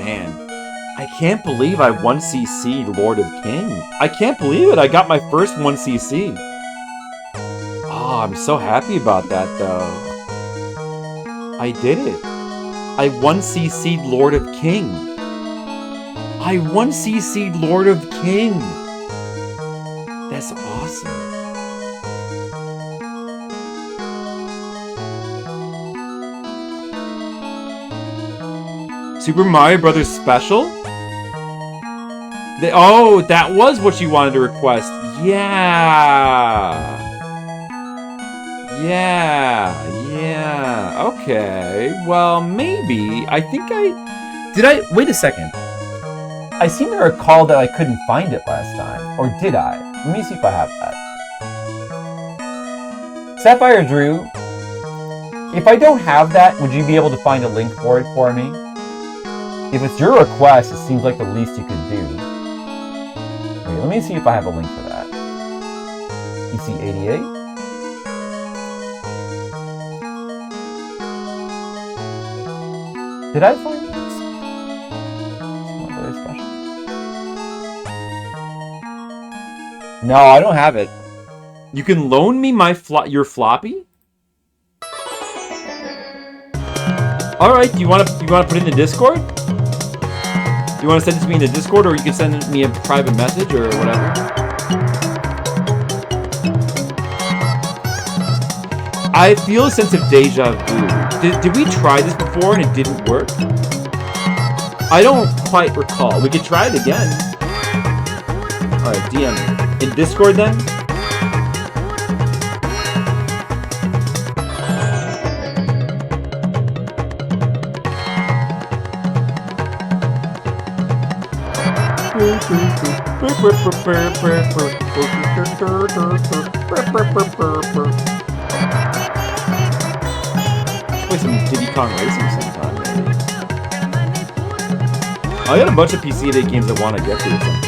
man. I can't believe I 1cc Lord of King. I can't believe it. I got my first 1cc. Oh, I'm so happy about that, though. I did it. I 1cc Lord of King. I 1cc Lord of King. That's awesome. Super Mario Brothers Special? Oh, that was what you wanted to request. Yeah. Okay. Well, maybe. Wait a second. I seem to recall that I couldn't find it last time. Or did I? Let me see if I have that. Sapphire Drew, if I don't have that, would you be able to find a link for it for me? If it's your request, it seems like the least you could do. Wait, let me see if I have a link for that. PC88? Did I find this? It's not very special. No, I don't have it. You can loan me your floppy? Alright, do you want to put it in the Discord? You want to send it to me in the Discord, or you can send me a private message or whatever? I feel a sense of deja vu. Did we try this before and it didn't work? I don't quite recall. We could try it again. Alright, DM me. In Discord then? Play some Diddy Kong Racing sometime, maybe. I got a bunch of PC-88 games I want to get to at some point.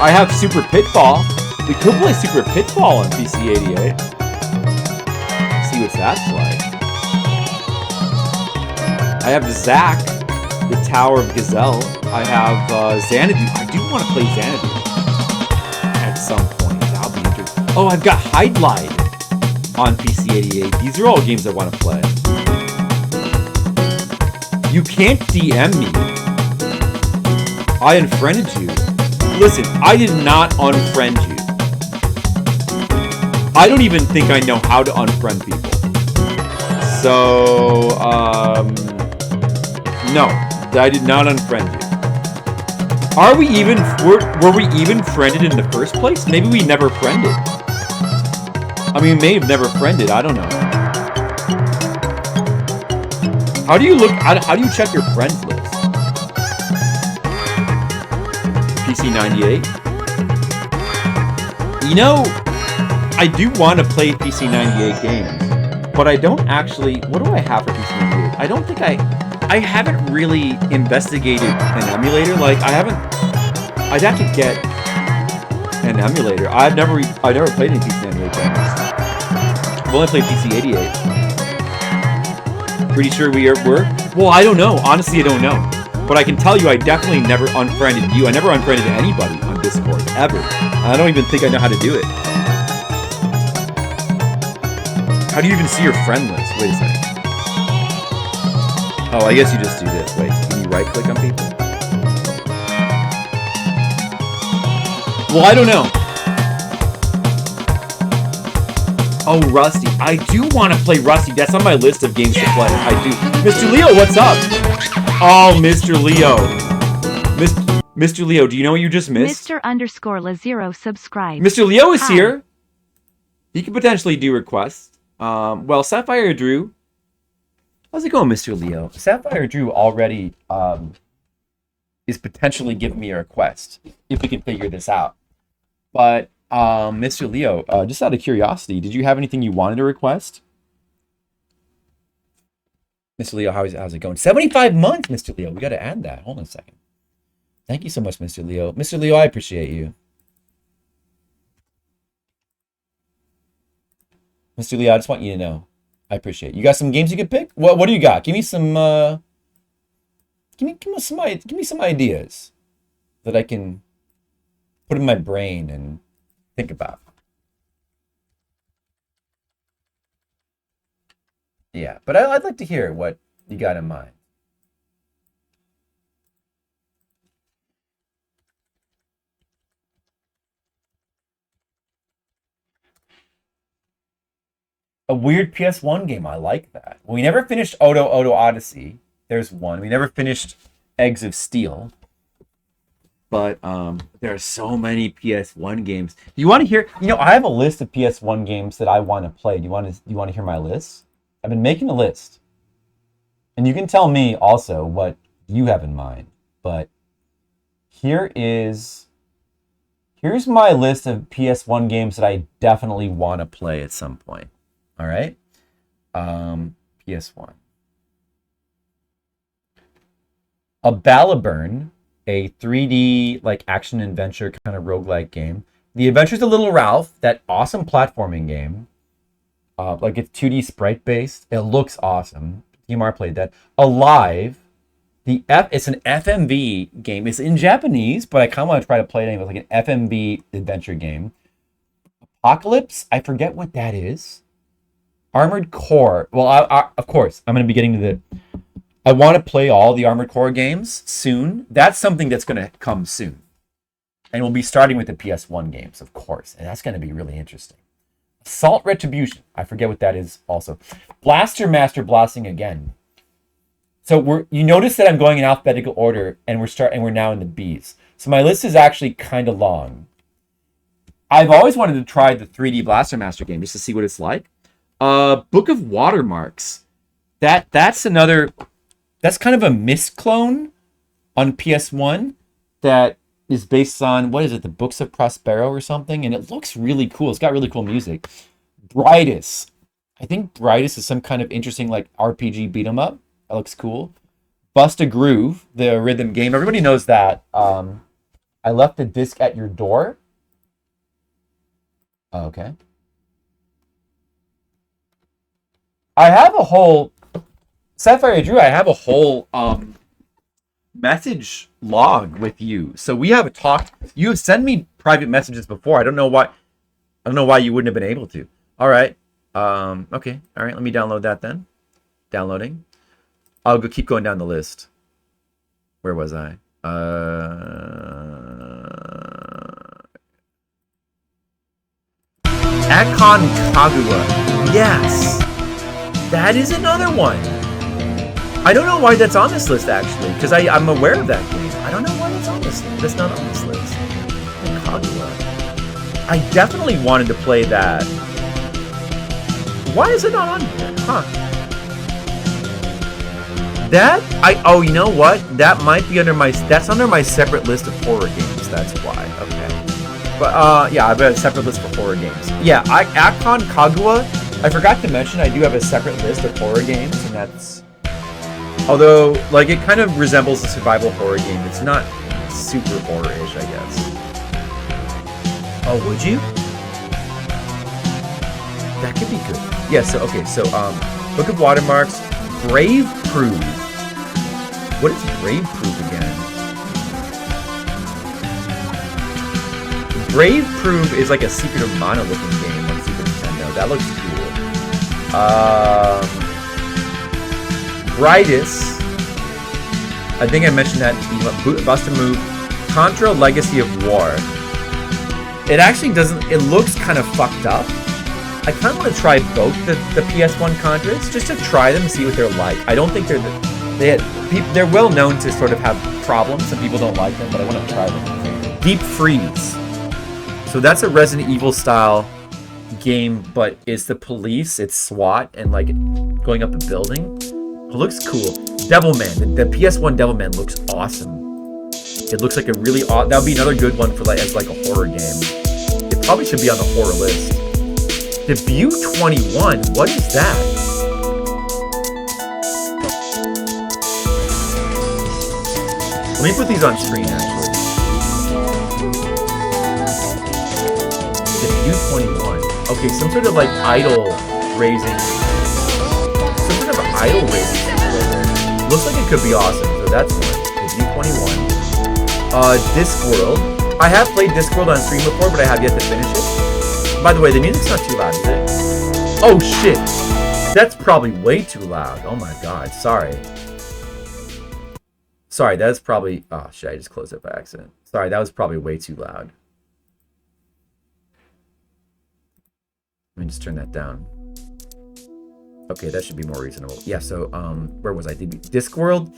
I have Super Pitfall. We could play Super Pitfall on PC-88. See what that's like. I have Zack, the Tower of Gazelle. I have Xanadu. I do want to play Xanadu at some point. That'll be interesting. Oh, I've got Hide Glide on PC-88. These are all games I want to play. You can't DM me. I unfriended you. Listen, I did not unfriend you. I don't even think I know how to unfriend people. So, no, I did not unfriend you. Were we even friended in the first place? Maybe we never friended. I mean, we may have never friended, I don't know. How do you check your friends list? PC-98? You know, I do want to play PC-98 games, but I don't actually... What do I have for PC-98? I don't think I haven't really investigated an emulator. Like, I'd have to get an emulator. I've never played any PC-98 games. I've only played PC-88. Pretty sure we were? Well, I don't know. Honestly, I don't know. But I can tell you I definitely never unfriended you. I never unfriended anybody on Discord, ever. I don't even think I know how to do it. How do you even see your friend list? Wait a second. Oh, I guess you just do this. Wait, can you right-click on people? Well, I don't know. Oh, Rusty. I do want to play Rusty. That's on my list of games to play. I do. Mr. Leo, what's up? Oh, Mr. Leo. Mr. Leo, do you know what you just missed? Mr_Lazero subscribed. Mr. Leo is here. He could potentially do requests. Well, Sapphire Drew. How's it going, Mr. Leo? Sapphire Drew already is potentially giving me a request if we can figure this out. But Mr. Leo, just out of curiosity, did you have anything you wanted to request? Mr. Leo, how's it going? 75 months, Mr. Leo. We got to add that. Hold on a second. Thank you so much, Mr. Leo. Mr. Leo, I appreciate you. Mr. Leo, I just want you to know. I appreciate it. You got some games you could pick? What do you got? Give me some give me some ideas that I can put in my brain and think about. Yeah, but I'd like to hear what you got in mind. A weird PS1 game. I like that. We never finished Odo Odyssey. There's one. We never finished Eggs of Steel. But there are so many PS1 games. You want to hear? I have a list of PS1 games that I want to play. Do you want to hear my list? I've been making a list, and you can tell me also what you have in mind. But here's my list of PS1 games that I definitely want to play at some point. All right, PS1. A Balaburn, a 3D like action adventure kind of roguelike game. The Adventures of Little Ralph, that awesome platforming game. Like it's 2D sprite based. It looks awesome. TMR played that. Alive, it's an FMV game. It's in Japanese, but I kind of want to try to play it anyway. It's like an FMV adventure game. Apocalypse, I forget what that is. Armored Core. Well, of course, I'm going to be getting to I want to play all the Armored Core games soon. That's something that's going to come soon. And we'll be starting with the PS1 games, of course. And that's going to be really interesting. Assault Retribution. I forget what that is also. Blaster Master Blasting again. So you notice that I'm going in alphabetical order and we're now in the B's. So my list is actually kind of long. I've always wanted to try the 3D Blaster Master game just to see what it's like. Book of Watermarks. That's kind of a Myst clone on PS1 that is based on, what is it, the Books of Prospero or something, and it looks really cool. It's got really cool music. Bridus. I think Bridus is some kind of interesting like RPG beat 'em up. That looks cool. Bust a Groove, the rhythm game. Everybody knows that. I left the disc at your door. Okay. I have a whole Sapphire Drew, I have a whole message log with you. So we have talked. You have sent me private messages before. I don't know why you wouldn't have been able to. All right. Okay. All right. Let me download that then. Downloading. I'll keep going down the list. Where was I? Akon Kagura. Yes. That is another one. I don't know why that's on this list, actually, because I'm aware of that game. I don't know why that's on this list. That's not on this list. Kagura. I definitely wanted to play that. Why is it not on here? Huh. Oh, you know what? That might be that's under my separate list of horror games. That's why. Okay. But, yeah, I have a separate list for horror games. Yeah, Akon Kagura, I forgot to mention I do have a separate list of horror games, and that's... Although, like, it kind of resembles a survival horror game. It's not super horror-ish, I guess. Oh, would you? That could be good. Yeah, so Book of Watermarks, Brave Prove. What is Brave Prove again? Brave Prove is like a Secret of Mana looking game on Super Nintendo. That looks cool. Bridus. I think I mentioned that. Bust a Move. Contra Legacy of War. It actually doesn't... It looks kind of fucked up. I kind of want to try both the PS1 Contras, just to try them and see what they're like. I don't think they're well known to sort of have problems. Some people don't like them, but I want to try them. Deep Freeze. So that's a Resident Evil style game, but it's the police, it's SWAT, and like going up a building. It looks cool. Devilman. The PS1 Devilman looks awesome. It looks like a really that would be another good one for as a horror game. It probably should be on the horror list. Debut 21. What is that? Let me put these on screen actually. Debut 21. Okay, some sort of idol raising. Some sort of idol raising simulator. looks like it could be awesome. So that's one. View 21. Discworld. I have played Discworld on stream before, but I have yet to finish it. By the way, the music's not too loud, is it? Oh shit! That's probably way too loud. Oh my god, sorry. Sorry, that is probably... Oh shit, I just closed it by accident. Sorry, that was probably way too loud. Let me just turn that down. Okay, that should be more reasonable. Yeah, so, where was I? Discworld?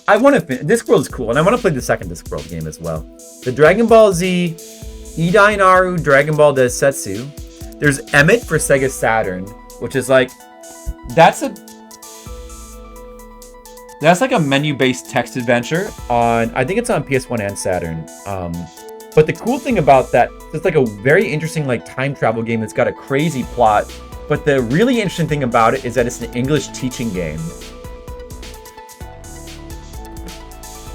I want to finish... Discworld is cool, and I want to play the second Discworld game as well. The Dragon Ball Z, Idai Naru, Dragon Ball Densetsu. There's Emmett for Sega Saturn, which is like... That's like a menu-based text adventure on... I think it's on PS1 and Saturn. But the cool thing about that, it's like a very interesting like time travel game that's got a crazy plot. But the really interesting thing about it is that it's an English teaching game.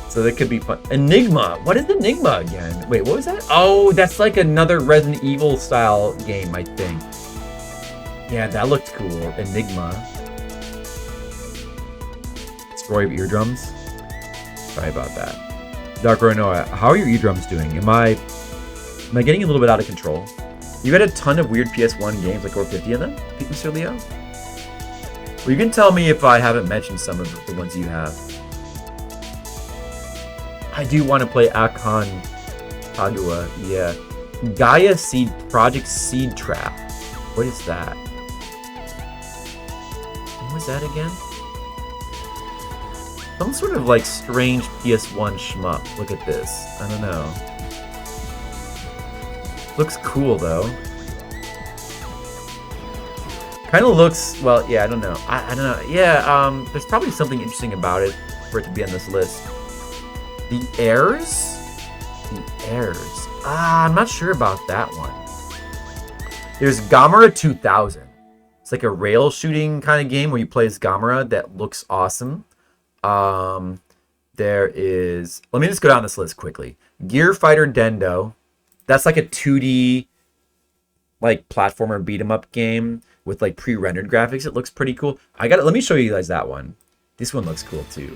So that could be fun. Enigma. What is Enigma again? Wait, what was that? Oh, that's like another Resident Evil style game, I think. Yeah, that looked cool. Enigma. Story of Eardrums. Sorry about that. Dr. Noah, how are your eardrums doing? Am I getting a little bit out of control? You had a ton of weird PS1 games, like over 50 of them, Mr. Leo? Well, you can tell me if I haven't mentioned some of the ones you have. I do want to play Akon Kagura, yeah. Gaia Seed Project Seed Trap. What is that? What was that again? Some sort of like strange PS1 shmup. Look at this. I don't know. Looks cool though. Kind of looks, well, yeah, I don't know. I don't know. Yeah, there's probably something interesting about it for it to be on this list. The Heirs? The Heirs. I'm not sure about that one. There's Gamera 2000. It's like a rail shooting kind of game where you play as Gamera that looks awesome. There is... Let me just go down this list quickly. Gear Fighter Dendo. That's like a 2D like platformer beat 'em up game with like pre-rendered graphics. It looks pretty cool. Let me show you guys that one. This one looks cool too.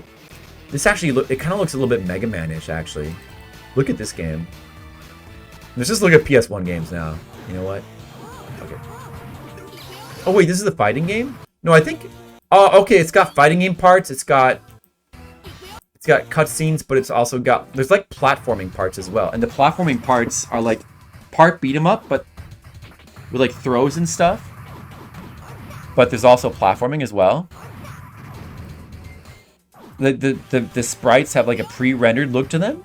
This actually it kind of looks a little bit Mega Man-ish actually. Look at this game. Let's just look at PS1 games now. You know what? Okay. Oh wait, this is the fighting game? No, I think... Oh, okay, it's got fighting game parts. It's got cutscenes, but it's also got... There's like platforming parts as well. And the platforming parts are like part beat 'em up, but with like throws and stuff. But there's also platforming as well. The sprites have like a pre-rendered look to them.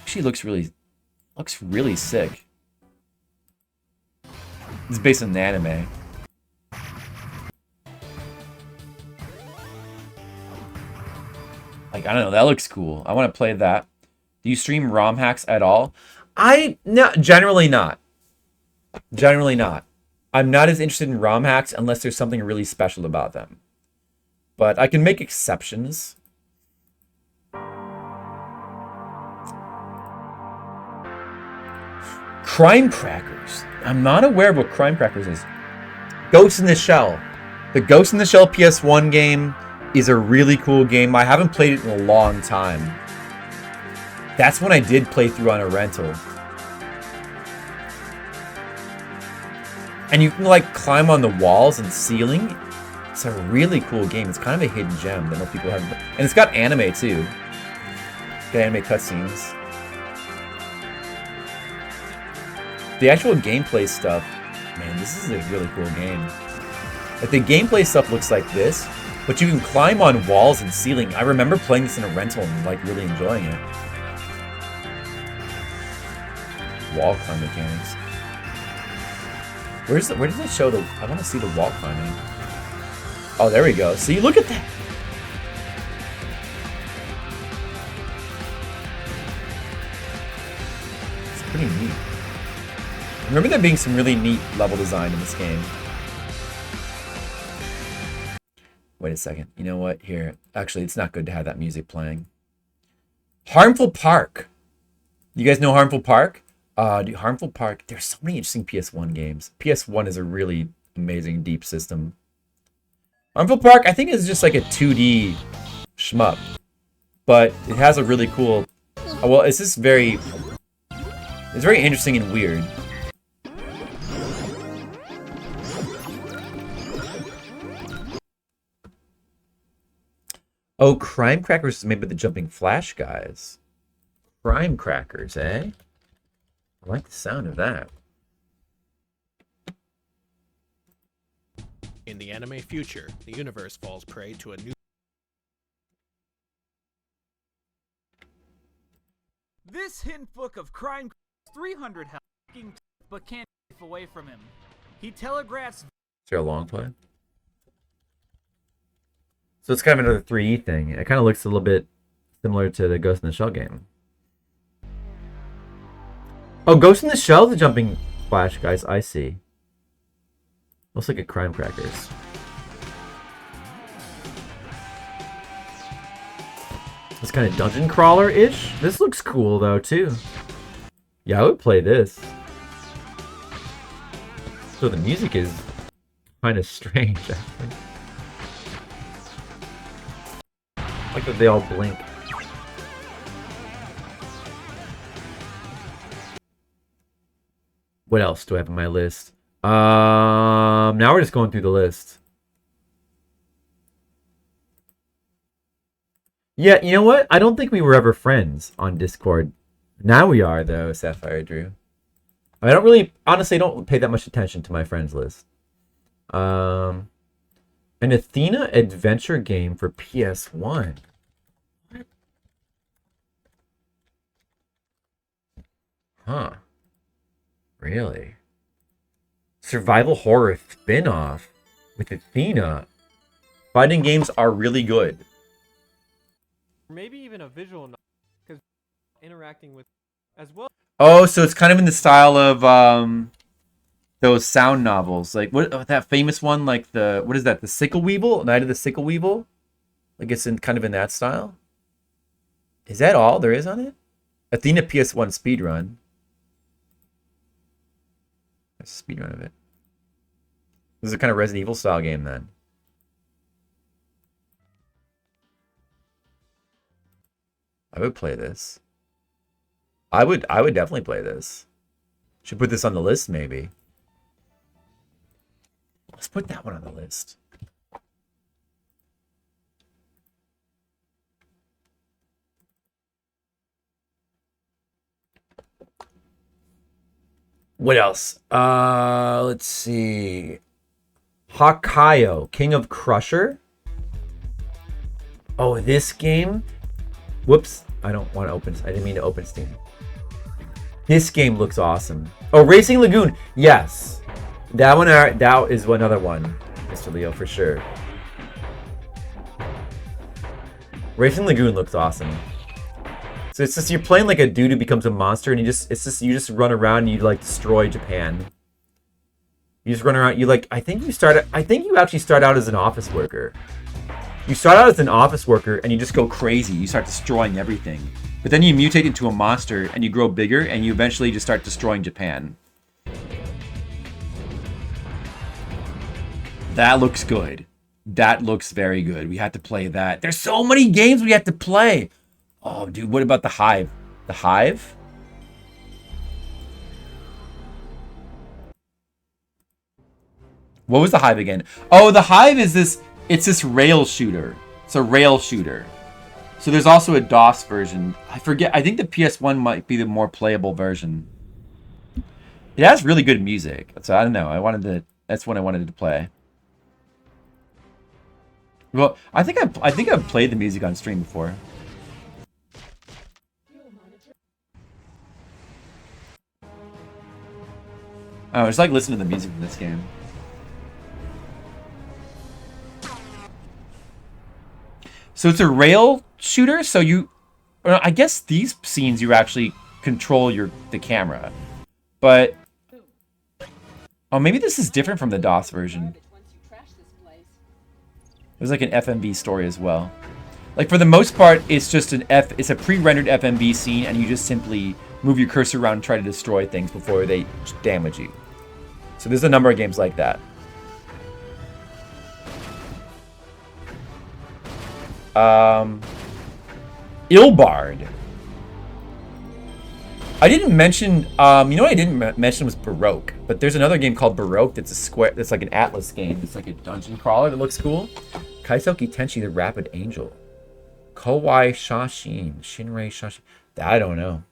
Actually looks really sick. It's based on an anime. Like, I don't know, that looks cool. I want to play that. Do you stream ROM hacks at all? No, generally not. Generally not. I'm not as interested in ROM hacks unless there's something really special about them. But I can make exceptions. Crime Crackers. I'm not aware of what Crime Crackers is. Ghost in the Shell. The Ghost in the Shell PS1 game is a really cool game. I haven't played it in a long time. That's when I did play through on a rental. And you can like climb on the walls and ceiling. It's a really cool game. It's kind of a hidden gem that most people haven't. And it's got anime too. It's got anime cutscenes. The actual gameplay stuff, man, this is a really cool game. Like the gameplay stuff looks like this, but you can climb on walls and ceiling. I remember playing this in a rental and like really enjoying it. Wall climb mechanics. Where does it show the... I want to see the wall climbing. Oh, there we go. See, look at that. It's pretty neat. I remember there being some really neat level design in this game. Wait a second. You know what? Here. Actually, it's not good to have that music playing. Harmful Park. You guys know Harmful Park? Dude, Harmful Park. There's so many interesting PS1 games. PS1 is a really amazing, deep system. Harmful Park, I think, is just like a 2D shmup. But it has a really cool... well, it's just very... It's very interesting and weird. Oh, Crime Crackers is made by the Jumping Flash guys. Crime Crackers, eh? I like the sound of that. In the anime future, the universe falls prey to a new... This hint book of crime 300 fucking but can't get away from him. He telegraphs... Is there a long play? So it's kind of another 3D thing. It kind of looks a little bit similar to the Ghost in the Shell game. Oh, Ghost in the Shell, the Jumping Flash guys. I see. Looks like a Crime Crackers. It's kind of dungeon crawler-ish. This looks cool though too. Yeah, I would play this. So the music is kind of strange, actually. I like that they all blink. What else do I have on my list? Now we're just going through the list. Yeah, you know what? I don't think we were ever friends on Discord. Now we are, though, Sapphire Drew. I don't really, honestly, don't pay that much attention to my friends list. An Athena adventure game for PS1. What? Huh. Really? Survival horror spin-off with Athena. Fighting games are really good. Maybe even a visual novel, because interacting with as well. Oh, so it's kind of in the style of those sound novels, like what that famous one, like the what is that? The Sickle Weevil, Night of the Sickle Weevil. Like it's in kind of in that style. Is that all there is on it? Athena PS1 speedrun. That's a speedrun of it. This is a kind of Resident Evil style game then. I would play this. I would definitely play this. Should put this on the list maybe. Let's put that one on the list. What else? Let's see. Hakayo, King of Crusher. Oh, this game. Whoops, I don't want to open. I didn't mean to open Steam. This game looks awesome. Oh, Racing Lagoon. Yes, that one. That is another one, Mr. Leo, for sure. Racing Lagoon looks awesome. So it's just you're playing like a dude who becomes a monster, and you just run around and you like destroy Japan. You just run around. You like I think you actually start out as an office worker. You start out as an office worker and you just go crazy. You start destroying everything. But then you mutate into a monster and you grow bigger and you eventually just start destroying Japan. That looks good. That looks very good. We have to play that. There's so many games we have to play. Oh, dude, what about The Hive? The Hive? What was The Hive again? Oh, The Hive is this... It's this rail shooter. It's a rail shooter. So there's also a DOS version. I forget. I think the PS1 might be the more playable version. It has really good music. So I don't know. That's what I wanted to play. Well, I think I've played the music on stream before. Oh, it's like listening to the music in this game. So it's a rail shooter, so I guess these scenes you actually control the camera. But, oh, maybe this is different from the DOS version. There's like an FMV story as well. Like for the most part, it's just it's a pre-rendered FMV scene, and you just simply move your cursor around and try to destroy things before they damage you. So there's a number of games like that. Ilbard. I didn't mention, you know what I didn't mention was Baroque, but there's another game called Baroque that's a square, that's like an Atlas game. It's like a dungeon crawler that looks cool. Kaisoki Tenshi, the Rapid Angel. Kowai Shashin, Shinrei Shashin. I don't know.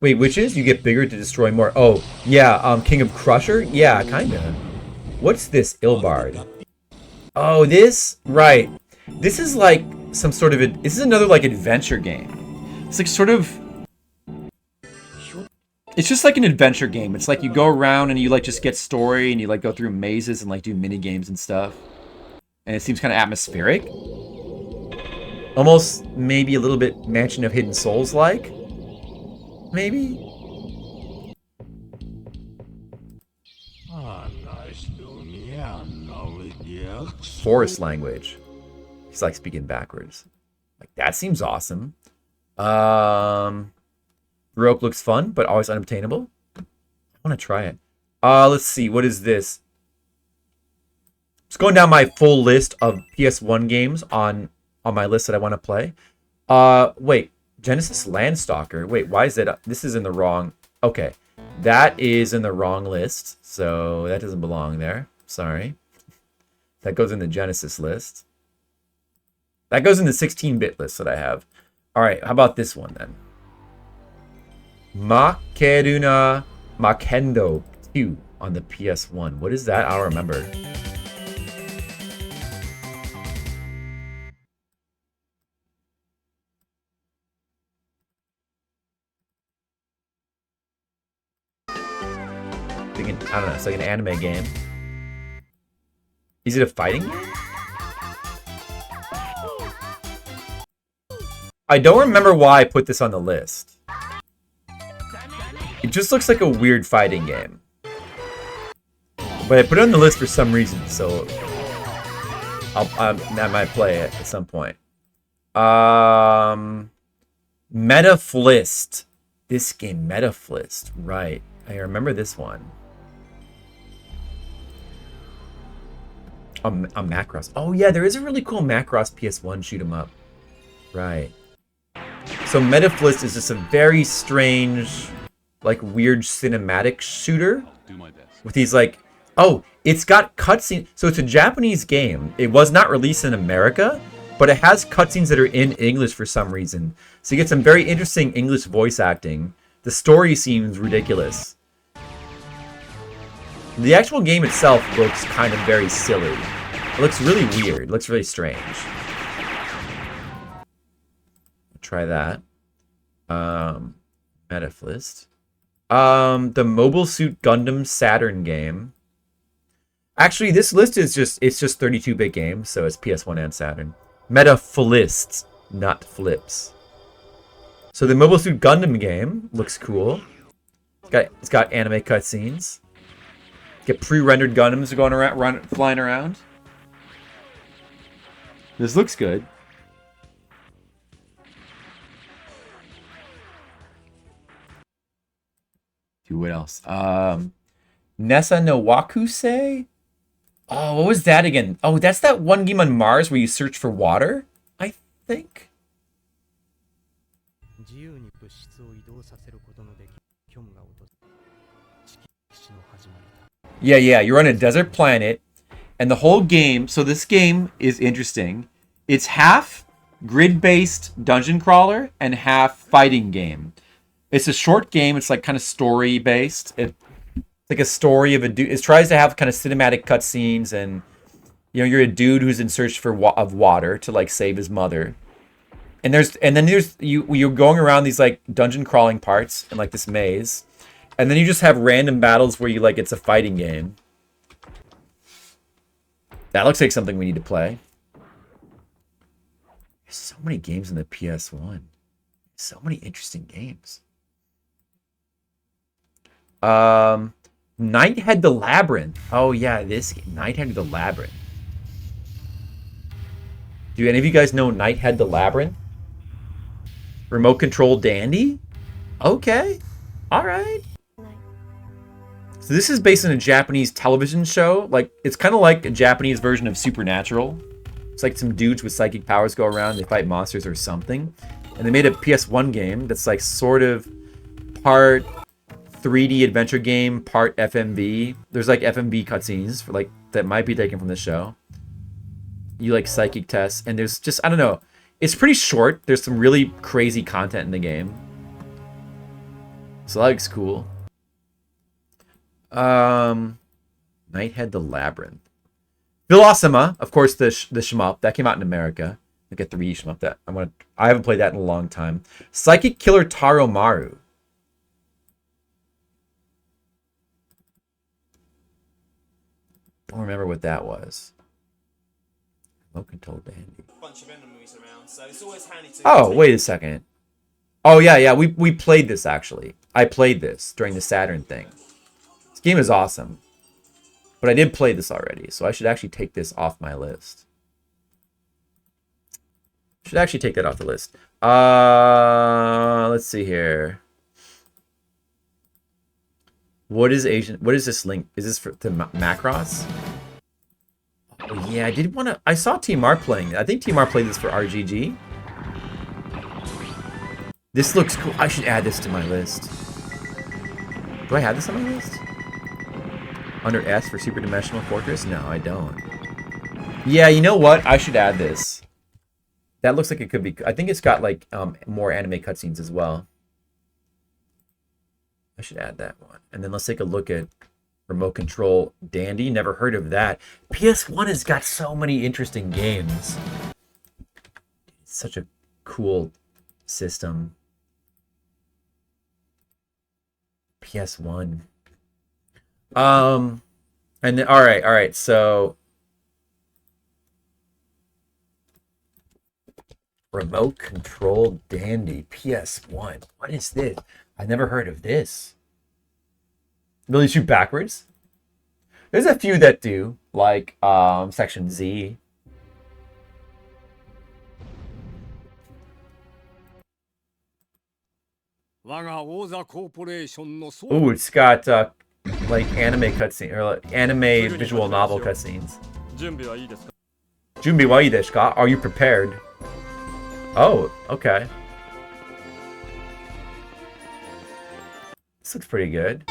Wait, witches? You get bigger to destroy more. Oh, yeah, King of Crusher? Yeah, kinda. What's this Ilbard? Oh, this? Right. This is like some sort of this is another like adventure game. It's like sort of, it's just like an adventure game. It's like you go around and you like just get story and you like go through mazes and like do mini games and stuff. And it seems kind of atmospheric. Almost maybe a little bit Mansion of Hidden Souls like. Maybe. Forest language. He's like speaking backwards. Like that seems awesome. Baroque looks fun, but always unobtainable. I want to try it. Let's see. What is this? Just going down my full list of PS1 games on my list that I want to play. Wait. Genesis Landstalker. Wait, why is that? This is in the wrong. Okay. That is in the wrong list. So that doesn't belong there. Sorry. That goes in the Genesis list. That goes in the 16-bit list that I have. All right, how about this one then? Makeruna Makendo 2 on the PS1. What is that? I don't remember. I don't know. It's like an anime game. Is it a fighting game? I don't remember why I put this on the list. It just looks like a weird fighting game. But I put it on the list for some reason, so I might play it at some point. Metaflist. This game, Metaflist. Right. I remember this one. A Macross. Oh yeah, there is a really cool Macross PS1 shoot 'em up. Right. So Metaflist is just a very strange, like weird cinematic shooter. With these like, oh, it's got cutscenes. So it's a Japanese game. It was not released in America, but it has cutscenes that are in English for some reason. So you get some very interesting English voice acting. The story seems ridiculous. The actual game itself looks kind of very silly. It looks really weird. It looks really strange. Try that. Metaflist. The Mobile Suit Gundam Saturn game. Actually, this list is just 32-bit games, so it's PS1 and Saturn. Metaflist, not flips. So the Mobile Suit Gundam game looks cool. It's got anime cutscenes. Get pre-rendered Gundams going around, flying around. This looks good. What else? Nessa no Wakusei? Oh, what was that again? Oh, that's that one game on Mars where you search for water, I think. Yeah, you're on a desert planet, and the whole game, so this game is interesting. It's half grid-based dungeon crawler and half fighting game. It's a short game. It's like kind of story-based. It's like a story of a dude. It tries to have kind of cinematic cutscenes, and you're a dude who's in search of water to like save his mother. And then you're going around these like dungeon crawling parts in like this maze. And then you just have random battles where you like it's a fighting game. That looks like something we need to play. There's so many games in the PS1. So many interesting games. Nighthead the Labyrinth. Oh yeah, this game. Nighthead the Labyrinth. Do any of you guys know Nighthead the Labyrinth? Remote control dandy? Okay. Alright. So this is based on a Japanese television show. Like, it's kind of like a Japanese version of Supernatural. It's like some dudes with psychic powers go around, they fight monsters or something. And they made a PS1 game that's like sort of part 3D adventure game, part FMV. There's like FMV cutscenes for like that might be taken from the show. You like psychic tests, and there's just, I don't know. It's pretty short. There's some really crazy content in the game. So that looks cool. Nighthead the Labyrinth. Philosoma, of course, the shmup that came out in America. Like a 3D shmup that I haven't played that in a long time. Psychic Killer Taro Maru. Don't remember what that was. Remote control dandy. Bunch of enemies around, so it's always handy to. Oh, wait a second. Oh yeah, we played this actually. I played this during the Saturn thing. This game is awesome. But I did play this already, so I should actually take this off my list. Should actually take that off the list. Let's see here. What is this link? Is this to Macross? Oh yeah, I saw TMR playing it. I think TMR played this for RGG. This looks cool. I should add this to my list. Do I have this on my list? Under S for Super Dimensional Fortress? No, I don't. Yeah, you know what? I should add this. That looks like it could be... I think it's got, like, more anime cutscenes as well. I should add that one. And then let's take a look at Remote Control Dandy. Never heard of that. PS1 has got so many interesting games. It's such a cool system. PS1. And then, all right, so Remote Control Dandy PS1. What is this? I never heard of this. Really shoot backwards? There's a few that do, like Section Z. Ooh, it's got like anime cutscene or like anime visual novel cutscenes. Junbi wa ii desu ka? Are you prepared? Oh, okay. This looks pretty good.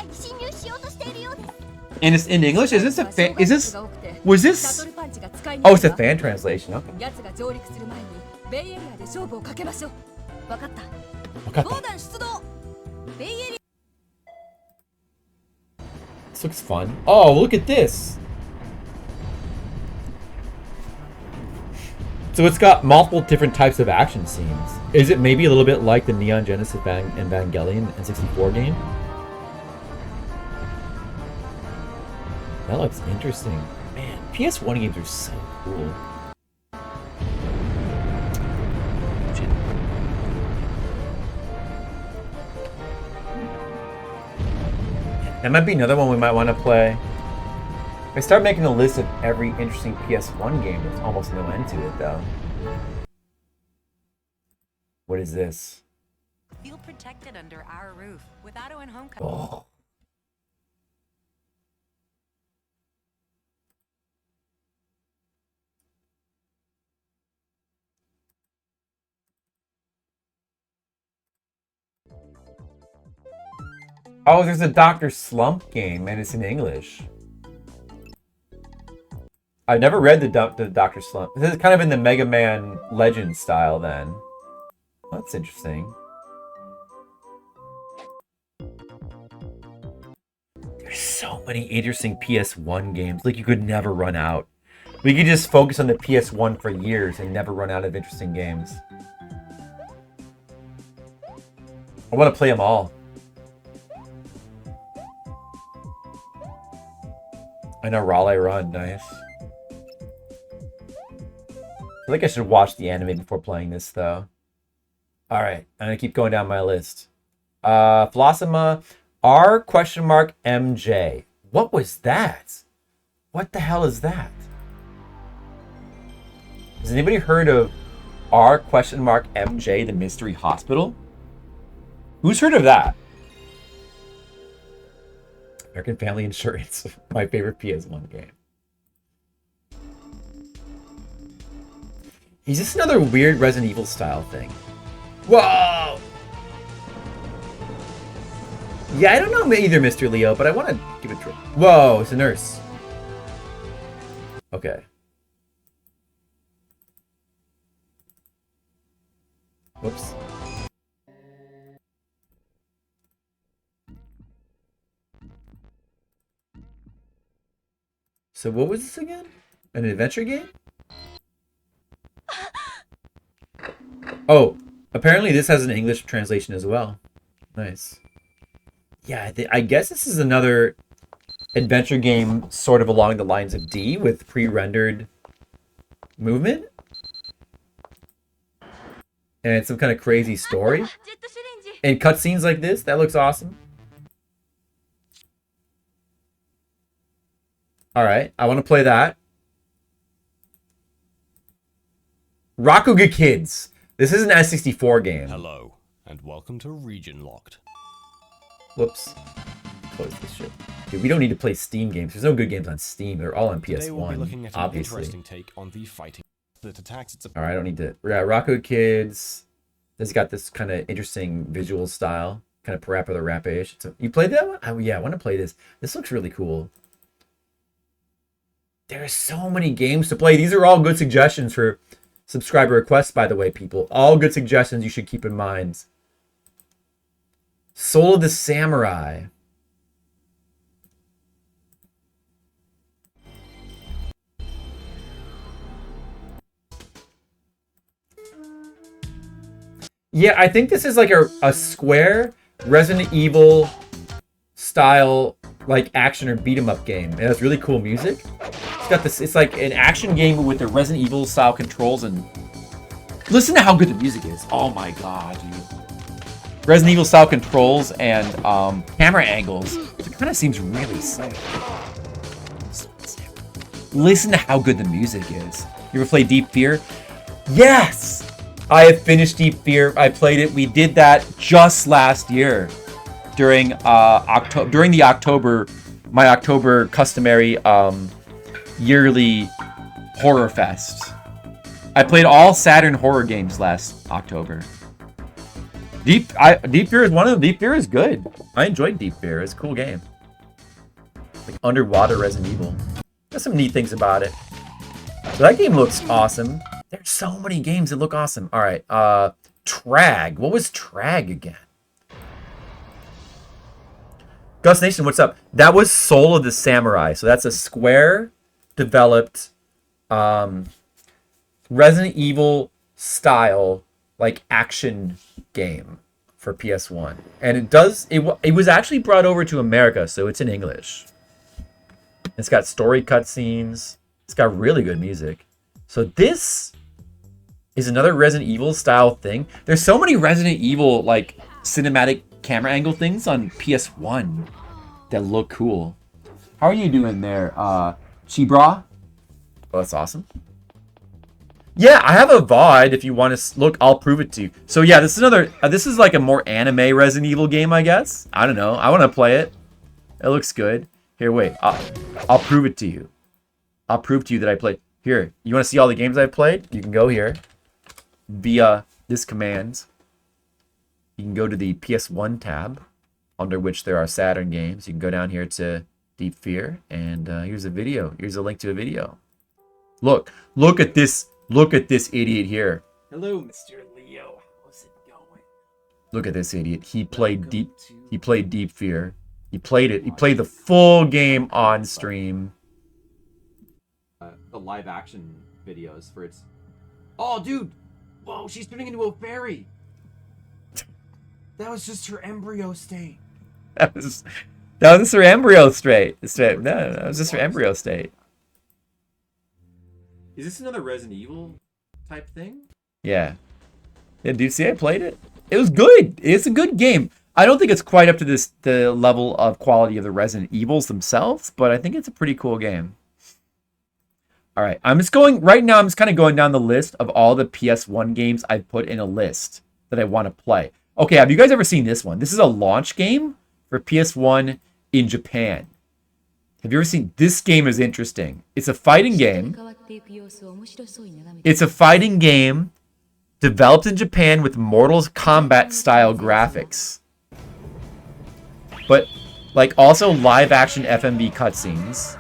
And it's in English? Is this a fan? Was this? Oh, it's a fan translation. Okay. This looks fun. Oh, look at this. So it's got multiple different types of action scenes. Is it maybe a little bit like the Neon Genesis Evangelion N64 game? That looks interesting. Man, PS1 games are so cool. That might be another one we might want to play. If I start making a list of every interesting PS1 game, there's almost no end to it, though. What is this? Feel protected under our roof with Auto and Home. Oh. Oh, there's a Dr. Slump game, and it's in English. I've never read the Dr. Slump. This is kind of in the Mega Man Legend style, then. That's interesting. There's so many interesting PS1 games. Like, you could never run out. We could just focus on the PS1 for years and never run out of interesting games. I want to play them all. I know Raleigh Run, nice. I think I should watch the anime before playing this, though. Alright, I'm gonna keep going down my list. Philosoma R?MJ. What was that? What the hell is that? Has anybody heard of R?MJ, the Mystery Hospital? Who's heard of that? American Family Insurance, my favorite PS1 game. Is this another weird Resident Evil style thing? Whoa! Yeah, I don't know either, Mr. Leo, but I want to give it a try. Whoa, it's a nurse. Okay. Whoops. So what was this again? An adventure game? Oh, apparently this has an English translation as well. Nice. Yeah, I guess this is another adventure game sort of along the lines of D with pre-rendered movement. And it's some kind of crazy story. And cutscenes like this, that looks awesome. Alright, I want to play that. Rakuga Kids. This is an S64 game. Hello, and welcome to Region Locked. Whoops. Close this shit. Dude, we don't need to play Steam games. There's no good games on Steam. They're all on Today we'll be PS1, looking at an obviously. interesting take on the fighting that attacks its Alright, I don't need to... Yeah, Rakuga Kids. This has got this kind of interesting visual style. Kind of Parappa the Rappish. So, you played that one? Oh, yeah, I want to play this. This looks really cool. There are so many games to play. These are all good suggestions for subscriber requests, by the way, people. All good suggestions you should keep in mind. Soul of the Samurai. Yeah, I think this is like a square Resident Evil style like action or beat 'em up game. It has really cool music. It's got this, it's like an action game with the Resident Evil style controls, and listen to how good the music is. Oh my god, dude. Resident Evil style controls and camera angles. It kind of seems really sick. Listen to how good the music is. You ever play Deep Fear? Yes! I have finished Deep Fear. I played it. We did that just last year during the October customary yearly horror fest. I played all Saturn horror games last October. Deep Fear is good. I enjoyed Deep Fear. It's a cool game. Like underwater Resident Evil. There's some neat things about it. So that game looks awesome. There's so many games that look awesome. All right, Trag. What was Trag again? Gus Nation, what's up? That was Soul of the Samurai. So that's a Square-developed Resident Evil style like action game for PS1, and it was actually brought over to America, so it's in English. It's got story cutscenes. It's got really good music. So this is another Resident Evil style thing. There's so many Resident Evil like cinematic camera angle things on PS1 that look cool. How are you doing there, Chibra? Oh, that's awesome. Yeah, I have a VOD if you want to look. I'll prove it to you. So yeah, this is another. This is like a more anime Resident Evil game, I guess. I don't know. I want to play it. It looks good. Here, wait. I'll prove it to you. I'll prove to you that I played. Here, you want to see all the games I've played? You can go here via this command. You can go to the PS1 tab, under which there are Saturn games. You can go down here to Deep Fear, and here's a video. Here's a link to a video. Look at this. Look at this idiot here. Hello, Mr. Leo. How's it going? Look at this idiot. He played Deep Fear. He played it. He played the full game on stream. The live action videos for its. Oh, dude! Whoa, she's turning into a fairy. That was just her embryo state. That was just her embryo state. No, that was just her embryo state. Is this another Resident Evil type thing? Yeah. Yeah, do you see I played it? It was good. It's a good game. I don't think it's quite up to the level of quality of the Resident Evils themselves, but I think it's a pretty cool game. All right, I'm just kind of going down the list of all the PS1 games I've put in a list that I want to play. Okay, have you guys ever seen this one? This is a launch game for PS1 in Japan. Have you ever seen this game? Is interesting. It's a fighting game. It's a fighting game developed in Japan with Mortal Kombat style graphics. But like also live action FMV cutscenes.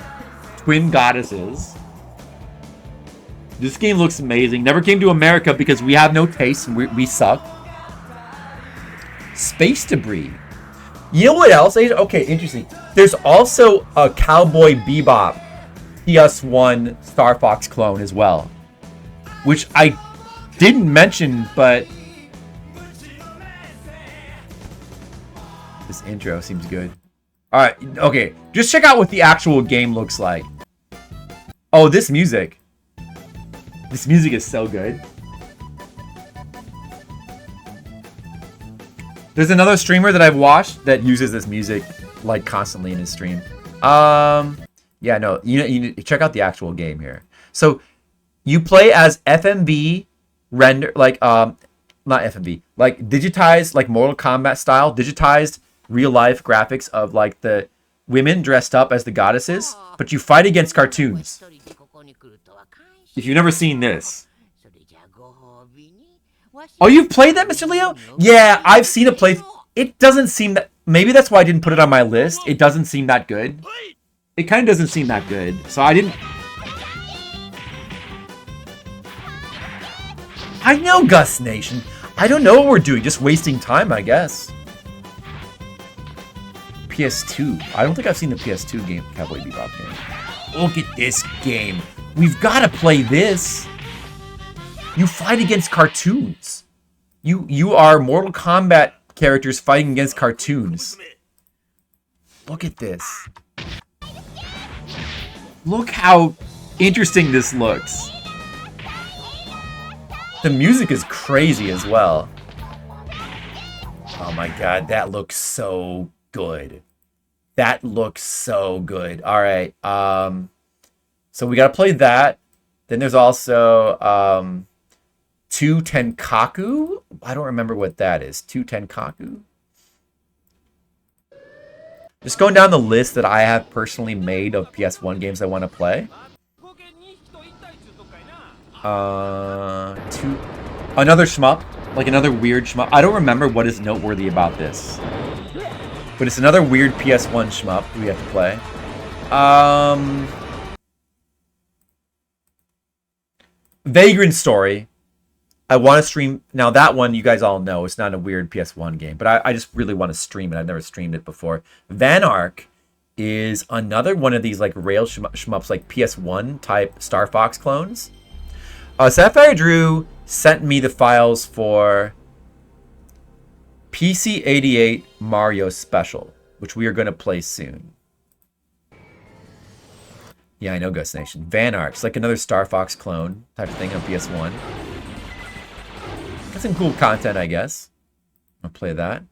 Twin goddesses. This game looks amazing. Never came to America because we have no taste and we suck. Space Debris. You know what else? Okay, interesting. There's also a Cowboy Bebop PS1 Star Fox clone as well, which I didn't mention, but this intro seems good. All right, okay, just check out what the actual game looks like. Oh, this music. This music is so good. There's another streamer that I've watched that uses this music like constantly in his stream. Yeah, no, you check out the actual game here. So you play as FMV render, like not FMV, like digitized, like Mortal Kombat style, digitized real life graphics of like the women dressed up as the goddesses, but you fight against cartoons. If you've never seen this. Oh, you've played that, Mr. Leo? Yeah, I've seen it play. It doesn't seem that... Maybe that's why I didn't put it on my list. It doesn't seem that good. It kind of doesn't seem that good. So I didn't... I know, Gus Nation. I don't know what we're doing. Just wasting time, I guess. PS2. I don't think I've seen the PS2 game, Cowboy Bebop game. Look at this game. We've got to play this. You fight against cartoons. You are Mortal Kombat characters fighting against cartoons. Look at this. Look how interesting this looks. The music is crazy as well. Oh my god, that looks so good. That looks so good. All right. So we got to play that. Then there's also 2 Tenkaku. I don't remember what that is. 2 Tenkaku. Just going down the list that I have personally made of PS1 games I want to play. Another shmup. Like another weird shmup. I don't remember what is noteworthy about this. But it's another weird PS1 shmup we have to play. Vagrant Story. I want to stream... Now, that one, you guys all know, it's not a weird PS1 game, but I just really want to stream it. I've never streamed it before. Van Ark is another one of these, like, rail shmups, like PS1 type Star Fox clones. Sapphire Drew sent me the files for PC-88 Mario Special, which we are going to play soon. Yeah, I know, Ghost Nation. Van Ark. It's like another Star Fox clone type of thing on PS1. Got some cool content, I guess. I'll play that.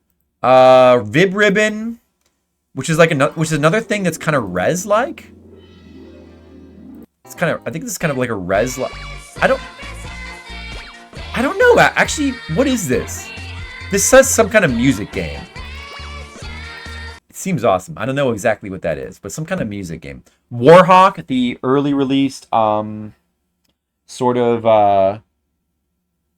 Vib Ribbon, which is like another thing that's kind of res-like. It's kind of... I think this is kind of like a res-like... I don't know. Actually, what is this? This says some kind of music game. It seems awesome. I don't know exactly what that is, but some kind of music game. Warhawk, the early released, sort of,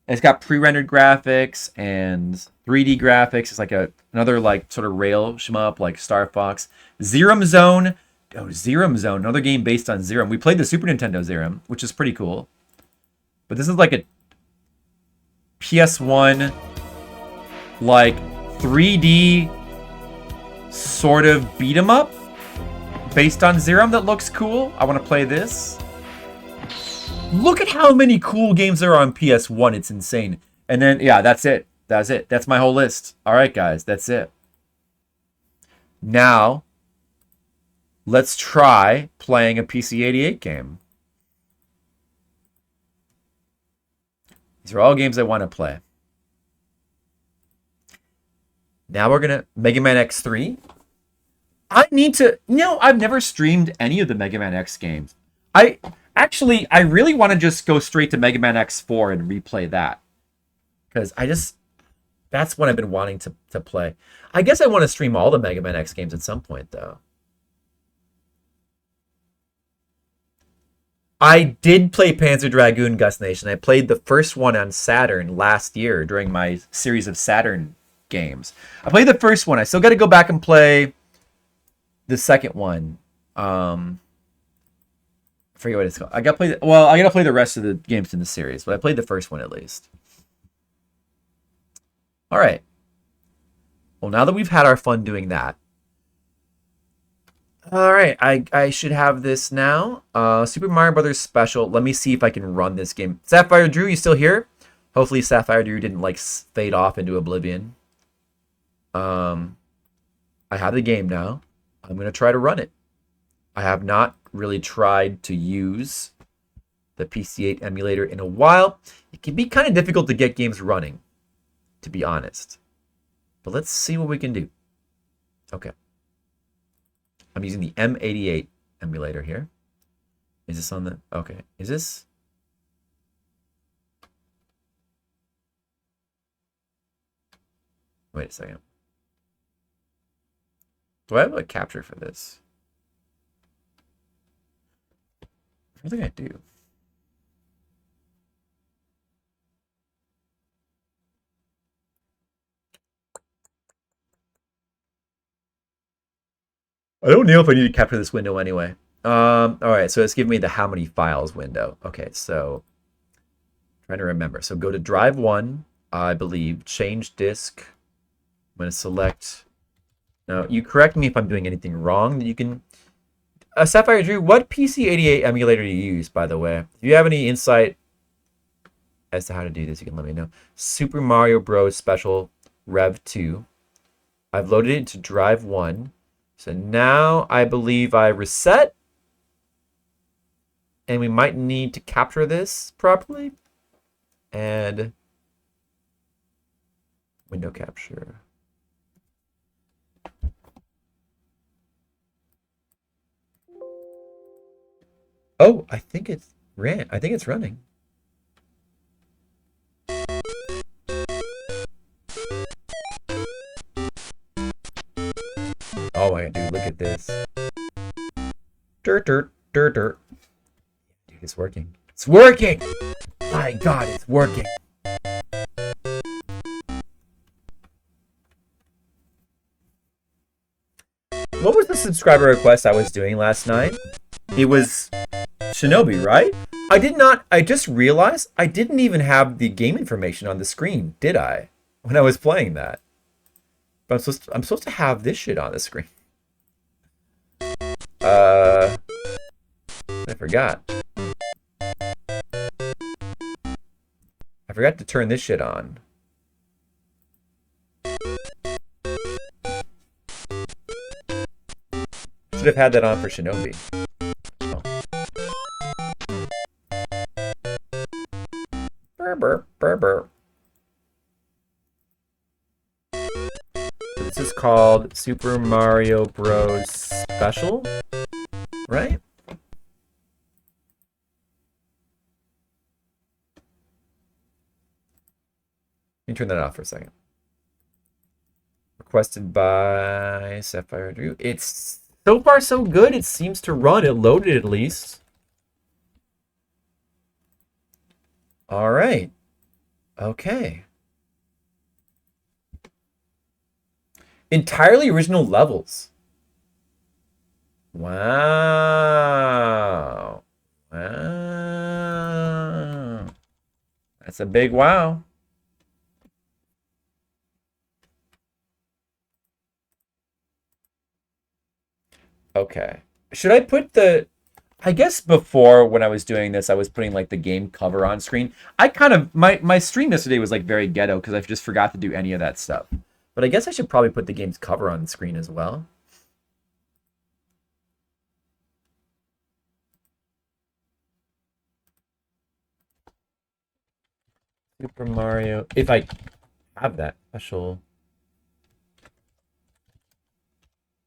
it's got pre-rendered graphics and 3D graphics. It's like another like sort of rail shmup like Star Fox. Zerum Zone. Oh, Zerum Zone, another game based on Zerum. We played the Super Nintendo Zerum, which is pretty cool. But this is like a PS1 like 3D sort of beat 'em up based on Zerum that looks cool. I want to play this. Look at how many cool games there are on PS1. It's insane. And then, yeah, that's it. That's it. That's my whole list. All right, guys, that's it. Now, let's try playing a PC-88 game. These are all games I want to play. Now we're going to Mega Man X3. I need to... I've never streamed any of the Mega Man X games. I really want to just go straight to Mega Man X4 and replay that. Because That's what I've been wanting to play. I guess I want to stream all the Mega Man X games at some point, though. I did play Panzer Dragoon Gust Nation. I played the first one on Saturn last year during my series of Saturn games. I played the first one. I still got to go back and play the second one. I forget what it's called. I got to play the rest of the games in the series, but I played the first one at least. All right. Well, now that we've had our fun doing that, all right, I should have this now. Super Mario Brothers Special. Let me see if I can run this game. Sapphire Drew, you still here? Hopefully Sapphire Drew didn't like fade off into oblivion. I have the game now. I'm going to try to run it. I have not really tried to use the PC8 emulator in a while. It can be kind of difficult to get games running, to be honest. But let's see what we can do. Okay. I'm using the M88 emulator here. Is this on the... Okay. Is this... Wait a second. Do I have a capture for this? I don't think I do. I don't know if I need to capture this window anyway. All right, so it's giving me the how many files window. Okay, so trying to remember. So go to drive 1, I believe, change disk. I'm going to select. Now, you correct me if I'm doing anything wrong. You can. Sapphire Drew, what PC88 emulator do you use, by the way? If you have any insight as to how to do this, you can let me know. Super Mario Bros. Special Rev 2. I've loaded it into drive 1. So now I believe I reset. And we might need to capture this properly. And window capture. Oh, I think it's running. Oh my god, dude, look at this. Dirt. Dude, it's working. It's working! My god, it's working. What was the subscriber request I was doing last night? It was Shinobi, right? I just realized I didn't even have the game information on the screen, did I? When I was playing that. But I'm supposed to have this shit on the screen. I forgot. I forgot to turn this shit on. Should have had that on for Shinobi. Burr. This is called Super Mario Bros. Special, right? Let me turn that off for a second. Requested by Sapphire Drew. It's so far so good. It seems to run. It loaded at least. All right. Okay. Entirely original levels. Wow. Wow. That's a big wow. Okay. Should I put the... I guess before, when I was doing this, I was putting like the game cover on screen. I kind of... My stream yesterday was like very ghetto because I just forgot to do any of that stuff. But I guess I should probably put the game's cover on the screen as well. Super Mario... If I have that special...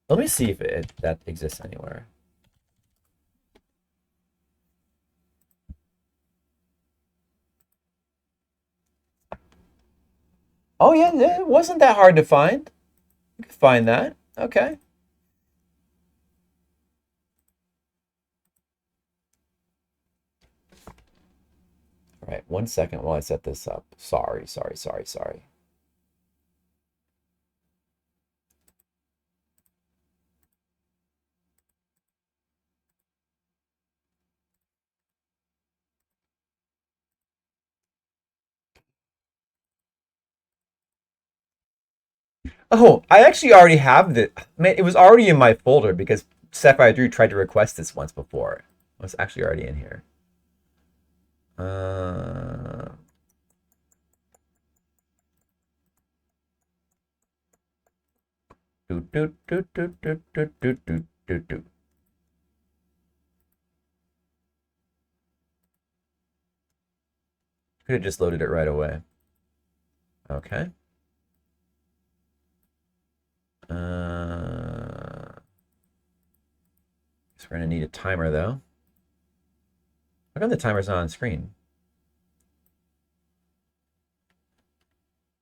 Let me see if that exists anywhere. Oh yeah, it wasn't that hard to find. You could find that. Okay. All right, 1 second while I set this up. Sorry. Oh, I actually already have the. Man, it was already in my folder because Sapphire Drew tried to request this once before. It was actually already in here. Uh, do do do do do do do do do do. Could have just loaded it right away. Okay. Guess we're gonna need a timer though. How come the timer's not on screen?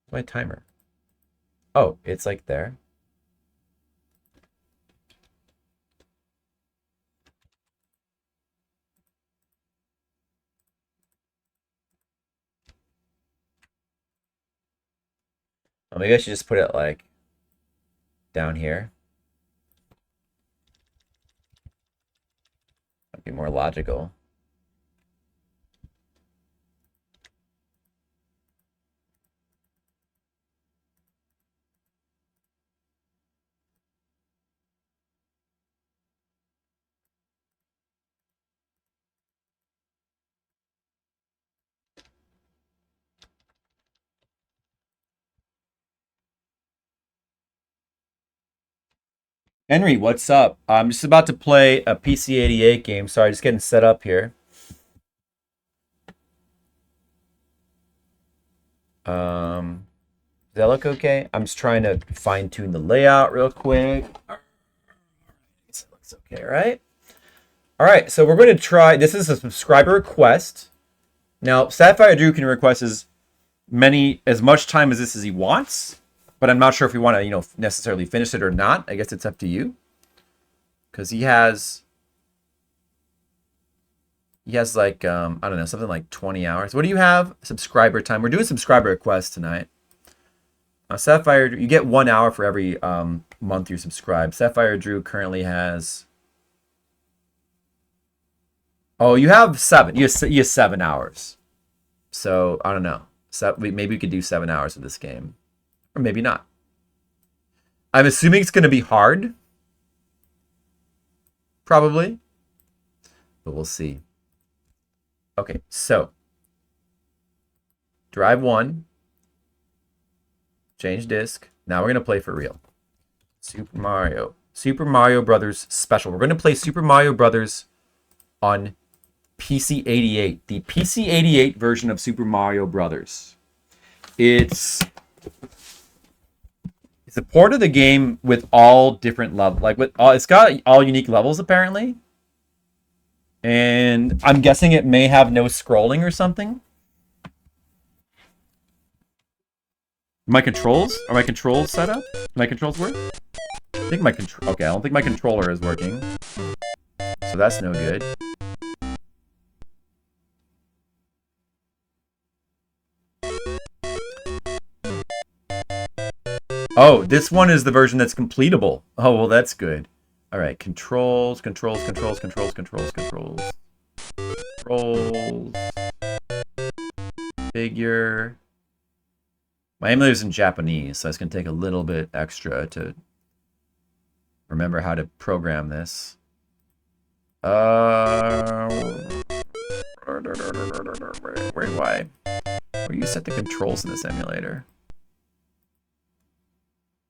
Where's my timer? Oh, it's like there. Oh, maybe I should just put it like down here. That'd be more logical. Henry, what's up? I'm just about to play a PC88 game. Sorry, just getting set up here. Does that look okay? I'm just trying to fine tune the layout real quick. It looks okay, right? All right, so we're going to try. This is a subscriber request. Now, Sapphire Drew can request as much time as this as he wants, but I'm not sure if we want to, necessarily finish it or not. I guess it's up to you, because he has like I don't know, something like 20 hours. What do you have? Subscriber time. We're doing subscriber requests tonight. Sapphire, you get 1 hour for every month you subscribe. Sapphire Drew currently has. Oh, you have 7. You have 7 hours. So I don't know. So maybe we could do 7 hours of this game, or maybe not. I'm assuming it's going to be hard. Probably, but we'll see. Okay, so drive 1. Change disc. Now we're going to play for real. Super Mario Brothers Special. We're going to play Super Mario Brothers on PC88. The PC88 version of Super Mario Brothers. It's a port of the game with all different levels. It's got all unique levels apparently. And I'm guessing it may have no scrolling or something. My controls? Are my controls set up? Do my controls work? I think okay, I don't think my controller is working. So that's no good. Oh, this one is the version that's completable. Oh, well, that's good. All right, controls. Figure. My emulator's in Japanese, so it's going to take a little bit extra to remember how to program this. Where do you set the controls in this emulator?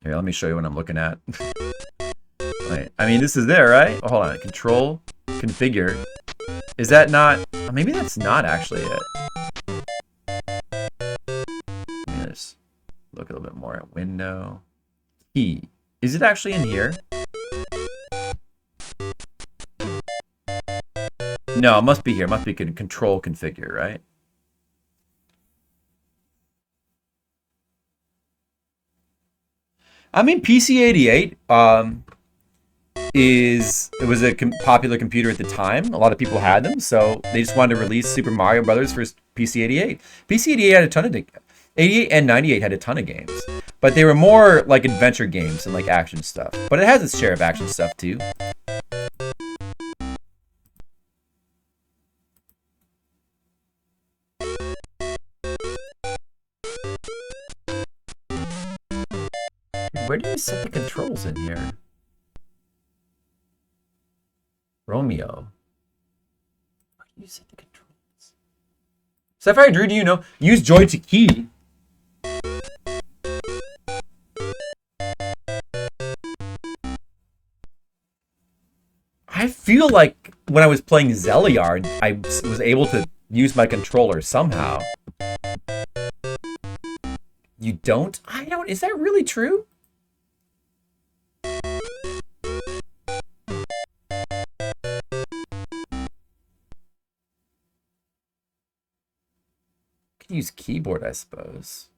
Here, let me show you what I'm looking at. Wait, I mean, this is there, right? Oh, hold on. Control, configure. Is that not... Oh, maybe that's not actually it. Let me just look a little bit more at window. Key. Is it actually in here? No, it must be here. It must be control configure, right? I mean, PC-88 it was a popular computer at the time. A lot of people had them, so they just wanted to release Super Mario Brothers for PC-88. PC-88 had a ton of 88 and 98 had a ton of games, but they were more like adventure games and like action stuff. But it has its share of action stuff too. Where do you set the controls in here? Romeo. Where do you set the controls? Sapphire Drew, do you know? Use Joy to key. I feel like when I was playing Zeliard, I was able to use my controller somehow. You don't? I don't. Is that really true? Could use keyboard, I suppose.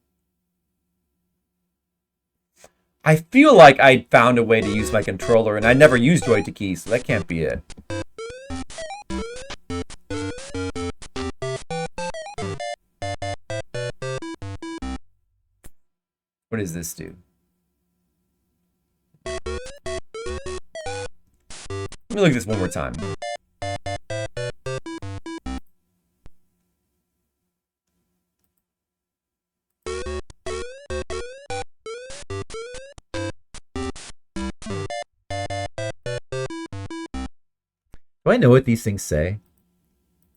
I feel like I found a way to use my controller, and I never used Joy to key, so that can't be it. What does this do? Let me look at this one more time. Do I know what these things say?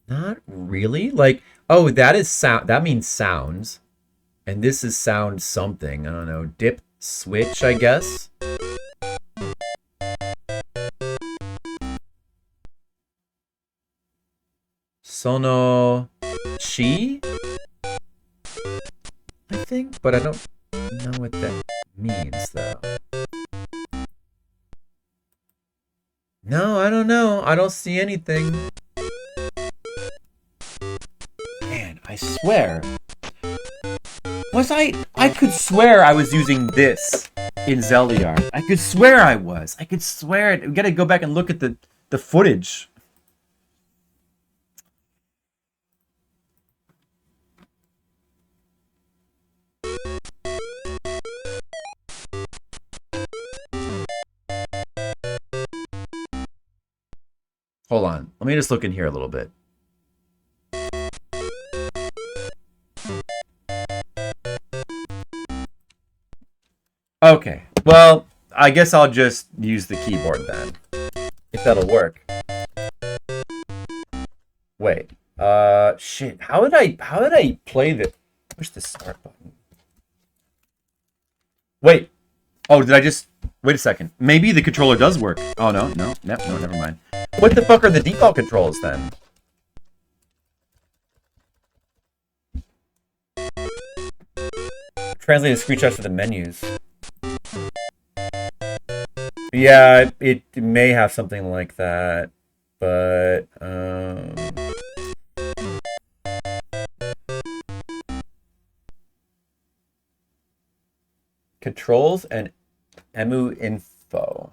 Not really. Like, oh, that is sound. That means sounds. And this is sound something. I don't know. Dip, switch, I guess. Sono chi? I think, but I don't know what that means, though. No, I don't know. I don't see anything. Man, I swear. I could swear I was using this in Zeliard. I could swear I was. I could swear it. We gotta go back and look at the footage. Hold on. Let me just look in here a little bit. Okay. Well, I guess I'll just use the keyboard then. If that'll work. Wait. Shit. How did I play the... Push the start button. Wait. Oh, did I just... Wait a second. Maybe the controller does work. Oh, no, never mind. What the fuck are the default controls then? Translate the screenshots to the menus. Yeah, it may have something like that, but controls and emu info.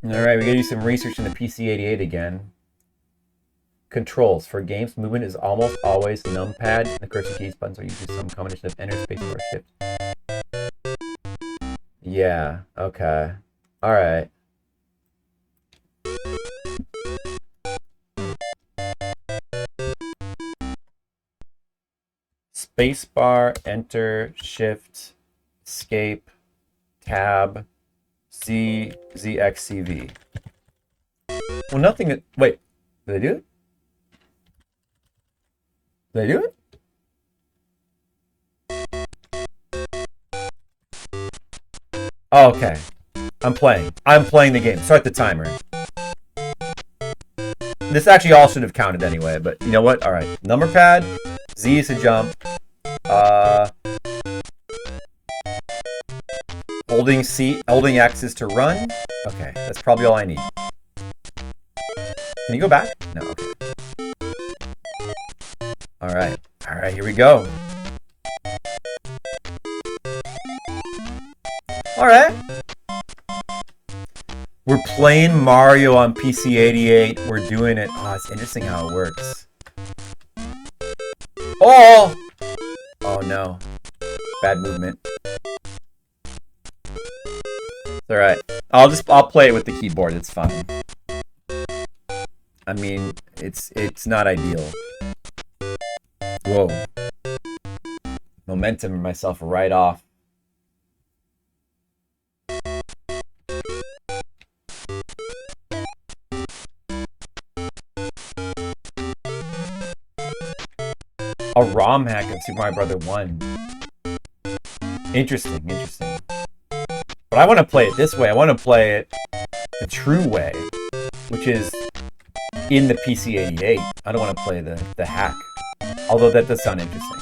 Alright, we gotta do some research in the PC-88 again. Controls. For games, movement is almost always numpad, and the cursor keys buttons are usually some combination of enter, space, or shift. Yeah, okay. Alright. Spacebar, enter, shift, escape, tab, Z, ZXCV. Well, nothing. Wait, did they do it? Did they do it? Oh, okay. I'm playing the game. Start the timer. This actually all should have counted anyway, but you know what? All right. Number pad. Z is to jump. Holding X is to run. Okay, that's probably all I need. Can you go back? No, okay. Alright, here we go. Alright. We're playing Mario on PC-88. We're doing it. Oh, it's interesting how it works. Oh! Oh no. Bad movement. It's alright. I'll play it with the keyboard, it's fine. I mean, it's not ideal. Whoa. Momentum myself right off. A ROM hack of Super Mario Brother 1. Interesting, interesting. But I want to play it this way. I want to play it the true way, which is in the PC-88. I don't want to play the hack. Although that does sound interesting.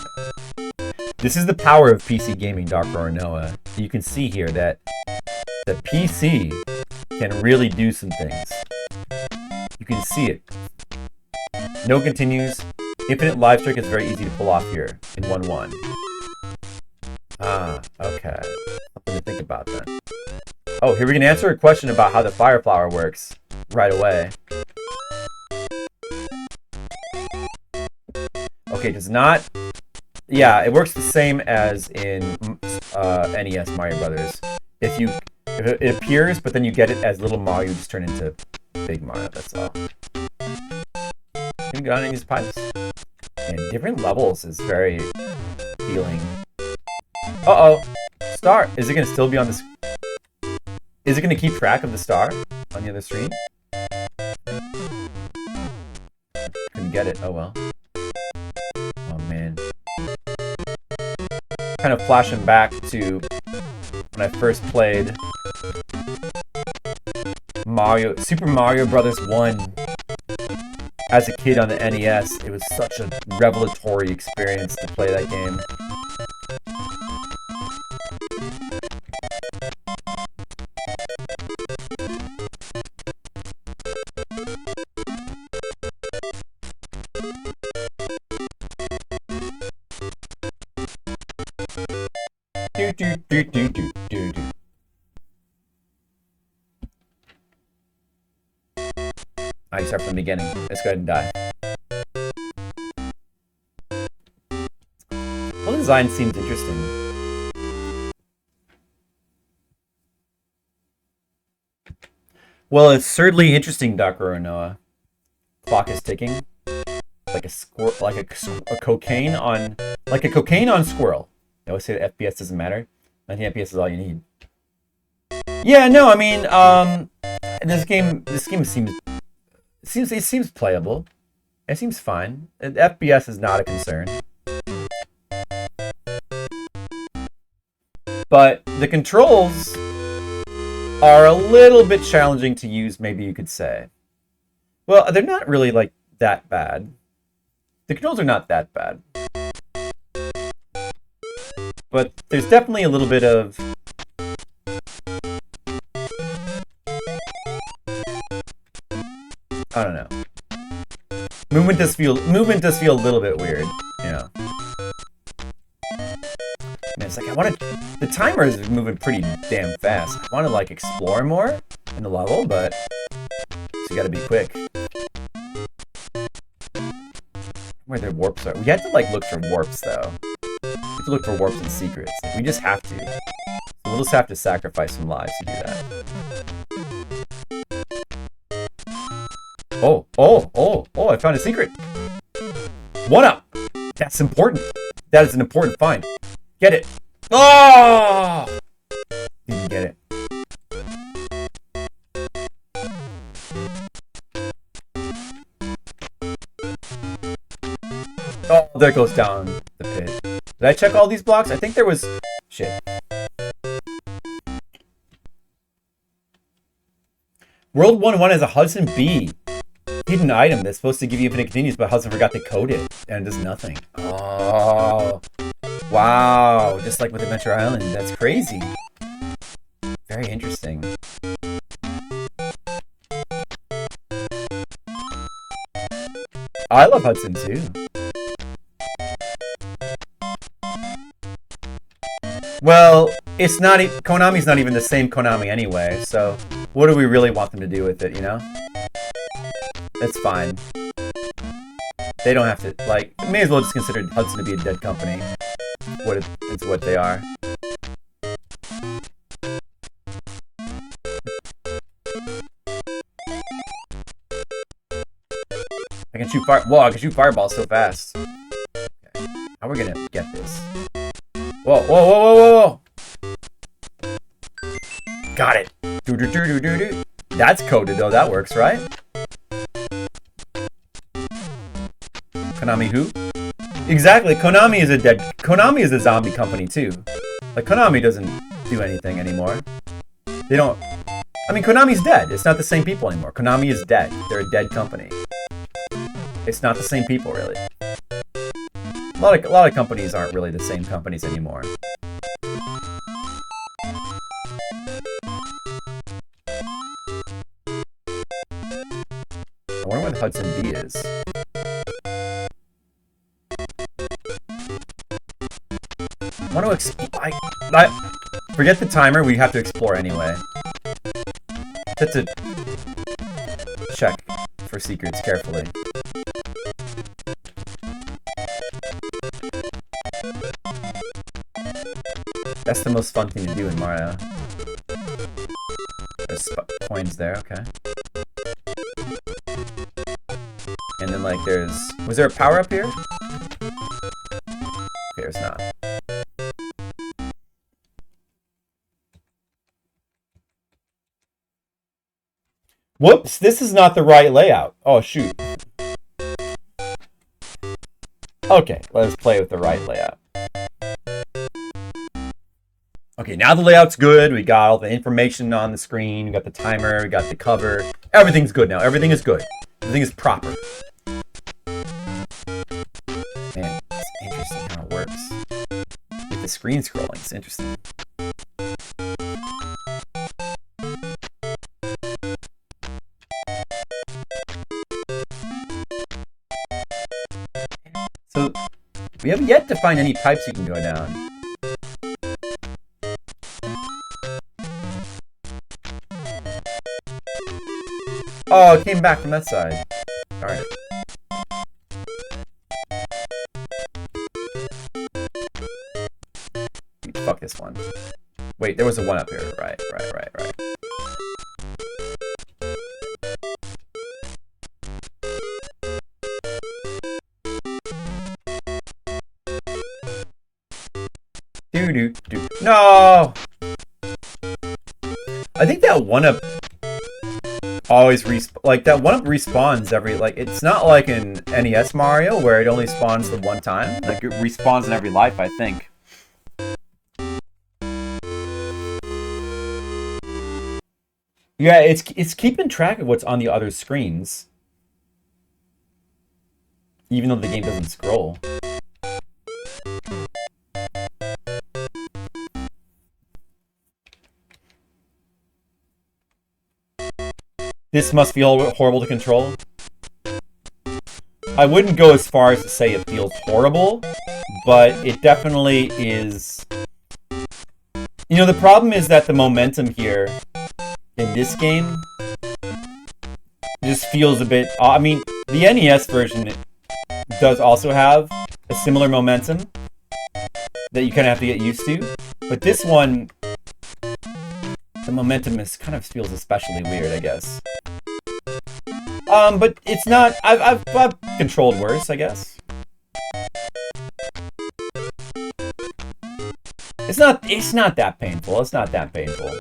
This is the power of PC gaming, Dr. Ornoa. You can see here that the PC can really do some things. You can see it. No continues. Infinite live streak is very easy to pull off here in 1-1. Ah, okay. Something to think about then. Oh, here we can answer a question about how the fire flower works right away. Okay, does not... Yeah, it works the same as in NES Mario Brothers. If it appears, but then you get it as little Mario, you just turn into big Mario, that's all. You can go on and use pipes. And different levels is very appealing. Uh-oh! Star! Is it going to still be on this? Is it going to keep track of the star on the other screen? Couldn't get it. Oh well. Oh man. Kind of flashing back to when I first played Super Mario Brothers 1 as a kid on the NES. It was such a revelatory experience to play that game. I start from the beginning. Let's go ahead and die. Well, the design seems interesting. Well, it's certainly interesting, Dr. Ornoa. Clock is ticking. Like a cocaine on squirrel. I always say that FPS doesn't matter. 90 FPS is all you need. Yeah, no, I mean, this game seems playable. It seems fine. FPS is not a concern. But the controls are a little bit challenging to use, maybe you could say. Well, they're not really like that bad. The controls are not that bad. But there's definitely a little bit of... I don't know. Movement does feel a little bit weird, you know. And it's like the timer is moving pretty damn fast. I want to like explore more in the level, but so you got to be quick. Where their warps are. We have to like look for warps though. We have to look for warps and secrets. Like, we just have to. So we'll just have to sacrifice some lives to do that. Oh, I found a secret. 1-up. That's important. That is an important find. Get it. Oh! Didn't get it. Oh, there goes down the pit. Did I check all these blocks? I think there was... Shit. World 1-1 has a Hudson B. Hidden item that's supposed to give you infinite continues, but Hudson forgot to code it, and it does nothing. Oh. Wow. Just like with Adventure Island. That's crazy. Very interesting. I love Hudson too. Well, it's not. Konami's not even the same Konami anyway. So, what do we really want them to do with it? You know, it's fine. They don't have to like. May as well just consider Hudson to be a dead company. It's what they are. I can shoot fire. Whoa! I can shoot fireballs so fast. Okay. How are we gonna get this? Whoa! Whoa! Whoa! Whoa! Whoa! Got it. Do do do do do do. That's coded though. That works, right? Konami who? Exactly. Konami is a zombie company too. Like Konami doesn't do anything anymore. They don't. I mean, Konami's dead. It's not the same people anymore. Konami is dead. They're a dead company. It's not the same people, really. A lot of companies aren't really the same companies anymore. I wonder where the Hudson B is. I want to forget the timer. We have to explore anyway. Just to check for secrets carefully. That's the most fun thing to do in Mario. There's coins there, okay. And then like was there a power up here? Okay, there's not. Whoops, this is not the right layout. Oh, shoot. Okay, let's play with the right layout. Okay, now the layout's good. We got all the information on the screen. We got the timer. We got the cover. Everything's good now. Everything is good. Everything is proper. Man, it's interesting how it works. With the screen scrolling, it's interesting. So, we have yet to find any pipes you can go down. Oh, it came back from that side. Alright. Fuck this one. Wait, there was a one up here. Right. Do. No! I think that one up always that one up respawns every, like, it's not like in NES Mario where it only spawns the one time. Like it respawns in every life, I think. Yeah, it's keeping track of what's on the other screens. Even though the game doesn't scroll. This must feel horrible to control. I wouldn't go as far as to say it feels horrible, but it definitely is. You know, the problem is that the momentum here in this game just feels a bit. I mean, the NES version does also have a similar momentum that you kind of have to get used to, but this one, the momentum kind of feels especially weird, I guess. But it's not. I've controlled worse, I guess. It's not that painful. It's not that painful.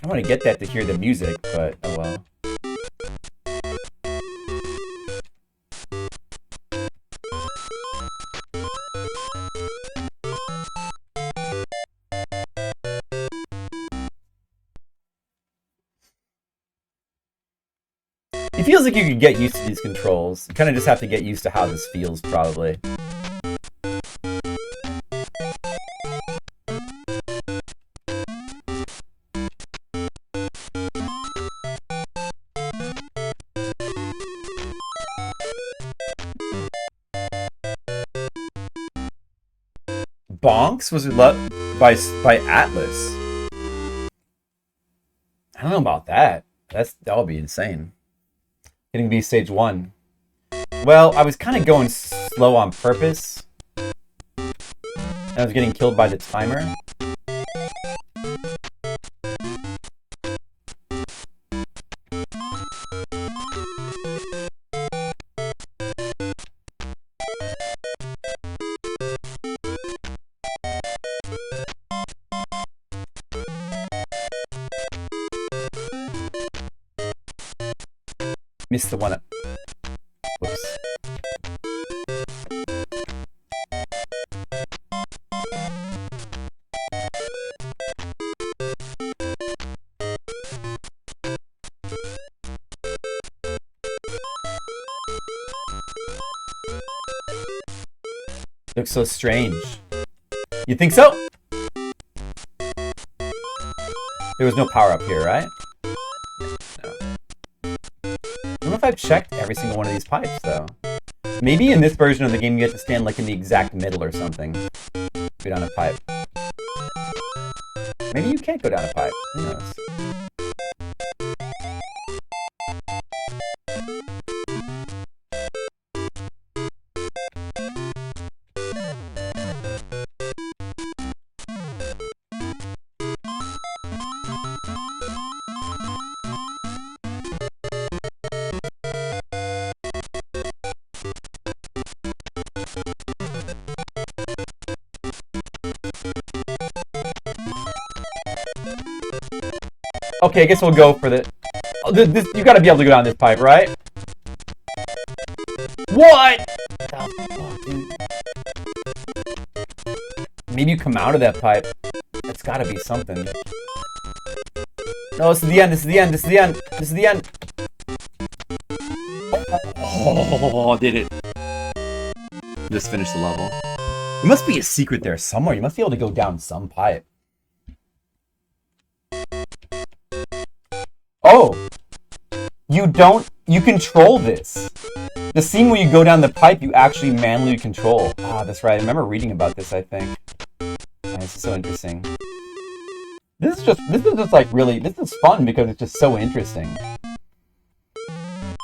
I want to get that to hear the music, but oh well. It feels like you could get used to these controls. You kind of just have to get used to how this feels, probably. Bonks was by Atlas. I don't know about that. That would be insane. Getting B stage 1. Well, I was kind of going slow on purpose. And I was getting killed by the timer. Missed the one up. Whoops. Looks so strange. You think so? There was no power up here, right? No. I don't know if I've checked every single one of these pipes, though. Maybe in this version of the game you get to stand like in the exact middle or something. Go down a pipe. Maybe you can't go down a pipe. Who knows? Okay, I guess we'll go for the... Oh, this, you gotta be able to go down this pipe, right? What? Oh, dude. Maybe you come out of that pipe. That's gotta be something. No, this is the end, this is the end, this is the end, this is the end. Oh, did it. Just finished the level. There must be a secret there somewhere. You must be able to go down some pipe. Oh! You control this. The scene where you go down the pipe, you actually manually control. Ah, that's right. I remember reading about this, I think. Oh, this is so interesting. This is just like really, this is fun because it's just so interesting.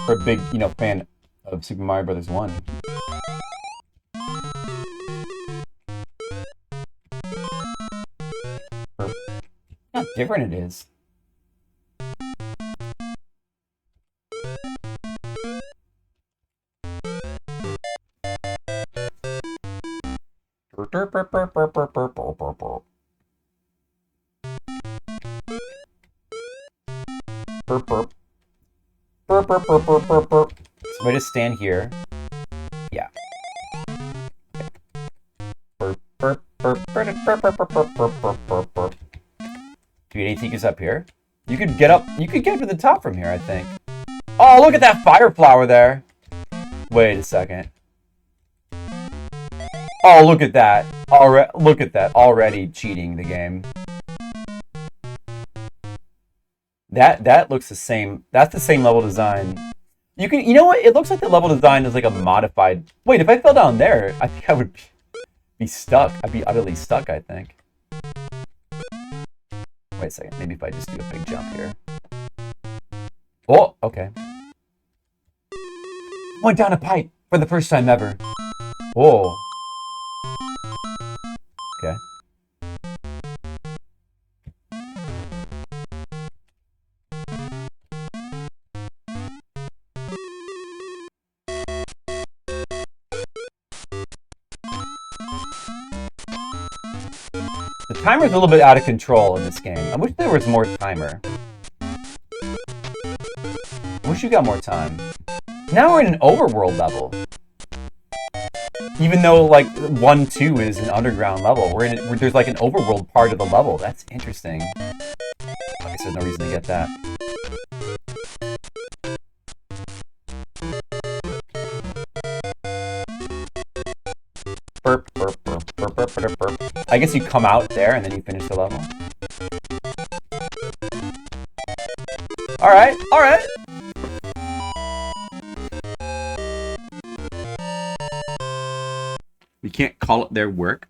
For a big, fan of Super Mario Bros. 1. How different it is. So I just stand here. Yeah. Dude, AT is up here. You could get up. You could get to the top from here, I think. Oh, look at that fire flower there. Wait a second. Oh, look at that. Look at that. Already cheating the game. That looks the same. That's the same level design. You know what? It looks like the level design is like a modified... Wait, if I fell down there, I think I would be stuck. I'd be utterly stuck, I think. Wait a second. Maybe if I just do a big jump here. Oh, okay. Went down a pipe for the first time ever. Whoa. Okay. The timer's a little bit out of control in this game. I wish there was more timer. I wish you got more time. Now we're in an overworld level. Even though, like, 1-2 is an underground level, there's like an overworld part of the level. That's interesting. I guess there's no reason to get that. Burp, burp, burp, burp, burp, burp, burp. I guess you come out there and then you finish the level. Alright, alright! We can't call it their work.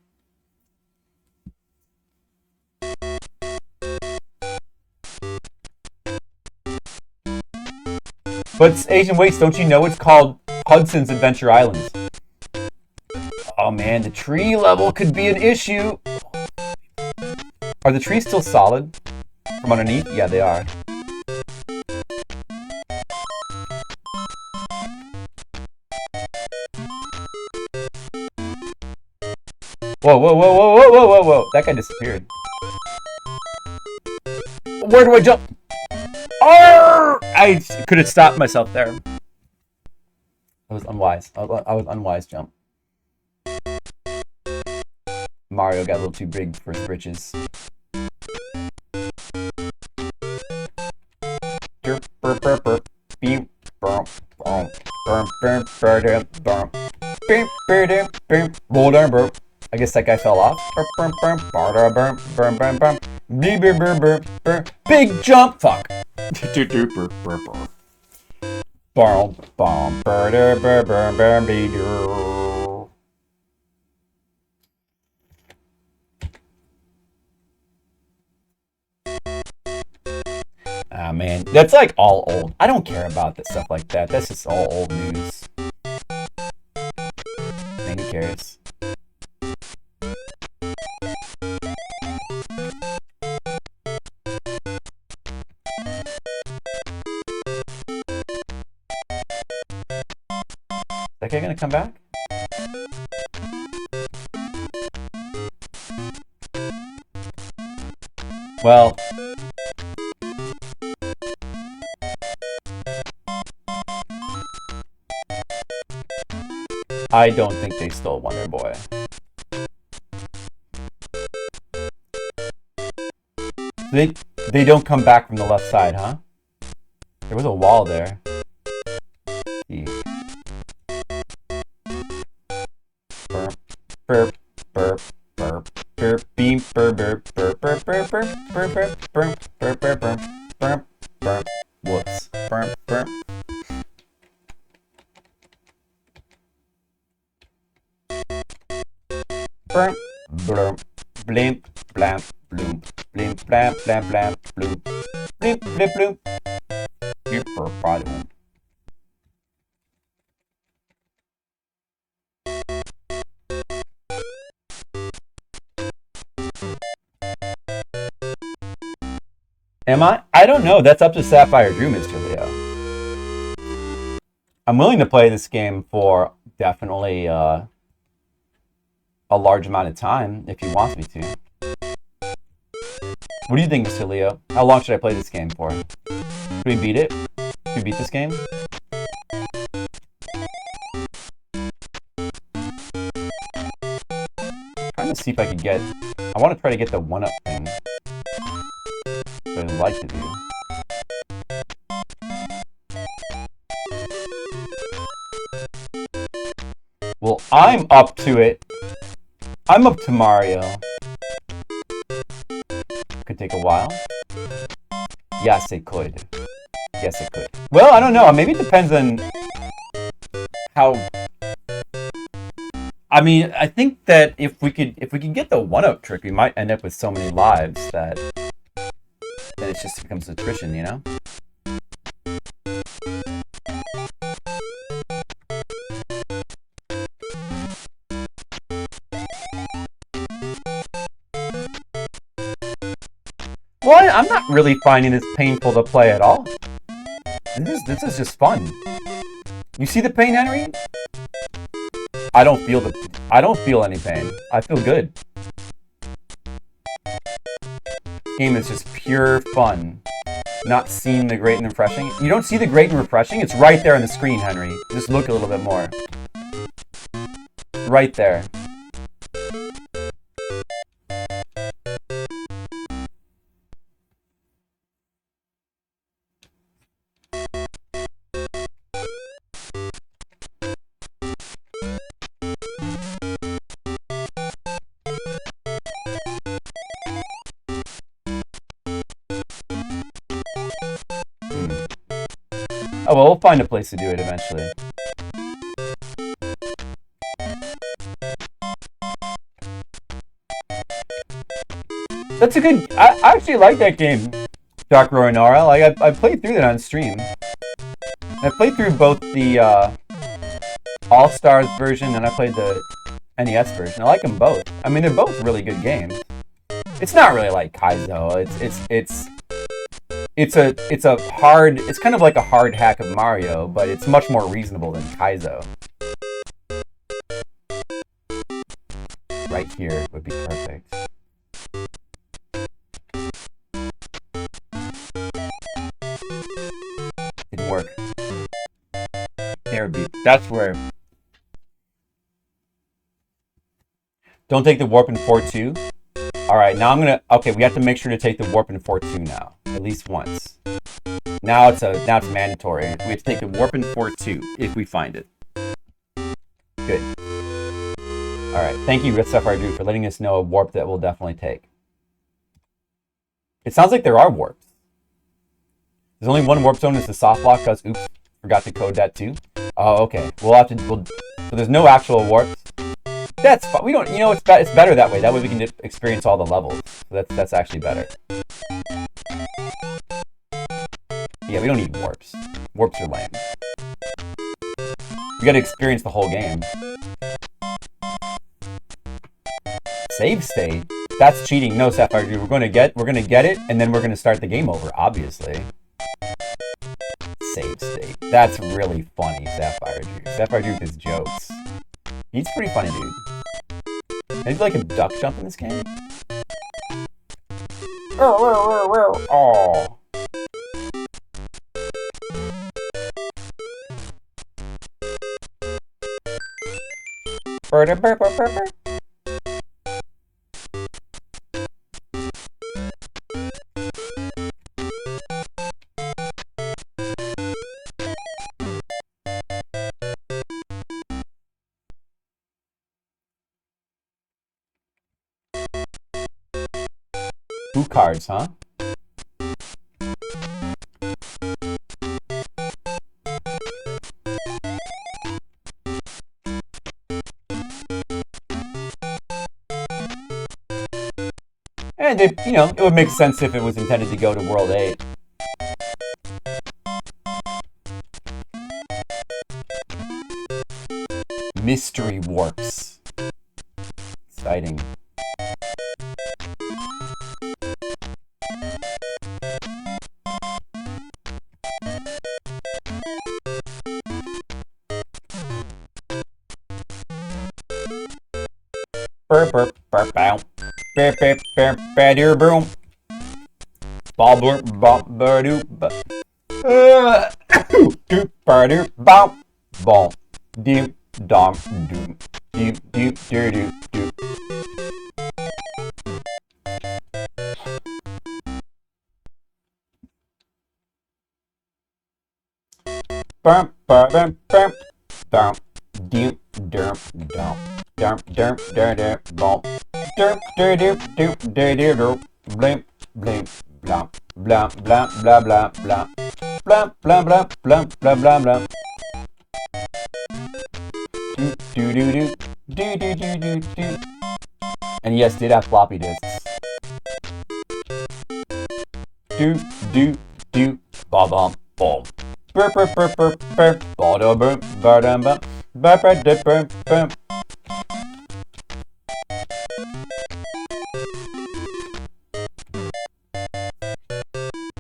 But Asian Waits, don't you know it's called Hudson's Adventure Islands? Oh man, the tree level could be an issue. Are the trees still solid from underneath? Yeah, they are. Whoa, whoa, whoa, whoa, whoa, whoa, whoa, whoa. That guy disappeared. Where do I jump? Oh! I could have stopped myself there. I was unwise. I was unwise jump. Mario got a little too big for his britches. I guess that guy fell off. Big jump! Fuck. Ah man, that's like all old. I don't care about that stuff like that. That's just all old news. Man, who cares? Is that guy gonna come back? Well, I don't think they stole Wonder Boy. They don't come back from the left side, huh? There was a wall there. Burp, burp, burp, burp, beam, burp, burp, burp, burp, burp, burp, burp, burp, burp, burp, burp, burp, burp, burp. Whoops. Burp, burp. Burp, blurp, blimp, blamp, bloom, blimp, blamp, blamp, blamp, bloom, blimp, blimp, bloom. Super bottom. Am I? I don't know. That's up to Sapphire Drew, Mr. Leo. I'm willing to play this game for definitely a large amount of time if he wants me to. What do you think, Mr. Leo? How long should I play this game for? Should we beat it? Should we beat this game? Trying to see if I can get... I want to try to get the 1-up thing. I'd like to do. Well, I'm up to it. I'm up to Mario. Could take a while. Yes, it could. Yes, it could. Well, I don't know. Maybe it depends on how... I mean, I think that if we could get the 1-up trick, we might end up with so many lives that it just becomes attrition, you know? Well, I'm not really finding this painful to play at all. This is just fun. You see the pain, Henry? I don't feel any pain. I feel good. Game is just pure fun. Not seeing the great and refreshing. You don't see the great and refreshing? It's right there on the screen, Henry. Just look a little bit more. Right there. Oh, well, we'll find a place to do it eventually. That's a good... I actually like that game, Dark Rorinara. Like, I played through that on stream. I played through both the All-Stars version and I played the NES version. I like them both. I mean, they're both really good games. It's not really like Kaizo. It's a hard. It's kind of like a hard hack of Mario, but it's much more reasonable than Kaizo. Right here would be perfect. Didn't work. There would be. That's where. Don't take the warp in 4-2. Alright, now I'm gonna. Okay, we have to make sure to take the warp in 4-2 now. At least once. Now it's mandatory. We have to take the warp in 4-2 if we find it. Good. Alright, thank you, Sapphire Drew, for letting us know a warp that we'll definitely take. It sounds like there are warps. There's only one warp zone, it's the soft block, because oops, forgot to code that too. Oh, okay. We'll have to. So there's no actual warps. That's fine. We don't. You know, it's better that way. That way we can experience all the levels. So that's actually better. Yeah, we don't need warps. Warps are lame. We gotta experience the whole game. Save state? That's cheating. No, Sapphire Dude. We're gonna get it, and then we're gonna start the game over. Obviously. Save state. That's really funny, Sapphire Dude. Sapphire Dude is jokes. He's pretty funny, dude. Maybe like a duck jump in this game? Oh. Two cards, huh? And it, you know, it would make sense if it was intended to go to World 8. Mystery warps. Exciting. Burp burp burp bow. Burp burp burp badir boom. Ball burp bop badoo ba. Doop badir bop. Ball. Doop dom doop. Doop doop doo doop doop. Bump bump bump bump. Bump. Doop derp dump. Derp derp derp derp bump. Derp derp derp derp derp derp. Blimp blimp blump blump blump blah blah blah. Blump blump blump blump blah blah blah. Do do do do do do do do. And yes, did have floppy disks. Do do do ba bum bum. Burp burp burp burp burp. Ba da burp ba dum bum. Burp burp burp burp burp.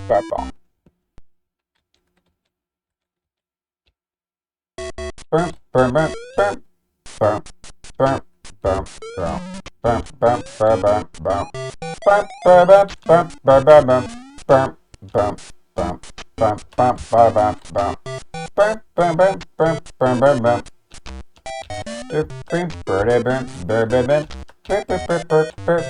Burp bum. Burp burp burp burp. Burp burp burp burp. Burp burp burp burp burp. Burp burp burp burp burp burp. Burp burp burp burp burp burp burp. Burp burp burp burp burp burp burp. Burp burp burp burp burp burp. Burp burp burp burp burp.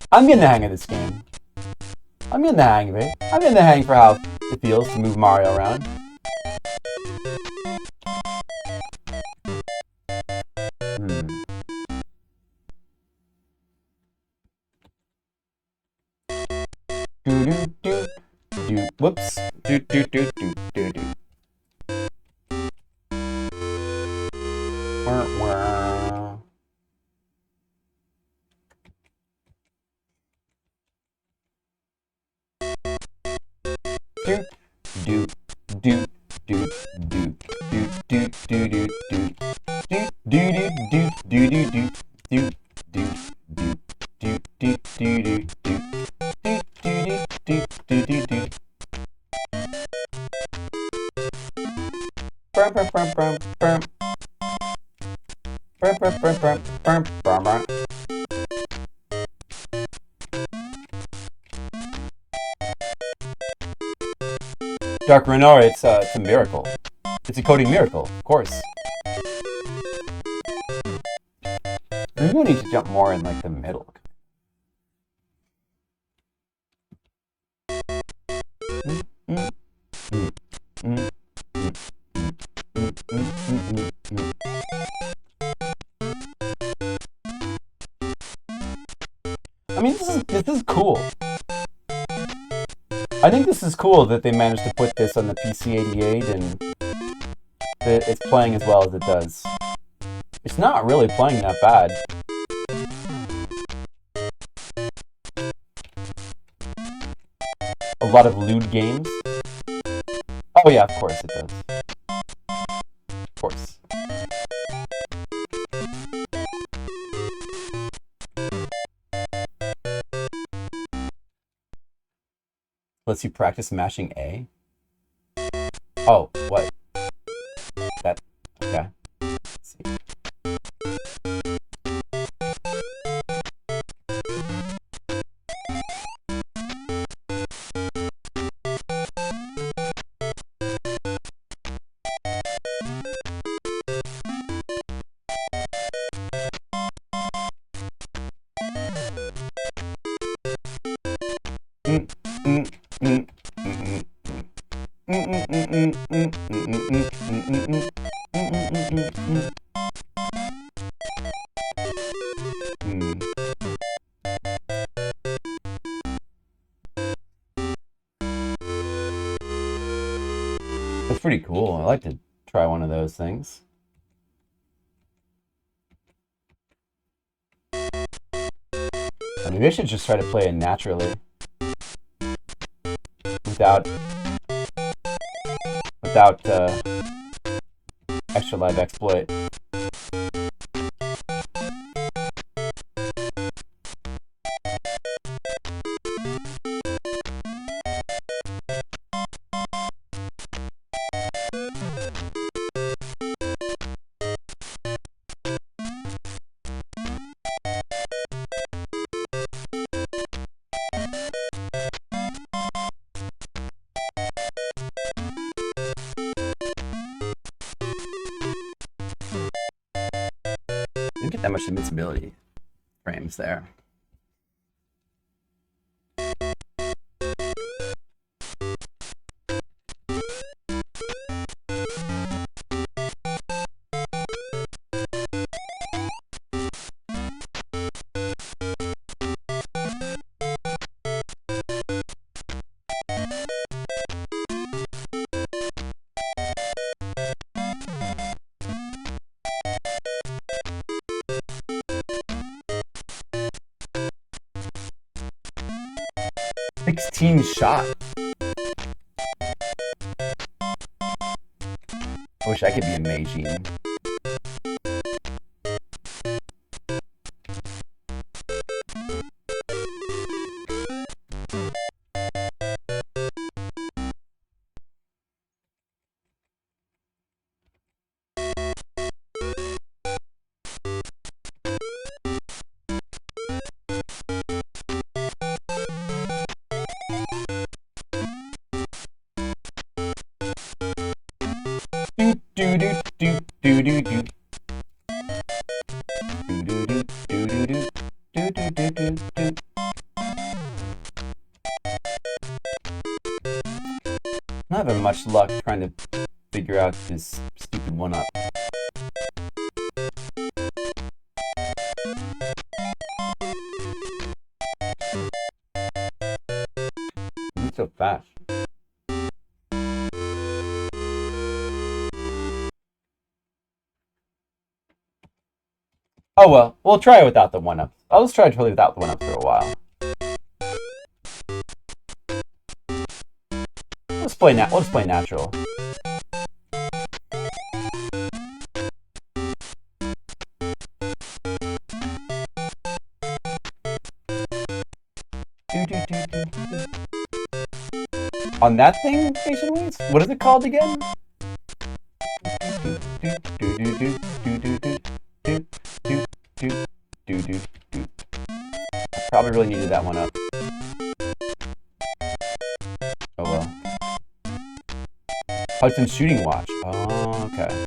I'm getting the hang of this game. I'm getting the hang of it. I'm getting the hang for how it feels to move Mario around. Do do do do. Whoops. Do do do do do do. Wah, wah. Dark Renor, it's a miracle. It's a coding miracle, of course. Maybe we need to jump more in like the middle. I mean, this is cool. I think this is cool that they managed to put this on the PC-88 and that it's playing as well as it does. It's not really playing that bad. A lot of lewd games. Oh yeah, of course it does. Of course. Lets you practice mashing A? Oh, what? That, okay. Let's see. That's pretty cool. I like to try one of those things. Maybe I should just try to play it naturally. Without extra live exploit. Didn't get that much invincibility frames there. Shot. I wish I could be a Meijin. I'm not having much luck trying to figure out this stupid one-up. It's so fast. Oh well, we'll try it without the one-up. I'll just try to play without the one-up for a while. just play we'll just play natural. On that thing, Nation Waits? What is it called again? Probably really needed that one up. Oh well. Hudson's Shooting Watch. Oh, okay.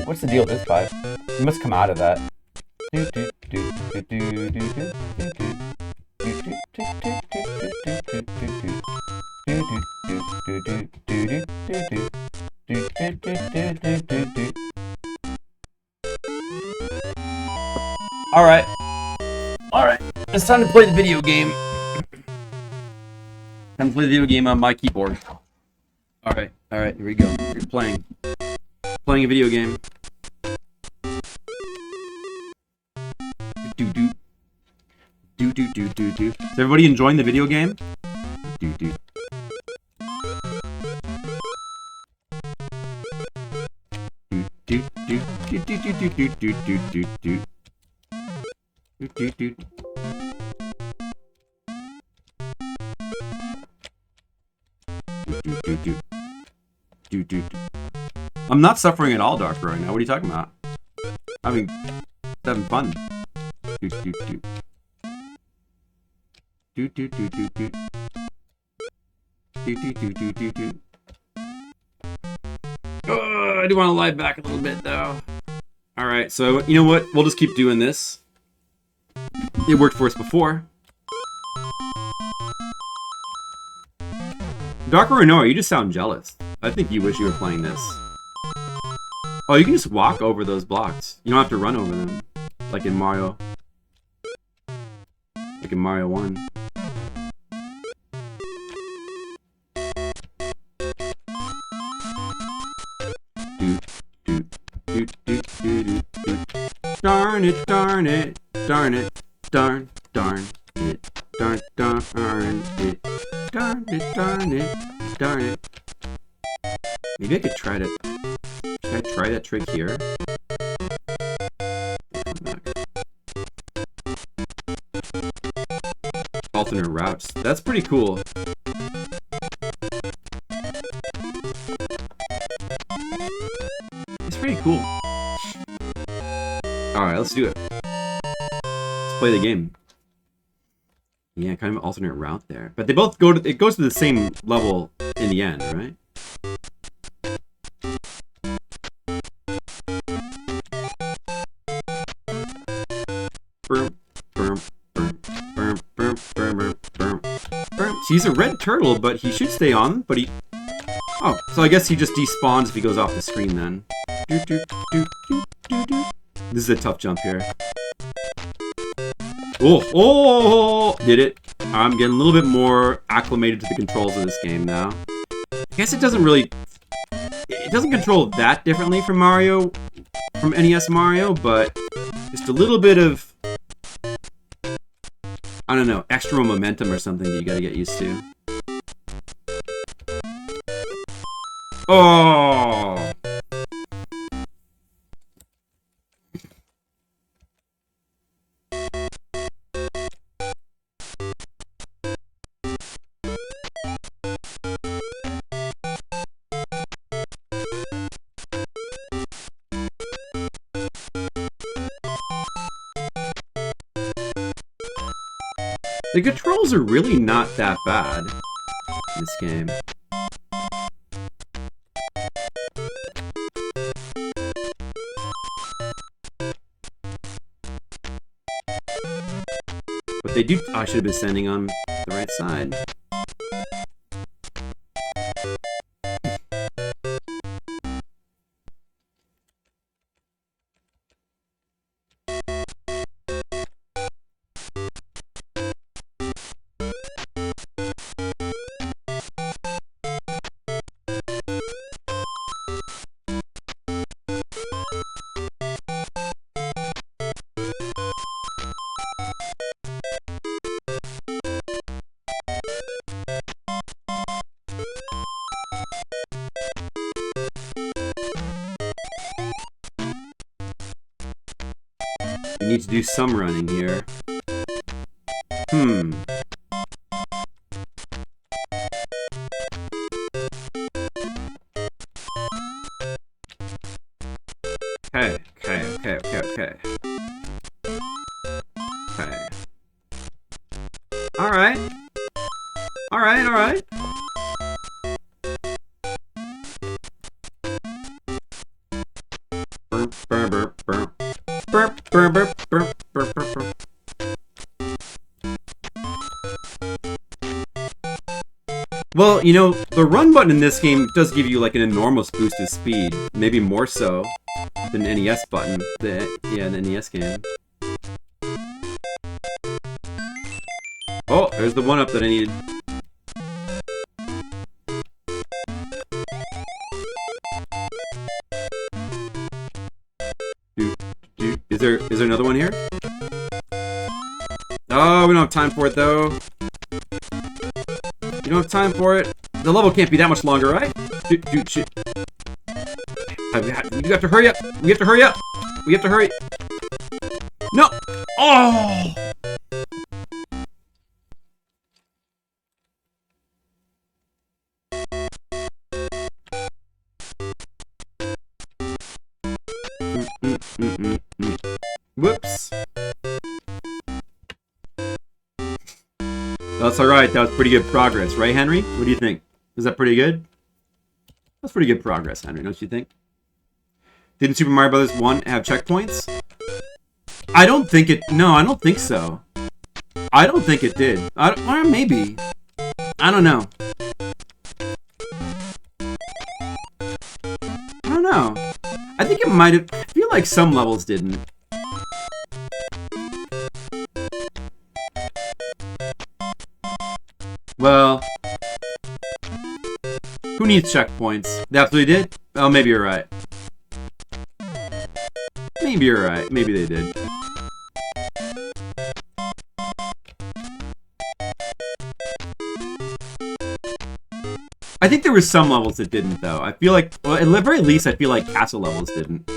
What's the deal with this vibe? You must come out of that. Alright. Alright. It's time to play the video game. Time to play the video game on my keyboard. Alright, alright, here we go. We're playing a video game. Is everybody enjoying the video game? I'm not suffering at all, Dark right now. What are you talking about? Having fun. I do want to lie back a little bit though. Alright, so you know what? We'll just keep doing this. It worked for us before. Dark Renoa, you just sound jealous. I think you wish you were playing this. Oh, you can just walk over those blocks. You don't have to run over them. Like in Mario. Like in Mario 1. Darn it, darn it, darn it, darn it, darn it, darn it, darn it, darn it. Maybe I could try to... Should I try that trick here? Alternate routes. That's pretty cool. It's pretty cool. Alright, let's do it. Let's play the game. Yeah, kind of an alternate route there. But they both go to... It goes to the same level in the end, right? So he's a red turtle, but he should stay on, but he... Oh, so I guess he just despawns if he goes off the screen then. This is a tough jump here. Oh, did it. I'm getting a little bit more acclimated to the controls of this game now. I guess it doesn't really... It doesn't control that differently from Mario, from NES Mario, but just a little bit of... I don't know, extra momentum or something that you gotta get used to. Oh! The controls are really not that bad in this game. they do. I should have been standing on the right side. We need to do some running here. Okay. Alright. Well, you know, the run button in this game does give you like an enormous boost of speed. Maybe more so than the NES button. The NES game. Oh, there's the one-up that I needed. Is there another one here? Oh, we don't have time for it though. You don't have time for it. The level can't be that much longer, right? Dude, shit. You have to hurry up. We have to hurry up. We have to hurry. No. Oh. Whoops. That's alright, that was pretty good progress, right, Henry? What do you think? Was that pretty good? That's pretty good progress, Henry, don't you think? Didn't Super Mario Bros. 1 have checkpoints? I don't think it... No, I don't think so. I don't think it did. Or maybe. I don't know. I don't know. I think it might have... I feel like some levels didn't. Well... Who needs checkpoints? They absolutely did? Oh, maybe you're right. Maybe you're right. Maybe they did. I think there were some levels that didn't, though. I feel like, well, at the very least, I feel like castle levels didn't.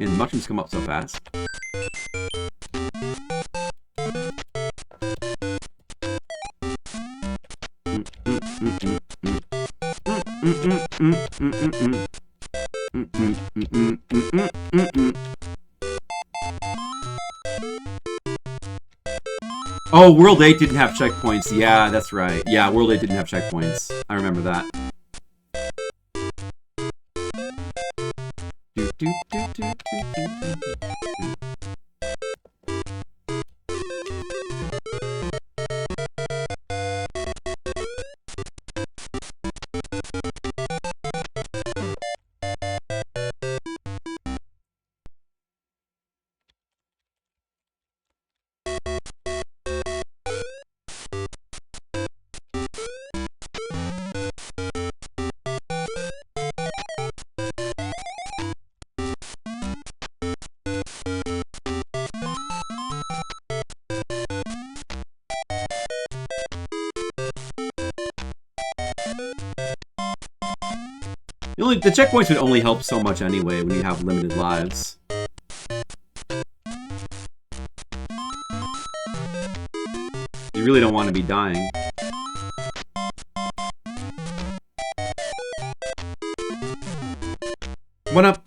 And mushrooms come up so fast. Oh, World 8 didn't have checkpoints. Yeah, that's right. Yeah, World 8 didn't have checkpoints. I remember that. The checkpoints would only help so much anyway when you have limited lives. You really don't want to be dying. One up.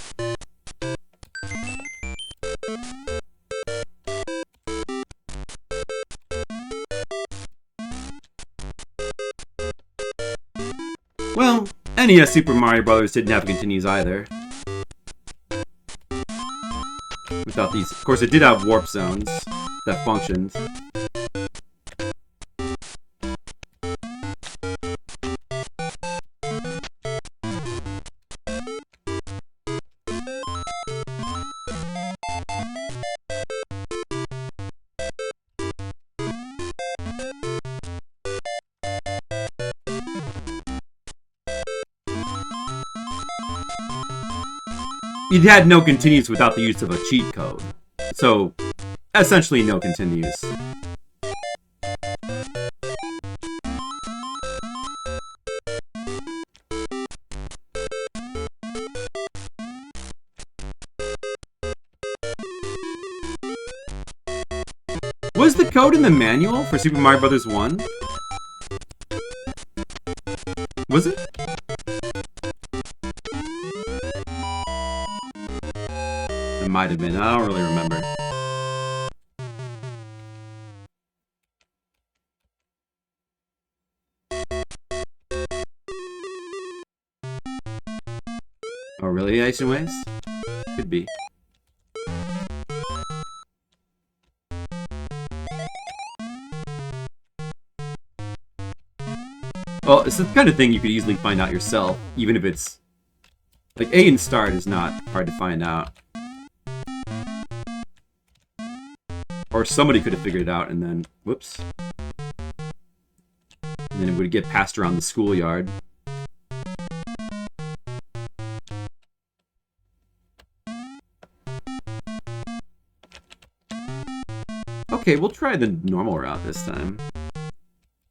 NES Super Mario Brothers didn't have continues either. Without these. Of course, it did have warp zones that functioned. It had no continues without the use of a cheat code. So, essentially no continues. Was the code in the manual for Super Mario Bros. 1? Was it? It might have been. I don't really remember. Oh, really, Ice and Waves? Could be. Well, it's the kind of thing you could easily find out yourself, even if it's... Like, A and Start is not hard to find out. Or somebody could have figured it out and then... Whoops. And then it would get passed around the schoolyard. Okay, we'll try the normal route this time.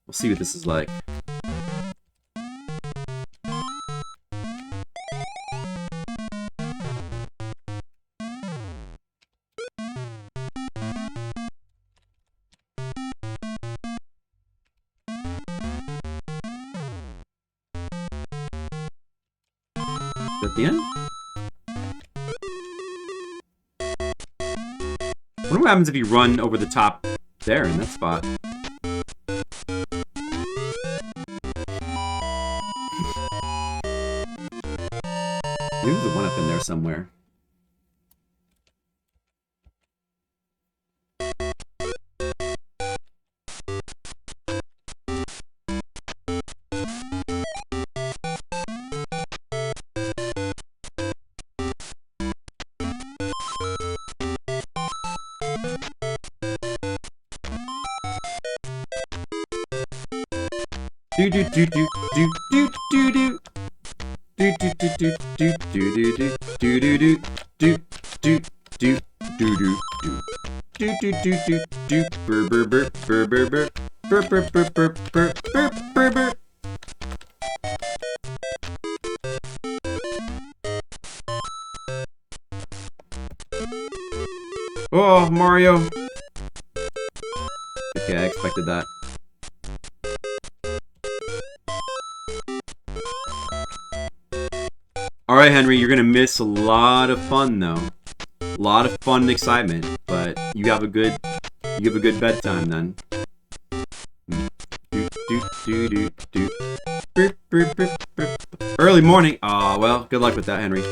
We'll see what this is like. At the end? I wonder what happens if you run over the top there in that spot. Maybe there's a one up in there somewhere. Do do do do do do do do. Do do do do do do do do do do do do do do do do. Do do do do do burr burr burr burr burr burr burr burr burr burr burr burr burr. Oh, Mario. Okay, I expected that. Alright, Henry, you're gonna miss a lot of fun, though. A lot of fun and excitement, but you have a good bedtime, then. Early morning. Aw, well, good luck with that, Henry.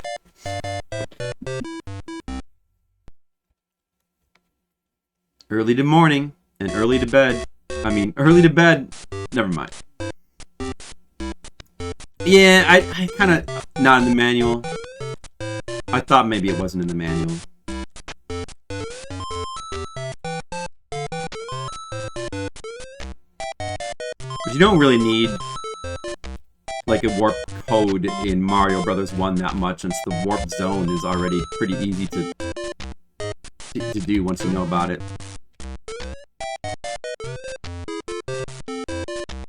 Early to morning, and early to bed. I mean, early to bed. Never mind. Yeah, I kind of... Not in the manual. I thought maybe it wasn't in the manual. But you don't really need... like a warp code in Mario Bros. 1 that much, since the warp zone is already pretty easy to do once you know about it.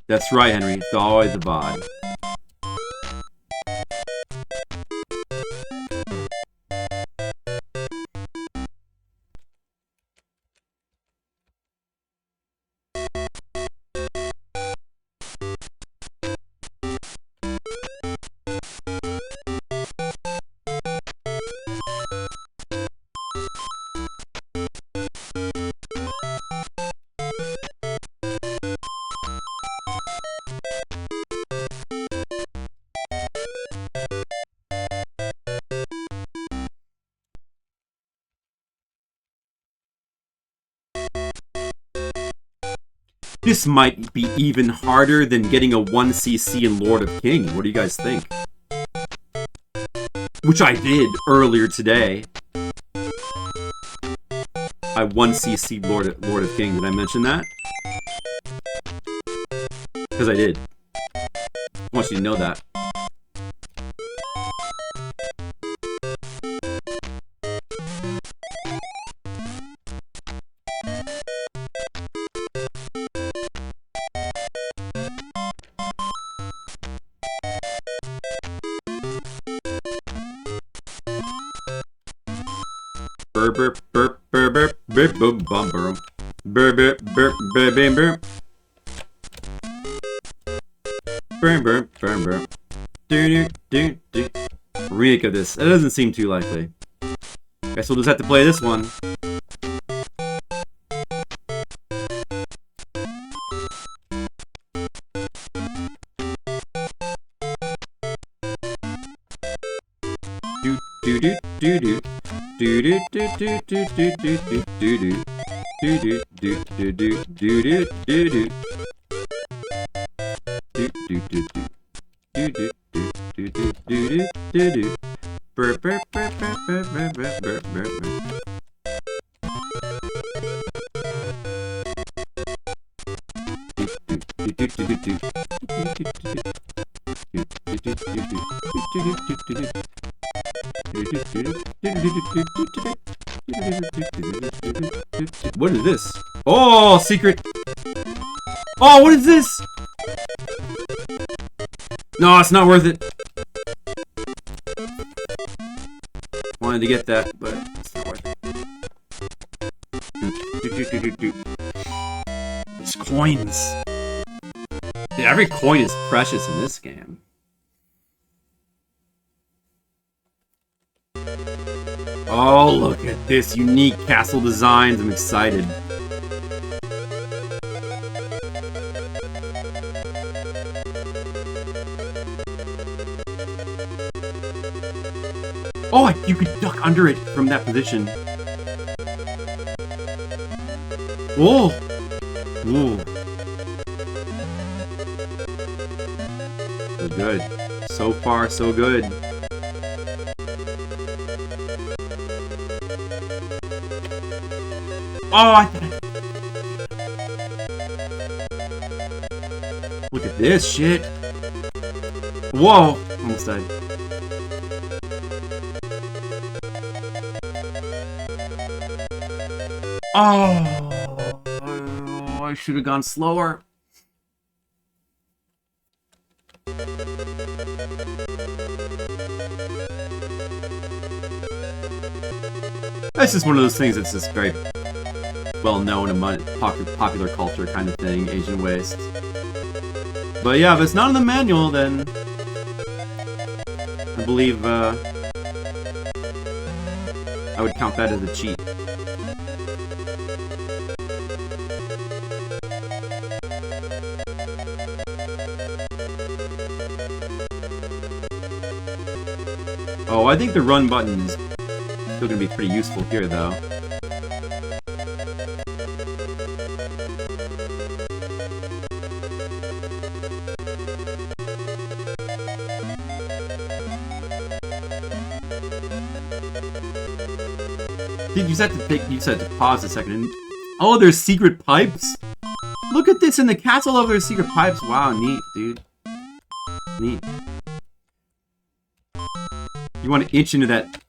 That's right, Henry. It's always the VOD. This might be even harder than getting a 1cc in Lord of King. What do you guys think? Which I did earlier today. I 1cc Lord of King. Did I mention that? Because I did. I want you to know that. Burp burp burp burp burp burp bum burp burp burp burp burp burp burp burp burp burp do do do. Remake of this. That doesn't seem too likely. Guess we'll just have to play this one. Do do do do do. Do do do do do do do do do do do do do do do do do do do. Do do do do. Do do do do do do do do. Burp burp burp burp burp burp burp burp burp. What is this? Oh, secret. Oh, what is this? No, it's not worth it. Wanted to get that, but it's not worth it. It's coins. Dude, every coin is precious in this game. Oh, look at this unique castle designs. I'm excited. Oh, you could duck under it from that position. Whoa. Whoa. So good. So far, so good. Oh, I thought Look at this shit. Whoa. Almost died. Oh, I should have gone slower. That's just one of those things that's just very well known among popular culture kind of thing, Asian waste. But yeah, if it's not in the manual, then I believe I would count that as a cheat. Oh, I think the run button is still gonna be pretty useful here, though. You just have to pause a second. And, oh, there's secret pipes. Look at this in the castle. Over there's secret pipes. Wow, neat, dude. Neat. You want to itch into that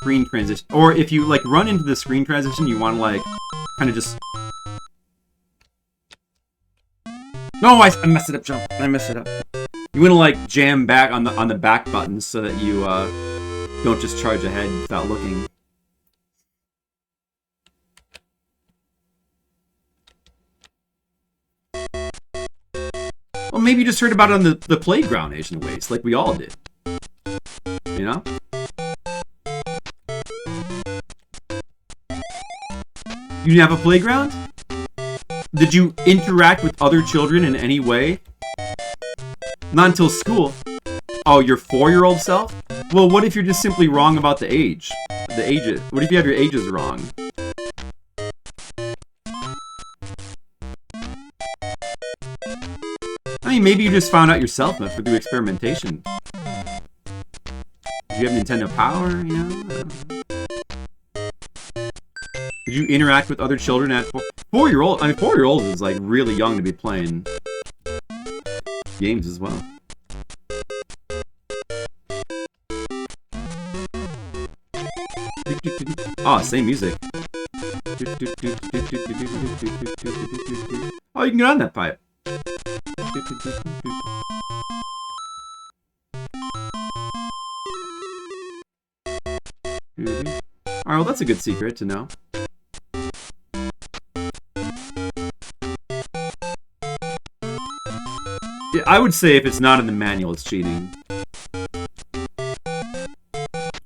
screen transition, or if you like run into the screen transition, you want to like kind of just. No, I messed it up, jump. I messed it up. You want to like jam back on the back buttons so that you don't just charge ahead without looking. Well, maybe you just heard about it on the playground, Asian Waste, like we all did. You know? You didn't have a playground? Did you interact with other children in any way? Not until school. Oh, your 4-year-old self? Well, what if you're just simply wrong about the age? The ages. What if you have your ages wrong? mean, maybe you just found out yourself through experimentation. Did you have Nintendo Power, you know? Did you interact with other children at 4-year-old? I mean, 4-year-old is like really young to be playing games as well. Oh, same music. Oh, you can get on that pipe. Alright, well that's a good secret to know. Yeah, I would say if it's not in the manual, it's cheating.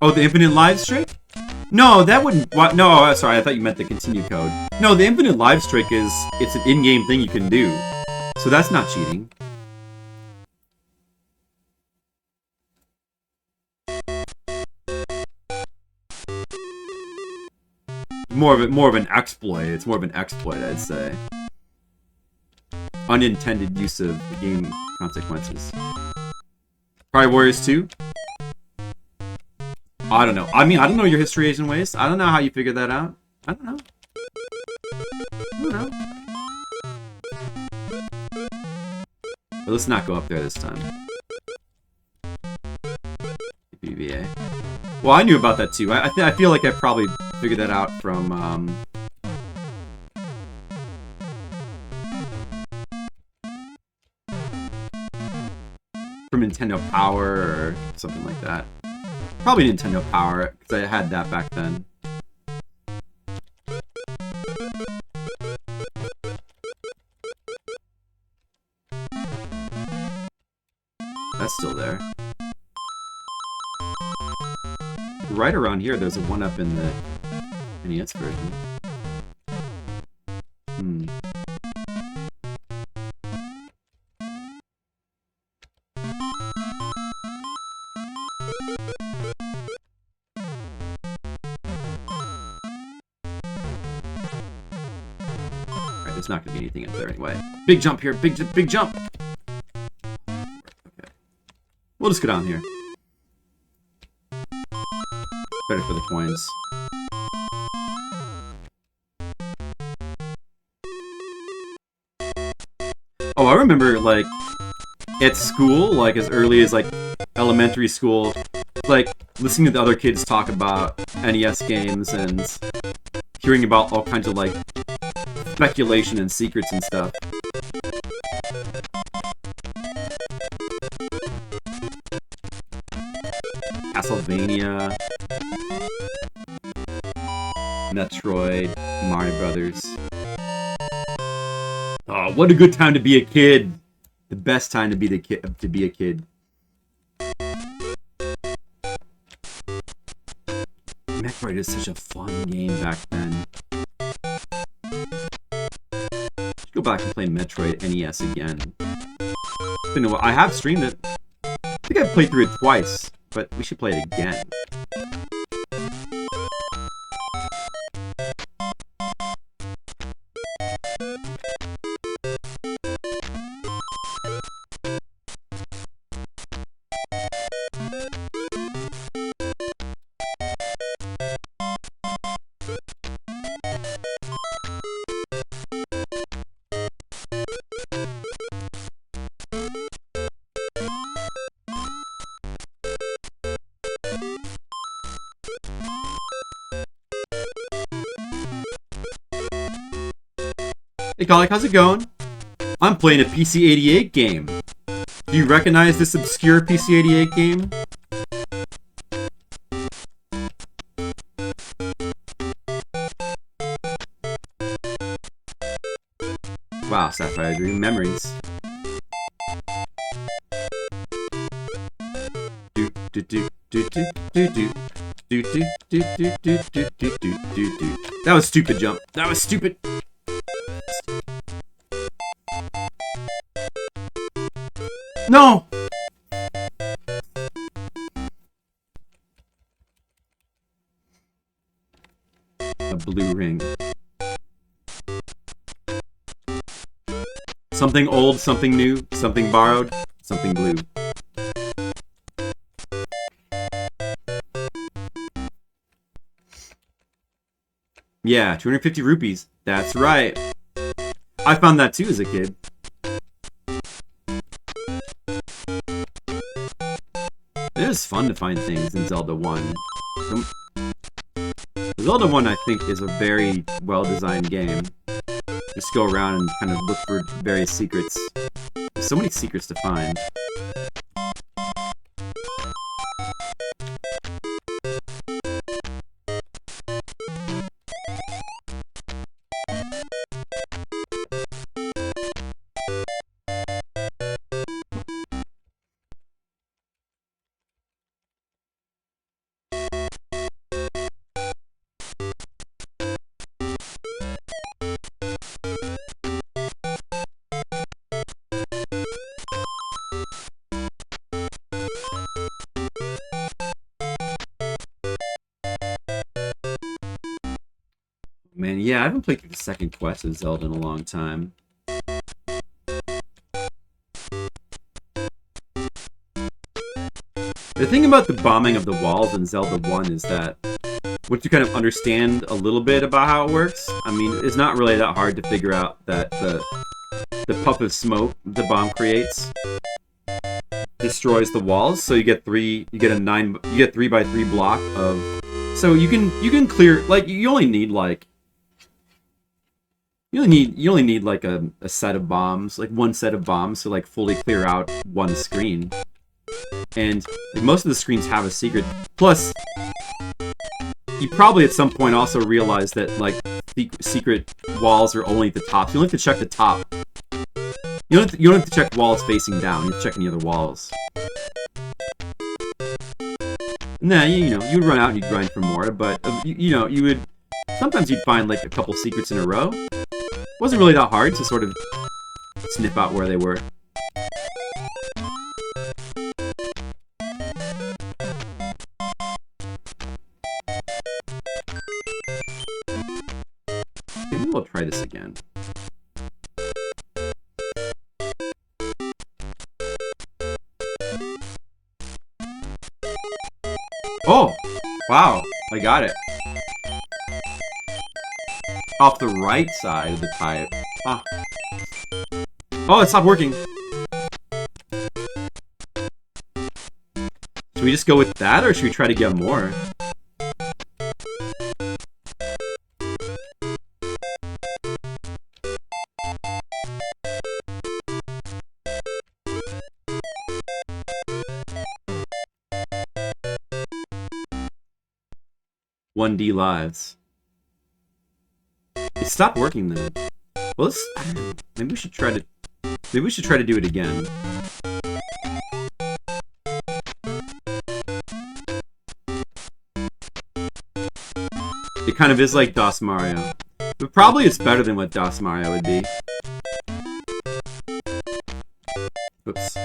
Oh, the infinite live streak? No, that wouldn't... No, sorry, I thought you meant the continue code. No, the infinite live streak is... It's an in-game thing you can do. So that's not cheating. More of an exploit. It's more of an exploit, I'd say. Unintended use of the game consequences. Probably Warriors 2? I don't know. I mean, I don't know your history Asian ways. I don't know how you figured that out. I don't know. I don't know. But let's not go up there this time. BBA. Well, I knew about that too. I feel like I probably figured that out from Nintendo Power or something like that. Probably Nintendo Power, because I had that back then. That's still there. Right around here, there's a 1-up in the NES version. There's not going to be anything up there anyway. Big jump here, big jump! Okay. We'll just go down here. Better for the coins. Oh, I remember, like, at school, like, as early as, like, elementary school, like, listening to the other kids talk about NES games and hearing about all kinds of, like, speculation and secrets and stuff. Castlevania, Metroid, Mario Brothers. Oh, what a good time to be a kid! The best time to be a kid. Metroid is such a fun game back then. Go back and play Metroid NES again. It's been a while. I have streamed it. I think I've played through it twice, but we should play it again. Hey Colic, how's it going? I'm playing a PC-88 game. Do you recognize this obscure PC-88 game? Wow, Sapphire Dream memories. That was stupid jump. That was stupid. No! A blue ring. Something old, something new, something borrowed, something blue. Yeah, 250 rupees. That's right. I found that too as a kid. It is fun to find things in Zelda 1. Zelda 1, I think, is a very well-designed game. Just go around and kind of look for various secrets. There's so many secrets to find. Man, yeah, I haven't played through the second quest of Zelda in a long time. The thing about the bombing of the walls in Zelda 1 is that once you kind of understand a little bit about how it works, I mean, it's not really that hard to figure out that the puff of smoke the bomb creates destroys the walls. So you get 3 by 3 block of, so you can clear, like, you only need like you only need like a set of bombs, like one set of bombs to like fully clear out one screen. And like, most of the screens have a secret. Plus, you probably at some point also realize that like secret walls are only at the top. So you only have to check the top. You don't have to check walls facing down. You have to check any other walls. Nah, you know, you would run out and you'd grind for more, but you know, you would sometimes you'd find like a couple secrets in a row. It wasn't really that hard to sort of sniff out where they were. Maybe we'll try this again. Oh! Wow, I got it. Off the right side of the pipe. Ah. Oh, it stopped working. Should we just go with that, or should we try to get more? $1D lives. It stopped working then. Well, maybe we should try to do it again. It kind of is like DOS Mario, but probably it's better than what DOS Mario would be. Oops.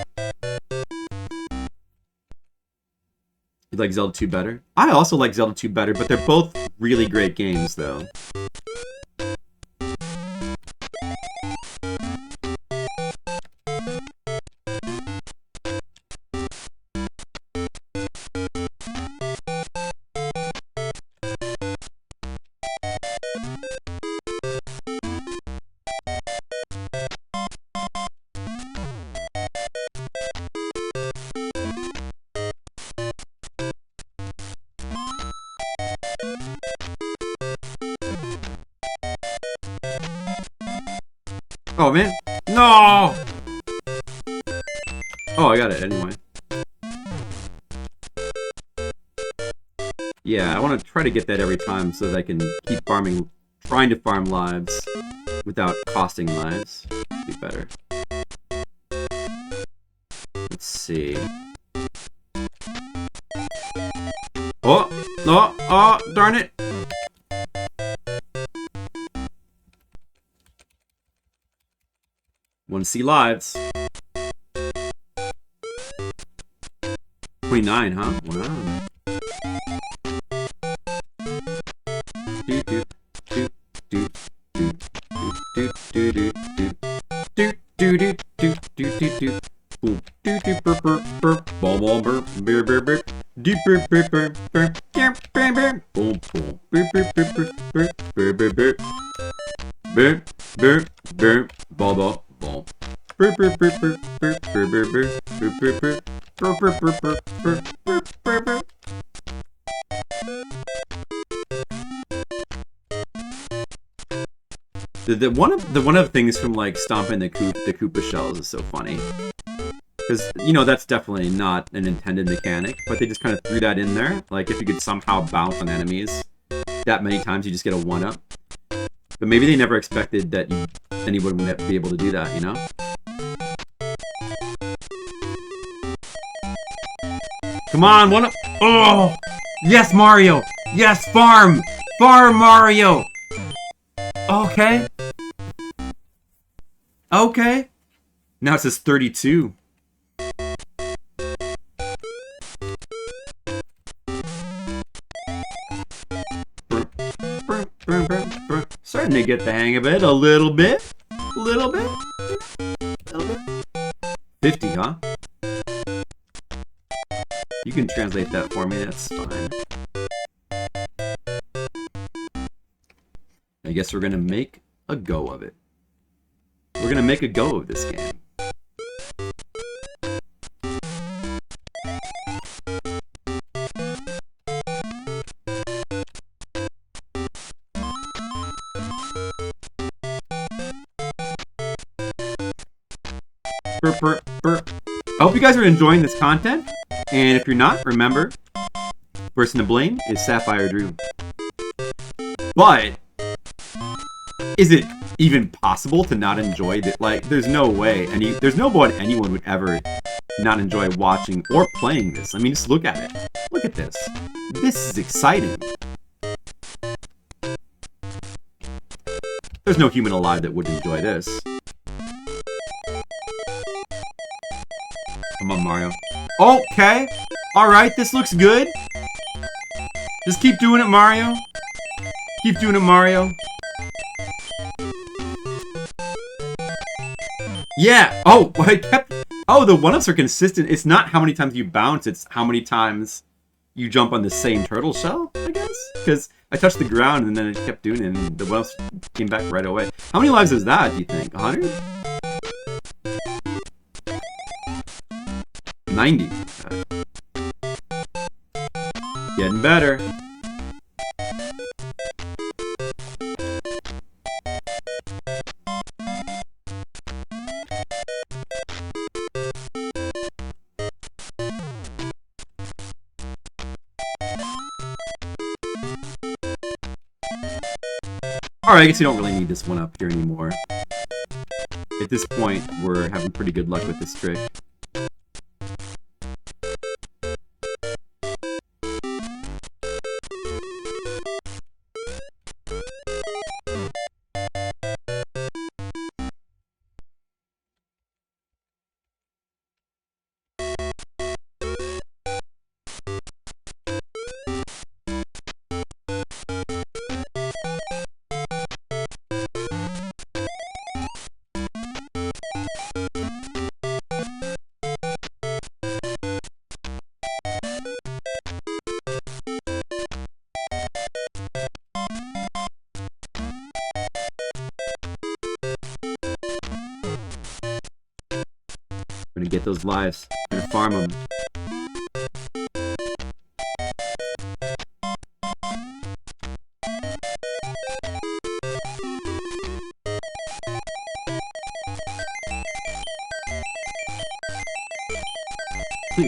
You like Zelda 2 better? I also like Zelda 2 better, but they're both really great games, though. Oh man, no! Oh, I got it anyway. Yeah, I want to try to get that every time so that I can keep farming, trying to farm lives without costing lives. Be better. Let's see. Oh, no, oh, darn it! Want to see lives. 29, huh? Wow. Do do do do do do do do do do do One of the things from like stomping the Koopa shells is so funny. Because, you know, that's definitely not an intended mechanic, but they just kind of threw that in there. Like, if you could somehow bounce on enemies that many times, you just get a 1-up. But maybe they never expected that anyone would be able to do that, you know? Come on, 1-up! Oh! Yes, Mario! Yes, farm! Farm, Mario! Okay. Okay. Now it says 32. Starting to get the hang of it a little bit. A little bit. A little bit. 50, huh? You can translate that for me, that's fine. I guess we're gonna make a go of it. We're gonna make a go of this game. I hope you guys are enjoying this content, and if you're not, remember, person to blame is Sapphire Drew. But is it even possible to not enjoy that? Like, there's no way there's no way anyone would ever not enjoy watching or playing this. I mean, just look at it. Look at this. This is exciting. There's no human alive that would enjoy this. Come on, Mario. Okay. Alright, this looks good. Just keep doing it, Mario. Keep doing it, Mario. Yeah. Oh, I kept... Oh, the 1-ups are consistent. It's not how many times you bounce, it's how many times you jump on the same turtle shell, I guess? Because I touched the ground and then it kept doing it and the 1-ups came back right away. How many lives is that, do you think? 100? 90. Getting better. Alright, I guess you don't really need this 1-up here anymore. At this point, we're having pretty good luck with this trick. We're gonna get those lives. We're gonna farm them.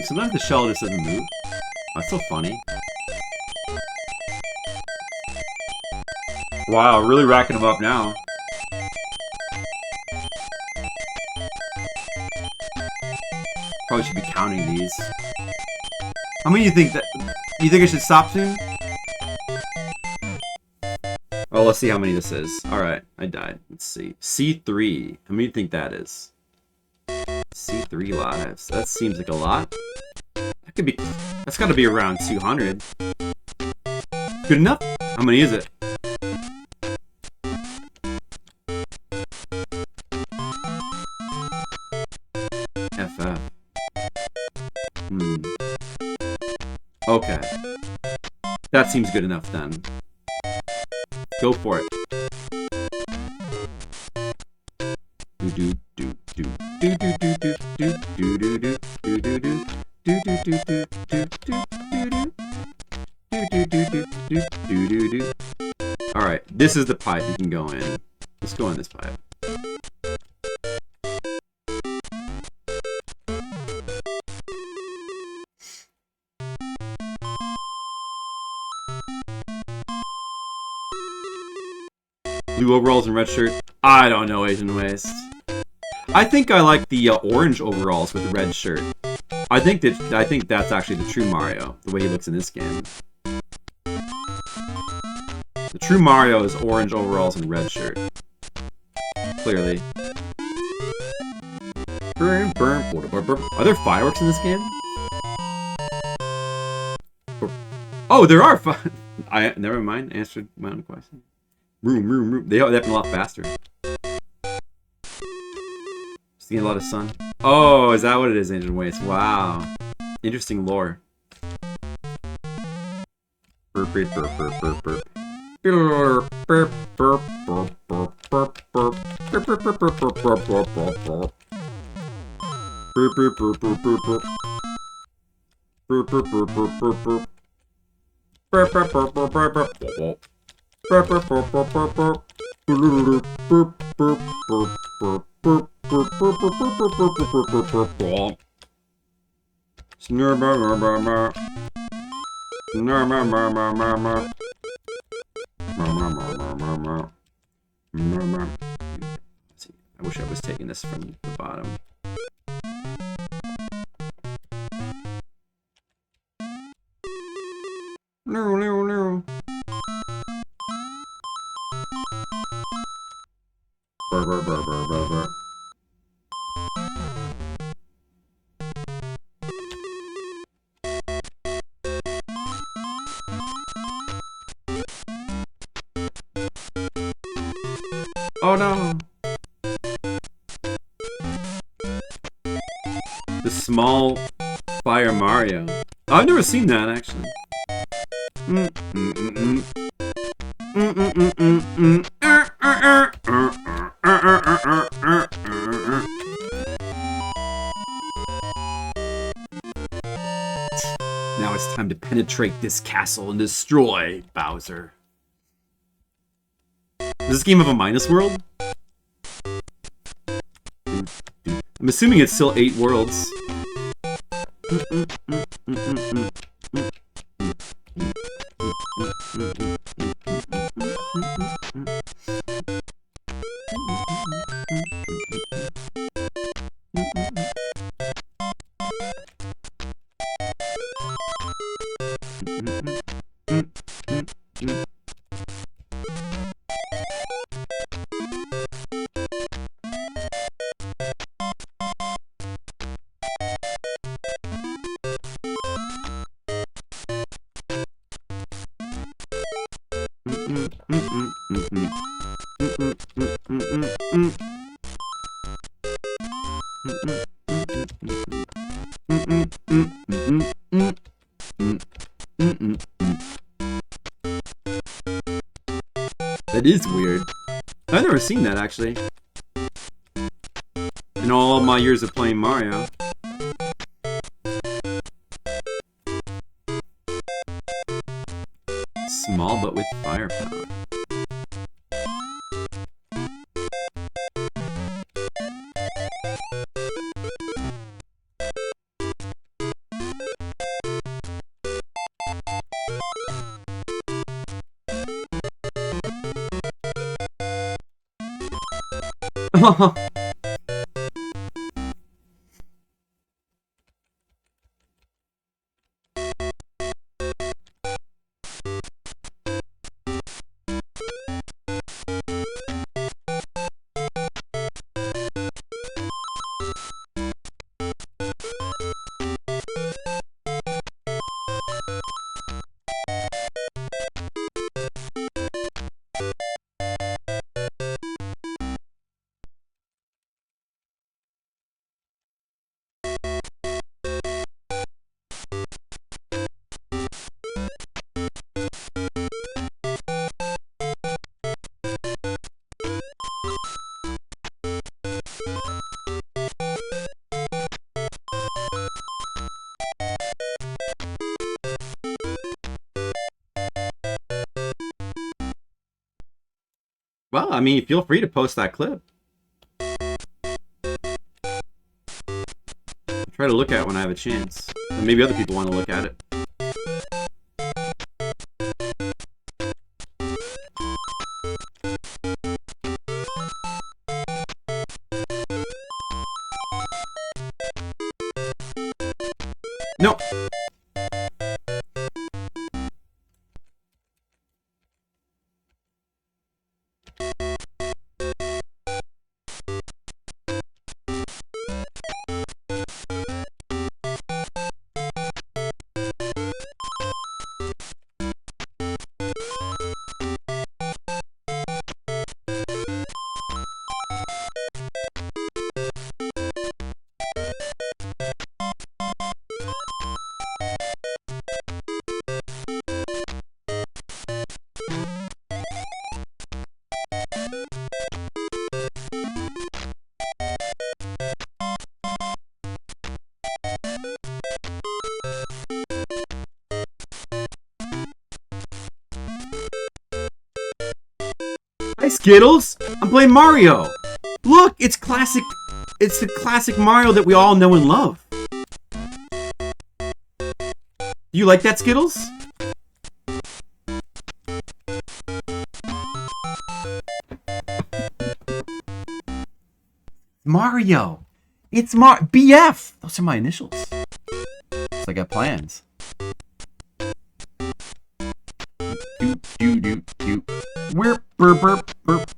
Sometimes the shell just doesn't move. That's so funny. Wow, really racking them up now. Probably should be counting these. How many do you think that... Do you think I should stop soon? Oh, let's see how many this is. Alright, I died. Let's see. C3. How many do you think that is? C3 lives. That seems like a lot. That could be... That's gotta be around 200. Good enough? How many is it? FF. Okay. That seems good enough then. Go for it. Alright, this is the pipe you can go in. Let's go in this pipe. Blue overalls and red shirt. I don't know, Asian Waste. I think I like the orange overalls with the red shirt. I think that's actually the true Mario, the way he looks in this game. The true Mario is orange overalls and red shirt. Clearly. Are there fireworks in this game? Oh, there are never mind. Answered my own question. They happen a lot faster. Seeing a lot of sun. Oh, is that what it is, Ancient Waste? Wow. Interesting lore. Burp, burp, burp, burp, burp, burp. Burp, burp, burp, burp, burp, burp, burp. Burp, burp, burp, burp, burp, burp, burp, burp, burp. Burp, burp, burp, burp, burp, burp. Burp, burp, burp, burp, burp, burp. Burp, burp, burp, burp, burp, burp. Burp, burp, burp, burp, burp, burp. Burp, burp, burp, burp, burp. Burp, burp, burp, burp, burp, burp, burp, burp, burp, burp, burp. I wish I was taking this from the bottom. No, no, no. Burr, burr, burr, burr, burr, burr. Oh no! The small Fire Mario. I've never seen that actually. Now it's time to penetrate this castle and destroy Bowser. Is this game of a minus world? I'm assuming it's still 8 worlds. That is weird. I've never seen that actually. In all my years of playing Mario. Small but with firepower. Well, I mean, feel free to post that clip. I'll try to look at it when I have a chance. And maybe other people want to look at it. No. Hi, Skittles! I'm playing Mario! Look, it's classic. It's the classic Mario that we all know and love. You like that, Skittles? Mario! It's BF! Those are my initials. So I got plans. Burp, burp, burp.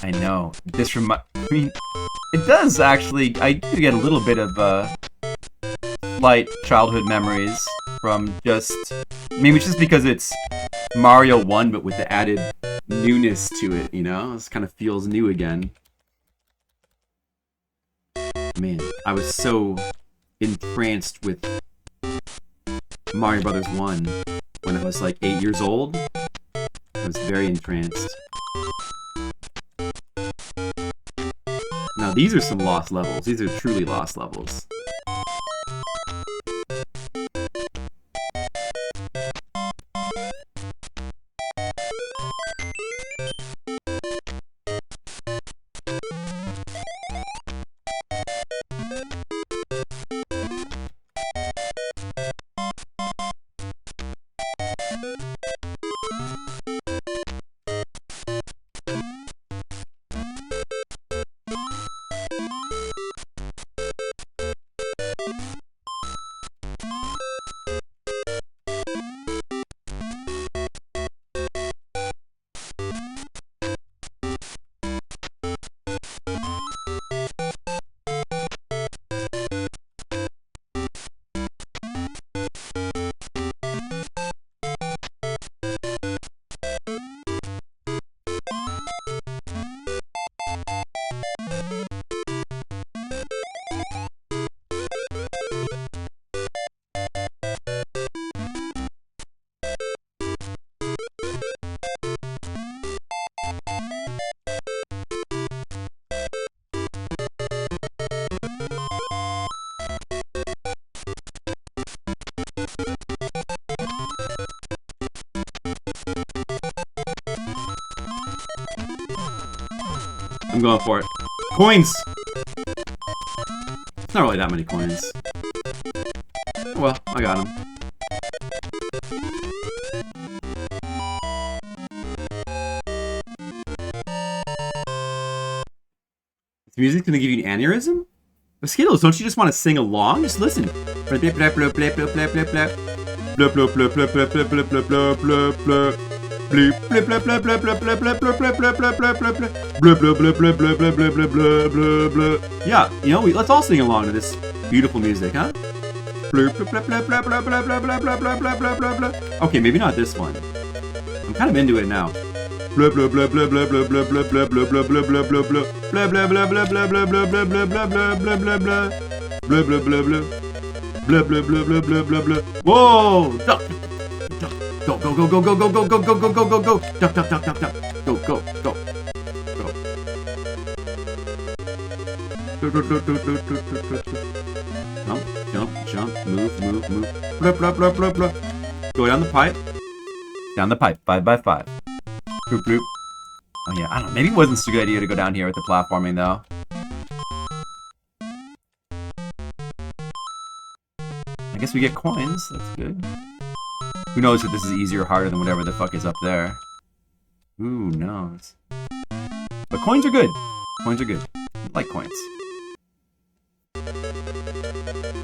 I know. I mean, it does actually. I do get a little bit of slight childhood memories from just maybe just because it's Mario 1, but with the added newness to it. You know, it kind of feels new again. Man, I was so entranced with Mario Brothers 1 when I was like 8 years old. I was very entranced. Now these are some lost levels. These are truly lost levels. I'm going for it. Coins! It's not really that many coins. Well, I got them. Is music gonna give you an aneurysm? But Skittles, don't you just want to sing along? Just listen. Yeah, you know, let's all sing along to this beautiful music, huh? Okay, maybe not this one. I'm kind of into it now. Whoa! Duck! Go, go, go, go, go, go, go, go, go, go, go, go, go! Duck, duck, duck, duck, duck! Go, go, go! Jump, jump, jump, move, move, move. Blup, blup, blup, blup, blup. Go down the pipe. Down the pipe, 5 by 5. Bloop, bloop. Oh yeah, I don't know. Maybe it wasn't such a good idea to go down here with the platforming though. I guess we get coins. That's good. Who knows if this is easier or harder than whatever the fuck is up there. Who knows? But coins are good. Coins are good. I like coins.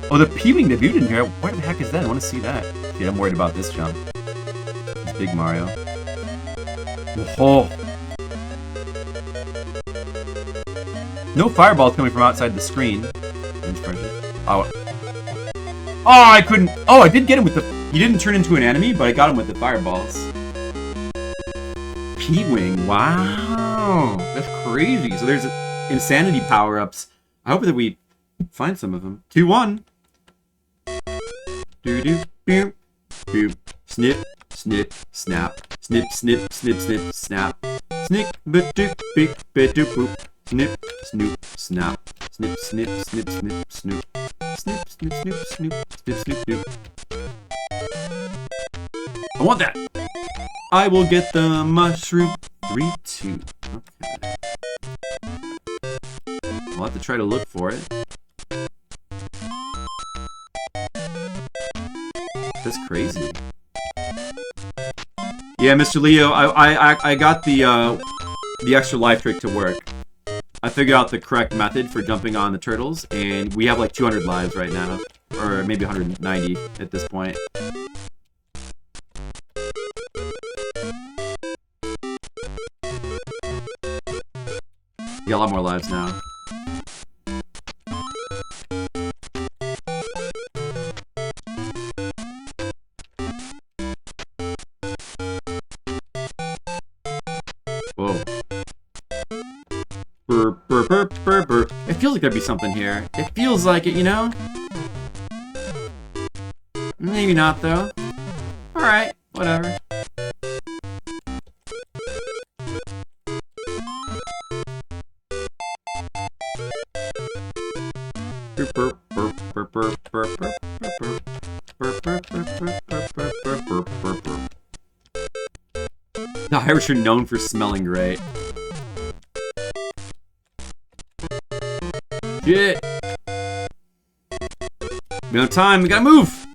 Oh, the P-Wing debuted in here. What the heck is that? I want to see that. Dude, I'm worried about this jump. It's big Mario. Oh. No fireballs coming from outside the screen. Oh. Oh, I couldn't. Oh, I did get him with the. He didn't turn into an enemy, but I got him with the fireballs. P-Wing. Wow. That's crazy. So there's insanity power-ups. I hope that we find some of them. 2-1. Do-do, boop, boop. Snip, snip, snap. Snip, snip, snip, snip, snap. Snick, ba-doop, beep, ba-doop, boop. Snip, snoop, snap. Snip, snip, snip, snip, snoop. Snip, snip, snip, snoop. Snip, snip, snoop. I want that! I will get the mushroom. 3-2. Okay. We'll have to try to look for it. That's crazy. Yeah, Mr. Leo, I got the extra life trick to work. I figured out the correct method for jumping on the turtles, and we have like 200 lives right now. Or maybe 190 at this point. We got a lot more lives now. Whoa. Burr, burr, burr, burr, burr. It feels like there'd be something here. It feels like it, you know? Maybe not, though. Alright, whatever. The Irish are known for smelling great. Shit! We don't have time, we gotta move!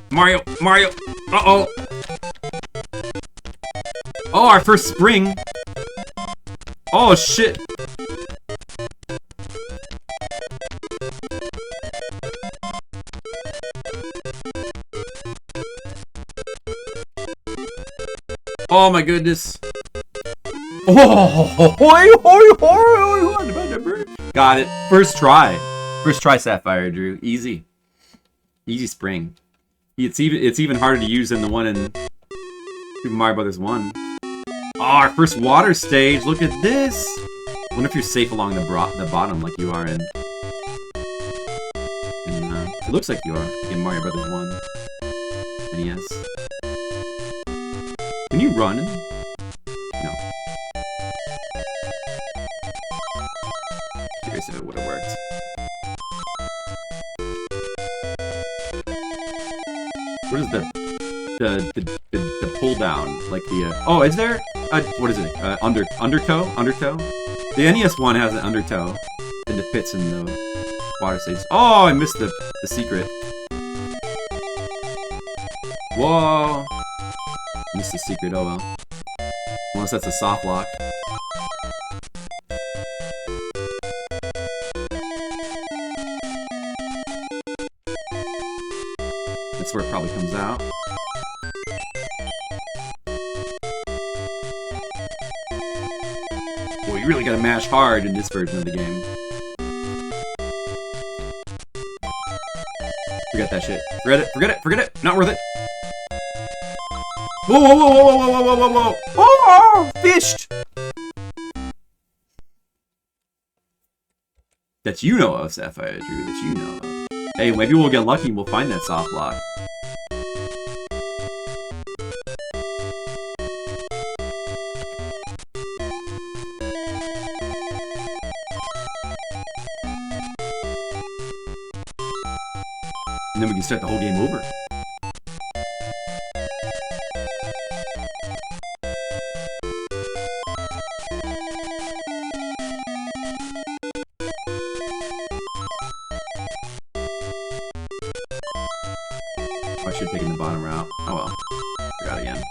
Mario! Mario! Uh-oh! Oh, our first spring! Oh, shit! Oh my goodness. Oh, got it. First try. First try, Sapphire Drew. Easy. Easy spring. It's even harder to use than the one in Super Mario Brothers 1. Oh, our first water stage. Look at this. I wonder if you're safe along the bottom like you are in it looks like you are in Mario Brothers 1 NES. Can you run? No. Curious if it would have worked. What is the pull down? Like the oh, is there what is it? Undertow? Undertow? The NES one has an undertow and it fits in the water stages. Oh, I missed the secret. Whoa. Missed the secret, oh well. Unless that's a soft lock. That's where it probably comes out. Boy, you really gotta mash hard in this version of the game. Forget that shit. Forget it, forget it, forget it! Not worth it! Whoa, whoa, whoa, whoa, whoa, whoa, whoa, whoa, whoa! Oh, fished! That you know of, Sapphire Drew, that you know of. Hey, maybe we'll get lucky and we'll find that soft lock. And then we can start the whole game over. should have taken the bottom route. Oh well. Forgot again.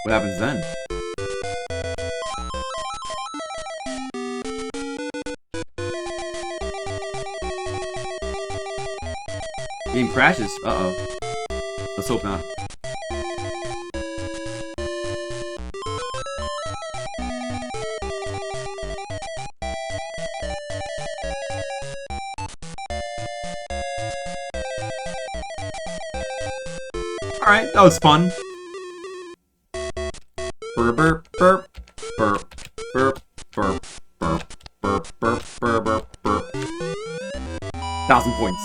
What happens then? Game crashes. Uh-oh. Let's hope not. Alright, that was fun. Burp, burp, burp, burp, burp, burp, burp, burp, burp, burp, burp, burp. 1,000 points.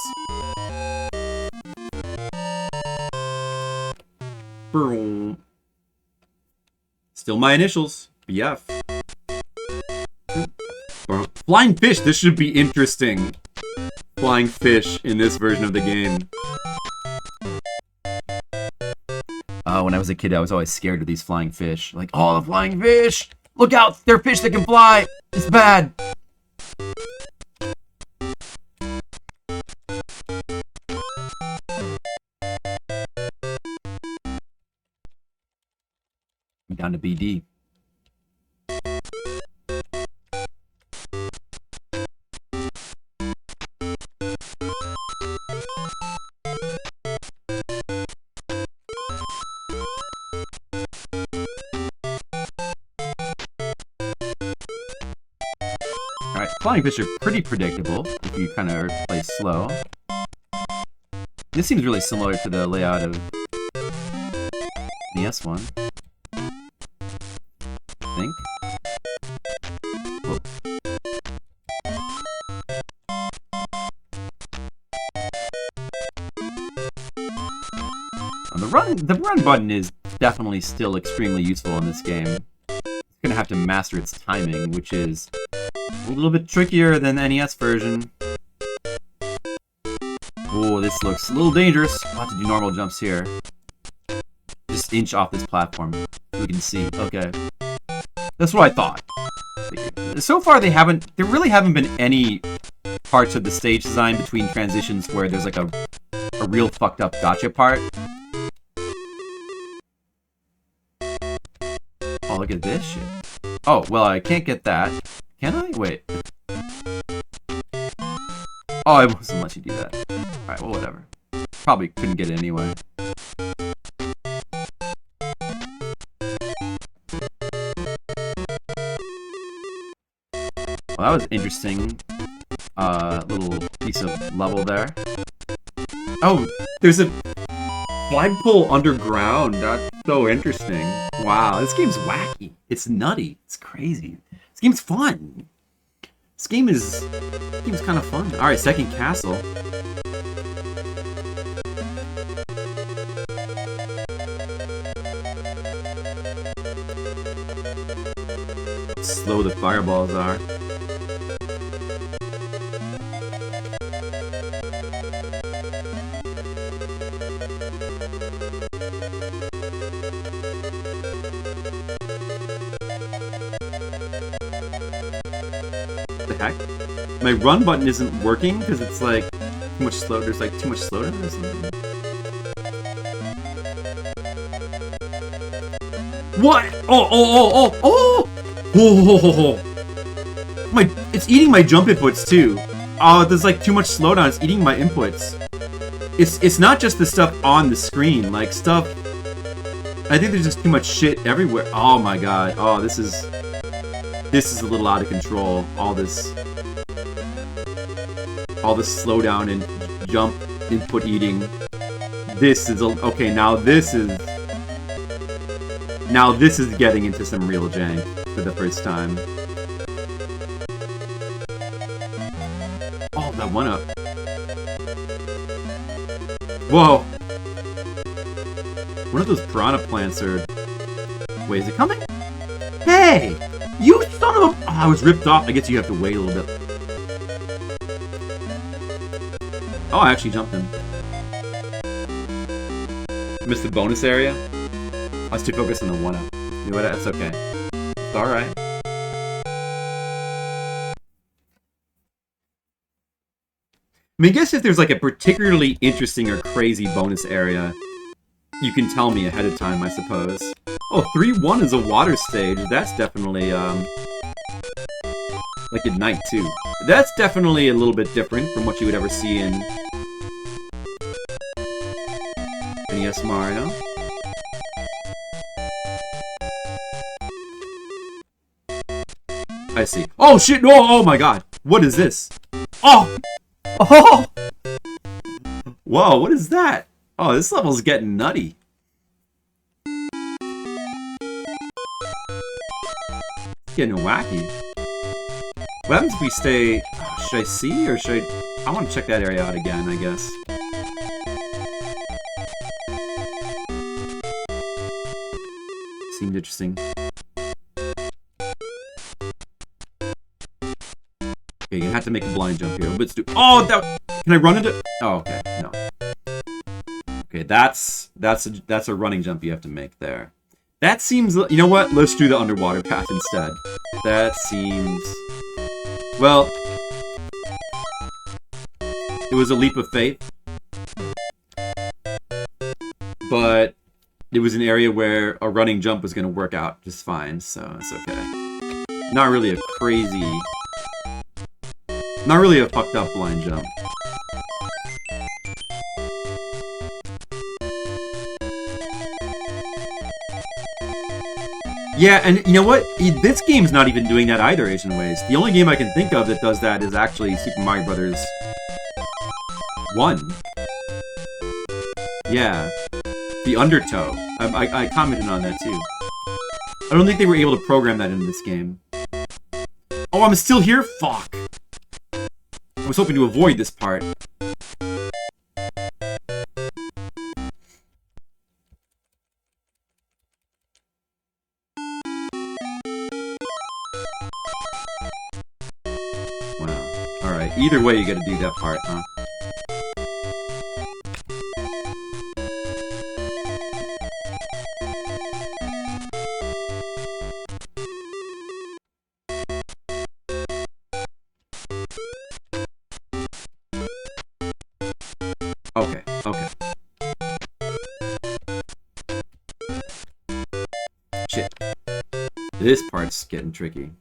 Boom. Still my initials. BF. Flying fish. This should be interesting. Flying fish in this version of the game. When I was a kid, I was always scared of these flying fish. Like, oh, the flying fish! Look out! They're fish that can fly! It's bad! I'm down to BD. Alright, flying fish are pretty predictable if you kind of play slow. This seems really similar to the layout of the S one. I think. Whoa. The run button is definitely still extremely useful in this game. It's gonna have to master its timing, which is a little bit trickier than the NES version. Oh, this looks a little dangerous. I'll have to do normal jumps here. Just inch off this platform. We can see. Okay. That's what I thought. So far, there really haven't been any parts of the stage design between transitions where there's like a real fucked up gotcha part. Oh, look at this shit. Oh, well, I can't get that. Can I? Wait. Oh, I wasn't let you do that. Alright, well, whatever. Probably couldn't get it anyway. Well, that was interesting. Little piece of level there. Oh, there's a flagpole underground. That's so interesting. Wow, this game's wacky. It's nutty. It's crazy. This game's fun. This game's kind of fun. All right, second castle. Slow the fireballs are. The heck? My run button isn't working because it's like too much slow. There's like too much slowdown or something. What? Oh! It's eating my jump inputs too. Oh, there's like too much slowdown. It's eating my inputs. It's not just the stuff on the screen. Like stuff. I think there's just too much shit everywhere. Oh my god. Oh, this is a little out of control. All this slowdown and jump input eating. This is okay. Now this is getting into some real jank for the first time. Oh, that one up. Whoa. One of those piranha plants are... Wait, is it coming? Hey! You son of a... Oh, I was ripped off. I guess you have to wait a little bit. Oh, I actually jumped him. Missed the bonus area. I was too focused on the one up. You know what? That's okay. It's alright. I mean, I guess if there's like a particularly interesting or crazy bonus area, you can tell me ahead of time, I suppose. Oh, 3-1 is a water stage. That's definitely, like at night, too. That's definitely a little bit different from what you would ever see in NES Mario. I see. Oh, shit! No! Oh, my God! What is this? Oh! Oh! Whoa, what is that? Oh, this level's getting nutty. It's getting wacky. What happens if we stay... Oh, should I see, or should I... I want to check that area out again, I guess. Seemed interesting. Okay, you have to make a blind jump here. Let's do... Oh, that... Can I run into... Oh, okay. No. Okay, that's a running jump you have to make there. That seems... You know what? Let's do the underwater path instead. That seems... Well... It was a leap of faith. But... It was an area where a running jump was going to work out just fine, so it's okay. Not really a crazy... Not really a fucked up blind jump. Yeah, and you know what? This game's not even doing that either, Asian Ways. The only game I can think of that does that is actually Super Mario Brothers 1. Yeah. The Undertow. I commented on that too. I don't think they were able to program that into this game. Oh, I'm still here? Fuck. I was hoping to avoid this part. Wow. Alright, either way you gotta do that part, huh? Okay, okay. Shit. This part's getting tricky.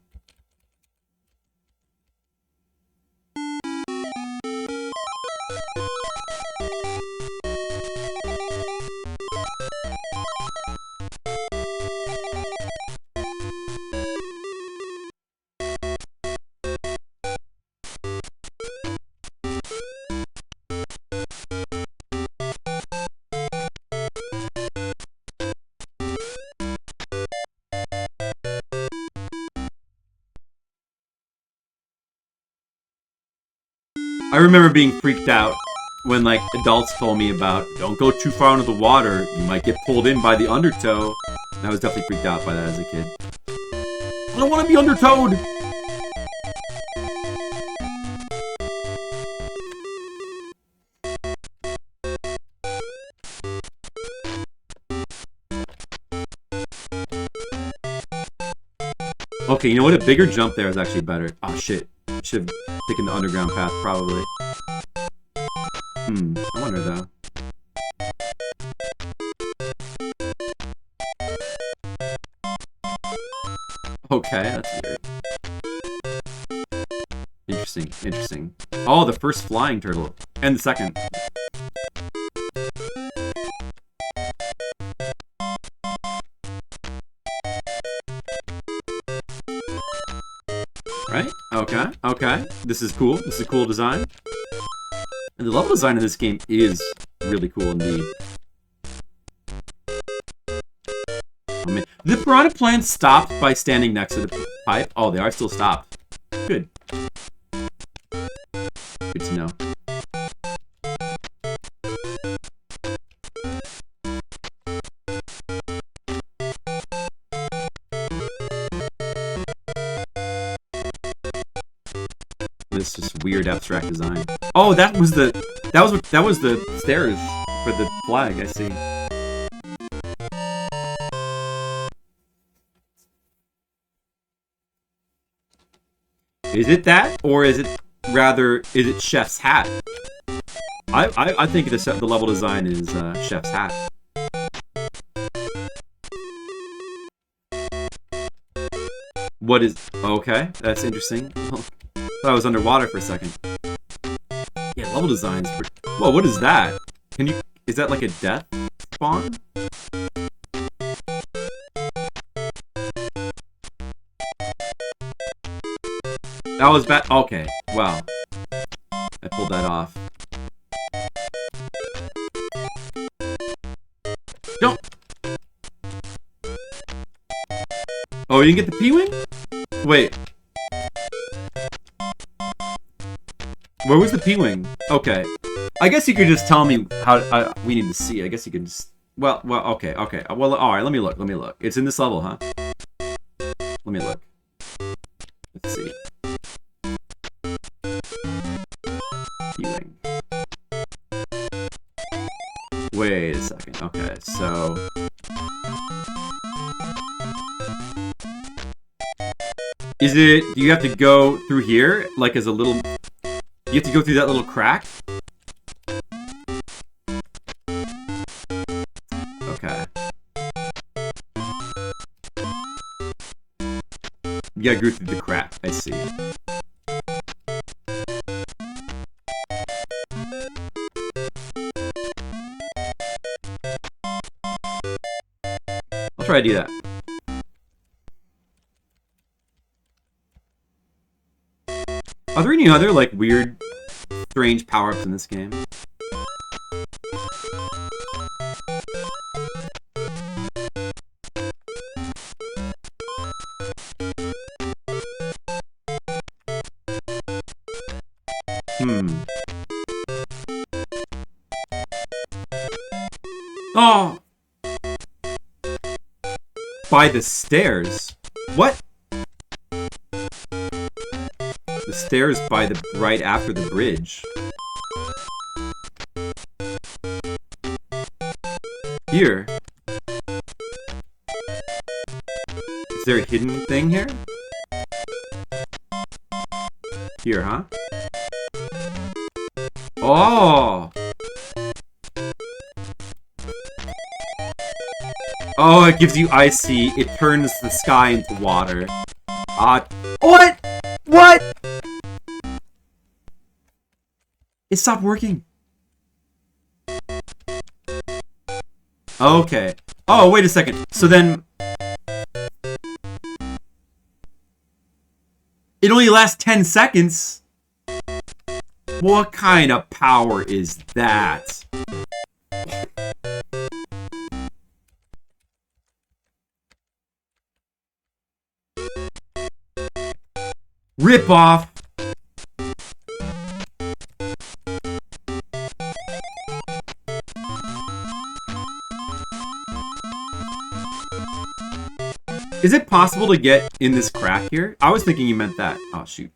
I remember being freaked out when, like, adults told me about, don't go too far into the water, you might get pulled in by the undertow. And I was definitely freaked out by that as a kid. I don't want to be undertowed! Okay, you know what? A bigger jump there is actually better. Oh, shit. Should have taken the underground path, probably. I wonder, though. Okay, that's weird. Interesting, interesting. Oh, the first flying turtle. And the second. Right? Okay, okay. This is cool. This is a cool design. And the level design of this game is really cool indeed. Oh man. The piranha plants stopped by standing next to the pipe? Oh, they are still stopped. Good. Good to know. This just weird abstract design. Oh, that was the stairs for the flag, I see. Is it that, or is it rather, is it Chef's Hat? I think the level design is Chef's Hat. What is... Okay, that's interesting. Thought I was underwater for a second. Yeah, level design's... Whoa, what is that? Can you... Is that like a death spawn? That was bad. Okay, wow. I pulled that off. Don't. Oh, you didn't get the P-Wing? Wait. Where was the P-Wing? Okay. I guess you could just tell me how we need to see. I guess you could just... Well, okay. Well, alright, let me look. It's in this level, huh? Let me look. Let's see. P-Wing. Wait a second. Okay, so... Is it... Do you have to go through here? Like as a little... You have to go through that little crack? Okay. You gotta go through the crack. I see. I'll try to do that. Are there any other, like, weird, strange power-ups in this game? Oh! By the stairs? What? The stairs by the... right after the bridge. Here. Is there a hidden thing here? Here, huh? Oh! Oh, it gives you icy. It turns the sky into water. What? What? It stopped working. Okay. Oh, wait a second. So then... It only lasts 10 seconds? What kind of power is that? Rip off. Is it possible to get in this crack here? I was thinking you meant that. Oh, shoot.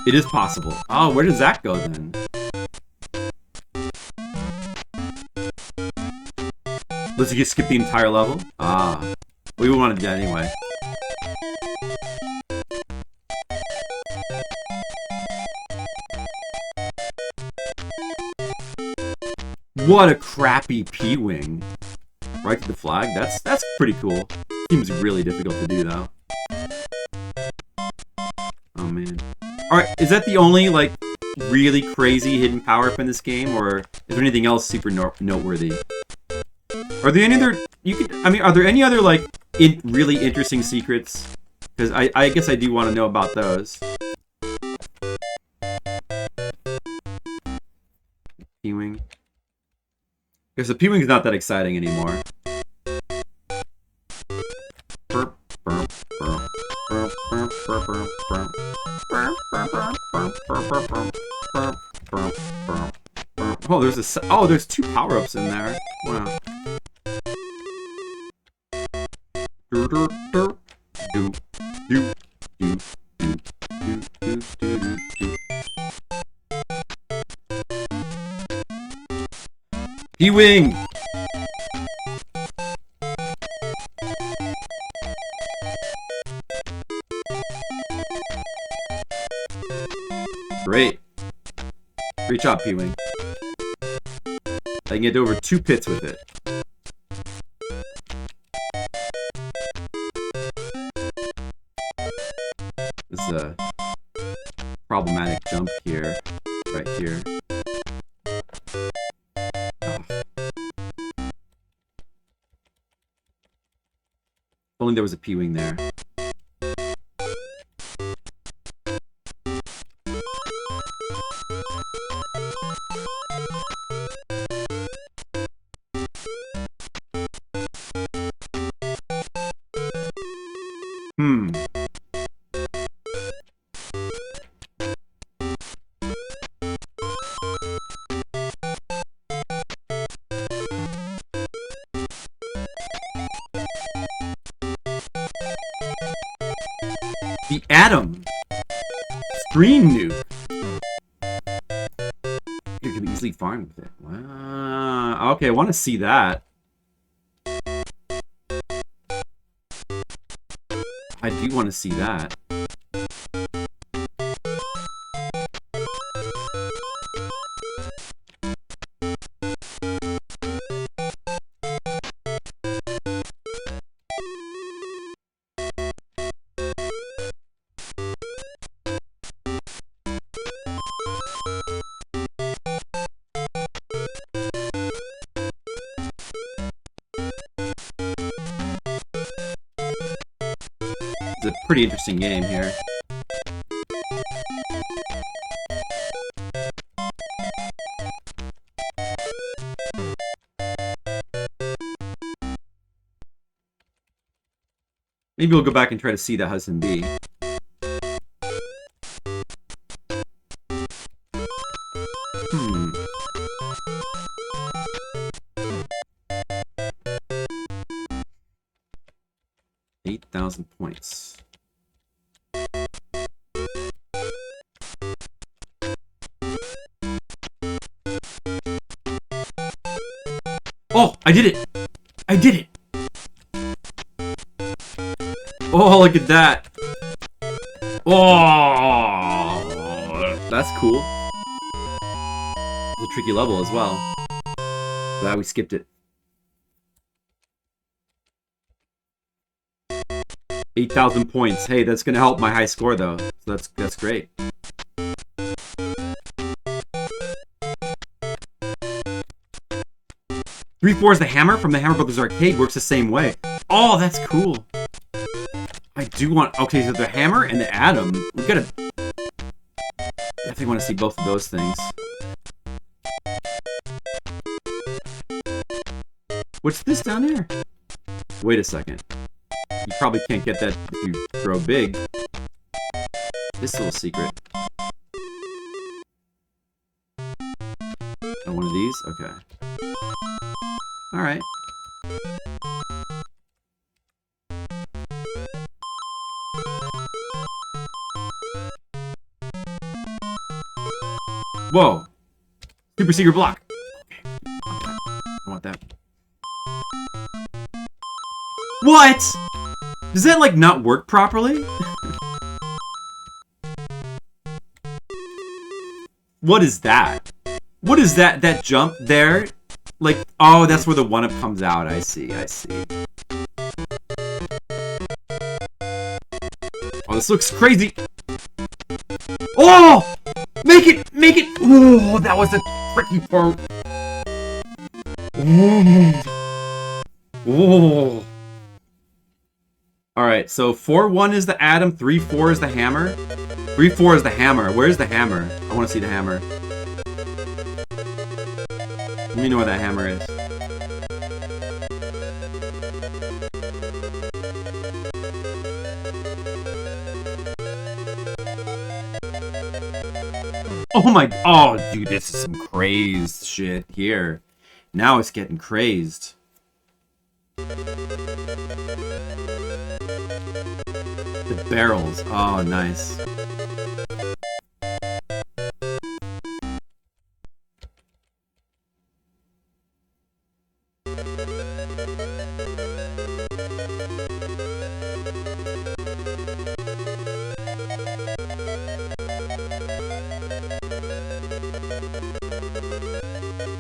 It is possible. Oh, where does that go then? Let's just skip the entire level? Ah. We would want to do that anyway. What a crappy P-Wing. Right to the flag? That's pretty cool. Seems really difficult to do, though. Oh, man. Alright, is that the only, like, really crazy hidden power-up in this game, or is there anything else super noteworthy? Are there any other... are there any other, like, really interesting secrets? Because I guess I do want to know about those. P-Wing. Because the P-Wing's not that exciting anymore. Oh, there's two power-ups in there. Wow. P-Wing! Great job, P-Wing. I can get over 2 pits with it. This is a problematic jump here. Right here. Oh. If only there was a P-Wing there. The Atom! Screen nuke! You can easily farm with it. Wow. Okay, I want to see that. I do want to see that. It's a pretty interesting game here. Maybe we'll go back and try to see the Hudson B. Hmm. 8,000 points. Oh, I did it! I did it! Oh, look at that! Oh, that's cool. It's a tricky level as well. Glad we skipped it. 8,000 points. Hey, that's gonna help my high score though. So that's great. Three 4 is the hammer from the Hammer Brothers arcade. Works the same way. Oh, that's cool. I do want... Okay, so the hammer and the atom. We gotta... Definitely want to see both of those things. What's this down there? Wait a second. You probably can't get that if you throw big. This little secret. Oh, one of these? Okay. Alright. Whoa! Super secret block! Okay. I want that. What?! Does that, like, not work properly? What is that? What is that? That jump there? Like, oh, that's where the 1-up comes out. I see, I see. Oh, this looks crazy! Oh! Make it! Make it! Oh, that was the tricky part. Oh. Alright, so 4-1 is the atom, 3-4 is the hammer. 3-4 is the hammer. Where's the hammer? I want to see the hammer. Let me know where that hammer is. Oh my... Oh, dude, this is some crazed shit here. Now it's getting crazed. The barrels. Oh, nice.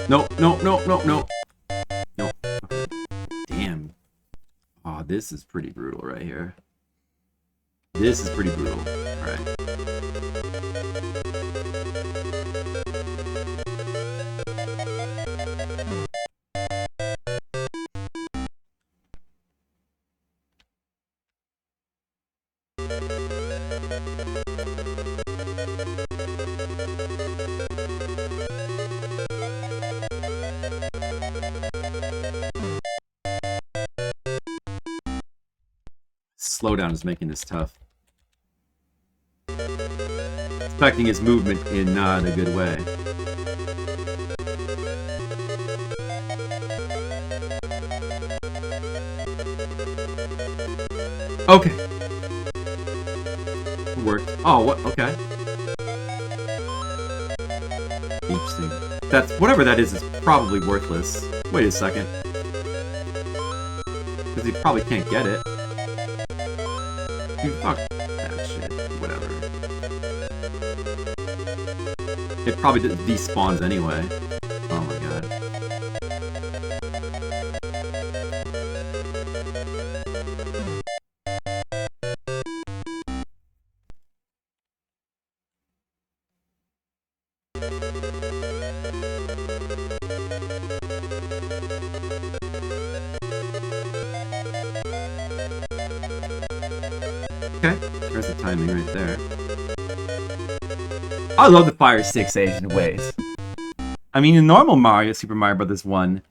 No, no, no, no, no. No. Okay. Damn. Oh, this is pretty brutal right here. This is pretty brutal. Alright. Slowdown is making this tough. Affecting his movement in not a good way. Okay. It worked. Oh, what? Okay. Interesting. That's whatever that is probably worthless. Wait a second. Because he probably can't get it. Dude, fuck that shit. Whatever. It probably despawns anyway. Oh my god. Okay, there's the timing right there. I love the Fire 6 Asian ways. I mean, in normal Mario, Super Mario Bros. 1,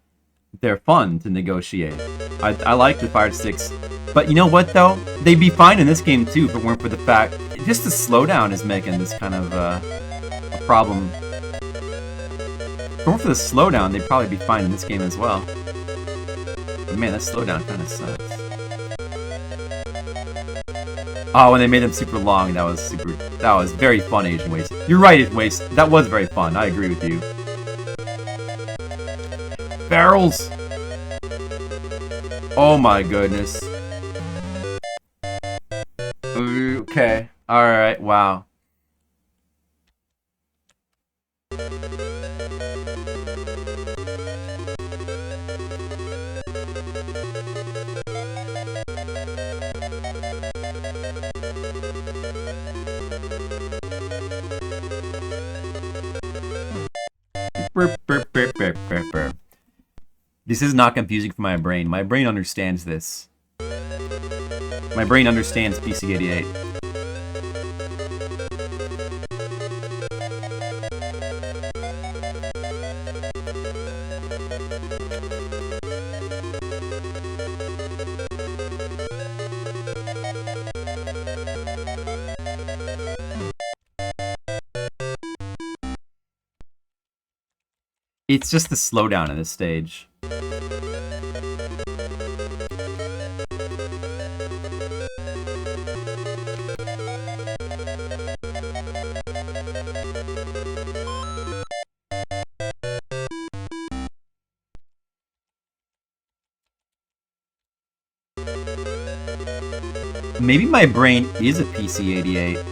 they're fun to negotiate. I like the Fire 6. But you know what, though? They'd be fine in this game, too, if it weren't for the fact... Just the slowdown is making this kind of a problem. If it weren't for the slowdown, they'd probably be fine in this game as well. But man, that slowdown kind of sucks. Oh, when they made them super long, that was very fun, Asian Waste. You're right, Asian Waste. That was very fun. I agree with you. Barrels! Oh my goodness. Okay. Alright, wow. This is not confusing for my brain. My brain understands this. My brain understands PC-88. It's just the slowdown in this stage. Maybe my brain is a PC-88.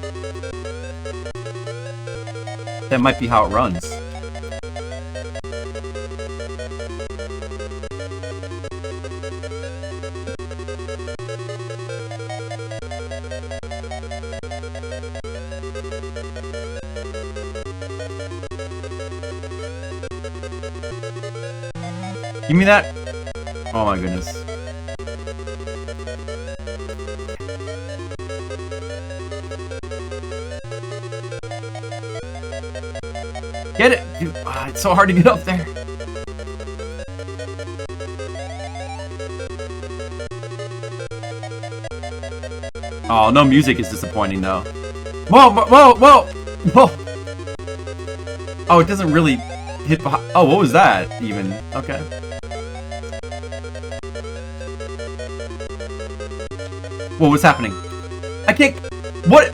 That might be how it runs. Give me that. Oh my goodness. Get it! Dude, it's so hard to get up there. Oh, no music is disappointing though. Whoa, whoa, whoa, whoa! Oh, it doesn't really hit behind. Oh, what was that even? Okay. What was happening? I can't. What?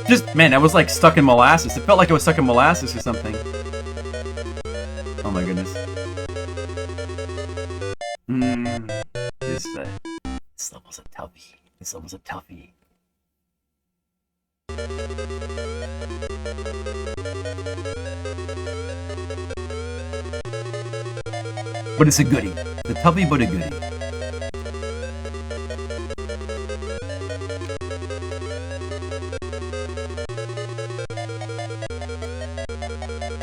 Just, man, I was like stuck in molasses. It felt like I was stuck in molasses or something. Oh my goodness. This level's a toughie. This level's a toughie. But it's a goodie. The toughie, but a goodie.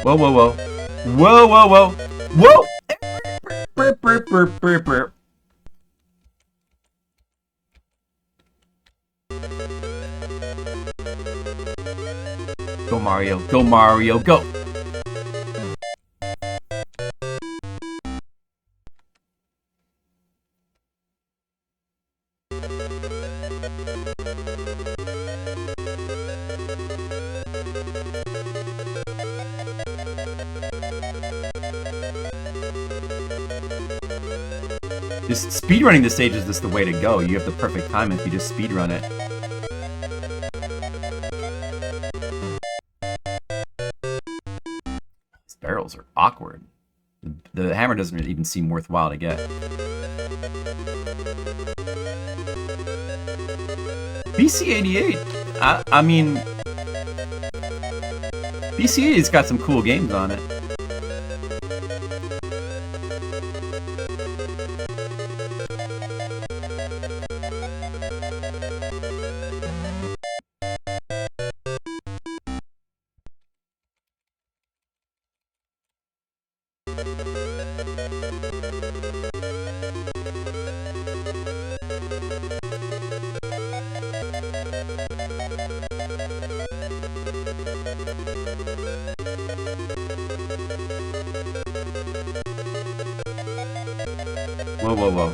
Whoa, whoa, whoa. Whoa, whoa, whoa. Whoa! Burp, burp, burp, burp, burp. Go, Mario. Go, Mario. Go! Just speedrunning the stage is just the way to go. You have the perfect time if you just speedrun it. These barrels are awkward. The hammer doesn't even seem worthwhile to get. BC88. I mean, BC88's got some cool games on it. Whoa, whoa, whoa.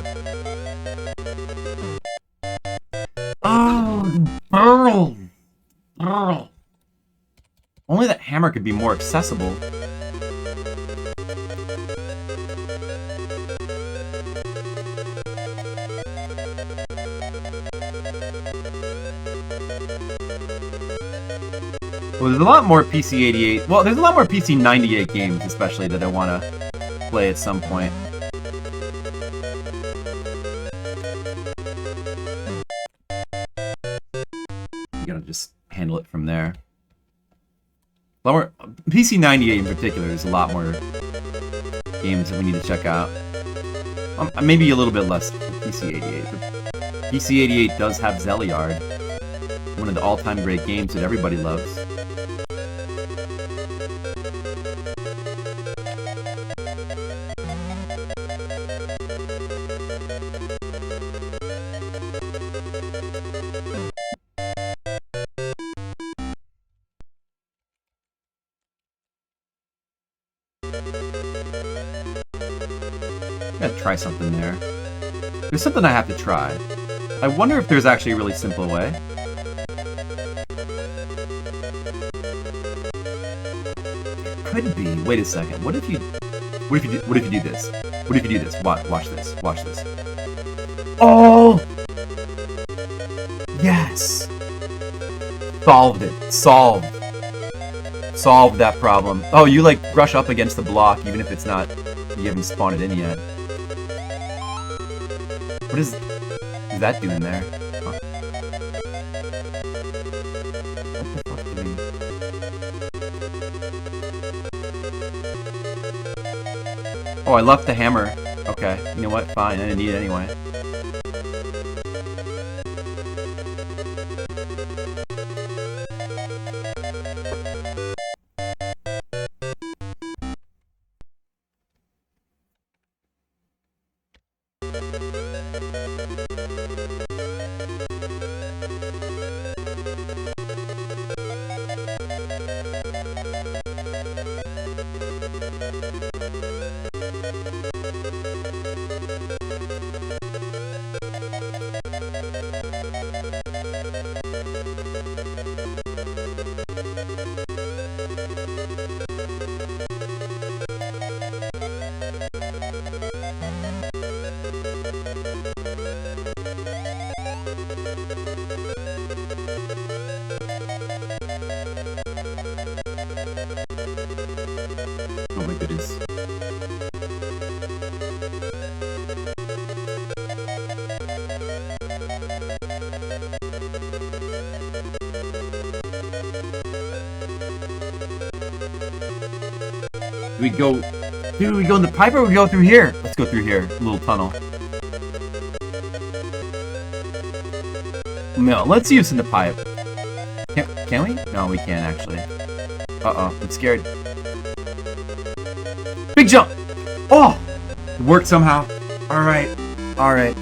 Oh, barrel! Barrel! Only that hammer could be more accessible. Well, there's a lot more PC88. Well, there's a lot more PC98 games, especially, that I want to play at some point. You gotta just handle it from there. A lot more, PC98 in particular, there's a lot more games that we need to check out. Maybe a little bit less for PC88, but PC88 does have Zeliard, one of the all-time great games that everybody loves. Gotta try something there. There's something I have to try. I wonder if there's actually a really simple way. Could be. Wait a second. What if you do this? What if you do this? Watch this. Watch this. Oh! Yes! Solved it. Solved. Solved that problem. Oh, you like brush up against the block even if it's not, you haven't spawned it in yet. What is that doing there? Huh. What the fuck do we... Oh, I left the hammer. Okay, you know what? Fine, I didn't need it anyway. Oh my goodness. Do we go Dude, we go in the pipe or we go through here? Let's go through here. A little tunnel. No, let's use in the pipe. Can we? No, we can't actually. Uh-oh, I'm scared. Big jump! Oh! It worked somehow. Alright. Alright.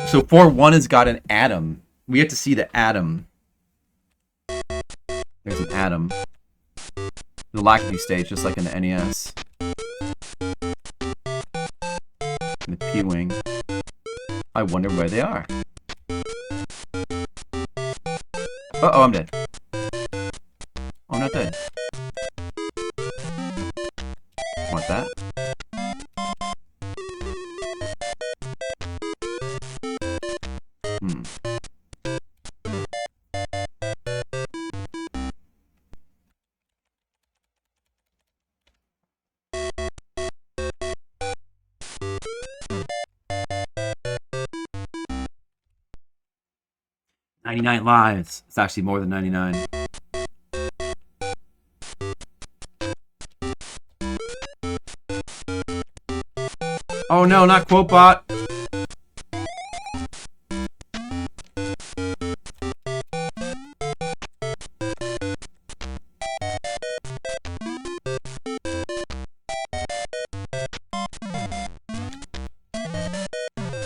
So 4-1 has got an atom. We have to see the atom. There's an atom. The Lackey stage, just like in the NES. And the P-Wing. I wonder where they are. Uh-oh, I'm dead. Oh, I'm not dead. Want that? Hmm. $99 lives. It's actually more than 99. Oh no, not Quotebot.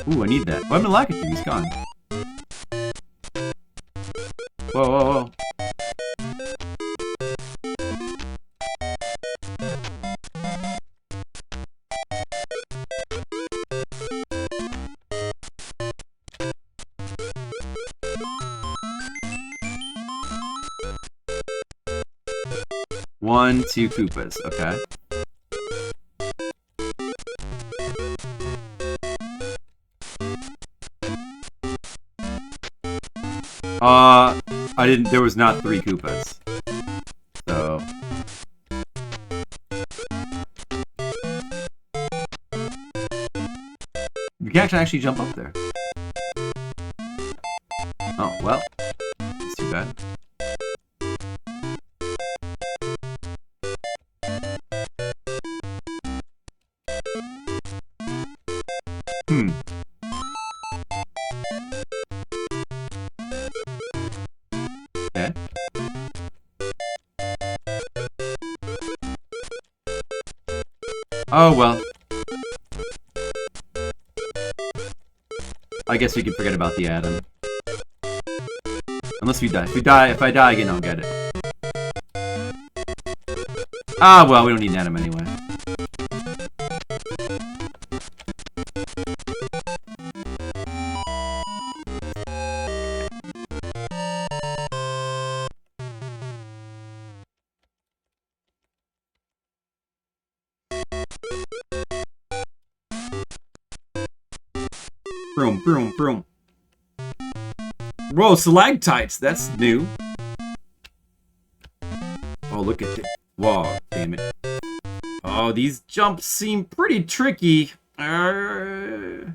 Ooh, I need that. Well, I'm gonna like it too. He's gone. Whoa, whoa, whoa. One, two Koopas, okay. I didn't, there was not 3 Koopas. So. You can't actually jump up there. Oh, well. It's too bad. Hmm. Okay. Oh, well. I guess we can forget about the atom. Unless we die. If I die again, I'll get it. Ah, well, we don't need an atom anyway. Broom, broom, broom. Whoa, stalactites! That's new. Oh, look at it. Whoa, damn it. Oh, these jumps seem pretty tricky. I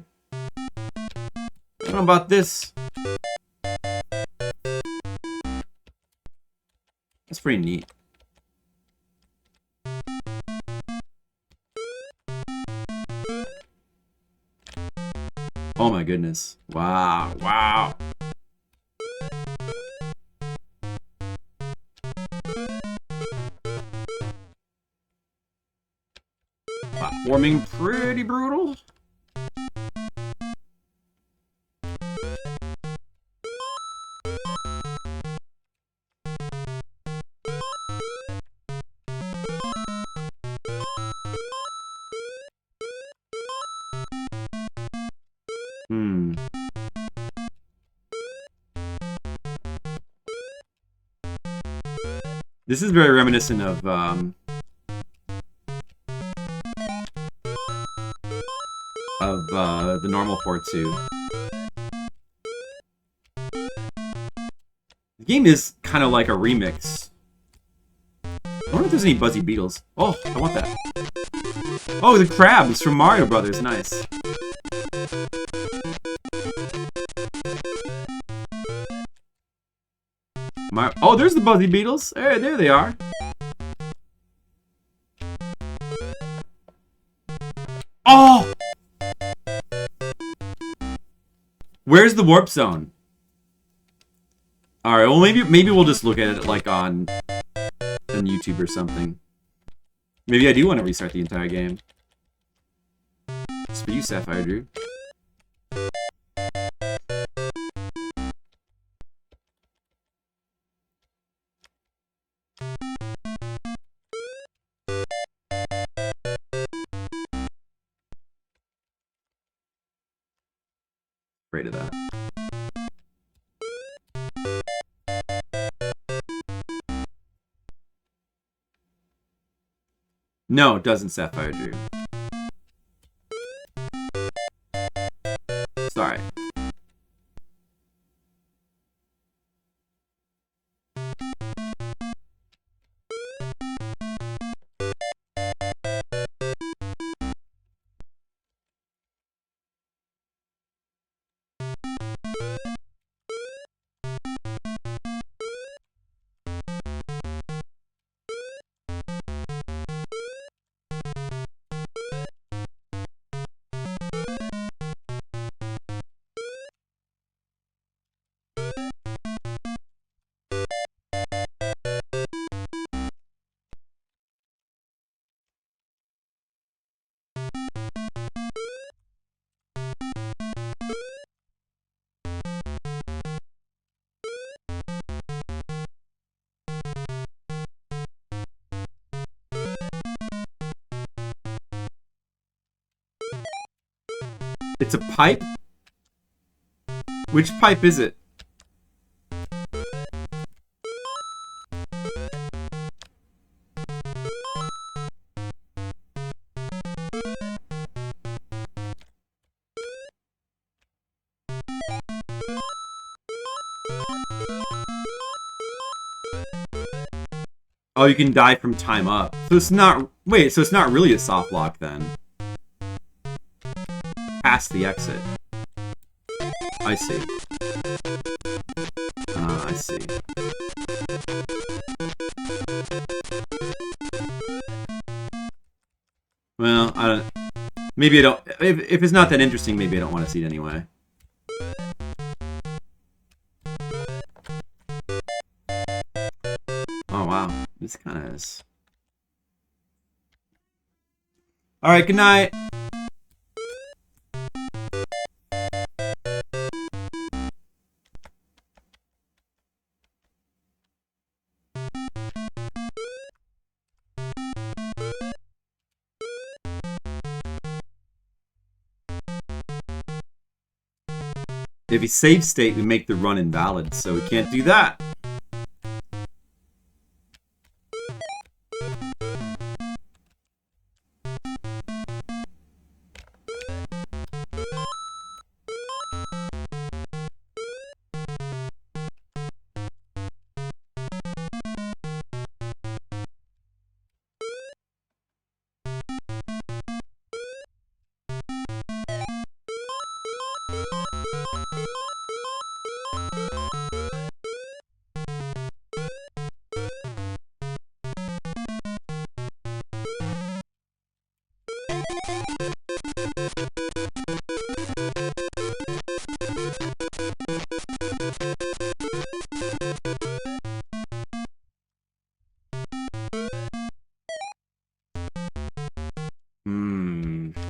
don't know about this. That's pretty neat. Oh my goodness. Wow, wow. Platforming pretty brutal. This is very reminiscent of the normal 4-2. The game is kind of like a remix. I wonder if there's any Buzzy Beetles. Oh, I want that. Oh, the crabs from Mario Brothers. Nice. Oh, there's the Buzzy Beetles. Hey, there they are. Oh! Where's the warp zone? Alright, well maybe we'll just look at it like on YouTube or something. Maybe I do want to restart the entire game. It's for you, Sapphire Drew. Afraid of that. No, it doesn't, Sapphire Drew. Sorry. It's a pipe? Which pipe is it? Oh, you can die from time up. So it's not... Wait, so it's not really a soft lock then. Past the exit. I see. I see. Well, I don't... Maybe I don't... If it's not that interesting, maybe I don't want to see it anyway. Oh, wow. This kind of is... Alright, good night. If he save state, we make the run invalid, so we can't do that.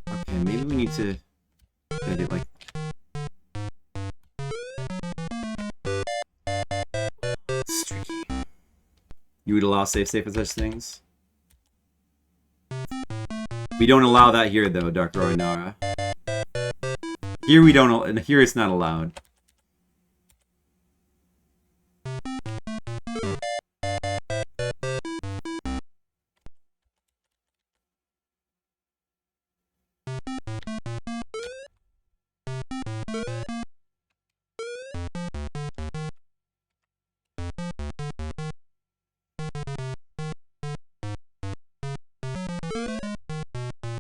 Okay, maybe we need to get it like... It's tricky. You would allow safe and such things? We don't allow that here though, Dr. Orinara. Here we don't, and here it's not allowed.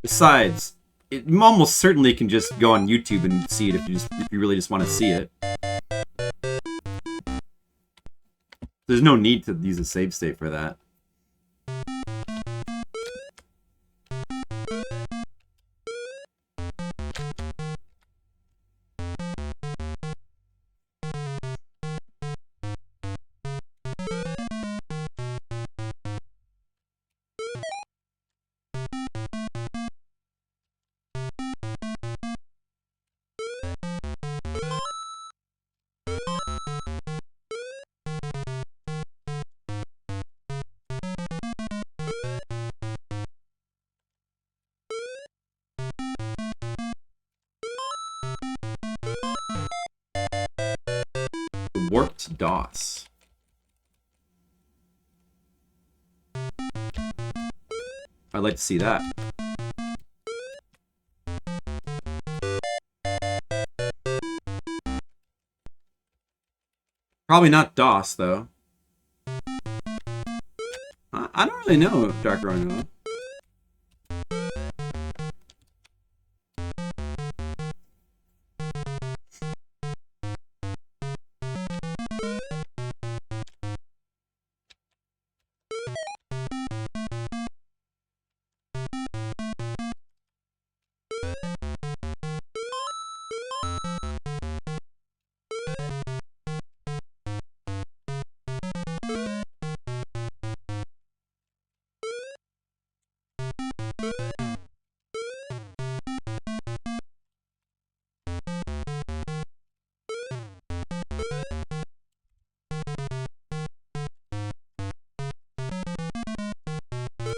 Besides, it almost certainly can just go on YouTube and see it if you really just want to see it. There's no need to use a save state for that. Warped DOS. I'd like to see that. Probably not DOS, though. I don't really know, Dark Rhino.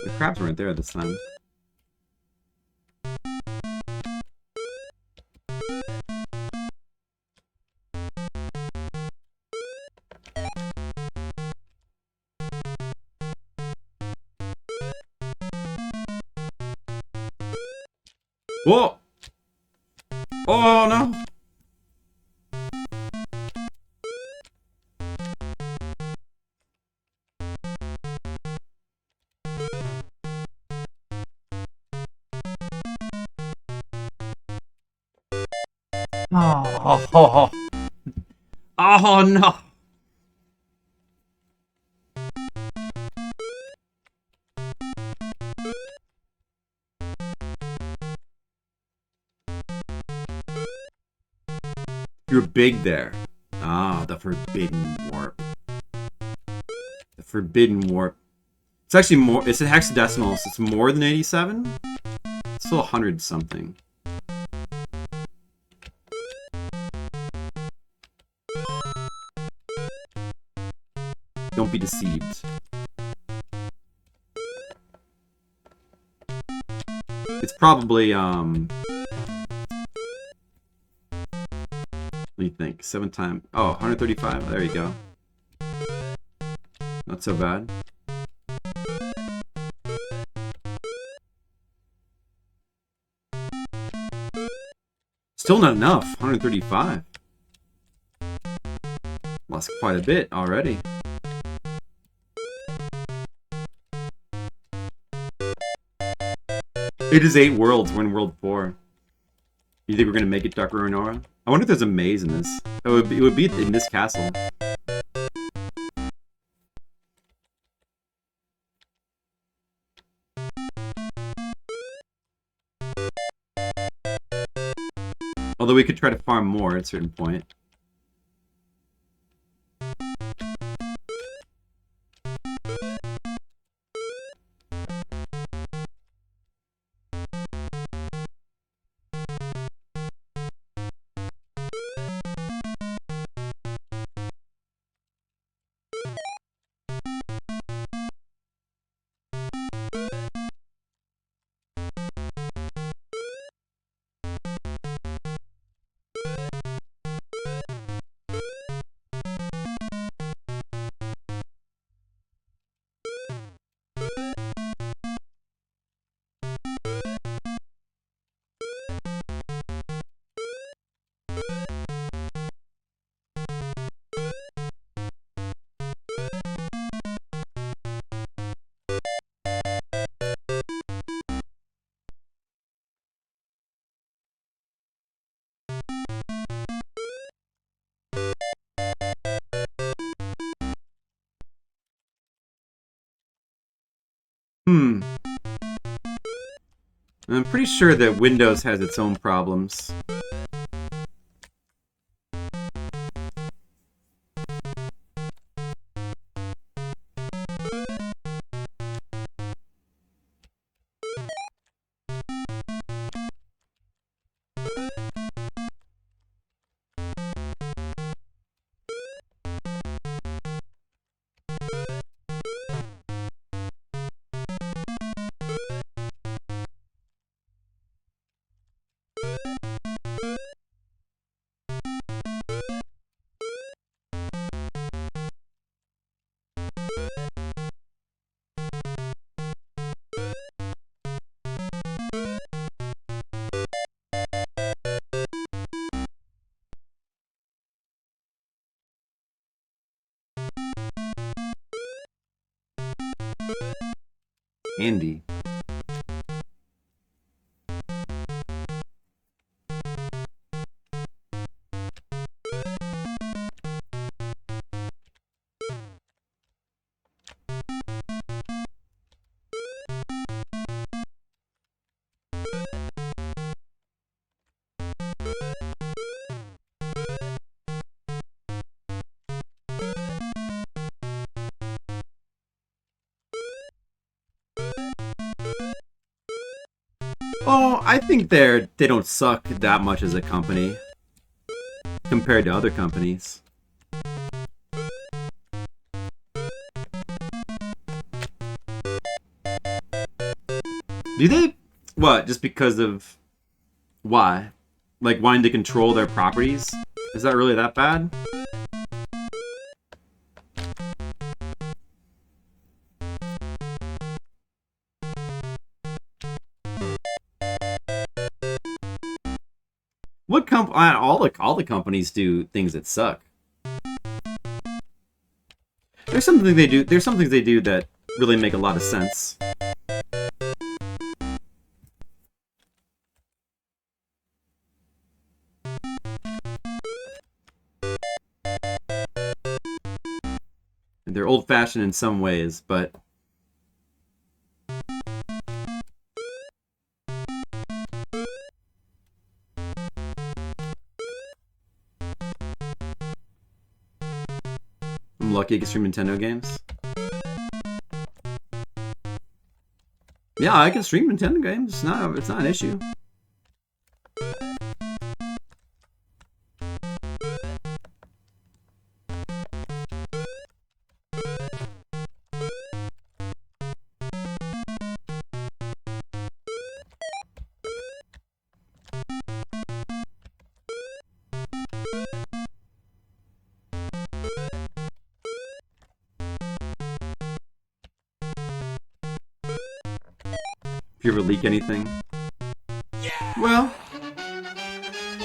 The crabs weren't there this time. Whoa! Oh no! Oh, oh no! You're big there. Ah, the Forbidden Warp. The Forbidden Warp. It's actually more. It's a hexadecimal, so it's more than 87. It's still 100 something. Don't be deceived. It's probably what do you think? 7 times. Oh, 135. There you go. Not so bad. Still not enough. 135. Lost quite a bit already. It is 8 worlds. We're in world 4. You think we're gonna make it, Dr. Renora? I wonder if there's a maze in this. It would be in this castle. Although we could try to farm more at a certain point. I'm pretty sure that Windows has its own problems. Andy. Oh, I think they don't suck that much as a company compared to other companies. Do they? What? Just because of why? Like wanting to control their properties? Is that really that bad? What all the companies do things that suck. There's some things they do that really make a lot of sense. And they're old-fashioned in some ways, but I'm lucky I can stream Nintendo games. Yeah, I can stream Nintendo games. It's not an issue. If you ever leak anything. Well.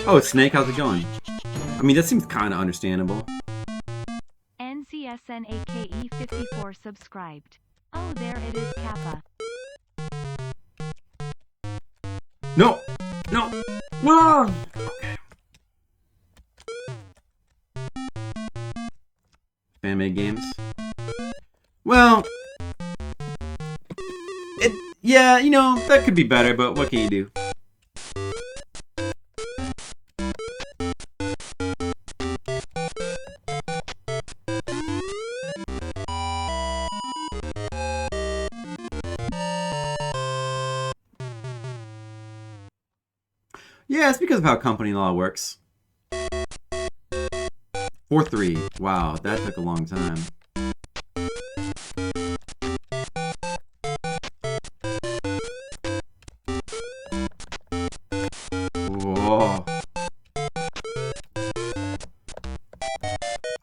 Oh, it's Snake. How's it going? I mean, that seems kind of understandable. NCSNAKE54 subscribed. Oh, there it is, Kappa. No! No! Whoa! Okay. Fan-made games. Well... Yeah, you know, that could be better, but what can you do? Yeah, it's because of how company law works. 4-3. Wow, that took a long time. Whoa.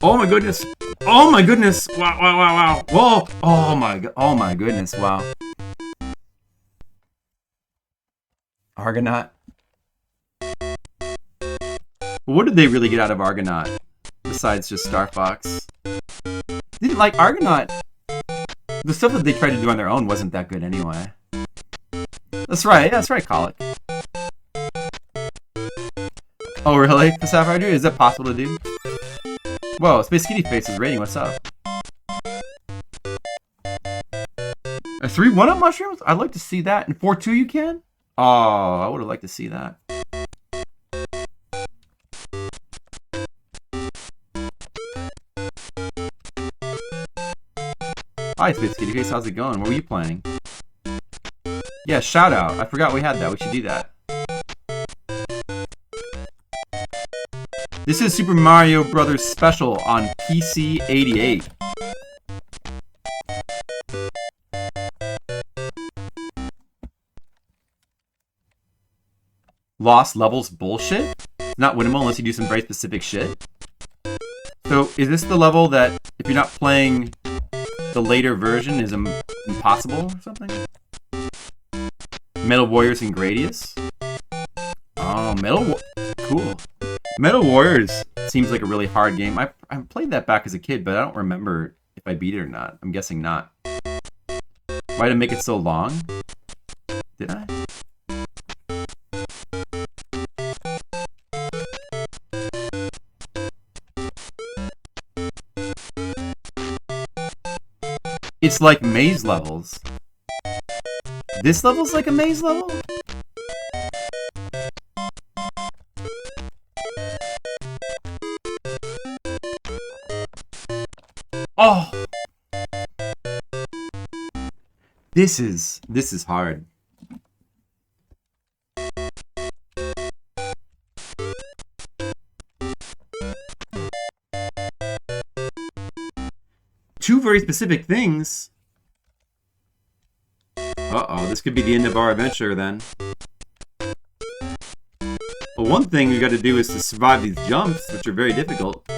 Oh my goodness. Oh my goodness. Wow, wow, wow, wow. Whoa. Oh my goodness. Wow. Argonaut. What did they really get out of Argonaut? Besides just Star Fox. Didn't like Argonaut. The stuff that they tried to do on their own wasn't that good anyway. That's right. Yeah, that's right, Colic. Oh, really? The Sapphire Dude? Is that possible to do? Whoa, Space Kitty Face is rating. What's up? 3 1-up mushrooms? I'd like to see that. And 4-2 you can? Oh, I would have liked to see that. Hi, Space Kitty Face. How's it going? What were you playing? Yeah, shout out. I forgot we had that. We should do that. This is Super Mario Brothers Special on PC 88. Lost levels bullshit? It's not winnable unless you do some very specific shit. So is this the level that if you're not playing the later version is impossible or something? Metal Warriors and Gradius? Oh, cool. Metal Warriors seems like a really hard game. I played that back as a kid, but I don't remember if I beat it or not. I'm guessing not. Why did I make it so long? Did I? It's like maze levels. This level's like a maze level? Oh! This is hard. Two very specific things. Uh-oh, this could be the end of our adventure then. But one thing we got to do is to survive these jumps, which are very difficult.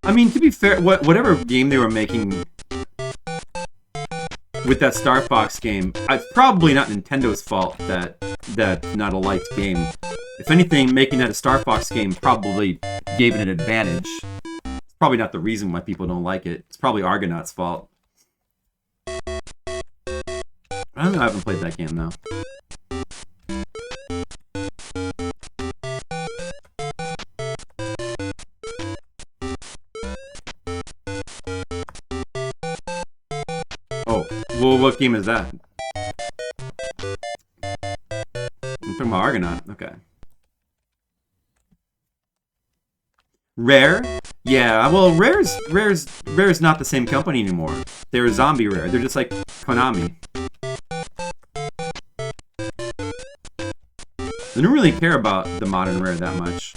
I mean, to be fair, whatever game they were making with that Star Fox game, it's probably not Nintendo's fault that that's not a liked game. If anything, making that a Star Fox game probably gave it an advantage. It's probably not the reason why people don't like it. It's probably Argonaut's fault. I don't know, I haven't played that game though. Well, what game is that? I'm talking about Argonaut. Okay. Rare? Yeah, well, Rare's not the same company anymore. They're Zombie Rare. They're just like Konami. They don't really care about the modern Rare that much.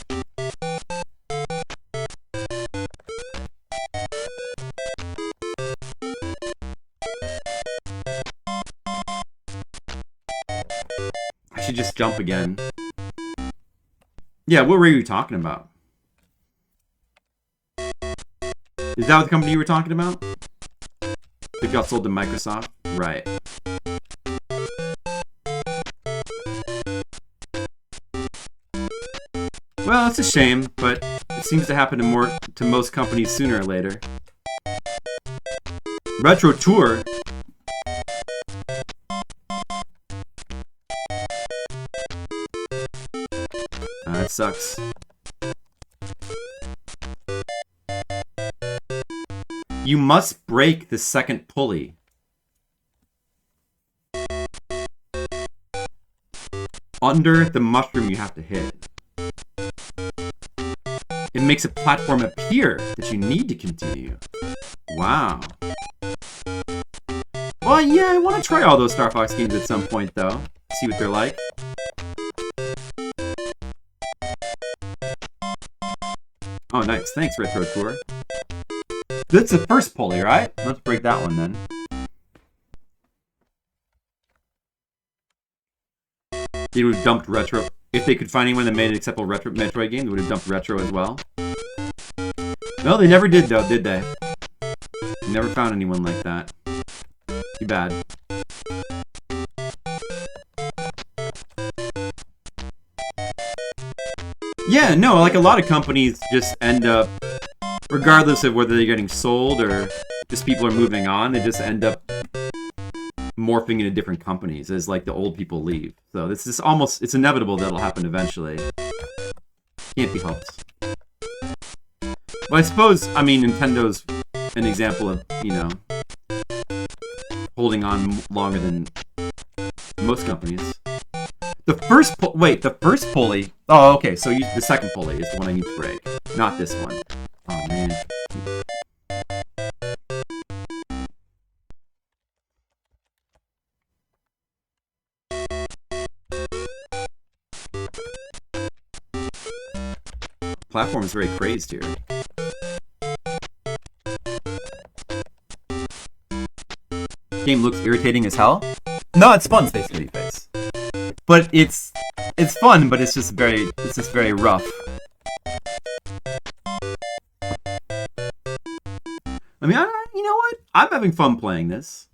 I should just jump again. Yeah, what were you talking about? Is that what the company you were talking about? That got sold to Microsoft? Right. Well, it's a shame, but it seems to happen to most companies sooner or later. Retro Tour. That sucks. You must break the second pulley. Under the mushroom you have to hit. It makes a platform appear that you need to continue. Wow. Well, yeah, I want to try all those Star Fox games at some point, though. See what they're like. Oh, nice. Thanks, Retro Tour. That's the first pulley, right? Let's break that one, then. They would have dumped Retro. If they could find anyone that made an acceptable Retro Metroid game, they would have dumped Retro as well. No, they never did though, did they? Never found anyone like that. Too bad. Yeah, no, like a lot of companies just end up, regardless of whether they're getting sold or just people are moving on, they just end up morphing into different companies as like the old people leave. So this is almost, it's inevitable that'll happen eventually. Can't be helped. But I suppose, I mean, Nintendo's an example of, you know, holding on longer than most companies. The first pulley. Oh, okay. So the second pulley is the one I need to break, not this one. Oh man. Platform is very crazed here. Game looks irritating as hell. No, it's fun, Space Kitty Face. But it's fun, but it's just very rough. I mean, you know what? I'm having fun playing this.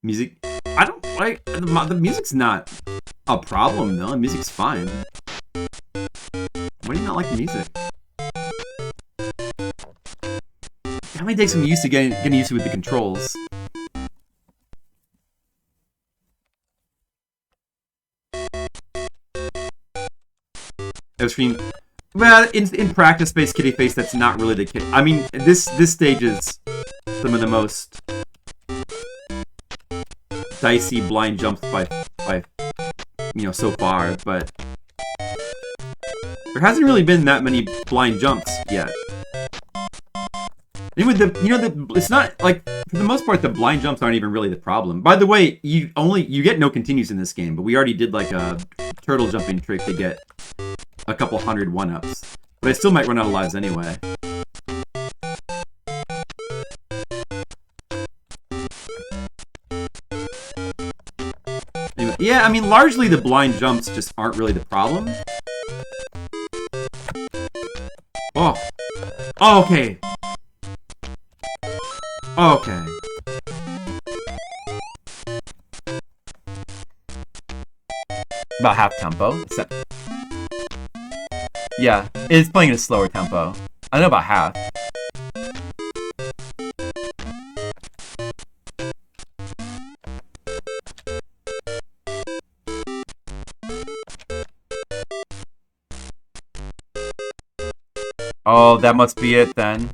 Music, I don't like the music's not a problem though. The music's fine. Why do you not like the music? How many takes some used to getting used to with the controls? Stream. Well, in practice, Space Kitty Face, that's not really the kid. I mean, this stage is some of the most dicey blind jumps by you know, so far, but there hasn't really been that many blind jumps yet. And with it's not like, for the most part, the blind jumps aren't even really the problem. By the way, you get no continues in this game, but we already did like a turtle jumping trick to get a couple hundred one-ups. But I still might run out of lives anyway. Anyway, yeah, I mean, largely the blind jumps just aren't really the problem. Oh. Oh, okay. Okay. About half tempo. Yeah, it's playing at a slower tempo. I know about half. Oh, that must be it then.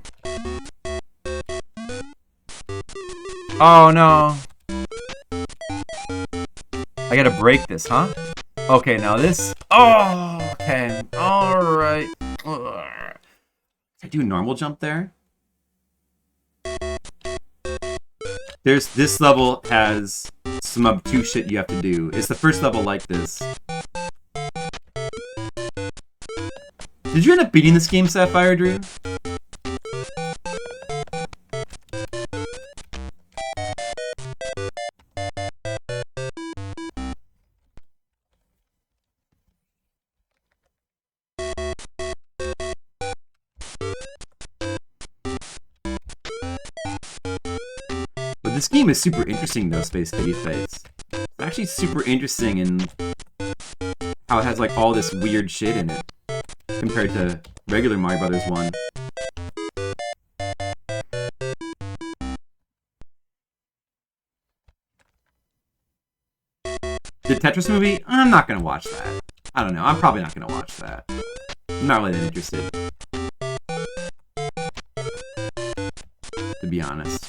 Oh no. I gotta break this, huh? Okay, now this... Oh, okay. Alright. Did I do a normal jump there? This level has some obtuse shit you have to do. It's the first level like this. Did you end up beating this game, Sapphire Drew? This game is super interesting though, Space Kitty Face. It's actually super interesting in how it has like all this weird shit in it compared to regular Mario Brothers 1. The Tetris movie? I'm not gonna watch that. I don't know, I'm probably not gonna watch that. I'm not really that interested. To be honest.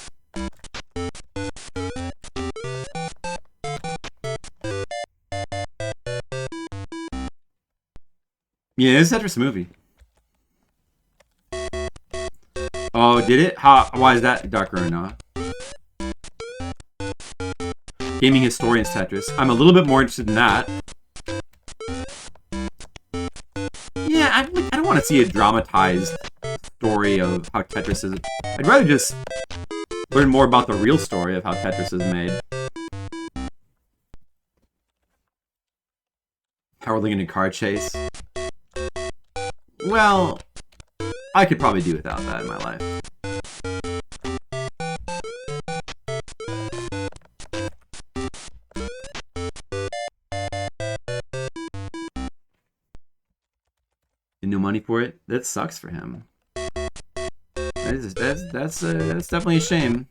Yeah, it's a Tetris movie. Oh, did it? Why is that, Dark Noah? Gaming Historians Tetris. I'm a little bit more interested in that. Yeah, I don't want to see a dramatized story of how Tetris is... I'd rather just learn more about the real story of how Tetris is made. Howard Lincoln and Car Chase. Well, I could probably do without that in my life. No money for it. That sucks for him. That's definitely a shame.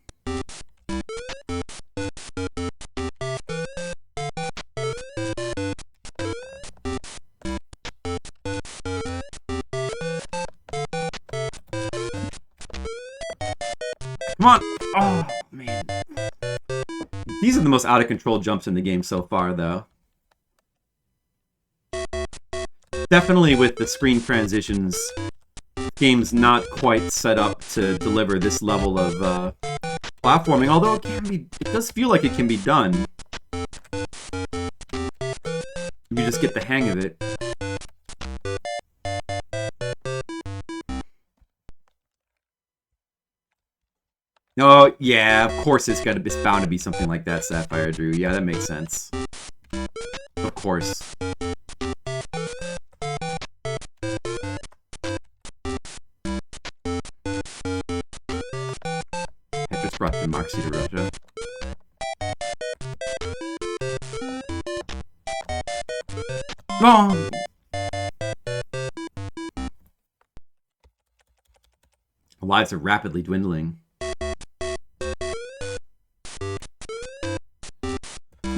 Come on! Oh, man. These are the most out of control jumps in the game so far, though. Definitely with the screen transitions, game's not quite set up to deliver this level of platforming, although it does feel like it can be done. You just get the hang of it. Oh, yeah, of course it's bound to be something like that, Sapphire Drew. Yeah, that makes sense. Of course. I just brought democracy to Russia. Oh! Lives are rapidly dwindling.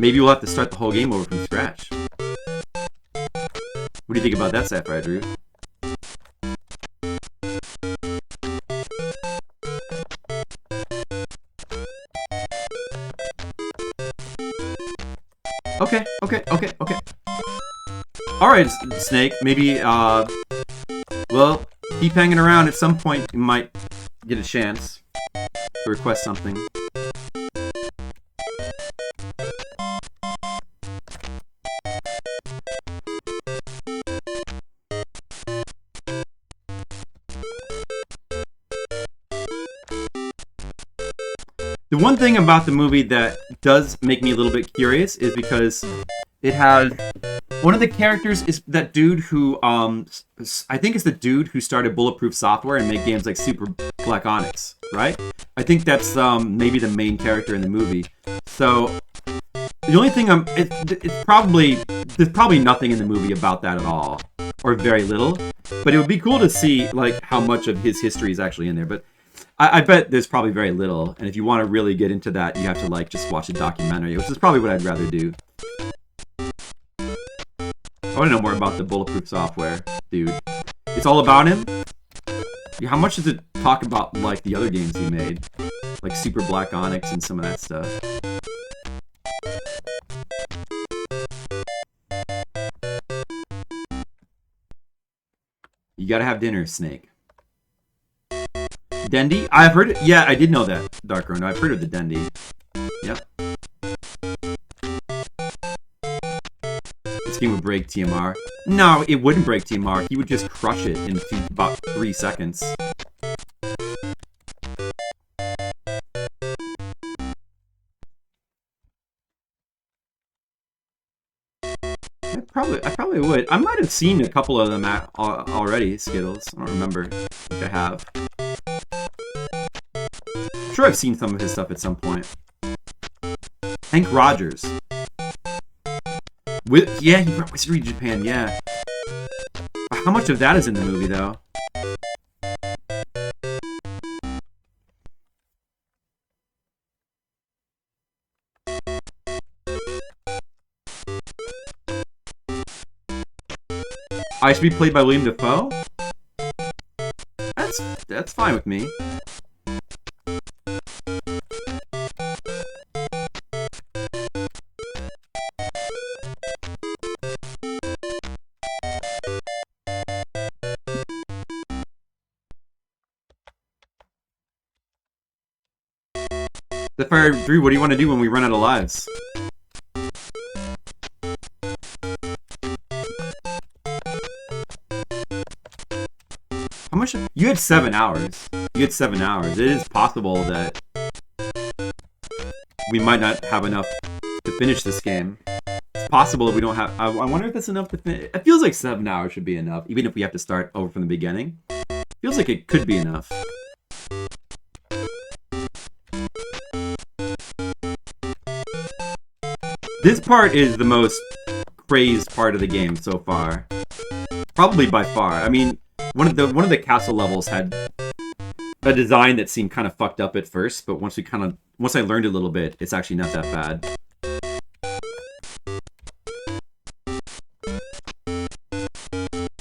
Maybe we'll have to start the whole game over from scratch. What do you think about that, Sapphire Drew? Okay. Alright, Snake, maybe, well, keep hanging around. At some point, you might get a chance to request something. The one thing about the movie that does make me a little bit curious is because it has one of the characters is that dude who I think it's the dude who started Bulletproof Software and made games like Super Black Onyx, right? I think that's maybe the main character in the movie. So the only thing there's probably nothing in the movie about that at all, or very little. But it would be cool to see like how much of his history is actually in there. But I bet there's probably very little, and if you want to really get into that, you have to like just watch a documentary, which is probably what I'd rather do. I want to know more about the Bulletproof Software dude. It's all about him? How much does it talk about like the other games he made? Like Super Black Onyx and some of that stuff. You gotta have dinner, Snake. Dendy? I've heard it. Yeah, I did know that, Dark Rune. I've heard of the Dendy. Yep. This game would break TMR. No, it wouldn't break TMR. He would just crush it in about 3 seconds. I probably would. I might have seen a couple of them already, Skittles. I don't remember. I think I have. I'm sure I've seen some of his stuff at some point. Hank Rogers. Yeah, he brought Wizardry Japan, yeah. How much of that is in the movie, though? I should be played by William Dafoe? That's fine with me. The Fire Drew, what do you want to do when we run out of lives? How much? You had 7 hours. You had 7 hours. It is possible that we might not have enough to finish this game. It's possible that we don't have. I wonder if that's enough to finish. It feels like 7 hours should be enough, even if we have to start over from the beginning. It Feels like it could be enough. This part is the most crazed part of the game so far. Probably by far. I mean, one of the castle levels had a design that seemed kind of fucked up at first, but once I learned a little bit, it's actually not that bad.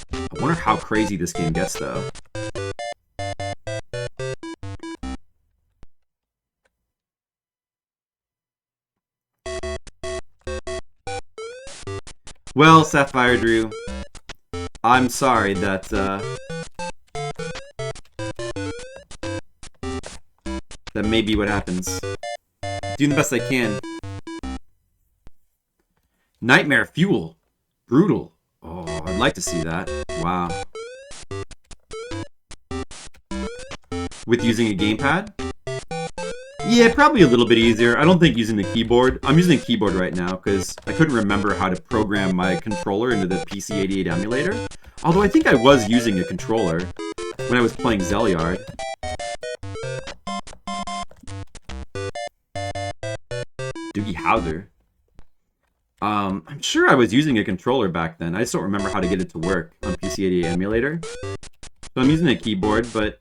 I wonder how crazy this game gets though. Well, Sapphire Drew, I'm sorry that that may be what happens. Doing the best I can. Nightmare Fuel. Brutal. Oh, I'd like to see that. Wow. With using a gamepad? Yeah, probably a little bit easier. I don't think using the keyboard. I'm using the keyboard right now because I couldn't remember how to program my controller into the PC-88 emulator. Although I think I was using a controller when I was playing Zelyard. Doogie Howser. I'm sure I was using a controller back then. I just don't remember how to get it to work on PC-88 emulator. So I'm using a keyboard, but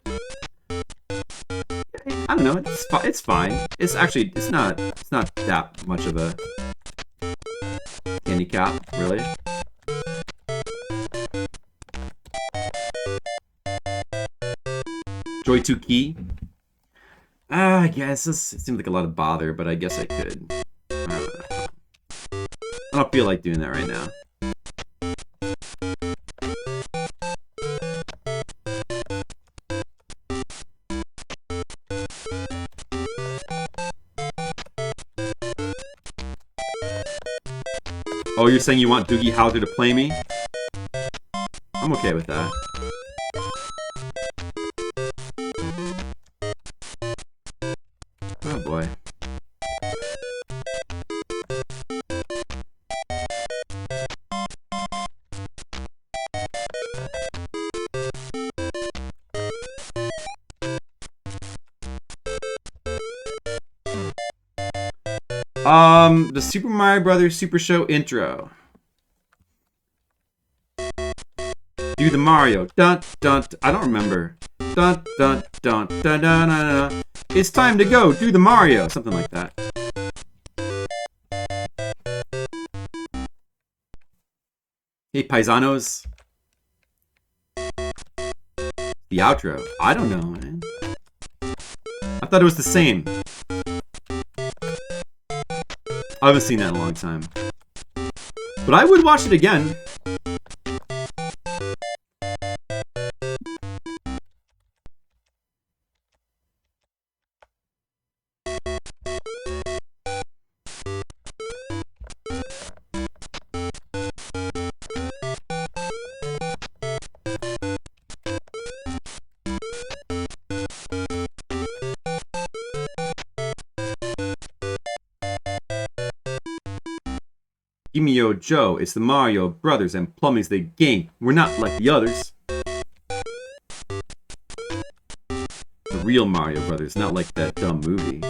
I don't know. It's fine. It's not that much of a handicap, really. Joy 2 key. I guess it seems like a lot of bother, but I guess I could. I don't feel like doing that right now. Oh, you're saying you want Doogie Howser to play me? I'm okay with that. Oh boy. The Super Mario Brothers Super Show intro. Do the Mario. Dun dun. I don't remember. Dun dun dun dun dun dun dun. It's time to go. Do the Mario. Something like that. Hey, paisanos. The outro. I don't know, man. I thought it was the same. I haven't seen that in a long time. But I would watch it again. Gimme Yo Joe, it's the Mario Brothers and plumbing's the game. We're not like the others. The real Mario Brothers, not like that dumb movie.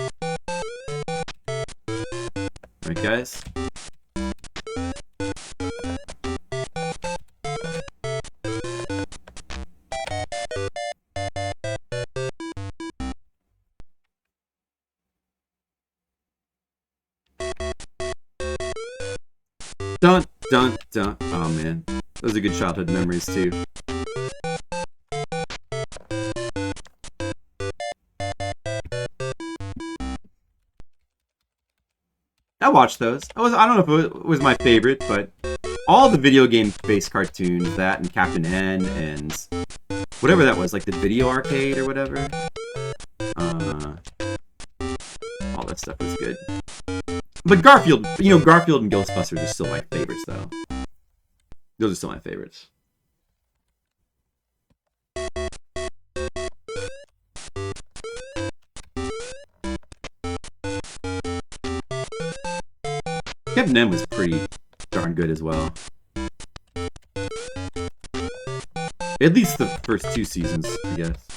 Right, guys? Dun, dun, dun. Oh, man. Those are good childhood memories, too. I watched those. I don't know if it was my favorite, but all the video game-based cartoons, that and Captain N and whatever that was, like the Video Arcade or whatever. All that stuff was good. But Garfield, Garfield and Ghostbusters are still my favorites, though. Those are still my favorites. Captain N was pretty darn good as well. At least the first 2 seasons, I guess.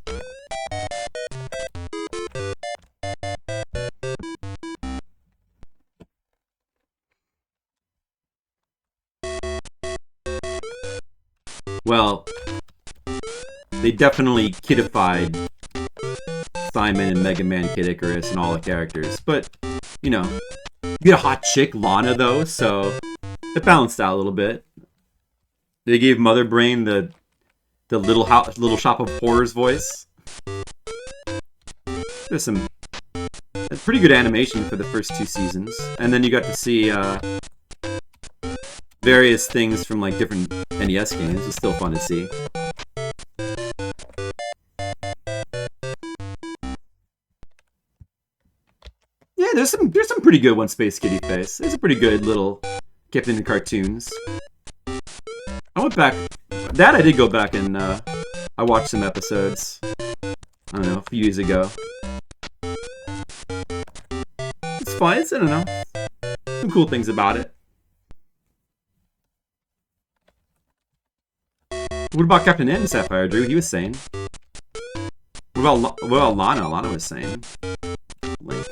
Well, they definitely kidified Simon and Mega Man Kid Icarus and all the characters, but, you know, you get a hot chick, Lana, though, so it balanced out a little bit. They gave Mother Brain the little Shop of Horrors voice. There's some pretty good animation for the first 2 seasons, and then you got to see various things from like different NES games. It's still fun to see. Yeah, there's some pretty good One Space Kitty Face. There's a pretty good little kept in the cartoons. I went back. I did go back and I watched some episodes. I don't know, a few years ago. It's fun. I don't know. Some cool things about it. What about Captain N, Sapphire Drew? He was sane. What about Lana? Lana was sane. Link.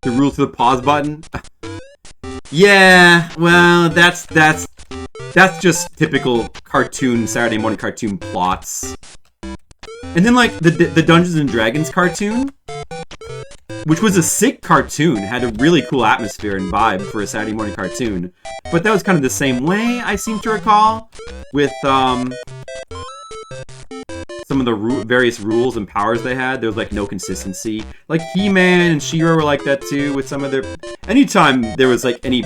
The rule to the pause button? Yeah, well, that's just typical cartoon, Saturday morning cartoon plots. And then, like, the Dungeons and Dragons cartoon, which was a sick cartoon, had a really cool atmosphere and vibe for a Saturday morning cartoon. But that was kind of the same way, I seem to recall, with, some of the various rules and powers they had. There was like no consistency. Like He-Man and She-Ra were like that too with some of their... Anytime there was like any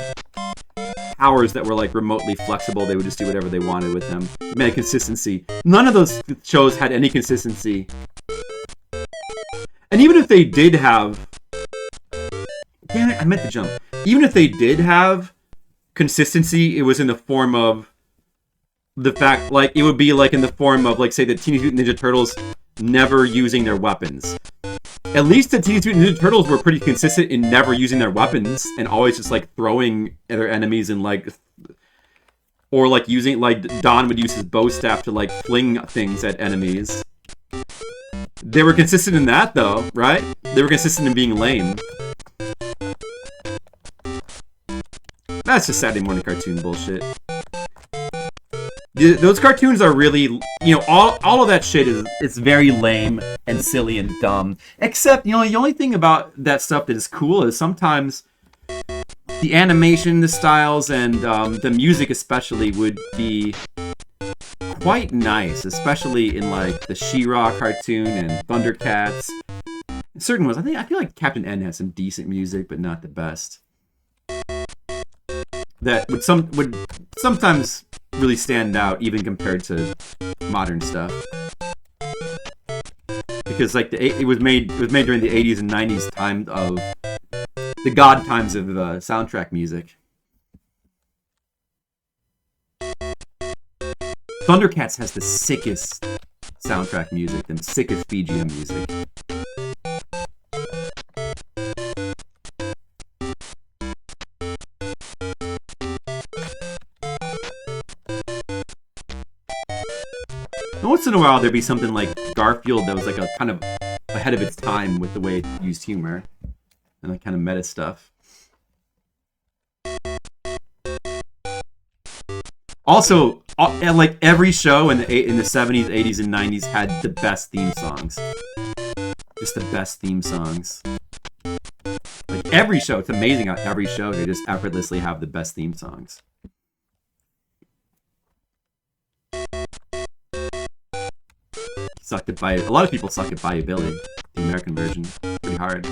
powers that were like remotely flexible, they would just do whatever they wanted with them. It meant consistency. None of those shows had any consistency. And even if they did have... Damn it, I meant to jump. Even if they did have consistency, it was in the form of the fact, like, it would be like in the form of, like, say, the Teenage Mutant Ninja Turtles never using their weapons. At least the Teenage Mutant Ninja Turtles were pretty consistent in never using their weapons and always just, like, throwing at their enemies and, like, or, like, using, like, Don would use his bow staff to, like, fling things at enemies. They were consistent in that, though, right? They were consistent in being lame. That's just Saturday morning cartoon bullshit. Those cartoons are really, you know, all of that shit is very lame and silly and dumb. Except, you know, the only thing about that stuff that is cool is sometimes the animation, the styles, and the music especially would be quite nice, especially in like the She-Ra cartoon and Thundercats. Certain ones, I feel like Captain N has some decent music, but not the best. That would sometimes really stand out even compared to modern stuff, because like it was made during the 80s and 90s time of the god times of soundtrack music. Thundercats has the sickest soundtrack music, the sickest BGM music. Once in a while, there'd be something like Garfield that was like a kind of ahead of its time with the way it used humor and like kind of meta stuff. Also, like every show in the 70s, 80s, and 90s had the best theme songs. Just the best theme songs. Like every show, it's amazing how every show they just effortlessly have the best theme songs. Sucked it by a lot of people suck at Bayou Billy, the American version, pretty hard.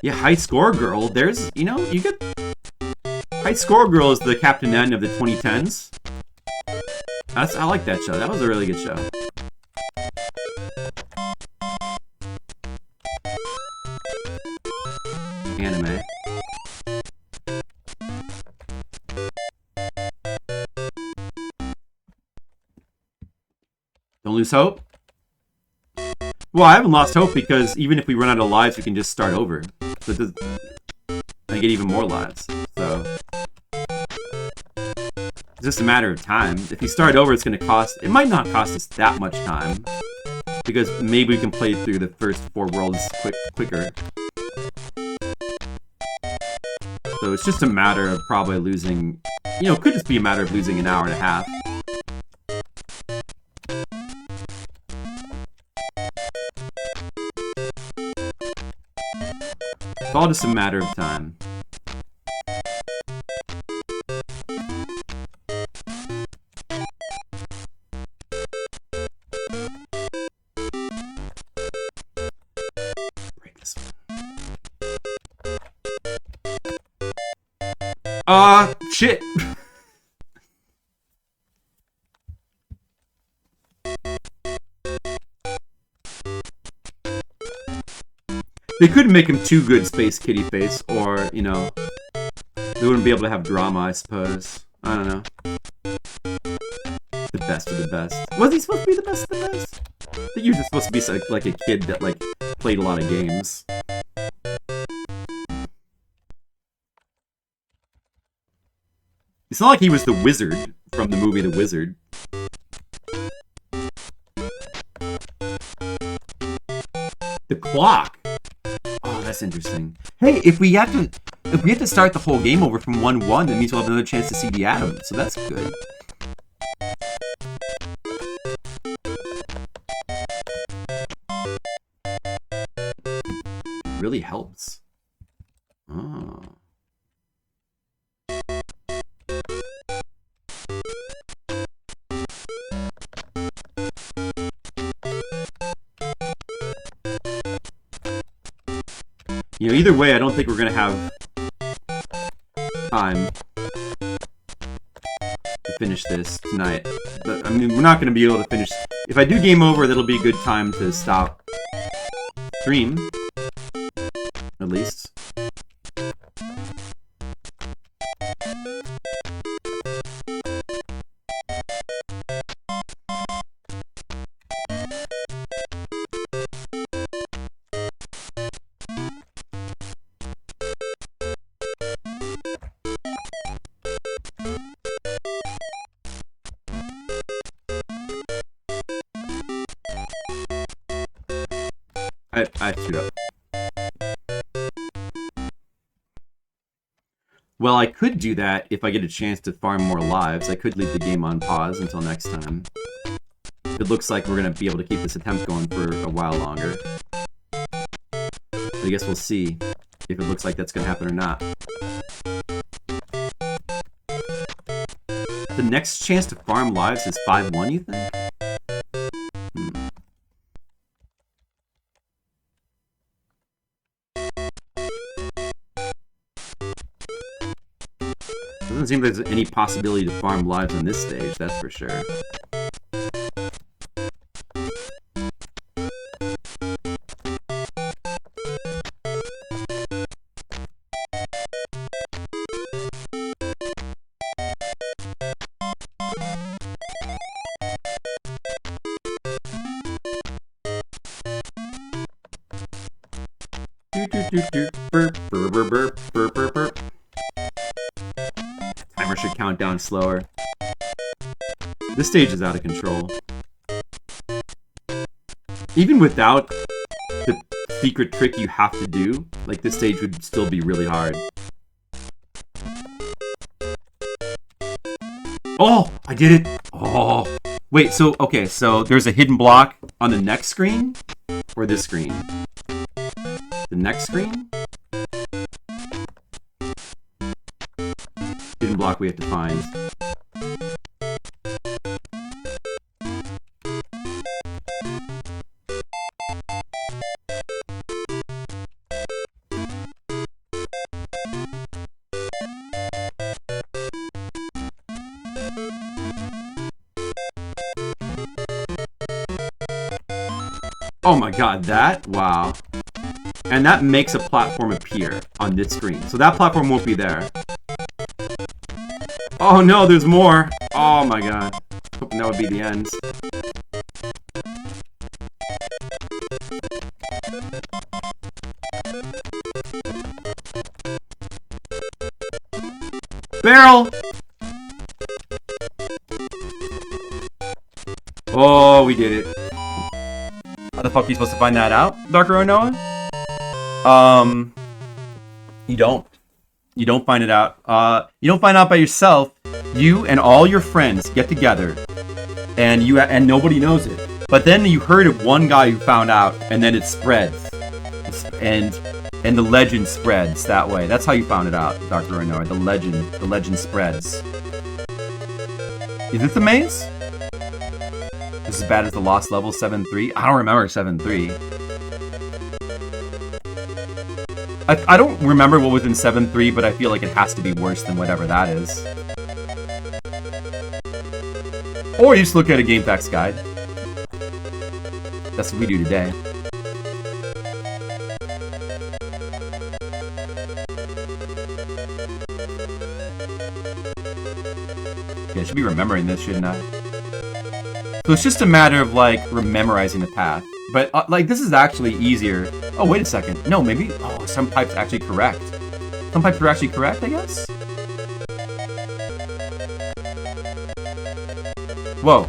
Yeah, High Score Girl. There's, you know, you get High Score Girl is the Captain N of the 2010s. I like that show. That was a really good show. Anime. Don't lose hope? Well, I haven't lost hope because even if we run out of lives, we can just start over. So it does, and get even more lives. So it's just a matter of time. If you start over, it's going to cost... It might not cost us that much time. Because maybe we can play through the first 4 worlds quicker. So it's just a matter of probably losing... You know, it could just be a matter of losing an hour and a half. It's all just a matter of time. Break this one. Shit! They couldn't make him too good Space Kitty Face, or, you know, they wouldn't be able to have drama, I suppose. I don't know. The best of the best. Was he supposed to be the best of the best? I think he was just supposed to be like a kid that, like, played a lot of games. It's not like he was the wizard from the movie The Wizard. The clock! Oh, that's interesting. Hey, if we have to start the whole game over from 1-1, that means we'll have another chance to see the atom, so that's good. It really helps. Oh. You know, either way, I don't think we're gonna have time to finish this tonight. But, I mean, we're not gonna be able to finish... If I do game over, that'll be a good time to stop stream. At least. I screwed up. Well, I could do that if I get a chance to farm more lives. I could leave the game on pause until next time. It looks like we're going to be able to keep this attempt going for a while longer. I guess we'll see if it looks like that's going to happen or not. The next chance to farm lives is 5-1, you think? Doesn't seem like there's any possibility to farm lives on this stage, that's for sure. Burp, burp, burp, burp, burp, burp, burp. Timer should count down slower. This stage is out of control. Even without the secret trick you have to do, like, this stage would still be really hard. Oh! I did it! Oh! Wait, so, okay, so there's a hidden block on the next screen? Or this screen? The next screen? Hidden block we have to find. Oh my god, that? Wow. And that makes a platform appear on this screen. So that platform won't be there. Oh no, there's more! Oh my god. Hoping that would be the end. barrel! Oh, we did it. How the fuck are you supposed to find that out, Darker Noah? You don't. You don't find it out. You don't find out by yourself. You and all your friends get together, and nobody knows it. But then you heard of one guy who found out, and then it spreads, and the legend spreads that way. That's how you found it out, Darker Noah. The legend spreads. Is this the maze? This is as bad as the lost level 7-3. I don't remember 7-3. I don't remember what was in 7-3, but I feel like it has to be worse than whatever that is. Or you just look at a GameFAQs guide. That's what we do today. Yeah, I should be remembering this, shouldn't I? So it's just a matter of, like, memorizing the path. But, like, this is actually easier. Oh, wait a second. No, maybe... Oh, some types are actually correct. Some types are actually correct, I guess? Whoa.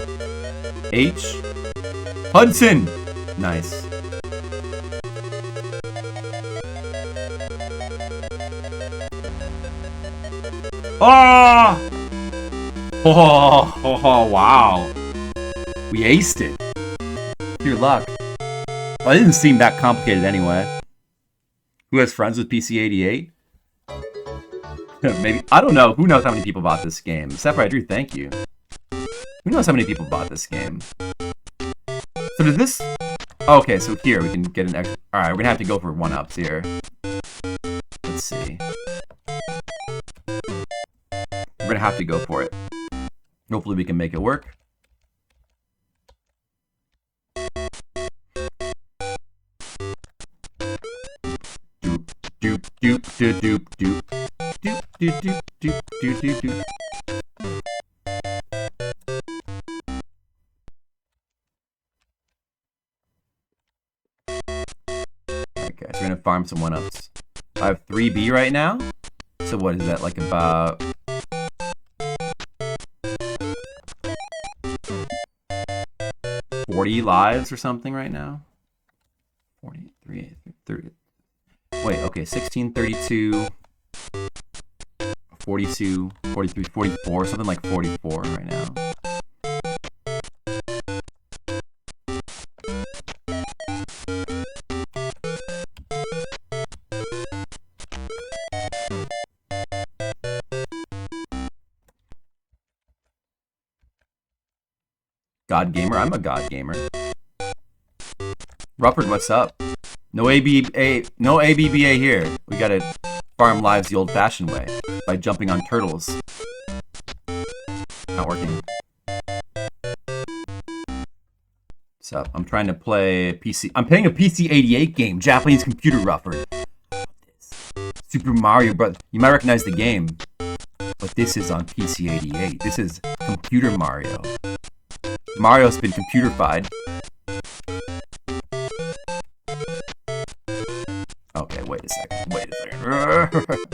H. Hudson! Nice. Oh! Oh, wow. We aced it. Pure luck. Well, it didn't seem that complicated anyway. Who has friends with PC88? Maybe. I don't know. Who knows how many people bought this game? Sapphire Drew, thank you. Who knows how many people bought this game? So does this... Okay, so here we can get an extra... Alright, we're gonna have to go for 1-ups here. Let's see. We're gonna have to go for it. Hopefully we can make it work. Doop, doop, doop, doop, doop. Doop, doop, doop, doop, doop, doop, doop. Okay, so we're gonna farm some 1-ups. I have 3B right now. So what is that, like about... $40 lives or something right now? 43, 30... Wait, okay, 16, 32, 42, 43, 44, something like 44 right now. God Gamer? I'm a God Gamer. Rufford, what's up? No ABBA here. We gotta farm lives the old-fashioned way, by jumping on turtles. Not working. What's up? I'm trying to play PC. I'm playing a PC88 game, Japanese computer, Rufford. Super Mario Bros. You might recognize the game, but this is on PC88. This is Computer Mario. Mario's been computerified. Okay, wait a second. Wait a second.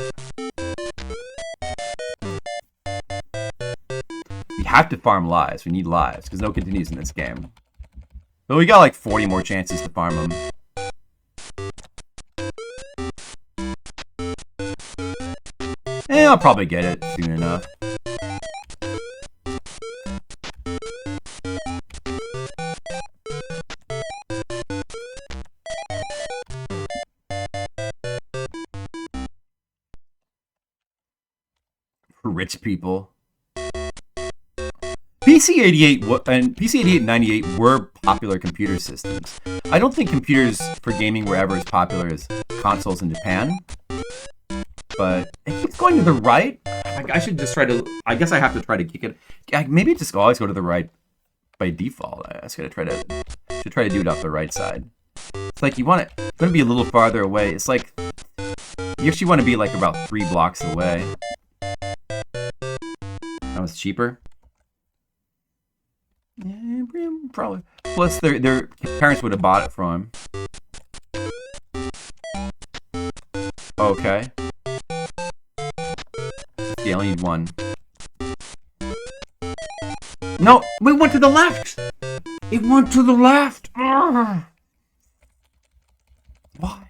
We have to farm lives. We need lives, because no continues in this game. But we got like 40 more chances to farm them. I'll probably get it soon enough. Rich people. PC88 and PC88 and 98 were popular computer systems. I don't think computers for gaming were ever as popular as consoles in Japan. But it keeps going to the right. I should just try to... I guess I have to try to kick it. Maybe just always go to the right by default. I just gotta try to do it off the right side. It's like you want it... It's gonna be a little farther away. It's like... You actually want to be like about 3 blocks away. That was cheaper. Yeah, probably. Plus, their parents would have bought it from him. Okay. Yeah, I only need one. No, we went to the left. It went to the left. Ugh. Why?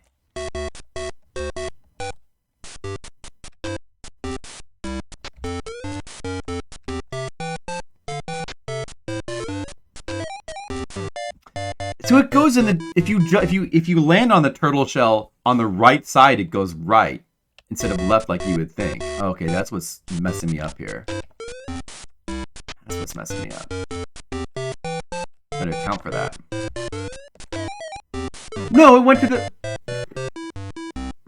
So it goes in the if you land on the turtle shell on the right side, it goes right instead of left like you would think. Okay, that's what's messing me up here. That's what's messing me up. Better account for that. No, it went to the.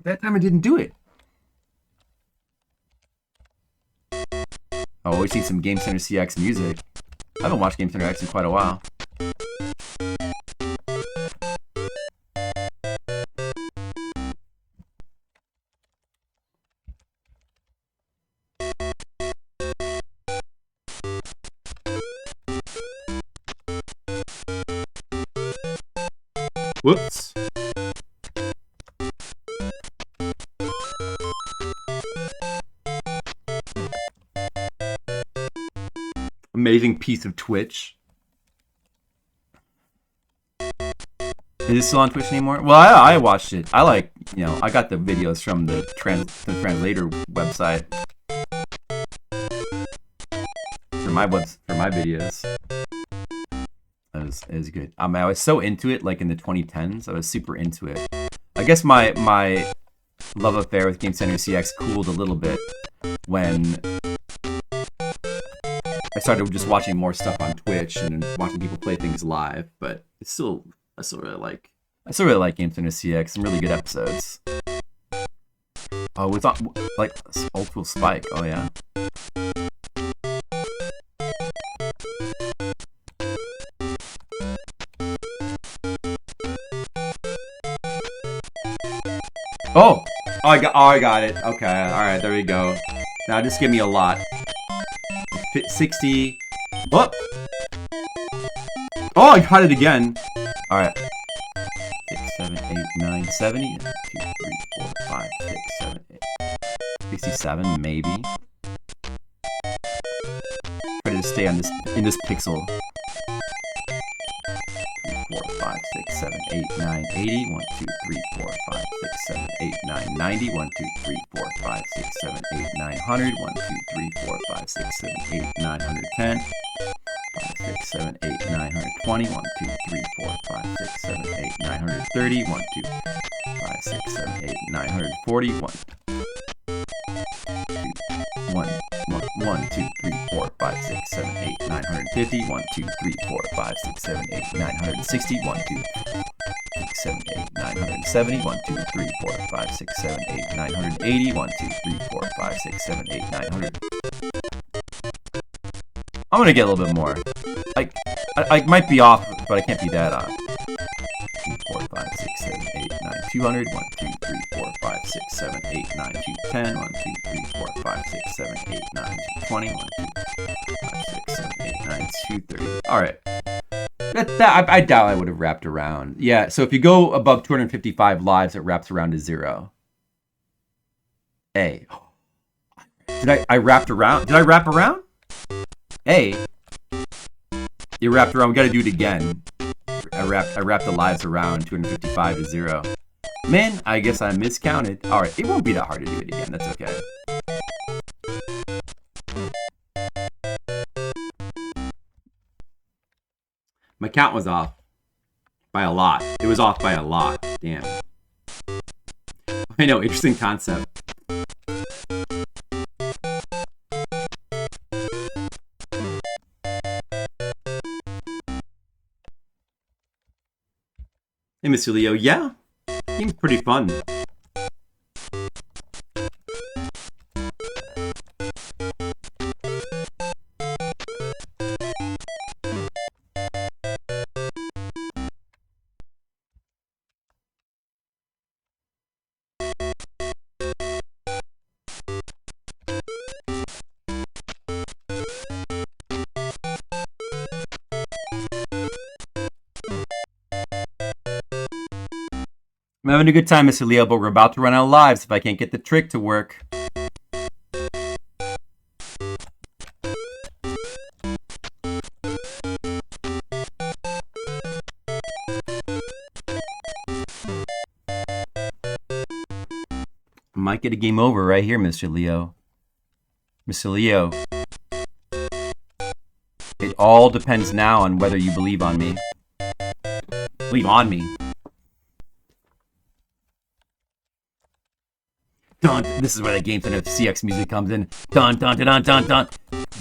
That time I didn't do it. Oh, we see some Game Center CX music. I haven't watched Game Center X in quite a while. Whoops. Amazing piece of Twitch. Is it still on Twitch anymore? Well, I watched it. I like, I got the videos from the translator website for my videos. It was good. I was so into it, like in the 2010s. I was super into it. I guess my love affair with Game Center CX cooled a little bit when I started just watching more stuff on Twitch and watching people play things live. But I still really like Game Center CX. Some really good episodes. Oh, we thought like Old School Spike. Oh yeah. Oh, I got it. Okay, all right, there we go. Now just give me a lot. 60. Oh, I got it again. All right. 6, 7, 8, 9, 70. 2, 3, 4, 5, 6, 7, 8. 67, maybe. Try to stay on in this pixel. 4, 5, 6, 7, 8, 9, 80. 1, 2, 3, 4, 5, 6, 7, 8, 9, 90. 1, 2, 3, 4, 5, 6, 7, 8, 900. 1, 2, 3, 4, 5, 6, 7, 8, 910. 5, 6, 7, 8, 920. 1, 2, 3, 4, 5, 6, 7, 8, 930. 1, 2, 5, 6, 7, 8, 940. 1, 2, 3, 4, 5, 6, 7, 8, 950. 1, 2, 3, 4, 5, 6, 7, 8, 960. 1, 2, 6, 7, 8, 970. 1, 2, 3, 4, 5, 6, 7, 8, 980. 1, 2, 3, 4, 5, 6, 7, 8, 900. I'm gonna get a little bit more. Like, I might be off, but I can't be that off. 2, 4, 5, 6, 7, 8, 9, 200. 1, 2, 3, 4, 5, 6, 7, 8, 9, 210. 1, 2, 3, 4, 5, 6, 7, 8, 9, 220. 1, 2, 5, 6, 7, 8, 9, 230. Alright. I doubt I would have wrapped around. Yeah, so if you go above 255 lives, it wraps around to 0. A. Did I wrapped around? Did I wrap around? A. You wrapped around. We gotta do it again. I wrapped the lives around 255 to 0. Man, I guess I miscounted. Alright, it won't be that hard to do it again. That's okay. My count was off by a lot. It was off by a lot. Damn. I know, interesting concept. Hey, Mr. Leo. Yeah, seems pretty fun. I'm having a good time, Mr. Leo, but we're about to run out of lives if I can't get the trick to work. might get a game over right here, Mr. Leo. Mr. Leo. It all depends now on whether you believe on me. Believe on me. Dun, this is where the Game Center CX music comes in. Dun, dun, dun, dun, dun, dun.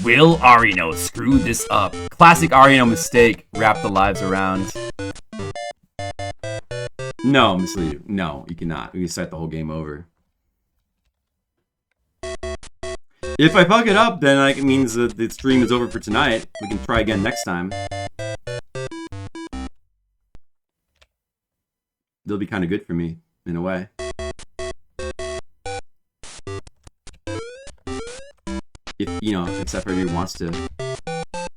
Will Arino screw this up? Classic Arino mistake. Wrap the lives around. No, Miss Lee. No, you cannot. We can start the whole game over. If I fuck it up, then like, it means that the stream is over for tonight. We can try again next time. They'll be kind of good for me, in a way. If, you know, if Sephiroth wants to...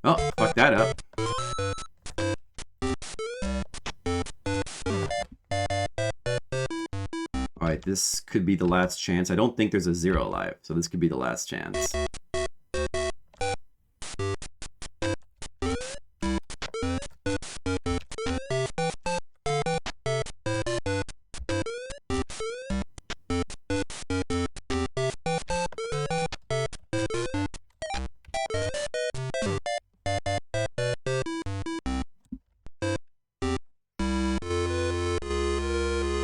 Oh, fuck that up. Alright, this could be the last chance. I don't think there's a 0 life, so this could be the last chance.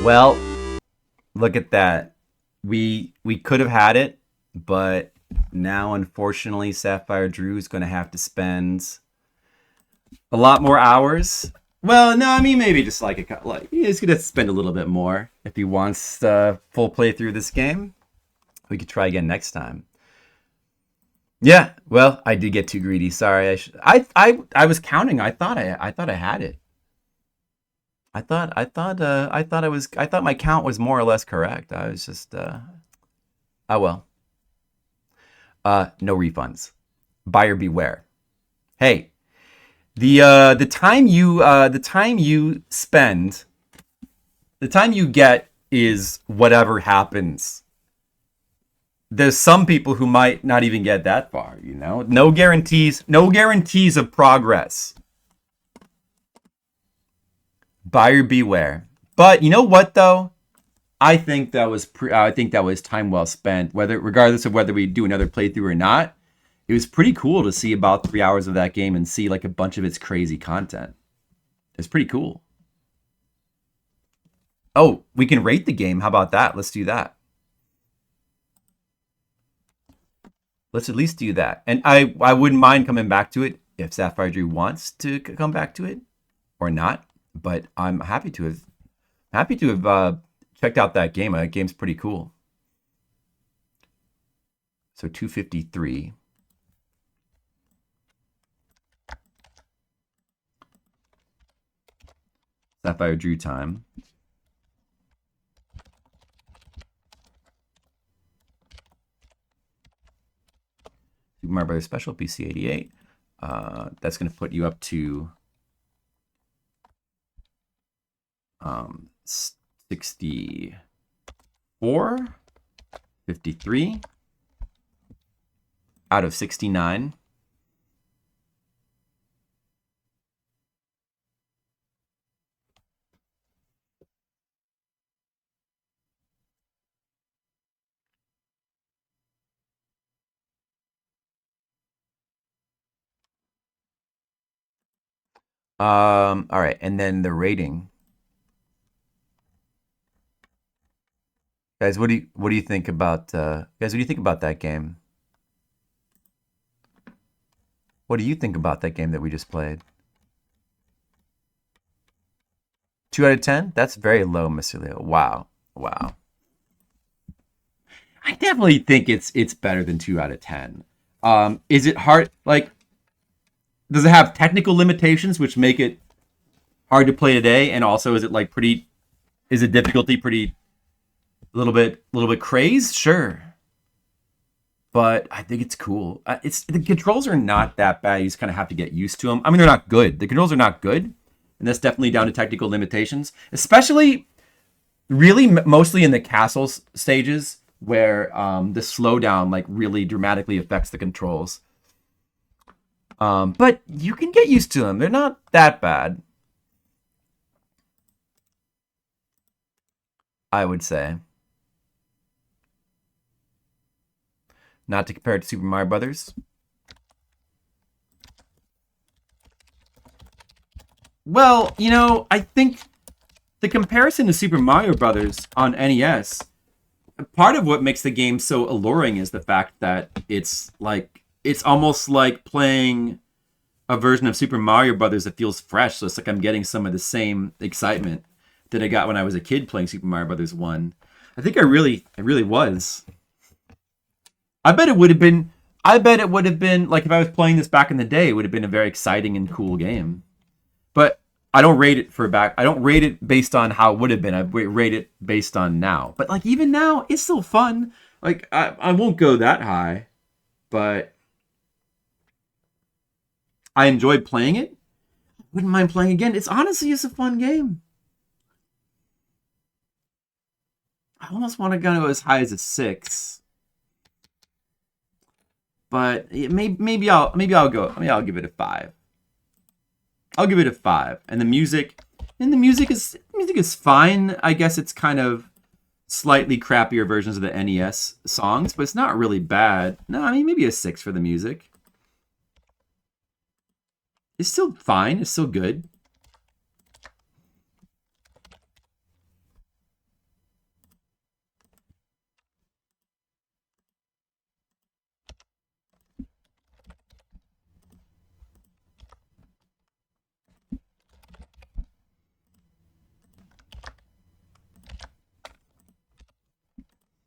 Well, look at that. We could have had it, but now unfortunately Sapphire Drew is going to have to spend a lot more hours. Well, no, I mean maybe just like he's going to spend a little bit more if he wants full playthrough this game. We could try again next time. Yeah, well, I did get too greedy. Sorry, I was counting. I thought I had it. I thought my count was more or less correct. I was just oh well. No refunds. Buyer beware. Hey, the time you spend, the time you get is whatever happens. There's some people who might not even get that far, you know? No guarantees of progress. Buyer beware. But you know what though? I think that was time well spent. Regardless of whether we do another playthrough or not, it was pretty cool to see about 3 hours of that game and see like a bunch of its crazy content. It's pretty cool. Oh, we can rate the game. How about that? Let's do that. Let's at least do that. And I wouldn't mind coming back to it if Sapphire Drew wants to come back to it or not. But I'm happy to have checked out that game. That game's pretty cool. So 253. Sapphire Drew time. Super Mario Bros. Special PC 88. That's going to put you up to 64, 53 out of 69. All right, and then the rating. Guys, what do you think about that game? What do you think about that game that we just played? 2 out of 10? That's very low, Mr. Leo. Wow. I definitely think it's better than 2 out of 10. Is it hard? Like, does it have technical limitations which make it hard to play today? And also, is it like is it difficulty pretty? A little bit crazed, sure, but I think it's cool. The controls are not that bad. You just kind of have to get used to them. I mean, they're not good. The controls are not good, and that's definitely down to technical limitations. Especially, really, mostly in the castle stages where the slowdown like really dramatically affects the controls. But you can get used to them. They're not that bad, I would say. not to compare it to Super Mario Brothers. Well, you know, I think the comparison to Super Mario Brothers on NES, part of what makes the game so alluring is the fact that it's almost like playing a version of Super Mario Brothers that feels fresh. So it's like I'm getting some of the same excitement that I got when I was a kid playing Super Mario Brothers 1. I think I really was. I bet it would have been like if I was playing this back in the day, it would have been a very exciting and cool game. But I don't rate it based on how it would have been. I rate it based on now. But like even now, it's still fun. Like I won't go that high, but I enjoyed playing it. Wouldn't mind playing again. It's a fun game. I almost want to go as high as a 6. But maybe I'll give it a 5. I'll give it a 5. And the music is fine. I guess it's kind of slightly crappier versions of the NES songs, but it's not really bad. No, I mean maybe a 6 for the music. It's still fine. It's still good.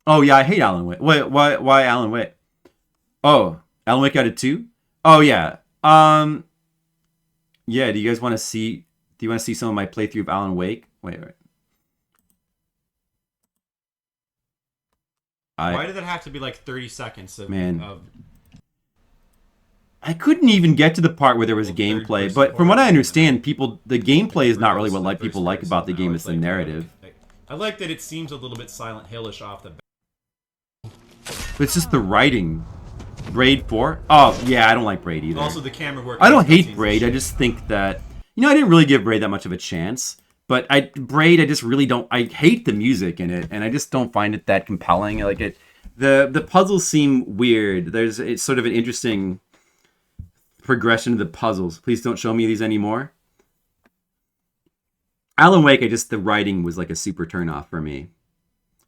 Oh yeah, I hate Alan Wake. Why Alan Wake? Oh, Alan Wake out of 2? Oh yeah. Yeah, do you guys want to see some of my playthrough of Alan Wake? Wait. Why did that have to be like 30 seconds of I couldn't even get to the part where there was gameplay, but from what I understand, the gameplay is not really what people like about the game, it's the narrative. I like that it seems a little bit Silent Hill-ish off the bat. But it's just the writing. Braid 4? Oh, yeah, I don't like Braid either. Also, the camera work. I don't hate Braid, I just think that... You know, I didn't really give Braid that much of a chance. But Braid, I just really don't... I hate the music in it, and I just don't find it that compelling. Like the puzzles seem weird. It's sort of an interesting progression of the puzzles. Please don't show me these anymore. Alan Wake, the writing was like a super turnoff for me.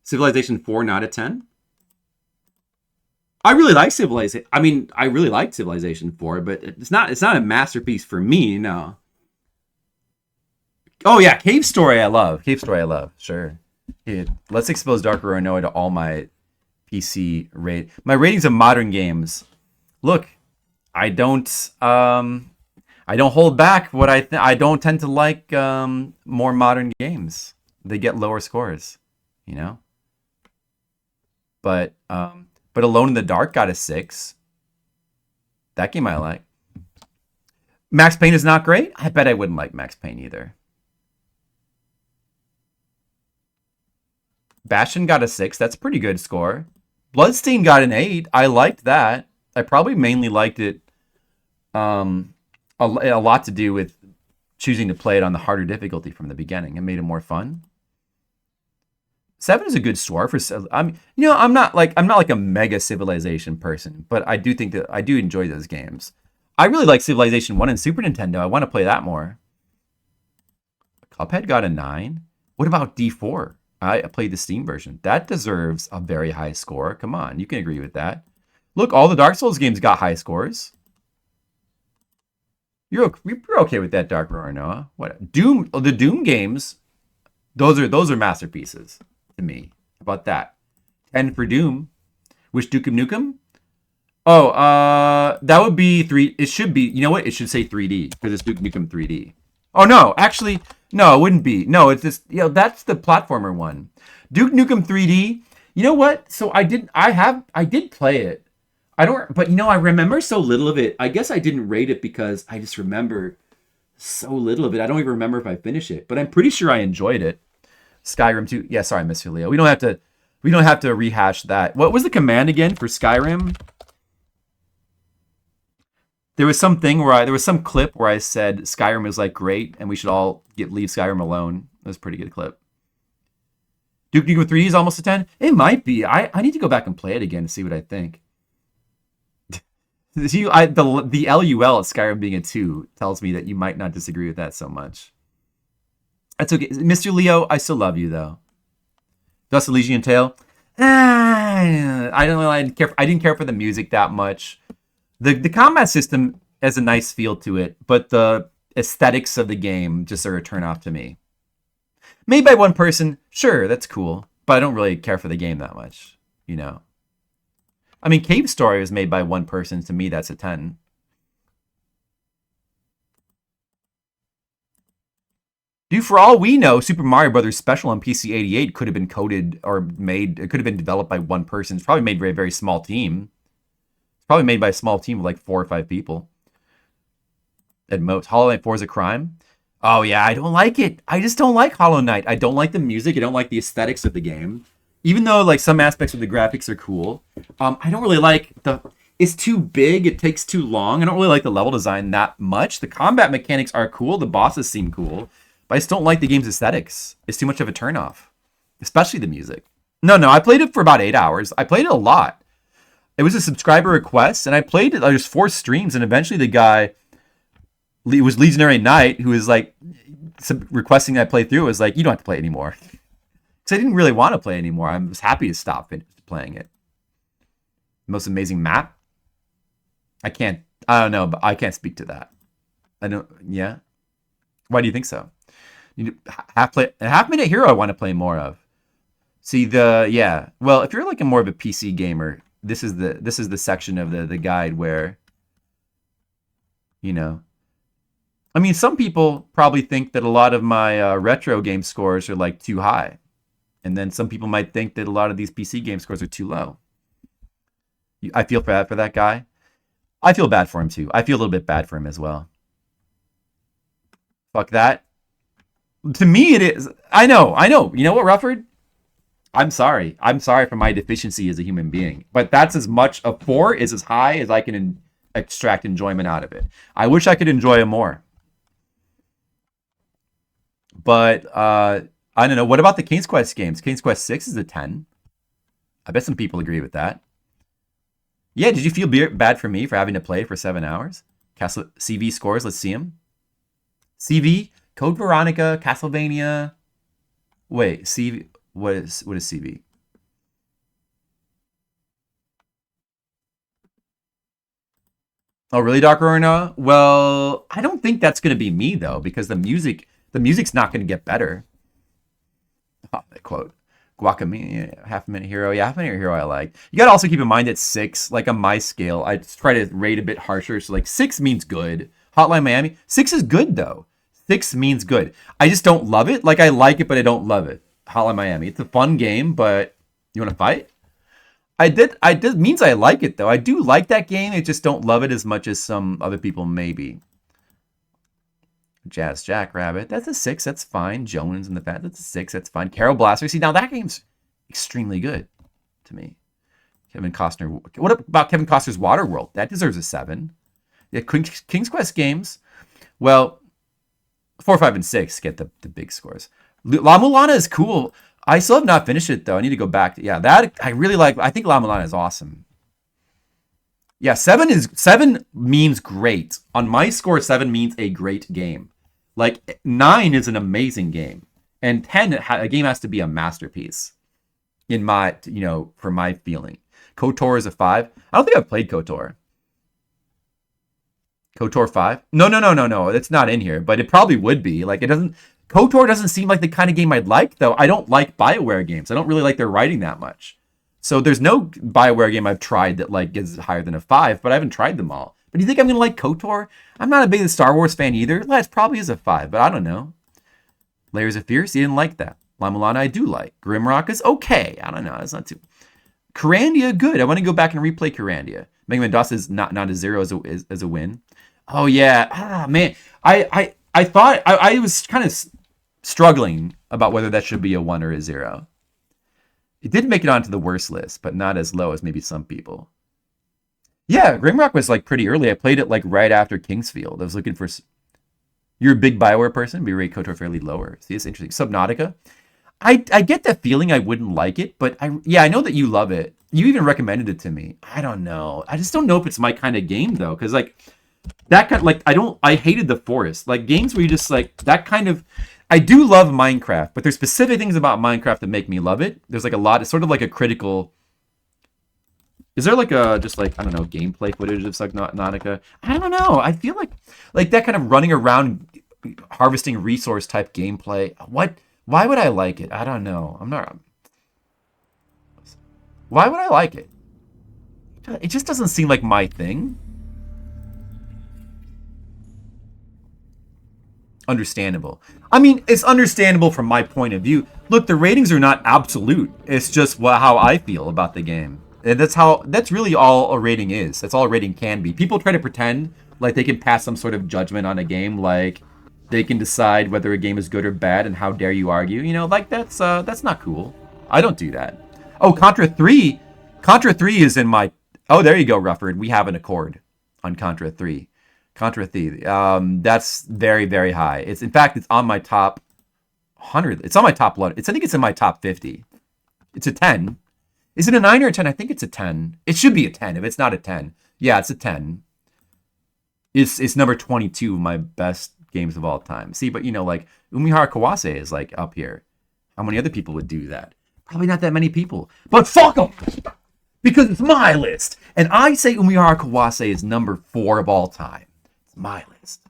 Civilization 4, not a 10? I really like Civilization. I mean, I really liked Civilization 4, but it's not a masterpiece for me, no. Oh yeah, Cave Story I love. Sure. Yeah, let's expose Dark Roronoa to all my PC my ratings of modern games. Look, I don't hold back what I don't tend to like more modern games. They get lower scores, you know? But Alone in the Dark got a 6. That game I like. Max Payne is not great. I bet I wouldn't like Max Payne either. Bastion got a 6. That's a pretty good score. Bloodstained got an 8. I liked that. I probably mainly liked it a lot to do with choosing to play it on the harder difficulty from the beginning. It made it more fun. 7 is a good score for. I'm not like a mega Civilization person, but I do think that I do enjoy those games. I really like Civilization 1 and Super Nintendo. I want to play that more. Cuphead got a 9. What about D4? I played the Steam version. That deserves a very high score. Come on, you can agree with that. Look, all the Dark Souls games got high scores. You're okay with that, Dark Roronoa. What? Doom? The Doom games. Those are masterpieces to me. How about that? 10 for Doom. Wish Duke Nukem? Oh, that would be 3. It should be. You know what? It should say 3D because it's Duke Nukem 3D. Oh no, actually, no, it wouldn't be. No, it's just that's the platformer one. Duke Nukem 3D. You know what? So I did play it. But I remember so little of it. I guess I didn't rate it because I just remember so little of it. I don't even remember if I finished it, but I'm pretty sure I enjoyed it. Skyrim 2. Yeah, sorry, Mr. Leo. We don't have to rehash that. What was the command again for Skyrim? There was some clip where I said Skyrim is like great and we should all leave Skyrim alone. That was a pretty good clip. Duke Nukem 3D is almost a 10. It might be. I need to go back and play it again to see what I think. The LUL at Skyrim being a 2 tells me that you might not disagree with that so much. That's okay. Mr. Leo, I still love you, though. Dust Elysian Tale. I don't know. I didn't care for the music that much. The combat system has a nice feel to it, but the aesthetics of the game just are a turnoff to me. Made by one person, sure, that's cool, but I don't really care for the game that much, you know. I mean, Cave Story was made by one person. To me, that's a 10. Dude, for all we know, Super Mario Brothers Special on PC 88 could have been coded or made. It could have been developed by one person. It's probably made by a very small team. It's probably made by a small team of like 4 or 5 people. At most. Hollow Knight 4 is a crime. Oh yeah, I don't like it. I just don't like Hollow Knight. I don't like the music. I don't like the aesthetics of the game. Even though like some aspects of the graphics are cool, I don't really like it's too big, it takes too long. I don't really like the level design that much. The combat mechanics are cool, the bosses seem cool, but I just don't like the game's aesthetics. It's too much of a turnoff, especially the music. No, I played it for about 8 hours. I played it a lot. It was a subscriber request, and I played it. There's 4 streams, and eventually the guy, it was Legionary Knight, who was like requesting that I play through. It was like, you don't have to play anymore. I didn't really want to play anymore. I was happy to stop playing it. Most amazing map? I don't know, but I can't speak to that. Yeah? Why do you think so? Half Minute Hero I want to play more of. See well, if you're like more of a PC gamer, this is the section of the guide where, you know, I mean, some people probably think that a lot of my retro game scores are like too high. And then some people might think that a lot of these PC game scores are too low. I feel bad for that guy. I feel bad for him too. I feel a little bit bad for him as well. Fuck that. To me, it is. I know. You know what, Rufford? I'm sorry. I'm sorry for my deficiency as a human being. But that's as much. A 4 is as high as I can extract enjoyment out of it. I wish I could enjoy it more. But, I don't know. What about the King's Quest games? King's Quest 6 is a 10. I bet some people agree with that. Yeah, did you feel bad for me for having to play for 7 hours? CV scores, let's see them. CV, Code Veronica, Castlevania. Wait, CV, what is CV? Oh, really, Dark Arena? Well, I don't think that's going to be me, though, because the music's not going to get better. Oh, that quote. Guacamole, Half Minute Hero. Yeah, Half Minute Hero I like. You got to also keep in mind that 6, like on my scale, I try to rate a bit harsher. So like 6 means good. Hotline Miami. 6 is good though. 6 means good. I just don't love it. Like I like it, but I don't love it. Hotline Miami. It's a fun game, but you want to fight? I did means I like it though. I do like that game. I just don't love it as much as some other people maybe. Jazz Jackrabbit, that's a 6, that's fine. Jones and the Fat, that's a 6, that's fine. Carol Blaster, see, now that game's extremely good to me. Kevin Costner, what about Kevin Costner's Waterworld? That deserves a 7. Yeah, King's Quest games, well, 4, 5, and 6 get the big scores. La Mulana is cool. I still have not finished it, though. I need to go back. Yeah, that I really like. I think La Mulana is awesome. Yeah, 7 means great. On my score, 7 means a great game. Like 9 is an amazing game, and 10 a game has to be a masterpiece. In my, for my feeling, KOTOR is a 5. I don't think I've played KOTOR. KOTOR 5? No. It's not in here, but it probably would be. Like KOTOR doesn't seem like the kind of game I'd like, though. I don't like BioWare games. I don't really like their writing that much. So there's no BioWare game I've tried that like is higher than a 5, but I haven't tried them all. But do you think I'm going to like KOTOR? I'm not a big Star Wars fan either. It probably is a 5, but I don't know. Layers of Fear, you didn't like that. La Mulana I do like. Grimrock is okay. I don't know. It's not too... Carandia, good. I want to go back and replay Carandia. Mega Man DOS is not a 0 as a win. Oh, yeah. Ah, man. I thought... I was kind of struggling about whether that should be a 1 or a 0. It did make it onto the worst list, but not as low as maybe some people. Yeah, Grimrock was like pretty early. I played it like right after Kingsfield. I was looking for... You're a big BioWare person, but you rate KOTOR fairly lower. See, it's interesting. Subnautica. I get that feeling I wouldn't like it, but I know that you love it. You even recommended it to me. I don't know. I just don't know if it's my kind of game though, because like that kind like I hated The Forest. Like games where you just like that kind of. I do love Minecraft, but there's specific things about Minecraft that make me love it. There's like a lot. It's sort of like a critical. Is there like a just like I don't know gameplay footage of Subnautica? I don't know. I feel like that kind of running around, harvesting resource type gameplay. What? Why would I like it? I don't know. I'm not. Why would I like it? It just doesn't seem like my thing. Understandable. I mean, it's understandable from my point of view. Look, the ratings are not absolute. It's just how I feel about the game. And that's really all a rating is. That's all a rating can be. People try to pretend like they can pass some sort of judgment on a game, like they can decide whether a game is good or bad, and how dare you argue? You know, like that's not cool. I don't do that. Oh, Contra 3. Contra 3 is in my... Oh, there you go, Rufford. We have an accord on Contra 3. Contra 3. That's very, very high. In fact, it's on my top 100. It's on my top... I think it's in my top 50. It's a 10. Is it a 9 or a 10? I think it's a 10. It should be a 10 if it's not a 10. Yeah, it's a 10. It's number 22 of my best games of all time. See, but you know, like, Umihara Kawase is like up here. How many other people would do that? Probably not that many people. But fuck them! Because it's my list. And I say Umihara Kawase is number 4 of all time. It's my list.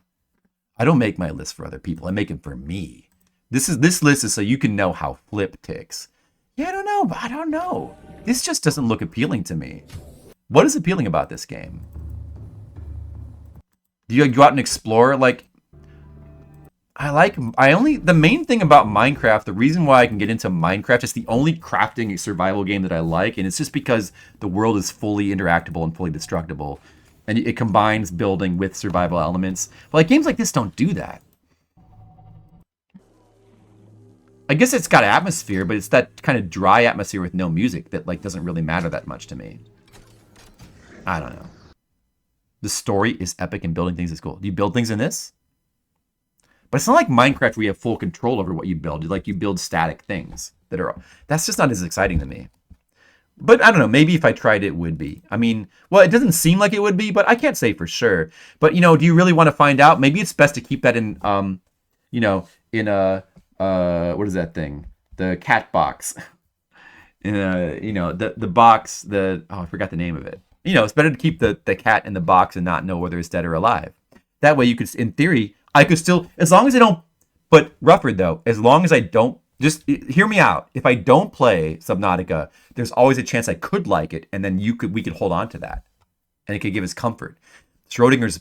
I don't make my list for other people. I make it for me. This list is so you can know how Flip ticks. Yeah, I don't know. This just doesn't look appealing to me. What is appealing about this game? Do you go out and explore? Like, the main thing about Minecraft, the reason why I can get into Minecraft, it's the only crafting survival game that I like, and it's just because the world is fully interactable and fully destructible, and it combines building with survival elements. But like games like this don't do that. I guess it's got atmosphere, but it's that kind of dry atmosphere with no music that like doesn't really matter that much to me. I don't know. The story is epic and building things is cool. Do you build things in this? But it's not like Minecraft where you have full control over what you build. You build static things that's just not as exciting to me. But I don't know, maybe if I tried it would be. I mean, well, it doesn't seem like it would be, but I can't say for sure. But you know, do you really want to find out? Maybe it's best to keep that in in a what is that thing? The cat box. In the box, I forgot the name of it. You know, it's better to keep the cat in the box and not know whether it's dead or alive. That way you could, in theory, I could still, as long as I don't, but Rufford though, as long as I don't, just hear me out. If I don't play Subnautica, there's always a chance I could like it, and then we could hold on to that, and it could give us comfort. Schrodinger's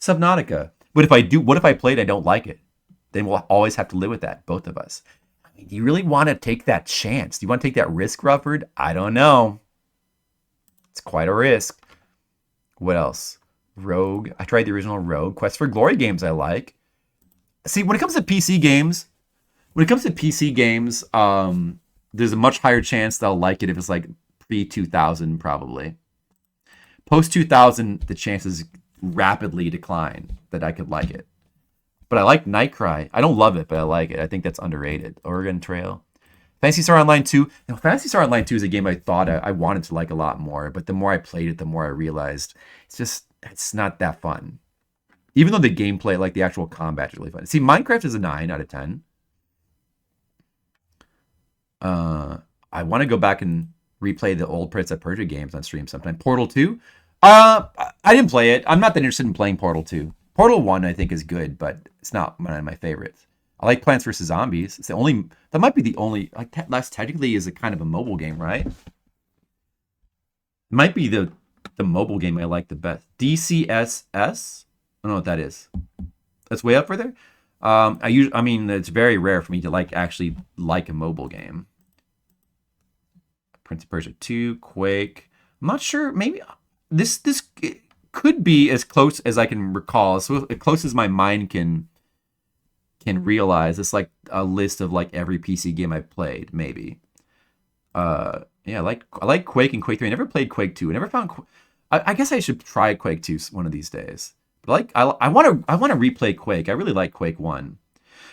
Subnautica. But what if I played and I don't like it? Then we'll always have to live with that, both of us. I mean, do you really want to take that chance? Do you want to take that risk, Rufford? I don't know. It's quite a risk. What else? Rogue. I tried the original Rogue. Quest for Glory games I like. See, when it comes to PC games, there's a much higher chance that I'll like it if it's like pre-2000 probably. Post-2000, the chances rapidly decline that I could like it. But I like Nightcry. I don't love it, but I like it. I think that's underrated. Oregon Trail. Phantasy Star Online 2. Now, Phantasy Star Online 2 is a game I thought I wanted to like a lot more, but the more I played it, the more I realized it's not that fun. Even though the gameplay, like the actual combat, is really fun. See, Minecraft is a 9 out of 10. I want to go back and replay the old Prince of Persia games on stream sometime. Portal 2. I didn't play it. I'm not that interested in playing Portal 2. Portal 1 I think is good, but it's not one of my favorites. I like Plants vs. Zombies. That might be the only, like, that technically is a kind of a mobile game, right? It might be the mobile game I like the best. DCSS? I don't know what that is. That's way up further. I mean, it's very rare for me to actually like a mobile game. Prince of Persia 2, Quake. I'm not sure. Maybe this could be as close as I can recall, so as close as my mind can realize. It's like a list of like every PC game I've played, maybe. Yeah, I like Quake and Quake 3. I never played Quake 2. I never found. I guess I should try Quake 2 one of these days. But I want to replay Quake. I really like Quake 1.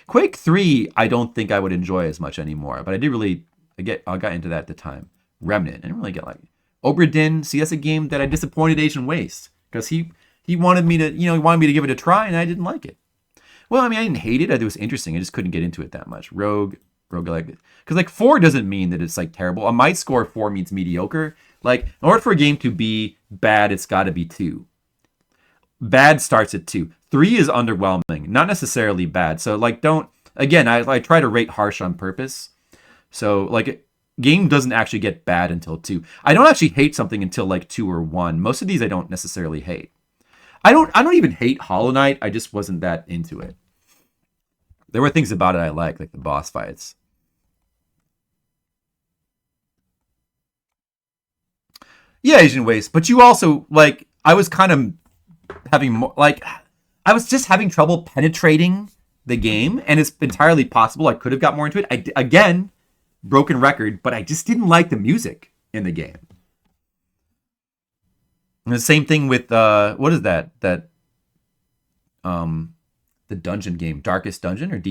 Quake 3, I don't think I would enjoy as much anymore. But I did really I got into that at the time. Remnant. I didn't really get like Obra Dinn. See, that's a game that I disappointed Asian Waste because he wanted me to, he wanted me to give it a try, and I didn't like it. Well, I mean, I didn't hate it. It was interesting. I just couldn't get into it that much. Roguelike. Because like 4 doesn't mean that it's like terrible. A might score 4 means mediocre. Like in order for a game to be bad, it's got to be 2. Bad starts at 2. 3 is underwhelming, not necessarily bad. So like I try to rate harsh on purpose. So like game doesn't actually get bad until 2. I don't actually hate something until like 2 or 1. Most of these I don't necessarily hate. I don't even hate Hollow Knight. I just wasn't that into it. There were things about it I liked, like the boss fights. Yeah, Asian Waste. But you also, like, I was kind of having more, like, I was just having trouble penetrating the game, and it's entirely possible I could have got more into it. Again, broken record, but I just didn't like the music in the game. And the same thing with, what is that? The dungeon game, Darkest Dungeon, or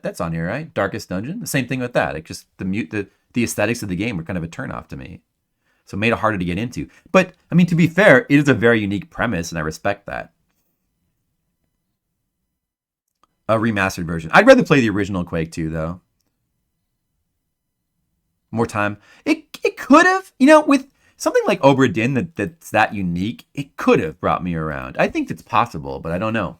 that's on here, right? Darkest Dungeon. The same thing with that. Like just the aesthetics of the game were kind of a turnoff to me, so it made it harder to get into. But I mean, to be fair, it is a very unique premise, and I respect that. A remastered version. I'd rather play the original Quake 2 though. More time. It could have, with something like Obra Dinn that's that unique, it could have brought me around. I think it's possible, but I don't know.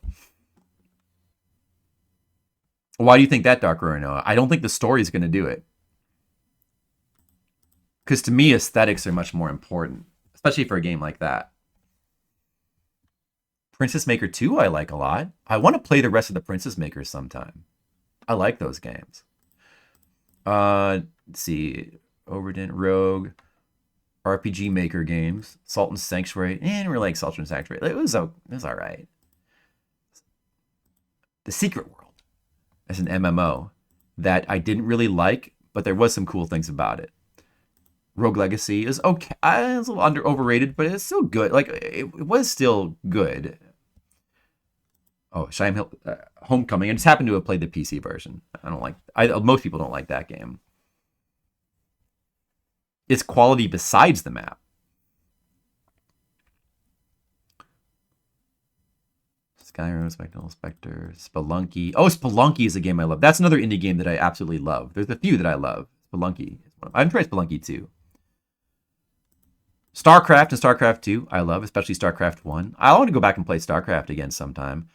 Why do you think that, Dark Noah? I don't think the story is going to do it. Because to me, aesthetics are much more important, especially for a game like that. Princess Maker 2 I like a lot. I want to play the rest of the Princess Makers sometime. I like those games. Let's see. Obra Dinn, Rogue, RPG Maker games, Sultan Sanctuary. I didn't really like Sultan Sanctuary. It was all right. The Secret World as an MMO that I didn't really like, but there was some cool things about it. Rogue Legacy is okay. It's a little overrated, but it's still good. Like it was still good. Oh, Chime Hill Homecoming. I just happened to have played the PC version. Most people don't like that game. It's quality besides the map. Skyrim, Spectre, Spelunky. Oh, Spelunky is a game I love. That's another indie game that I absolutely love. There's a few that I love. Spelunky. I haven't tried Spelunky 2. StarCraft and StarCraft 2 I love, especially StarCraft 1. I want to go back and play StarCraft again sometime.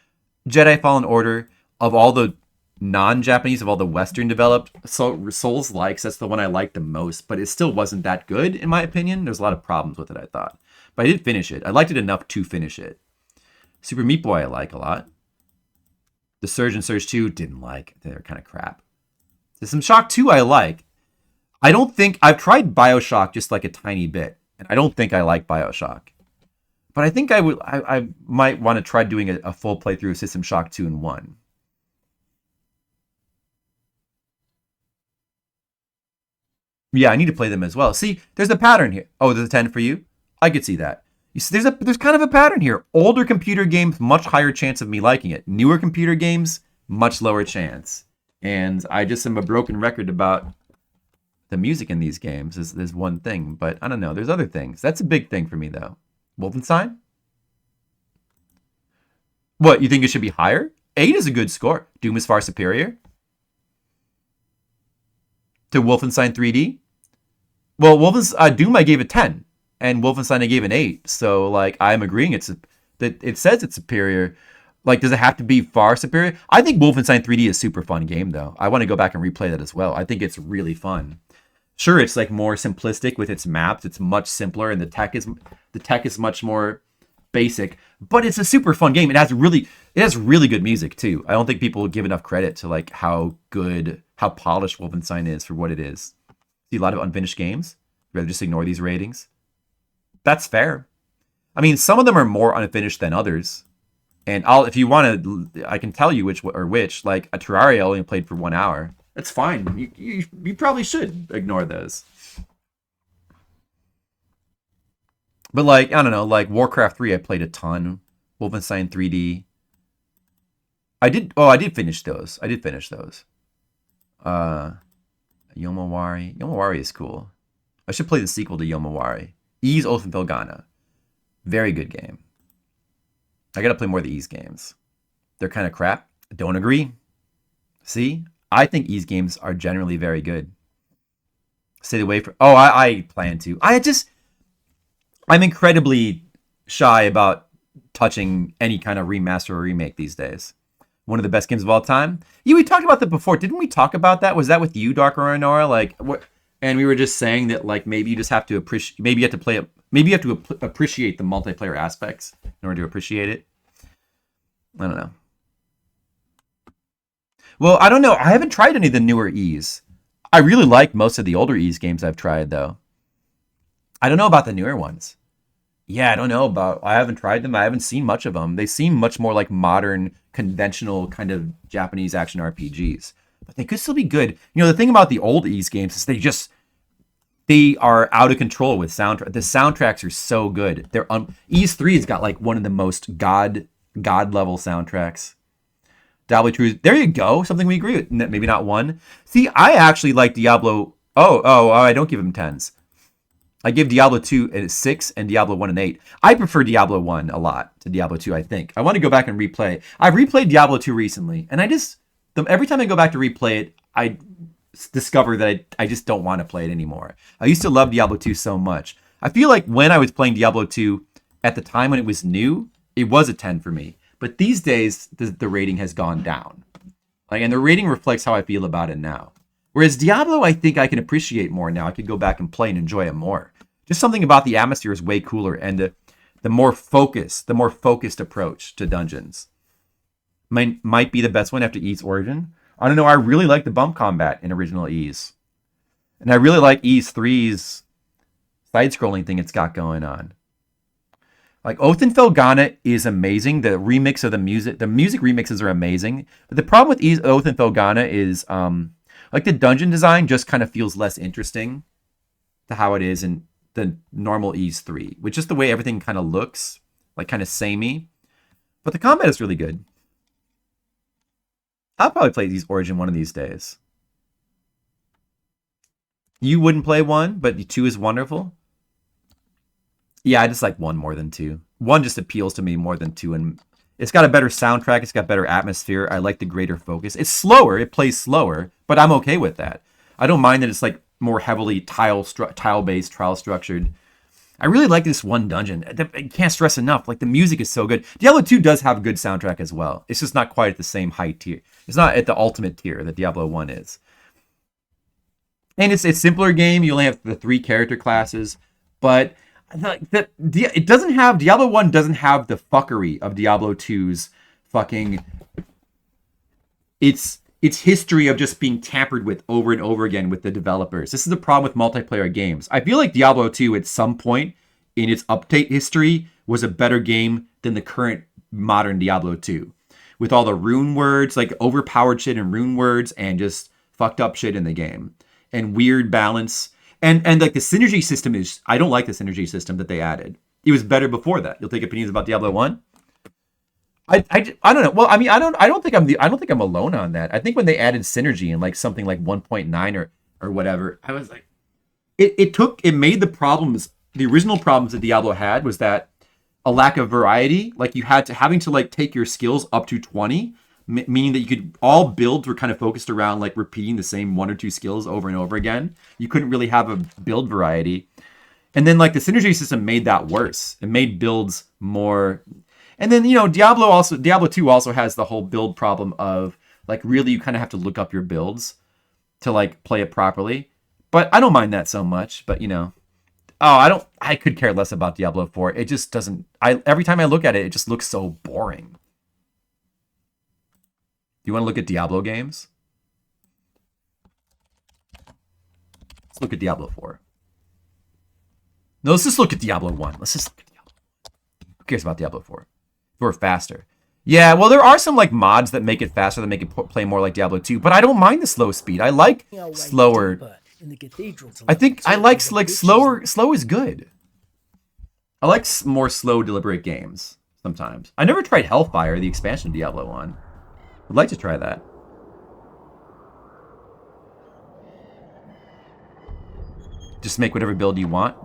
Jedi Fallen Order, of all the non-Japanese, of all the Western developed Souls likes, that's the one I liked the most, but it still wasn't that good in my opinion. There's a lot of problems with it, I thought. But I did finish it. I liked it enough to finish it. Super Meat Boy I like a lot. The Surge and Surge 2 didn't like. They're kind of crap. System Shock 2 I like. I don't think I've tried BioShock just like a tiny bit, and I don't think I like BioShock. But I think I might want to try doing a full playthrough of System Shock 2 and 1. Yeah, I need to play them as well. See, there's a pattern here. Oh, there's a 10 for you? I could see that. You see, there's kind of a pattern here. Older computer games, much higher chance of me liking it. Newer computer games, much lower chance. And I just am a broken record about the music in these games. There's one thing, but I don't know. There's other things. That's a big thing for me, though. Wolfenstein? What, you think it should be higher? 8 is a good score. Doom is far superior to Wolfenstein 3D. Well, Doom I gave a 10. And Wolfenstein I gave an 8. So, like, I'm agreeing that it says it's superior. Like, does it have to be far superior? I think Wolfenstein 3D is a super fun game, though. I want to go back and replay that as well. I think it's really fun. Sure, it's like more simplistic with its maps. It's much simpler, and the tech is much more basic. But it's a super fun game. It has really good music too. I don't think people give enough credit to like how polished Wolfenstein is for what it is. See a lot of unfinished games. Rather just ignore these ratings. That's fair. I mean, some of them are more unfinished than others. And if you want to, I can tell you which. Like a Terraria I only played for 1 hour. That's fine. You probably should ignore those. But like, I don't know, like Warcraft 3 I played a ton. Wolfenstein 3D. I did finish those. And Yomawari. Yomawari is cool. I should play the sequel to Yomawari. Ys Oath and Felghana. Very good game. I gotta play more of the Ys games. They're kind of crap. Don't agree. See? I think Ys games are generally very good. Stay away from... Oh, I plan to. I'm incredibly shy about touching any kind of remaster or remake these days. One of the best games of all time. Yeah, we talked about that before. Didn't we talk about that? Was that with you, Dark Aurora? Like, what? And we were just saying that, like, maybe you just have to appreciate... Maybe you have to play it... Maybe you have to appreciate the multiplayer aspects in order to appreciate it. I don't know. Well, I don't know. I haven't tried any of the newer Ys. I really like most of the older Ys games I've tried, though. I don't know about the newer ones. Yeah, I don't know about... I haven't tried them. I haven't seen much of them. They seem much more like modern, conventional kind of Japanese action RPGs. But they could still be good. You know, the thing about the old Ys games is they are out of control with soundtrack. The soundtracks are so good. Ys 3 has got like one of the most god level soundtracks. Diablo 2, there you go. Something we agree with. Maybe not one. See, I actually like Diablo. Oh, I don't give him 10s. I give Diablo 2 a 6 and Diablo 1 an 8. I prefer Diablo 1 a lot to Diablo 2, I think. I want to go back and replay. I've replayed Diablo 2 recently, and every time I go back to replay it, I discover that I just don't want to play it anymore. I used to love Diablo 2 so much. I feel like when I was playing Diablo 2 at the time when it was new, it was a 10 for me. But these days, the rating has gone down. And the rating reflects how I feel about it now. Whereas Diablo, I think I can appreciate more now. I could go back and play and enjoy it more. Just something about the atmosphere is way cooler, and the more focused approach to dungeons might be the best one after Ys Origin. I don't know. I really like the bump combat in original Ys, and I really like Ys 3's side-scrolling thing it's got going on. Like Oath and Felghana is amazing. The remix of the music remixes are amazing. But the problem with Oath and Felghana is like the dungeon design just kind of feels less interesting to how it is in the normal Ys 3, which is the way everything kind of looks, like kind of samey. But the combat is really good. I'll probably play Ys Origin one of these days. You wouldn't play 1, but 2 is wonderful. Yeah, I just like 1 more than 2. 1 just appeals to me more than 2, and it's got a better soundtrack. It's got better atmosphere. I like the greater focus. It's slower. It plays slower, but I'm okay with that. I don't mind that it's like more heavily tile-based, trial-structured. I really like this one dungeon. I can't stress enough. Like, the music is so good. Diablo 2 does have a good soundtrack as well. It's just not quite at the same high tier. It's not at the ultimate tier that Diablo 1 is. And it's a simpler game. You only have the 3 character classes, but it doesn't have... Diablo 1 doesn't have the fuckery of Diablo 2's fucking... Its history of just being tampered with over and over again with the developers. This is the problem with multiplayer games. I feel like Diablo 2 at some point in its update history was a better game than the current modern Diablo 2. With all the rune words, like overpowered shit and rune words, and just fucked up shit in the game. And weird balance. And like the synergy system is... I don't like the synergy system that they added. It was better before that. You'll take opinions about Diablo 1? I don't know. Well, I mean, I don't think I'm alone on that. I think when they added synergy in like something like 1.9 or whatever, I was like, it made the problems. The original problems that Diablo had was that a lack of variety. Like, you having to like take your skills up to 20, meaning that you could all builds were kind of focused around like repeating the same 1 or 2 skills over and over again. You couldn't really have a build variety. And then like the synergy system made that worse. It made builds more. And then, you know, Diablo 2 also has the whole build problem of, like, really you kind of have to look up your builds to, like, play it properly. But I don't mind that so much, but, you know. I could care less about Diablo 4. It just doesn't, every time I look at it, it just looks so boring. Do you want to look at Diablo games? Let's look at Diablo 4. No, let's just look at Diablo 1. Let's just look at Diablo 1. Who cares about Diablo 4? Or faster. Yeah, well, there are some like mods that make it faster, that make it play more like Diablo 2, but I don't mind the slow speed. I like slower. I think I like slower. Slow is good. I like more slow, deliberate games sometimes. I never tried Hellfire, the expansion of Diablo 1. I'd like to try that. just make whatever build you want.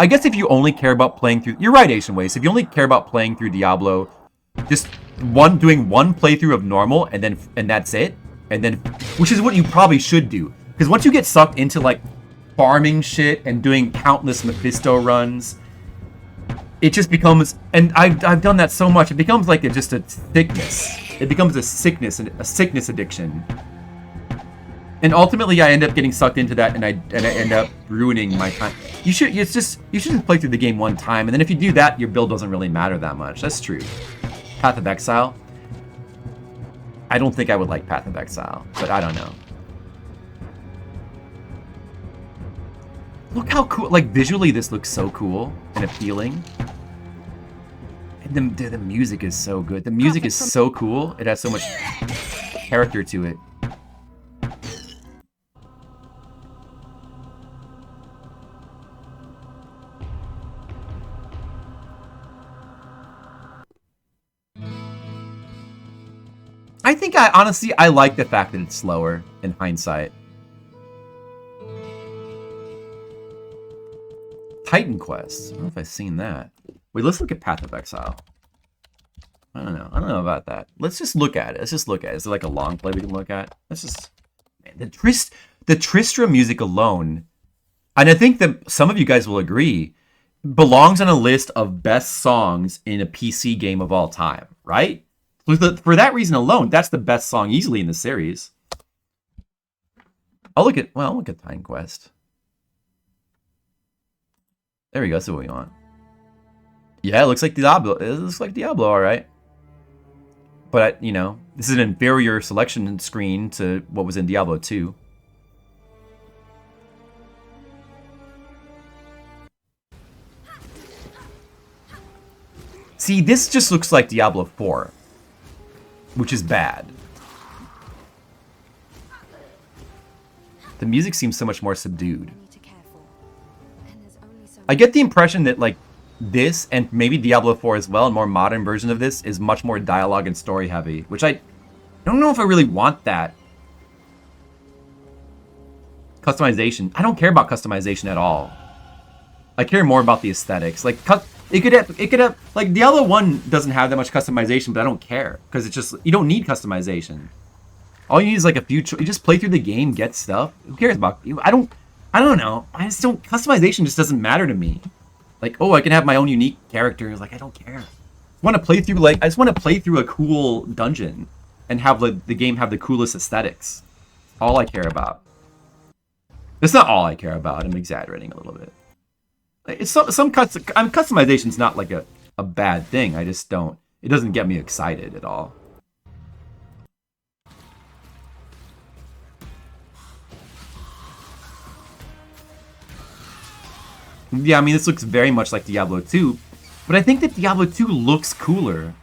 I guess if you only care about playing through... You're right, Asian Waste. If you only care about playing through Diablo, just doing one playthrough of normal, and that's it. And then... Which is what you probably should do. Because once you get sucked into, like, farming shit and doing countless Mephisto runs, it just becomes... And I've done that so much. It becomes like just a sickness. It becomes a sickness addiction. And ultimately, I end up getting sucked into that, and I end up ruining my time. You should just play through the game one time, and then if you do that, your build doesn't really matter that much. That's true. Path of Exile. I don't think I would like Path of Exile, but I don't know. Look how cool! Like visually, this looks so cool and appealing. And the music is so good. The music is so cool. It has so much character to it. I think honestly, I like the fact that it's slower in hindsight. Titan Quest. I don't know if I've seen that. Wait, let's look at Path of Exile. I don't know. I don't know about that. Let's just look at it. Let's just look at it. Is there like a long play we can look at? Let's just... Man, the Tristram music alone, and I think that some of you guys will agree, belongs on a list of best songs in a PC game of all time, right? For that reason alone, that's the best song easily in the series. I'll look at Titan Quest. There we go. That's what we want. Yeah, it looks like Diablo. It looks like Diablo, all right. But this is an inferior selection screen to what was in Diablo 2. See, this just looks like Diablo 4. Which is bad. The music seems so much more subdued. I get the impression that like this and maybe Diablo 4 as well, a more modern version of this, is much more dialogue and story heavy, which I don't know if I really want that. Customization. I don't care about customization at all. I care more about the aesthetics. Like it could have like Diablo 1 doesn't have that much customization, but I don't care because it's just you don't need customization. All you need is like a few. You just play through the game, get stuff. Who cares about you? I don't know. I just don't. Customization just doesn't matter to me. Like, oh, I can have my own unique characters. Like, I don't care. I want to play through I just want to play through a cool dungeon and have the game have the coolest aesthetics. All I care about. It's not all I care about. I'm exaggerating a little bit. It's customization's not like a bad thing. I just don't. It doesn't get me excited at all. Yeah, I mean, this looks very much like Diablo 2, but I think that Diablo 2 looks cooler.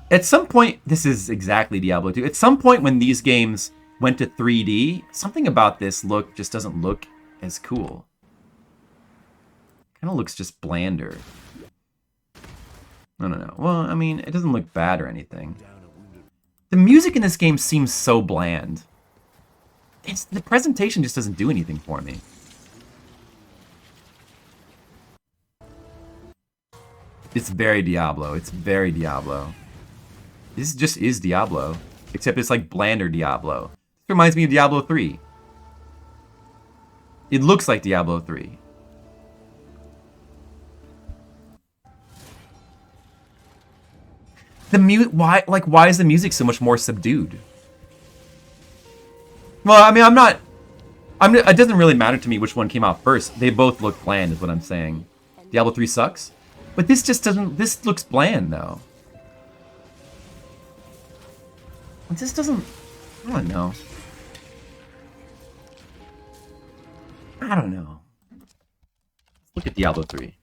At some point, this is exactly Diablo 2. At some point when these games went to 3D, something about this look just doesn't look as cool. Kind of looks just blander. I don't know. Well, I mean, it doesn't look bad or anything. The music in this game seems so bland. The presentation just doesn't do anything for me. It's very Diablo. It's very Diablo. This just is Diablo. Except it's like blander Diablo. This reminds me of Diablo 3. It looks like Diablo 3. Why is the music so much more subdued? Well, I mean, it doesn't really matter to me which one came out first. They both look bland, is what I'm saying. Diablo 3 sucks, but this just doesn't. This looks bland though. This doesn't. I don't know. I don't know. Look at Diablo 3.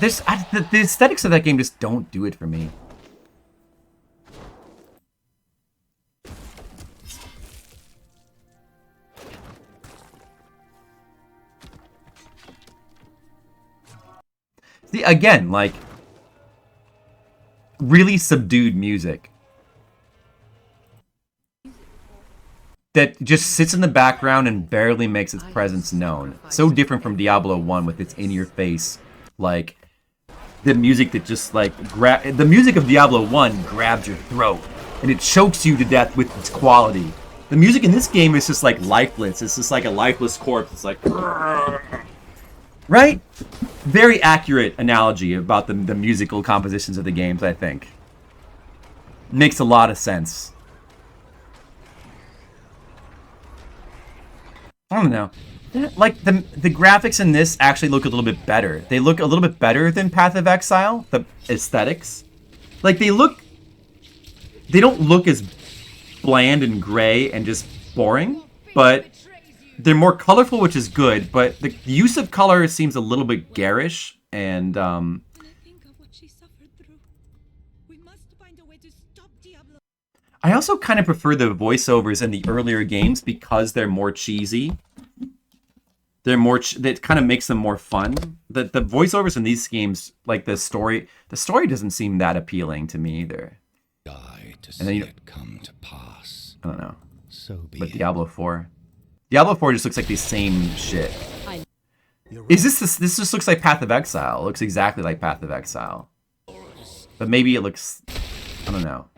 The aesthetics of that game just don't do it for me. See, again, like, really subdued music. that just sits in the background and barely makes its presence known. So different from Diablo 1 with its in-your-face, like, the music that just, like, the music of Diablo 1 grabs your throat, and it chokes you to death with its quality. The music in this game is just, like, lifeless. It's just like a lifeless corpse. It's like... Right? Very accurate analogy about the musical compositions of the games, I think. Makes a lot of sense. I don't know. Like, the graphics in this actually look a little bit better. They look a little bit better than Path of Exile, the aesthetics. Like, they don't look as bland and gray and just boring, but they're more colorful, which is good, but the use of color seems a little bit garish, and, I also kind of prefer the voiceovers in the earlier games because they're more cheesy. They're more, that kind of makes them more fun. The voiceovers in these games, like the story doesn't seem that appealing to me either. And then come to pass. I don't know. But Diablo 4. Diablo 4 just looks like the same shit. This just looks like Path of Exile. It looks exactly like Path of Exile. But maybe it looks, I don't know.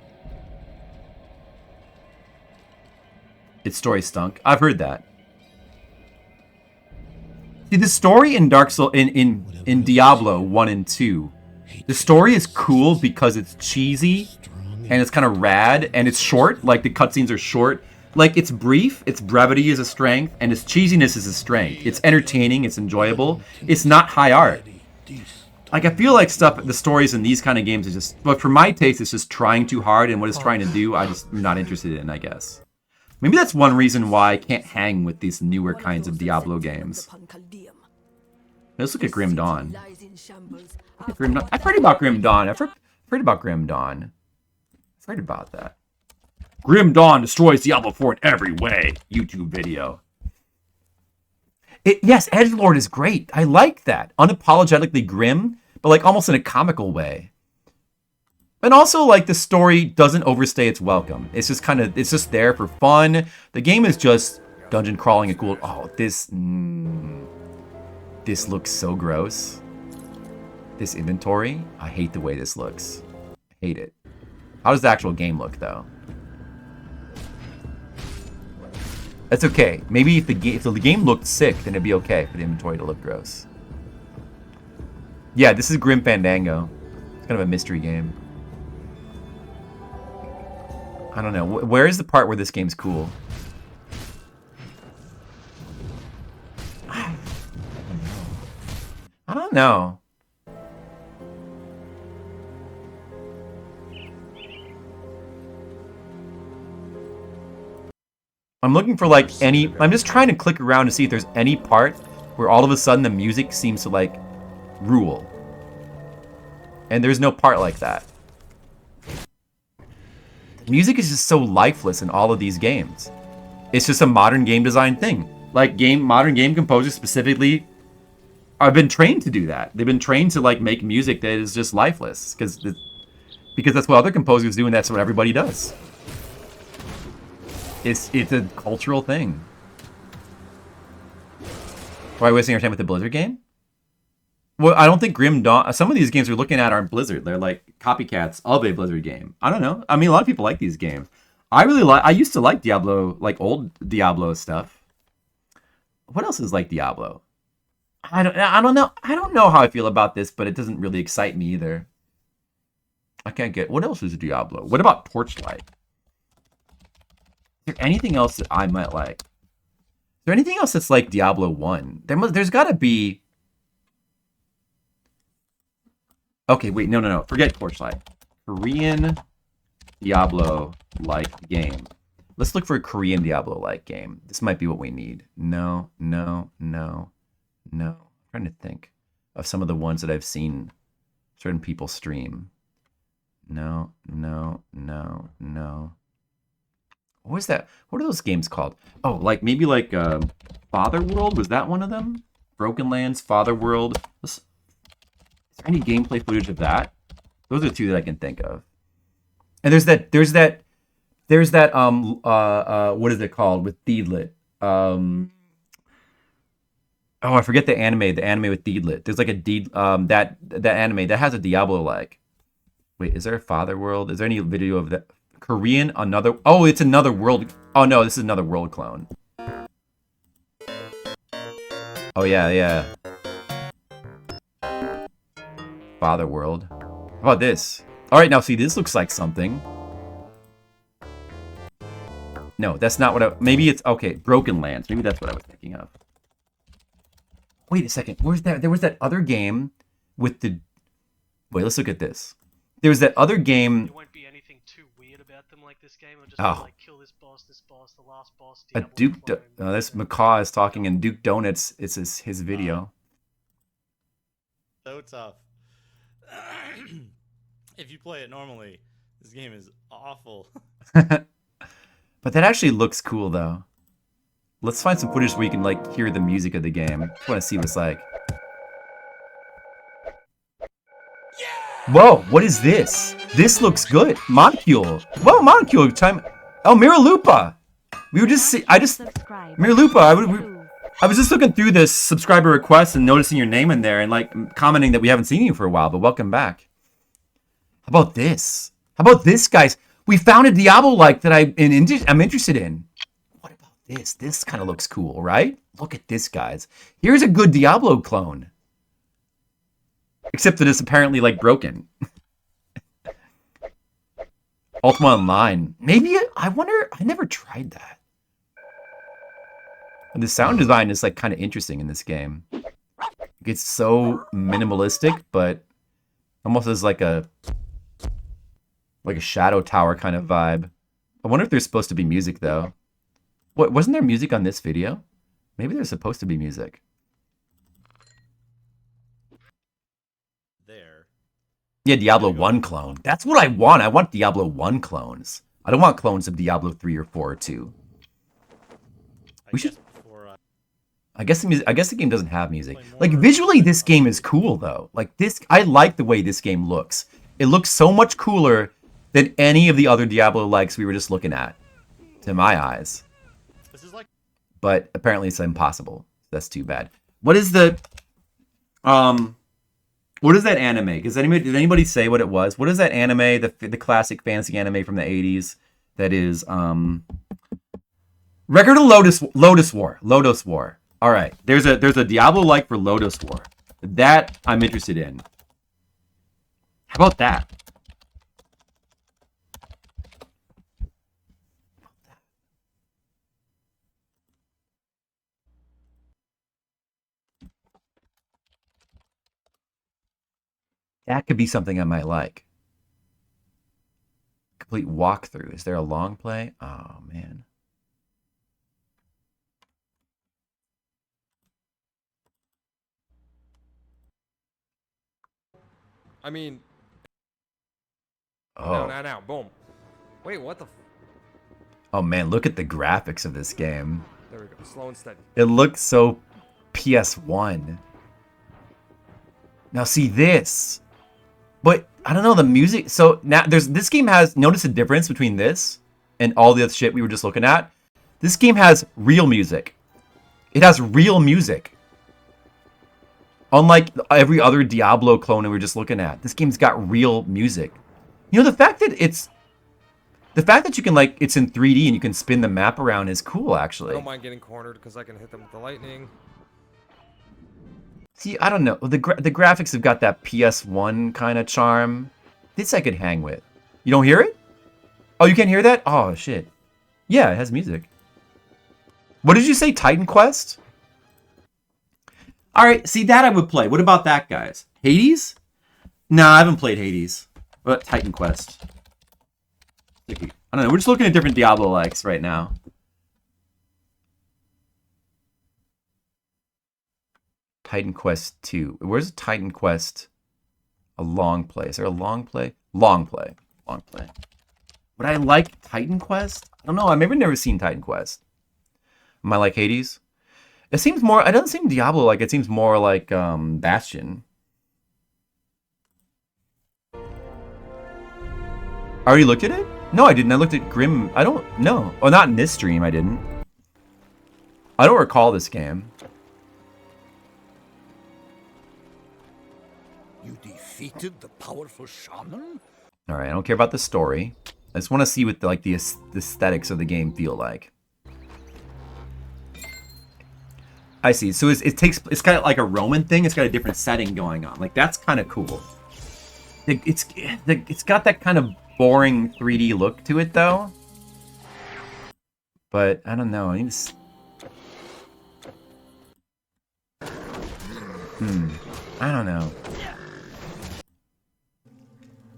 Its story stunk. I've heard that. See, the story in Dark Souls, in Diablo 1 and 2, the story is cool because it's cheesy, and it's kind of rad, and it's short, like the cutscenes are short. Like, it's brief, its brevity is a strength, and its cheesiness is a strength. It's entertaining, it's enjoyable, it's not high art. Like, I feel like the stories in these kind of games is just, but for my taste, it's just trying too hard, and what it's trying to do, I'm not interested in, I guess. Maybe that's one reason why I can't hang with these newer kinds of Diablo games. Let's look at Grim Dawn. I've heard about Grim Dawn. I've heard about Grim Dawn. I've heard about that. Grim Dawn destroys Diablo 4 in every way. YouTube video. Yes, Edgelord is great. I like that. Unapologetically grim, but like almost in a comical way. And also, like, the story doesn't overstay its welcome. It's just it's just there for fun. The game is just dungeon crawling and cool. Oh, this looks so gross. This inventory, I hate the way this looks. I hate it. How does the actual game look, though? That's okay. Maybe if the game looked sick, then it'd be okay for the inventory to look gross. Yeah, this is Grim Fandango. It's kind of a mystery game. I don't know. Where is the part where this game's cool? I don't know. I'm looking for like I'm just trying to click around to see if there's any part where all of a sudden the music seems to like rule. And there's no part like that. Music is just so lifeless in all of these games. It's just a modern game design thing. Like modern game composers specifically have been trained to do that. They've been trained to like make music that is just lifeless because that's what other composers do and that's what everybody does. It's a cultural thing. Why are we wasting our time with the Blizzard game? Well, I don't think Grim Dawn... Some of these games we're looking at aren't Blizzard. They're like copycats of a Blizzard game. I don't know. I mean, a lot of people like these games. I used to like Diablo, like old Diablo stuff. What else is like Diablo? I don't know. I don't know how I feel about this, but it doesn't really excite me either. I can't get... What else is Diablo? What about Torchlight? Is there anything else that I might like? Is there anything else that's like Diablo 1? There's got to be... Okay, wait, no. Forget Torchlight. Korean Diablo-like game. Let's look for a Korean Diablo-like game. This might be what we need. No. I'm trying to think of some of the ones that I've seen certain people stream. No. What was that? What are those games called? Oh, like maybe like Fatherworld? Was that one of them? Broken Lands, Fatherworld. Is there any gameplay footage of that? Those are the two that I can think of. And there's that There's that what is it called with Deedlit? Oh, I forget the anime. The anime with Deedlit. There's like a that anime that has a Diablo like. Wait, is there a Father World? Is there any video of that? Korean another? Oh, it's another world. Oh no, this is another world clone. Oh yeah, yeah. Father World. How about this? All right, now see, this looks like something. No, that's not what I... Maybe it's... Okay, Broken Lands. Maybe that's what I was thinking of. Wait a second. Where's that? There was that other game with the... Wait, let's look at this. There was that other game... There won't be anything too weird about them like this game. I'll just Oh. like kill this boss, the last boss. A Diablo Duke... clone. this Macaw is talking, and Duke Donuts, it's his video. So tough. If you play it normally, this game is awful. But that actually looks cool, though. Let's find some footage where you can, like, hear the music of the game. I just want to see what it's like. Whoa, what is this? This looks good. Moncule. Whoa, Moncule, time. Oh, Miralupa. We were just Miralupa, I was just looking through this subscriber requests and noticing your name in there and, like, commenting that we haven't seen you for a while, but welcome back. How about this? How about this, guys? We found a Diablo-like that I'm interested in. What about this? This kind of looks cool, right? Look at this, guys. Here's a good Diablo clone. Except that it's apparently, like, broken. Ultima Online. Maybe, I wonder, I never tried that. And the sound design is, like, kind of interesting in this game. It's so minimalistic, but almost as like a Shadow Tower kind of vibe. I wonder if there's supposed to be music, though. What, wasn't there music on this video? Maybe there's supposed to be music. There. Yeah, Diablo 1 clone. That's what I want. I want Diablo 1 clones. I don't want clones of Diablo 3 or 4 or 2. We should... I guess the game doesn't have music. Like, visually, this game is cool, though. Like, this... I like the way this game looks. It looks so much cooler than any of the other Diablo-likes we were just looking at, to my eyes. This is like... But apparently it's impossible. That's too bad. What is the... What is that anime? Did anybody say what it was? What is that anime, the classic fantasy anime from the 80s that is... Record of Lodoss War. Lodoss War. All right. There's a Diablo-like for Lodoss War. That I'm interested in. How about that? That could be something I might like. Complete walkthrough. Is there a long play? Oh, man. I mean... Oh. Now, boom. Wait, what the f... Oh, man, look at the graphics of this game. There we go, slow and steady. It looks so PS1. Now, see this. But, I don't know, the music... So, now, this game has... Notice the difference between this and all the other shit we were just looking at? This game has real music. It has real music. Unlike every other Diablo clone we were just looking at. This game's got real music. You know, the fact that you can, like, it's in 3D and you can spin the map around is cool, actually. I don't mind getting cornered because I can hit them with the lightning. See, I don't know. The graphics have got that PS1 kind of charm. This I could hang with. You don't hear it? Oh, you can't hear that? Oh, shit. Yeah, it has music. What did you say, Titan Quest? All right, see, that I would play. What about that, guys? Hades? Nah, I haven't played Hades. What about Titan Quest? I don't know. We're just looking at different Diablo-likes right now. Titan Quest 2. Where's Titan Quest? A long play. Is there a long play? Long play. Long play. Would I like Titan Quest? I don't know. I've never seen Titan Quest. Am I like Hades? It seems more... It doesn't seem Diablo-like. It seems more like Bastion. Already looked at it? No, I didn't. I looked at Grim. I don't know. Oh, not in this stream, I didn't. I don't recall this game. You defeated the powerful shaman? Alright, I don't care about the story. I just want to see what the aesthetics of the game feel like. I see. So it's kind of like a Roman thing. It's got a different setting going on. Like, that's kind of cool. It's got that kind of boring 3D look to it, though. But I don't know. I need to... I don't know.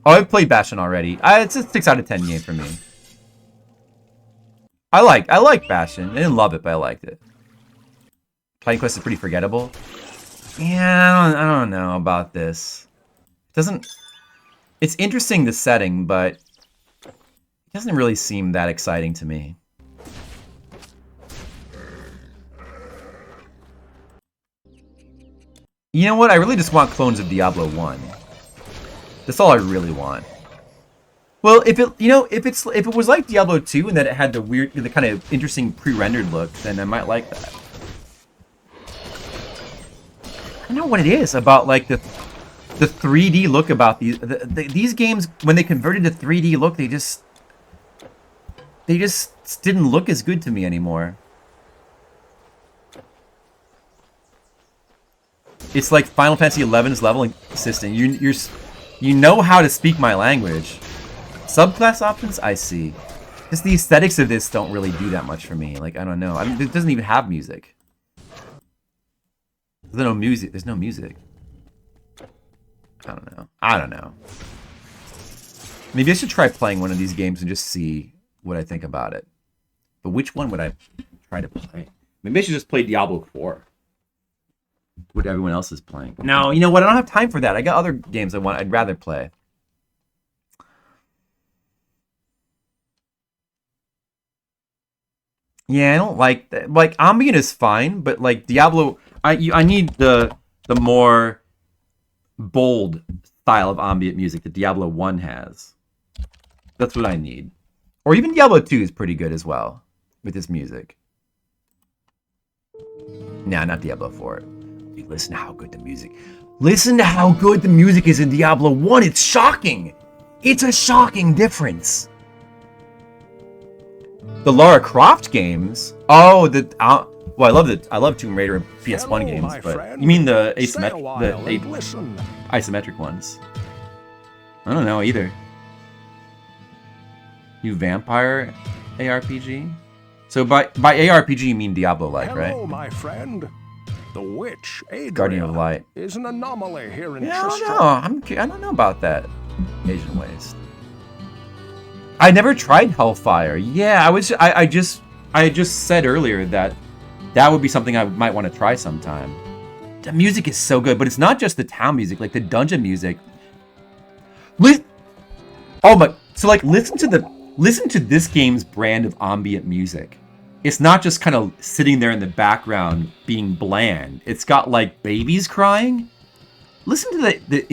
Oh, I've played Bastion already. It's a 6 out of 10 game for me. I like Bastion. I didn't love it, but I liked it. Titan Quest is pretty forgettable. Yeah, I don't know about this. It doesn't... It's interesting, the setting, but it doesn't really seem that exciting to me. You know what? I really just want clones of Diablo 1. That's all I really want. Well, if it was like Diablo 2 and that it had the kind of interesting pre-rendered look, then I might like that. I don't know what it is about like the 3D look about these games. When they converted to 3D look, they just didn't look as good to me anymore. It's like Final Fantasy XI's leveling system. You know how to speak my language. Subclass options, I see. Just the aesthetics of this don't really do that much for me. Like, I don't know. I mean, it doesn't even have music. There's no music. There's no music. I don't know. Maybe I should try playing one of these games and just see what I think about it. But which one would I try to play? Maybe I should just play Diablo 4. What everyone else is playing. No, you know what? I don't have time for that. I got other games I'd rather play. Yeah, I don't like that. Like, ambient is fine, but like Diablo, I need the more bold style of ambient music that Diablo 1 has. That's what I need. Or even Diablo 2 is pretty good as well with this music. Nah, not Diablo 4. Dude, listen to how good the music. Listen to how good the music is in Diablo 1. It's shocking. It's a shocking difference. The Lara Croft games. Oh, well, I love Tomb Raider and PS1 games, but friend. You mean the isometric ones? I don't know either. You vampire ARPG? So by ARPG you mean Diablo-like, right? Hello, my friend. The witch Adria Guardian of Light is an anomaly here in I Tristram. don't know. I don't know about that. Asian Waste. I never tried Hellfire. Yeah, I just said earlier that would be something I might want to try sometime. The music is so good, but it's not just the town music, like the dungeon music. Listen to this game's brand of ambient music. It's not just kind of sitting there in the background being bland. It's got like babies crying. Listen to the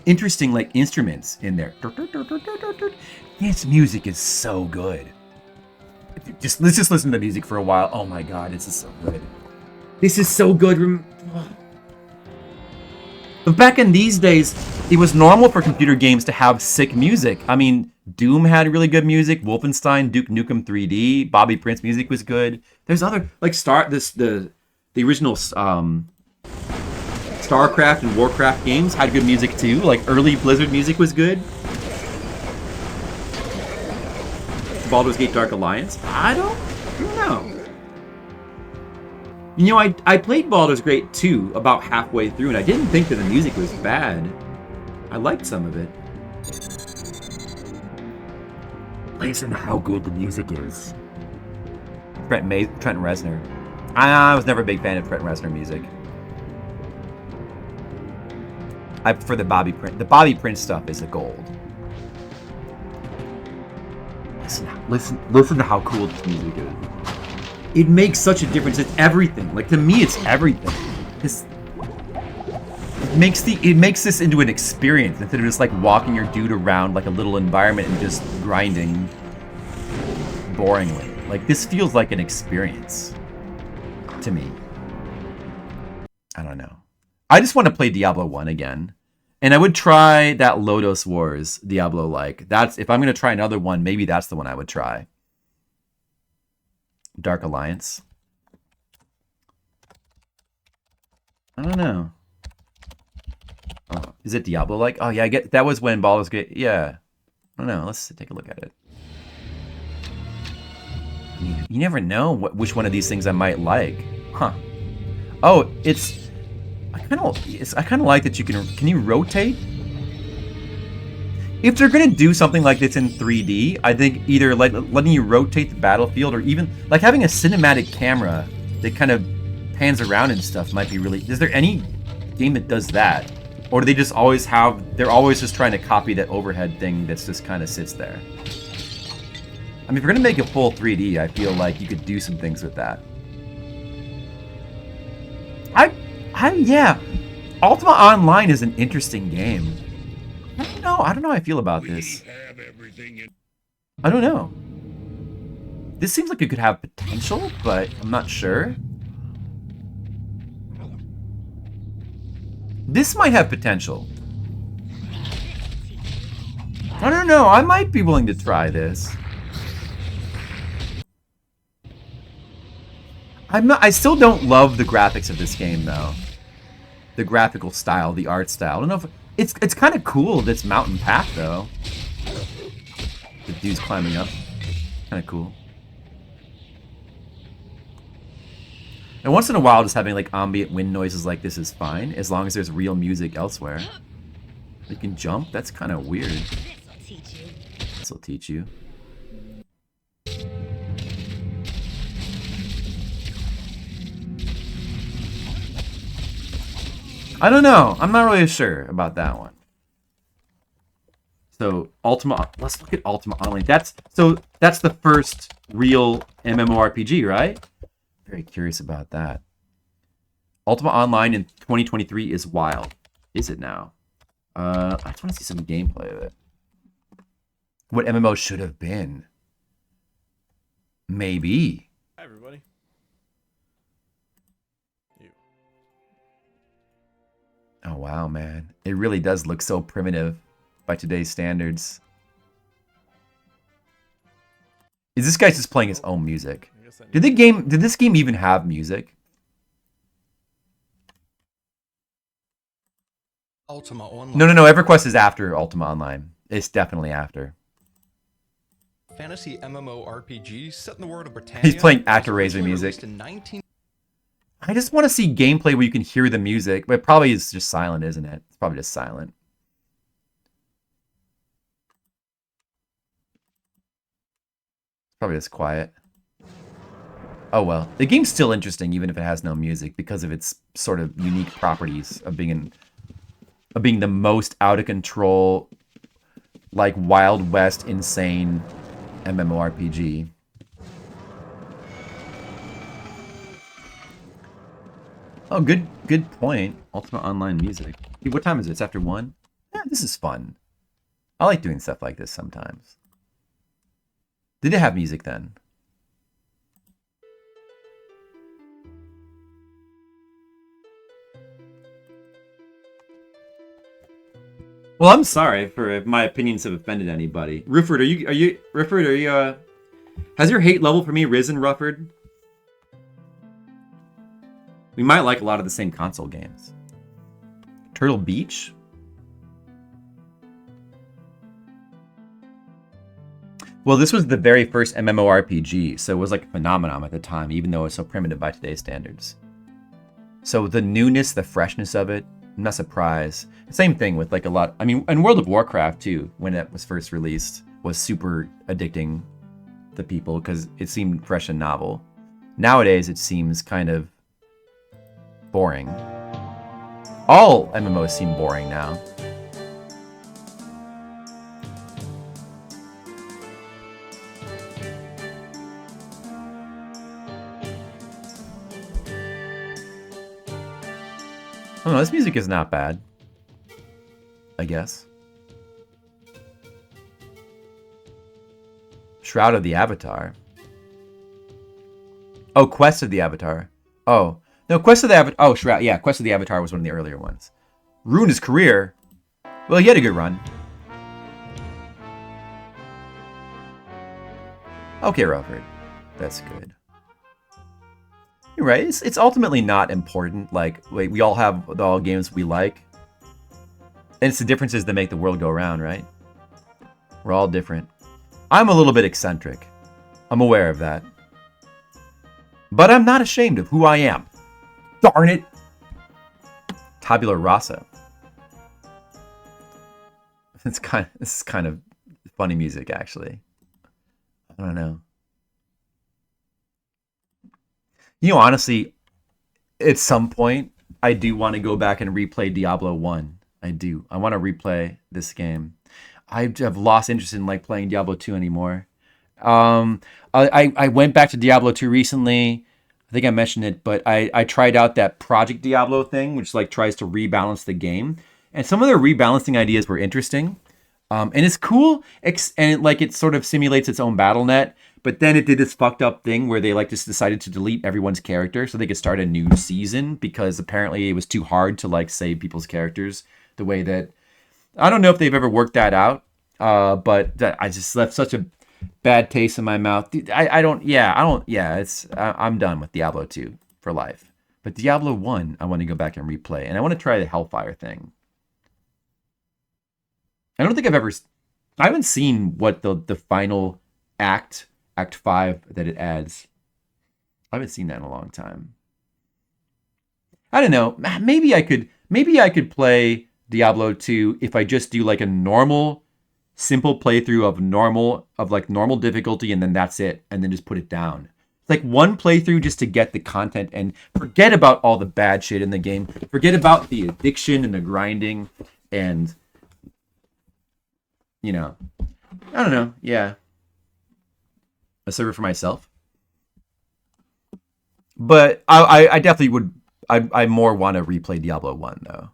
interesting like instruments in there. This music is so good. Let's just listen to the music for a while. Oh my god, this is so good. This is so good. But back in these days, it was normal for computer games to have sick music. I mean, Doom had really good music. Wolfenstein, Duke Nukem 3D, Bobby Prince music was good. There's other like the original StarCraft and Warcraft games had good music too. Like early Blizzard music was good. Baldur's Gate Dark Alliance? I don't know. You know, I played Baldur's Gate 2 about halfway through, and I didn't think that the music was bad. I liked some of it. Listen to how good the music is. Trent Reznor. I was never a big fan of Trent Reznor music. I prefer the Bobby Prince. The Bobby Prince stuff is the gold. Listen to how cool this music is. It makes such a difference. It's everything. Like, to me, it's everything. it makes this into an experience instead of just like walking your dude around like a little environment and just grinding boringly. Like this feels like an experience to me. I don't know. I just want to play Diablo 1 again. And I would try that Lodos Wars Diablo-like. That's if I'm going to try another one, maybe that's the one I would try. Dark Alliance. I don't know. Oh, is it Diablo-like? Oh yeah, I get that was when Baldur's Gate. Yeah. I don't know. Let's take a look at it. You never know which one of these things I might like, huh? Oh, it's. I kind of like that you can you rotate? If they're gonna do something like this in 3D, I think either like letting you rotate the battlefield or even like having a cinematic camera that kind of pans around and stuff might be really. Is there any game that does that, or do they just always have? They're always just trying to copy that overhead thing that's just kind of sits there. I mean, if you're gonna make a full 3D, I feel like you could do some things with that. Yeah, Ultima Online is an interesting game. I don't know how I feel about this. I don't know. This seems like it could have potential, but I'm not sure. This might have potential. I don't know. I might be willing to try this. I still don't love the graphics of this game though. The graphical style, the art style. I don't know if it's kind of cool, this mountain path though. The dude's climbing up. Kind of cool. And once in a while, just having like ambient wind noises like this is fine, as long as there's real music elsewhere. You can jump? That's kind of weird. This'll teach you. I don't know. I'm not really sure about that one. So Ultima, let's look at Ultima Online. That's the first real MMORPG, right? Very curious about that. Ultima Online in 2023 is wild. Is it now? I just want to see some gameplay of it. What MMO should have been. Maybe. Hi, everybody. Oh, wow, man. It really does look so primitive by today's standards. Is this guy just playing his own music? Did this game even have music? Ultima Online. No. EverQuest is after Ultima Online. It's definitely after. Fantasy MMORPG set in the world of Britannia. He's playing ActRaiser music. I just want to see gameplay where you can hear the music, but it probably is just silent, isn't it? It's probably just silent. Probably just quiet. Oh well. The game's still interesting even if it has no music because of its sort of unique properties of being the most out of control, like Wild West insane MMORPG. Oh, good point. Ultima Online music. Hey, what time is it? It's after 1? Yeah, this is fun. I like doing stuff like this sometimes. Did it have music then? Well, I'm sorry for if my opinions have offended anybody. Rufford, are you has your hate level for me risen, Rufford? We might like a lot of the same console games. Turtle Beach? Well, this was the very first MMORPG, so it was like a phenomenon at the time, even though it was so primitive by today's standards. So the newness, the freshness of it, I'm not surprised. Same thing with like a lot, I mean, and World of Warcraft too, when it was first released, was super addicting to people because it seemed fresh and novel. Nowadays, it seems kind of boring. All MMOs seem boring now. don't know, this music is not bad. I guess. Shroud of the Avatar. Oh, Quest of the Avatar. Oh. No, Quest of the Avatar. Oh, Shroud. Yeah, Quest of the Avatar was one of the earlier ones. Ruined his career. Well, he had a good run. Okay, Robert. That's good. You're right. It's ultimately not important. Like, we all have all games we like. And it's the differences that make the world go round, right? We're all different. I'm a little bit eccentric. I'm aware of that. But I'm not ashamed of who I am. Darn it! Tabula rasa. This is kind of funny music, actually. I don't know. You know, honestly, at some point, I do want to go back and replay Diablo 1. I do. I want to replay this game. I have lost interest in like playing Diablo 2 anymore. I went back to Diablo 2 recently. I think I mentioned it, but I tried out that Project Diablo thing, which like tries to rebalance the game. And some of their rebalancing ideas were interesting. And it's cool, and it sort of simulates its own BattleNet. But then it did this fucked up thing where they like just decided to delete everyone's character so they could start a new season because apparently it was too hard to like save people's characters the way that I don't know if they've ever worked that out. But I just left such a bad taste in my mouth. I'm done with Diablo 2 for life. But Diablo 1, I want to go back and replay, and I want to try the Hellfire thing. I don't think I haven't seen what the final Act 5 that it adds. I haven't seen that in a long time. I don't know. Maybe I could play Diablo 2 if I just do like a normal, simple playthrough of normal difficulty, and then that's it, and then just put it down. Like one playthrough just to get the content and forget about all the bad shit in the game. Forget about the addiction and the grinding and, you know, I don't know. Yeah. A server for myself. But I definitely would, I more want to replay Diablo 1 though.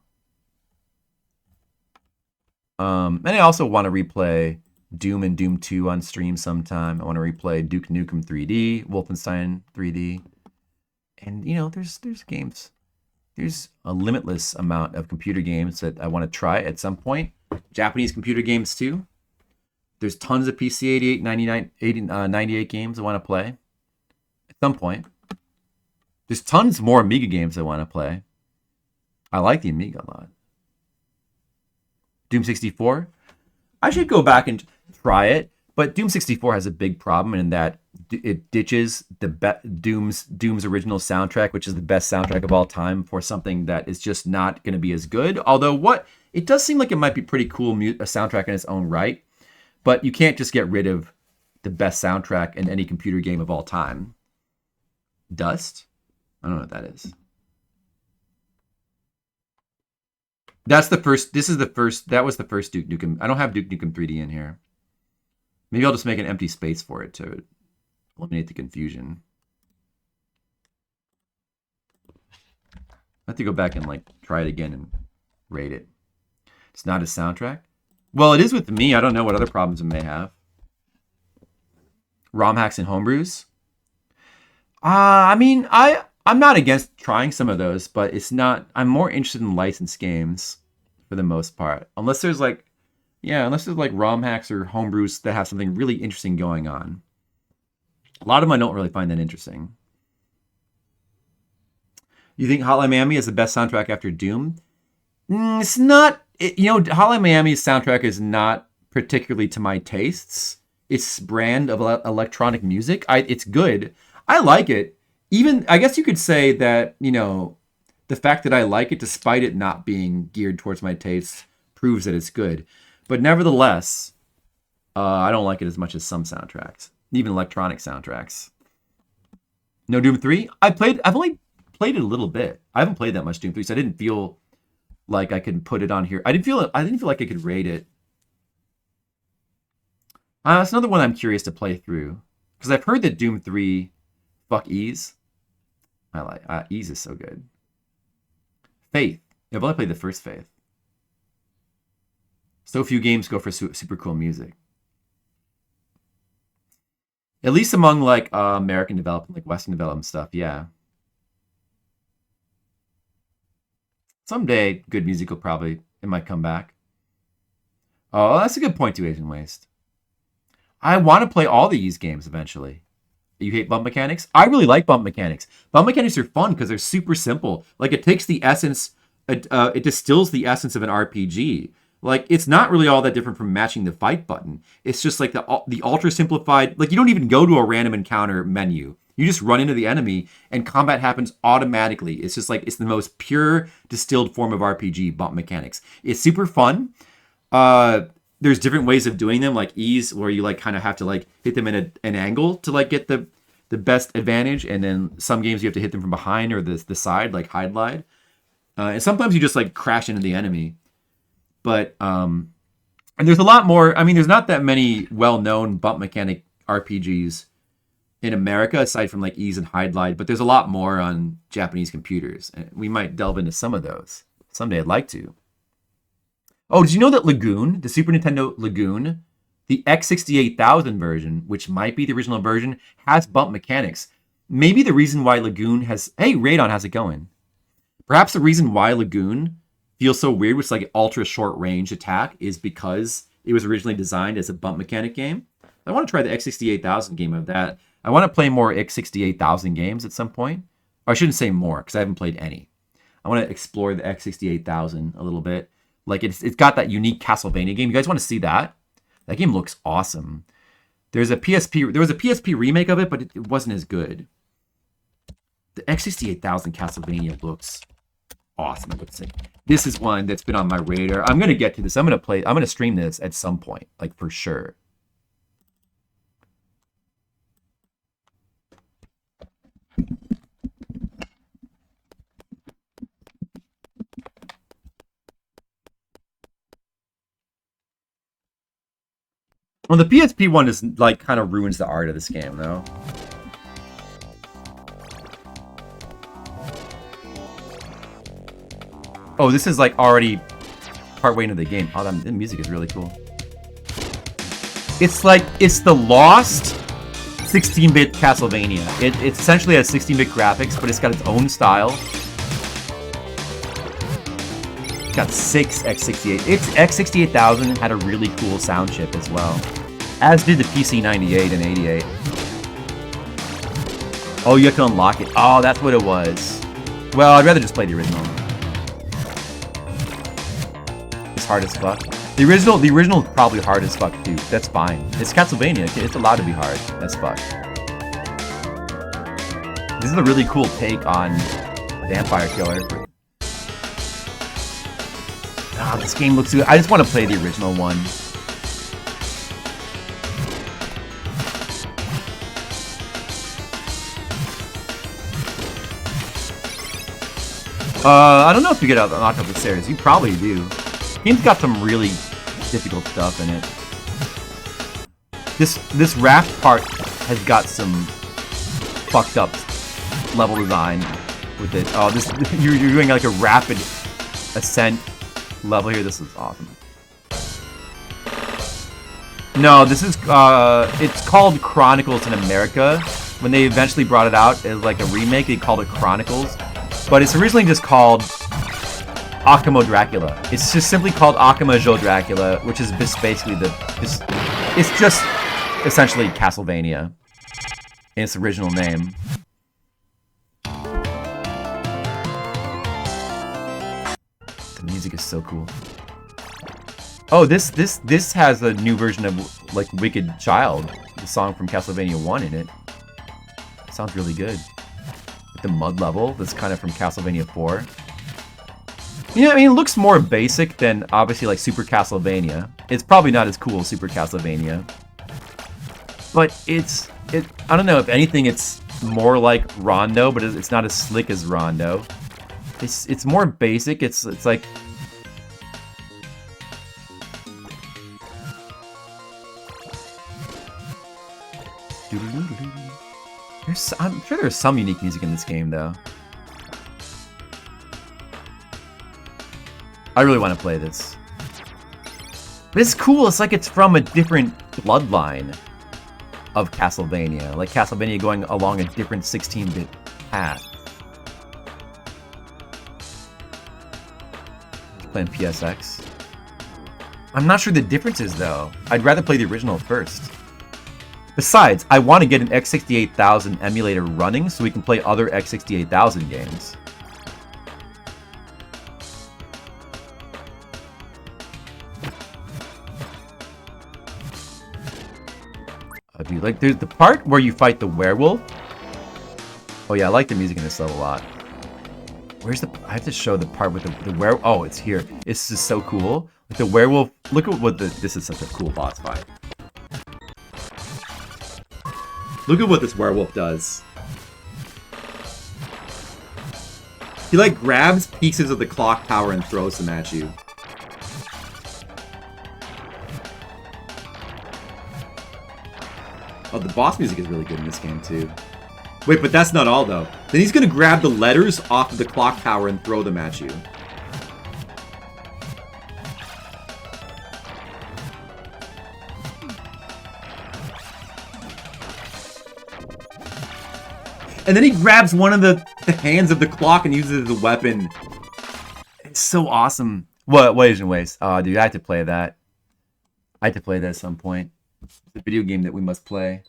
And I also want to replay Doom and Doom 2 on stream sometime. I want to replay Duke Nukem 3D, Wolfenstein 3D. And, you know, there's games. There's a limitless amount of computer games that I want to try at some point. Japanese computer games, too. There's tons of PC 88, 98 games I want to play at some point. There's tons more Amiga games I want to play. I like the Amiga a lot. Doom 64. I should go back and try it, but Doom 64 has a big problem in that it ditches the Doom's original soundtrack, which is the best soundtrack of all time, for something that is just not going to be as good. Although it does seem like it might be pretty cool a soundtrack in its own right, but you can't just get rid of the best soundtrack in any computer game of all time. Dust? I don't know what that is. That was the first Duke Nukem. I don't have Duke Nukem 3D in here. Maybe I'll just make an empty space for it to eliminate the confusion. I have to go back and like try it again and rate it. It's not a soundtrack. Well, it is with me. I don't know what other problems it may have. ROM hacks and homebrews. I mean, I'm not against trying some of those, but it's not. I'm more interested in licensed games for the most part. Unless there's like ROM hacks or homebrews that have something really interesting going on. A lot of them I don't really find that interesting. You think Hotline Miami is the best soundtrack after Doom? It's not. Hotline Miami's soundtrack is not particularly to my tastes. Its brand of electronic music, it's good. I like it. Even, I guess you could say that, the fact that I like it, despite it not being geared towards my tastes, proves that it's good. But nevertheless, I don't like it as much as some soundtracks, even electronic soundtracks. No Doom 3? I've only played it a little bit. I haven't played that much Doom 3, so I didn't feel like I could put it on here. I didn't feel like I could rate it. That's another one I'm curious to play through, because I've heard that Doom 3, fuck Ease. I like Ease is so good. Faith. Yeah, I've only played the first Faith. So few games go for super cool music. At least among like American development, like Western development stuff, yeah. Someday, good music will probably, it might come back. Oh, that's a good point too, Asian Waste. I want to play all these games eventually. You hate bump mechanics? I really like bump mechanics. Bump mechanics are fun because they're super simple. Like it takes the essence, it distills the essence of an RPG. Like it's not really all that different from matching the fight button. It's just like the ultra simplified. Like you don't even go to a random encounter menu. You just run into the enemy and combat happens automatically. It's just like it's the most pure distilled form of RPG bump mechanics. It's super fun. There's different ways of doing them, like ease, where you like kind of have to like hit them in an angle to like get the best advantage, and then some games you have to hit them from behind or the side, like hide glide. And sometimes you just like crash into the enemy. But and there's a lot more. I mean, there's not that many well-known bump mechanic RPGs in America aside from like ease and hide glide, but there's a lot more on Japanese computers, and we might delve into some of those someday. I'd like to. Oh, did you know that Lagoon, the Super Nintendo Lagoon, the X68000 version, which might be the original version, has bump mechanics? Maybe the reason why Lagoon has... Hey, Radon, how's it going? Perhaps the reason why Lagoon feels so weird with like an ultra short range attack is because it was originally designed as a bump mechanic game. I want to try the X68000 game of that. I want to play more X68000 games at some point. Or I shouldn't say more, because I haven't played any. I want to explore the X68000 a little bit. Like it's got that unique Castlevania game. You guys want to see that? That game looks awesome. There was a PSP remake of it, but it wasn't as good. The X68000 Castlevania looks awesome. I would say this is one that's been on my radar. I'm gonna get to this. I'm gonna stream this at some point, like for sure. Well, the PSP one is like kind of ruins the art of this game, though. Oh, this is like already partway into the game. Oh, the music is really cool. It's the lost 16-bit Castlevania. It essentially has 16-bit graphics, but it's got its own style. It's got 6 X68. Its X68000 had a really cool sound chip as well, as did the PC98 and 88. Oh, you have to unlock it. Oh, that's what it was. Well, I'd rather just play the original. It's hard as fuck. The original is probably hard as fuck too. That's fine. It's Castlevania. It's allowed to be hard as fuck. This is a really cool take on Vampire Killer. Ah, this game looks good. I just want to play the original one. I don't know if you get knocked up the stairs. You probably do. The game's got some really difficult stuff in it. This raft part has got some fucked up level design with it. Oh, you're doing like a rapid ascent level here. This is awesome. No, this is it's called Chronicles in America. When they eventually brought it out as like a remake, they called it Chronicles. But it's originally just called Akamo Dracula. It's just simply called Akamo Jo Dracula, which is just basically it's just essentially Castlevania in its original name. The music is so cool. Oh, this has a new version of like Wicked Child, the song from Castlevania 1 in it. Sounds really good. The mud level that's kind of from Castlevania 4. Yeah, I mean, it looks more basic than obviously like Super Castlevania. It's probably not as cool as Super Castlevania, but I don't know, if anything, it's more like Rondo, but it's not as slick as Rondo. It's more basic. It's like I'm sure there's some unique music in this game, though. I really want to play this. But it's cool. It's like it's from a different bloodline of Castlevania. Like Castlevania going along a different 16-bit path. Playing PSX. I'm not sure the differences though. I'd rather play the original first. Besides, I want to get an X68000 emulator running so we can play other X68000 games. Dude, like there's the part where you fight the werewolf. Oh yeah, I like the music in this level a lot. Where's the? I have to show the part with the werewolf. Oh, it's here. This is so cool. Like the werewolf. Look at what this is such a cool boss fight. Look at what this werewolf does. He like grabs pieces of the clock tower and throws them at you. Oh, the boss music is really good in this game too. Wait, but that's not all though. Then he's gonna grab the letters off of the clock tower and throw them at you. And then he grabs one of the hands of the clock and uses it as a weapon. It's so awesome. What Asian Ways? Oh, dude, I have to play that. I have to play that at some point. It's a video game that we must play.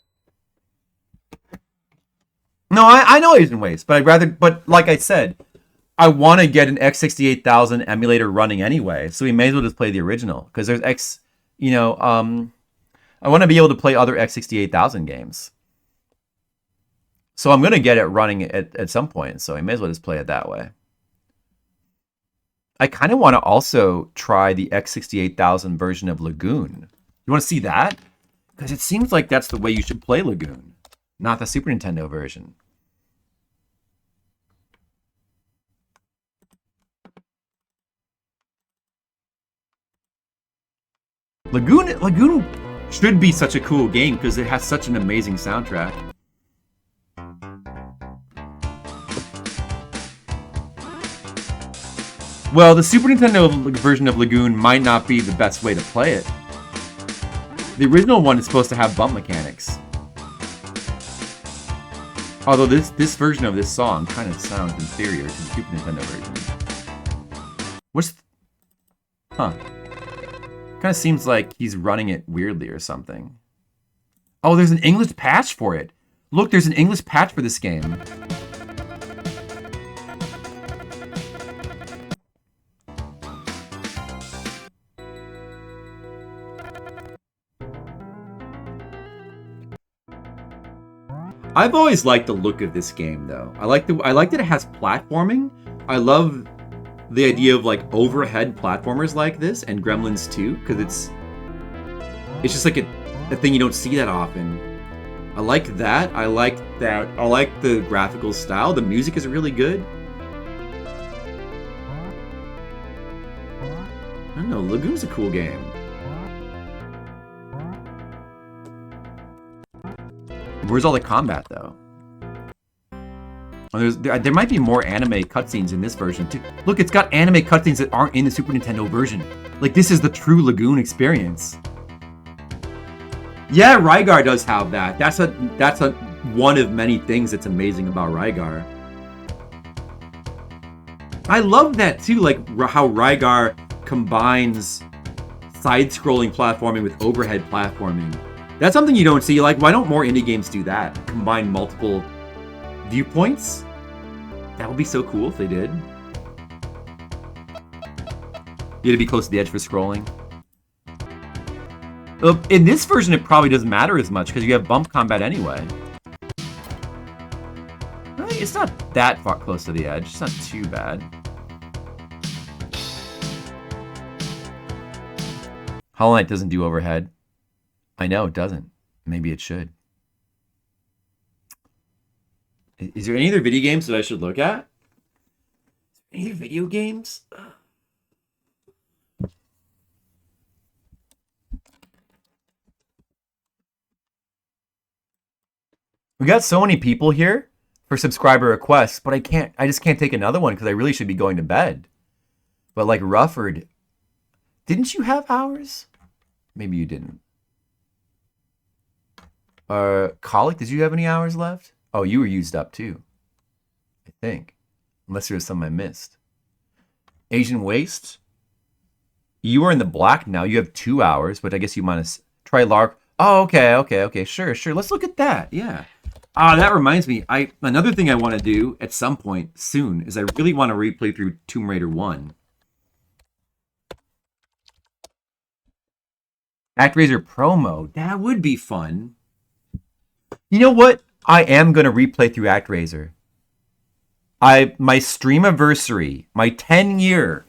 No, I know Asian Ways, but I'd rather... But like I said, I want to get an X68000 emulator running anyway, so we may as well just play the original. Because there's X... You know, I want to be able to play other X68000 games. So I'm going to get it running at some point, so I may as well just play it that way. I kind of want to also try the X68000 version of Lagoon. You want to see that? Because it seems like that's the way you should play Lagoon, not the Super Nintendo version. Lagoon should be such a cool game because it has such an amazing soundtrack. Well, the Super Nintendo version of Lagoon might not be the best way to play it. The original one is supposed to have bump mechanics. Although this version of this song kind of sounds inferior to the Super Nintendo version. What's... Huh. Kind of seems like he's running it weirdly or something. Oh, there's an English patch for it. Look, there's an English patch for this game. I've always liked the look of this game, though. I like that it has platforming. I love the idea of like overhead platformers like this and Gremlins 2, because it's just like a thing you don't see that often. I like that. I like the graphical style. The music is really good. I don't know. Lagoon's a cool game. Where's all the combat, though? Oh, there might be more anime cutscenes in this version, too. Look, it's got anime cutscenes that aren't in the Super Nintendo version. Like, this is the true Lagoon experience. Yeah, Rygar does have that. That's one of many things that's amazing about Rygar. I love that, too, like, how Rygar combines side-scrolling platforming with overhead platforming. That's something you don't see. Like, why don't more indie games do that? Combine multiple viewpoints? That would be so cool if they did. You had to be close to the edge for scrolling. In this version, it probably doesn't matter as much because you have bump combat anyway. Really, it's not that far close to the edge. It's not too bad. Hollow Knight doesn't do overhead. I know, it doesn't. Maybe it should. Is there any other video games that I should look at? Any other video games? We got so many people here for subscriber requests, but I just can't take another one because I really should be going to bed. But like Rufford, didn't you have hours? Maybe you didn't. Colic, did you have any hours left? Oh, you were used up too. I think. Unless there was some I missed. Asian Waste, you are in the black now. You have 2 hours, but I guess you minus try Lark. Oh, okay. Sure. Let's look at that. Yeah. That reminds me. Another thing I want to do at some point soon is I really want to replay through Tomb Raider 1. ActRaiser promo. That would be fun. You know what? I am gonna replay through ActRaiser. My streamiversary, my 10-year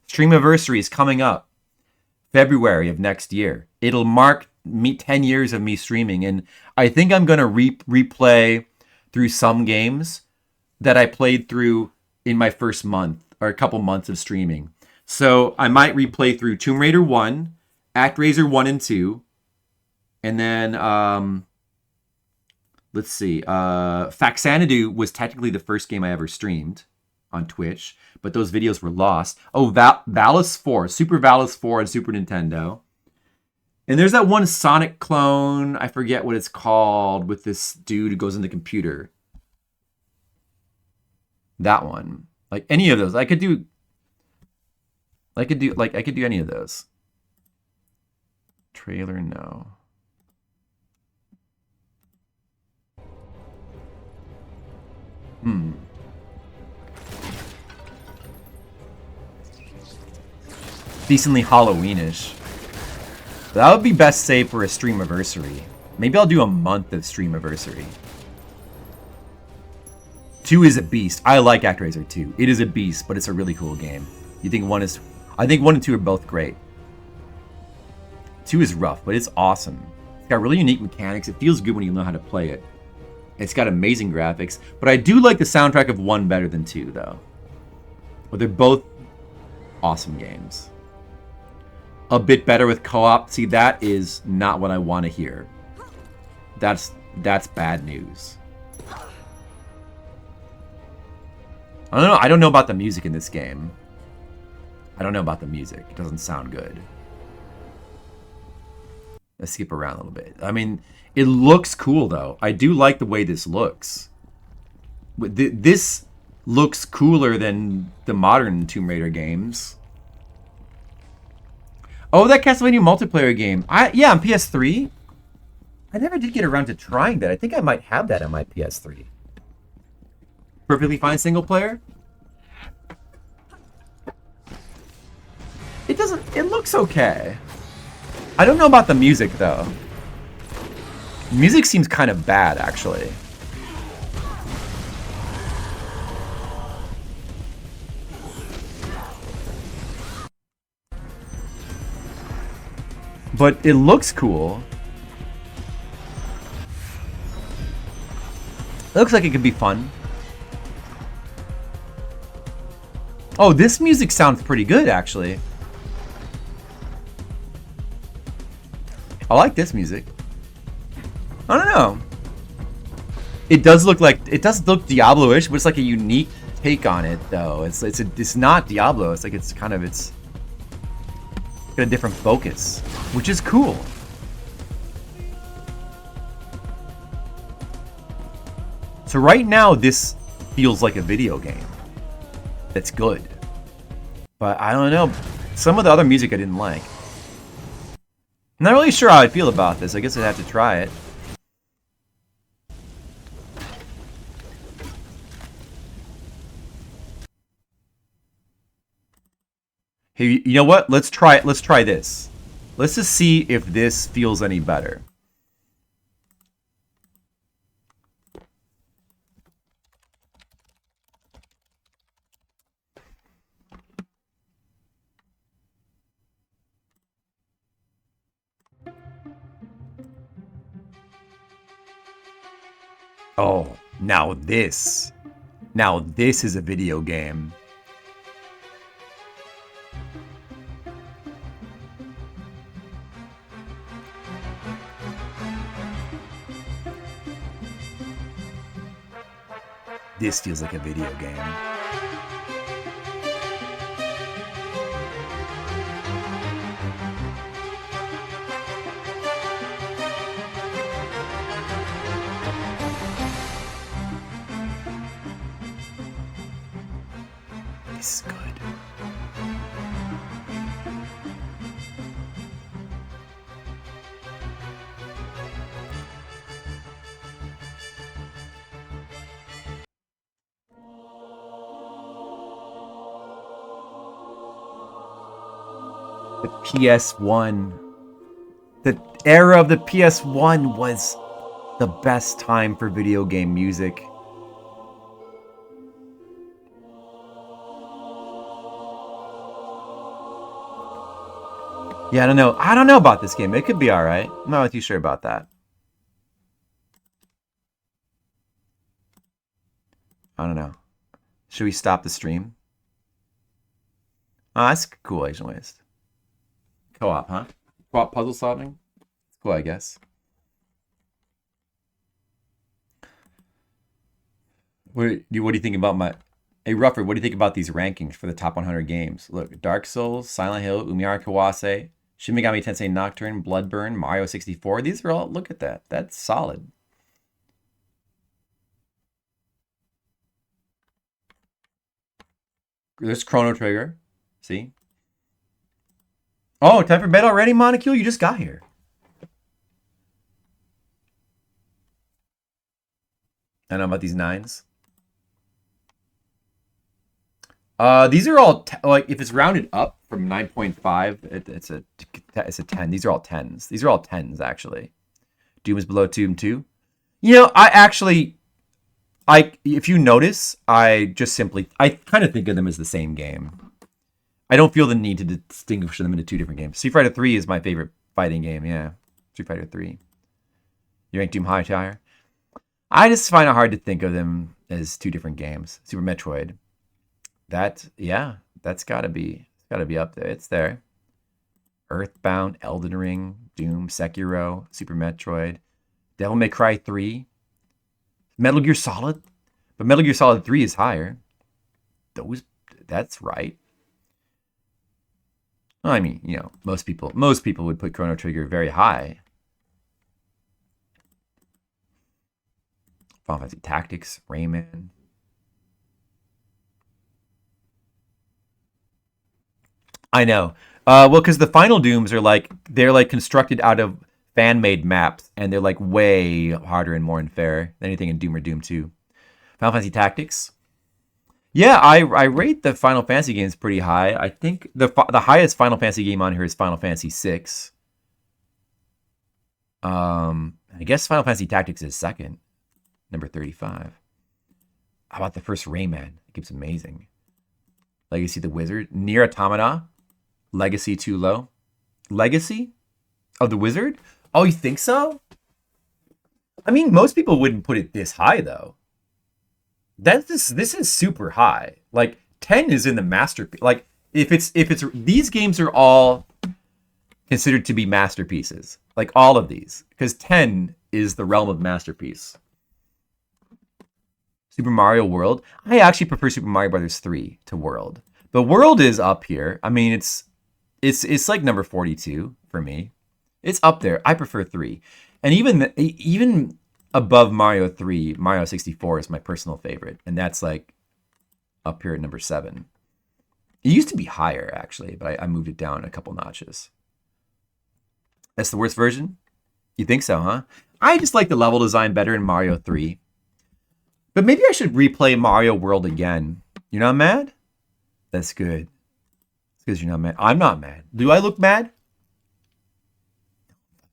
streamiversary is coming up February of next year. It'll mark 10 years of me streaming, and I think I'm gonna replay through some games that I played through in my first month or a couple months of streaming. So I might replay through Tomb Raider 1, ActRaiser 1 and 2, and then let's see. Faxanadu was technically the first game I ever streamed on Twitch, but those videos were lost. Oh, Valis 4, Super Valis 4 on Super Nintendo. And there's that one Sonic clone, I forget what it's called, with this dude who goes in the computer. That one. Like any of those. I could do any of those. Trailer, no. Decently Halloweenish. That would be best saved for a streamiversary. Maybe I'll do a month of streamiversary. 2 is a beast. I like ActRaiser 2. It is a beast, but it's a really cool game. You think 1 is... I think 1 and 2 are both great. 2 is rough, but it's awesome. It's got really unique mechanics. It feels good when you know how to play it. It's got amazing graphics, but I do like the soundtrack of 1 better than 2, though. But they're both awesome games. A bit better with co-op. See, that is not what I want to hear. That's bad news. I don't know about the music in this game. I don't know about the music. It doesn't sound good. Let's skip around a little bit. I mean, it looks cool, though. I do like the way this looks. This looks cooler than the modern Tomb Raider games. Oh, that Castlevania multiplayer game. Yeah, on PS3. I never did get around to trying that. I think I might have that on my PS3. Perfectly fine single player. It looks okay. I don't know about the music, though. Music seems kind of bad, actually. But it looks cool. It looks like it could be fun. Oh, this music sounds pretty good, actually. I like this music. I don't know. It does look Diablo-ish, but it's like a unique take on it, though. It's not Diablo. It's like it's got a different focus, which is cool. So right now, this feels like a video game. That's good. But I don't know. Some of the other music I didn't like. I'm not really sure how I feel about this. I guess I'd have to try it. Hey, you know what? Let's try this. Let's just see if this feels any better. Oh, now this is a video game. This feels like a video game. this is good. The PS1. The era of the PS1 was the best time for video game music. Yeah, I don't know. I don't know about this game. It could be alright. I'm not too sure about that. I don't know. Should we stop the stream? Oh, that's cool, Asian Waste. Co-op, huh? Co-op puzzle solving? It's cool, I guess. What do you think about my... Hey, Rufford, what do you think about these rankings for the top 100 games? Look, Dark Souls, Silent Hill, Umiyara Kawase, Shin Megami Tensei Nocturne, Bloodborne, Mario 64. These are all... Look at that. That's solid. There's Chrono Trigger. See? Oh, time for bed already, Monocule? You just got here. I don't know about these 9s. These are all like if it's rounded up from 9.5, it's a 10. These are all 10s. These are all 10s actually. Doom is below Doom 2. You know, if you notice, I kind of think of them as the same game. I don't feel the need to distinguish them into two different games. Street Fighter 3 is my favorite fighting game. Yeah, Street Fighter 3. You rank Doom higher? I just find it hard to think of them as two different games. Super Metroid. That's gotta be up there. It's there. Earthbound, Elden Ring, Doom, Sekiro, Super Metroid, Devil May Cry 3, Metal Gear Solid. But Metal Gear Solid 3 is higher. That's right. I mean, you know, most people would put Chrono Trigger very high. Final Fantasy Tactics, Rayman. I know. Well, because the final Dooms are they're constructed out of fan-made maps, and they're way harder and more unfair than anything in Doom or Doom 2. Final Fantasy Tactics. Yeah, I rate the Final Fantasy games pretty high. I think the highest Final Fantasy game on here is Final Fantasy VI. I guess Final Fantasy Tactics is second, number 35. How about the first Rayman? It keeps amazing. Legacy of the Wizard, Nier Automata, Legacy too low. Legacy of the Wizard? Oh, you think so? I mean, most people wouldn't put it this high though. This is super high. 10 is in the masterpiece. If it's these games are all considered to be masterpieces. All of these, because 10 is the realm of masterpiece. Super Mario World. I actually prefer Super Mario Brothers 3 to World. But World is up here. I mean, it's number 42 for me. It's up there. I prefer 3. And even above Mario 3, Mario 64 is my personal favorite. And that's up here at number 7. It used to be higher, actually, but I moved it down a couple notches. That's the worst version? You think so, huh? I just like the level design better in Mario 3. But maybe I should replay Mario World again. You're not mad? That's good. It's because you're not mad. I'm not mad. Do I look mad?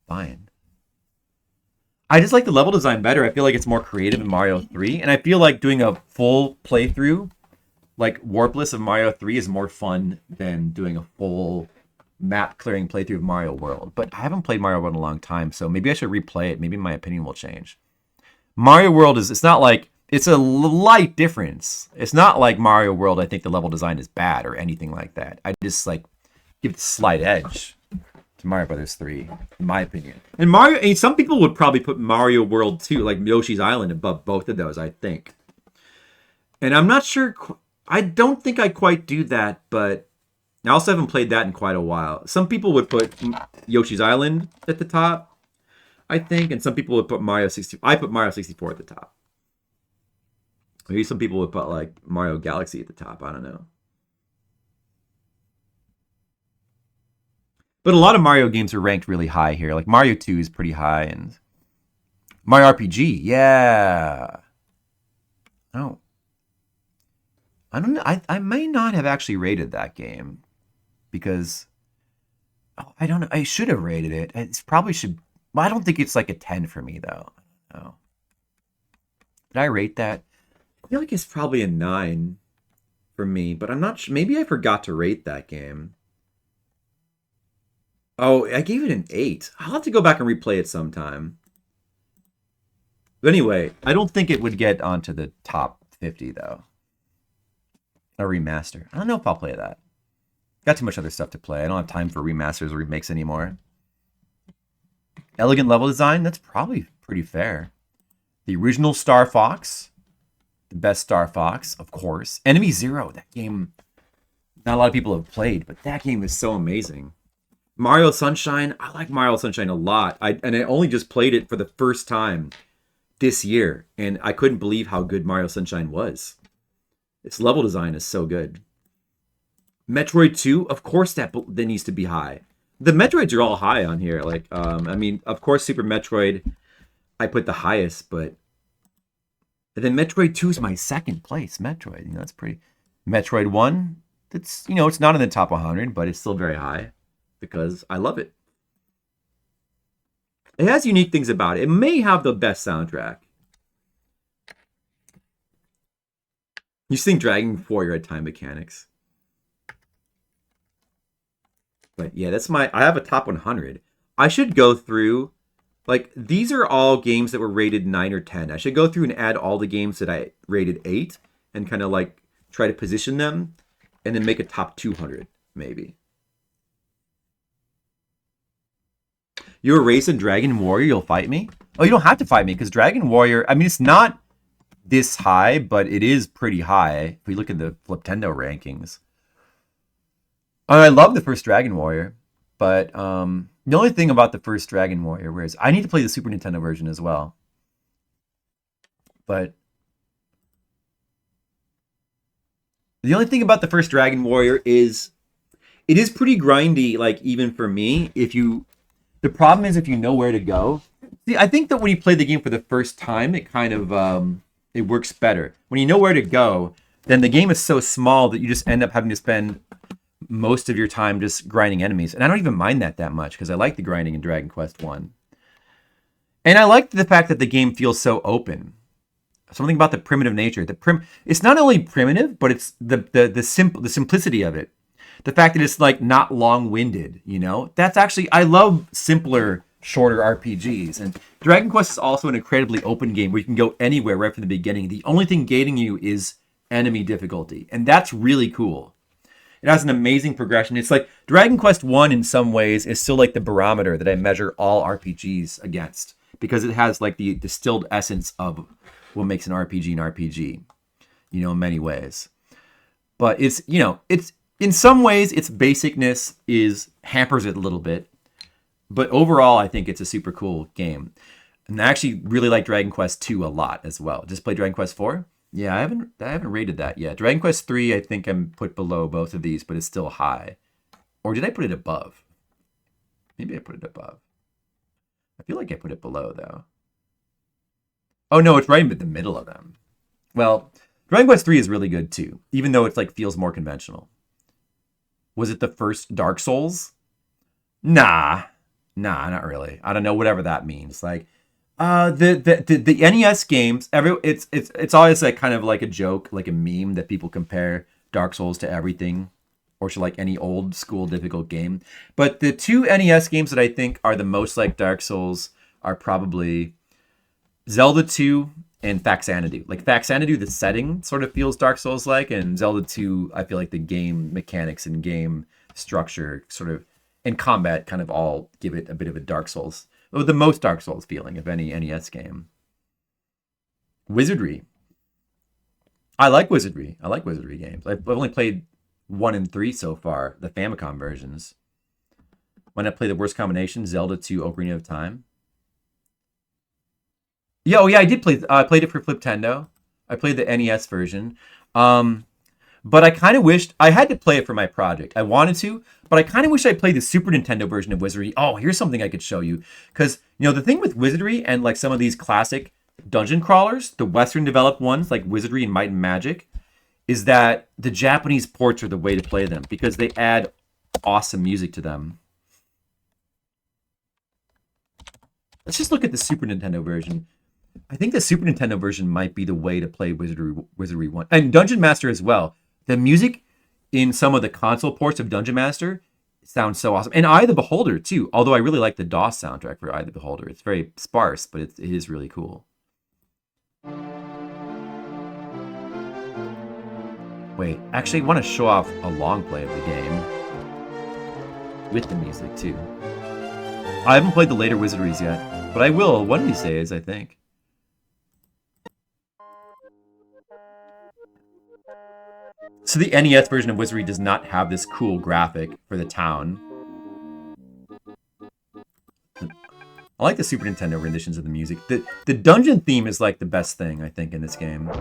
Fine. I just like the level design better. I feel like it's more creative in Mario 3. And I feel like doing a full playthrough, Warpless of Mario 3 is more fun than doing a full map clearing playthrough of Mario World. But I haven't played Mario World in a long time, so maybe I should replay it. Maybe my opinion will change. Mario World it's not it's a light difference. It's not like Mario World, I think the level design is bad or anything like that. I just give the slight edge to Mario Brothers 3, in my opinion. And some people would probably put Mario World 2, Yoshi's Island, above both of those, I think. And I'm not sure, I don't think I quite do that, but I also haven't played that in quite a while. Some people would put Yoshi's Island at the top, I think, and some people would put Mario 64. I put Mario 64 at the top. Maybe some people would put Mario Galaxy at the top. I don't know. But a lot of Mario games are ranked really high here. Like Mario 2 is pretty high, and Mario RPG, yeah. Oh. I don't know. I may not have actually rated that game because I don't know. I should have rated it. It's probably should. Well, I don't think it's like a 10 for me though. No. Did I rate that? I feel like it's probably a 9 for me, but I'm not sure. Maybe I forgot to rate that game. Oh, I gave it an 8. I'll have to go back and replay it sometime. But anyway, I don't think it would get onto the top 50 though. A remaster. I don't know if I'll play that. Got too much other stuff to play. I don't have time for remasters or remakes anymore. Elegant level design, that's probably pretty fair. The original Star Fox. The best Star Fox, of course. Enemy Zero, that game not a lot of people have played, but that game is so amazing. Mario Sunshine, I like Mario Sunshine a lot. I only just played it for the first time this year, and I couldn't believe how good Mario Sunshine was. Its level design is so good. Metroid 2, of course that needs to be high. The Metroids are all high on here. Like, I mean, of course Super Metroid, I put the highest, but then Metroid 2 is my second place. Metroid, you know, that's pretty. Metroid 1, it's, you know, it's not in the top 100, but it's still very high because I love it. It has unique things about it. It may have the best soundtrack. You think Dragon Warrior had time mechanics. But yeah, that's I have a top 100. I should go through, like, these are all games that were rated 9 or 10. I should go through and add all the games that I rated 8 and kind of like try to position them and then make a top 200, maybe. You're racing Dragon Warrior, you'll fight me? Oh, you don't have to fight me because Dragon Warrior, I mean, it's not this high, but it is pretty high if we look at the Fliptendo rankings. I love the first Dragon Warrior, but the only thing about the first Dragon Warrior, whereas I need to play the Super Nintendo version as well, but the only thing about the first Dragon Warrior is it is pretty grindy, like even for me. The problem is if you know where to go. See, I think that when you play the game for the first time, it kind of it works better. When you know where to go, then the game is so small that you just end up having to spend most of your time just grinding enemies. And I don't even mind that much because I like the grinding in Dragon Quest 1. And I like the fact that the game feels so open. Something about the primitive nature. It's not only primitive, but it's the simplicity of it. The fact that it's like not long-winded, you know? That's actually, I love simpler, shorter RPGs. And Dragon Quest is also an incredibly open game where you can go anywhere right from the beginning. The only thing gating you is enemy difficulty. And that's really cool. It has an amazing progression. It's like Dragon Quest 1 in some ways is still like the barometer that I measure all RPGs against. Because it has like the distilled essence of what makes an RPG, you know, in many ways. But it's, you know, it's, in some ways, its basicness hampers it a little bit. But overall, I think it's a super cool game. And I actually really like Dragon Quest 2 a lot as well. Just play Dragon Quest 4? Yeah, I haven't rated that yet. Dragon Quest 3, I think I'm put below both of these, but it's still high. Or did I put it above? Maybe I put it above. I feel like I put it below, though. Oh, no, it's right in the middle of them. Well, Dragon Quest 3 is really good, too. Even though it's like feels more conventional. Was it the first Dark Souls? Nah, not really. I don't know, whatever that means. Like, the NES games, it's always like kind of like a joke, like a meme that people compare Dark Souls to everything, or to like any old school difficult game. But the two NES games that I think are the most like Dark Souls are probably Zelda 2 and Faxanadu. Like Faxanadu, the setting sort of feels Dark Souls-like, and Zelda 2, I feel like the game mechanics and game structure sort of, and combat kind of all give it a bit of a Dark Souls, or the most Dark Souls feeling of any NES game. Wizardry. I like Wizardry. I like Wizardry games. I've only played 1 and 3 so far, the Famicom versions. When I play the worst combination, Zelda 2, Ocarina of Time. Yeah, I did play. I played it for Fliptendo. I played the NES version. But I kind of wished I had to play it for my project. I wanted to, but I kind of wish I played the Super Nintendo version of Wizardry. Oh, here's something I could show you. Because, you know, the thing with Wizardry and like some of these classic dungeon crawlers, the Western developed ones like Wizardry and Might and Magic, is that the Japanese ports are the way to play them because they add awesome music to them. Let's just look at the Super Nintendo version. I think the Super Nintendo version might be the way to play Wizardry 1. And Dungeon Master as well. The music in some of the console ports of Dungeon Master sounds so awesome. And Eye of the Beholder, too. Although I really like the DOS soundtrack for Eye of the Beholder. It's very sparse, but it is really cool. Wait, actually, I want to show off a long play of the game. With the music, too. I haven't played the later Wizardries yet, but I will one of these days, I think. So the NES version of Wizardry does not have this cool graphic for the town. I like the Super Nintendo renditions of the music. The dungeon theme is like the best thing, I think, in this game.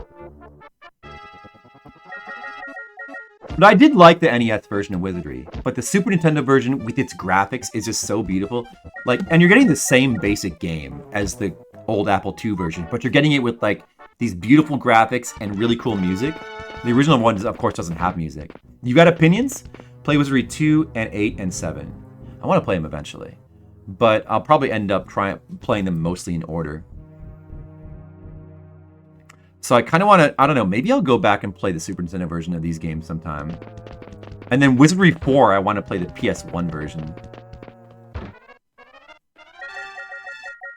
But I did like the NES version of Wizardry. But the Super Nintendo version with its graphics is just so beautiful. Like, and you're getting the same basic game as the old Apple II version, but you're getting it with like these beautiful graphics and really cool music. The original one, of course, doesn't have music. You got opinions? Play Wizardry 2 and 8 and 7. I want to play them eventually. But I'll probably end up playing them mostly in order. So I kind of want to, I don't know, maybe I'll go back and play the Super Nintendo version of these games sometime. And then Wizardry 4, I want to play the PS1 version.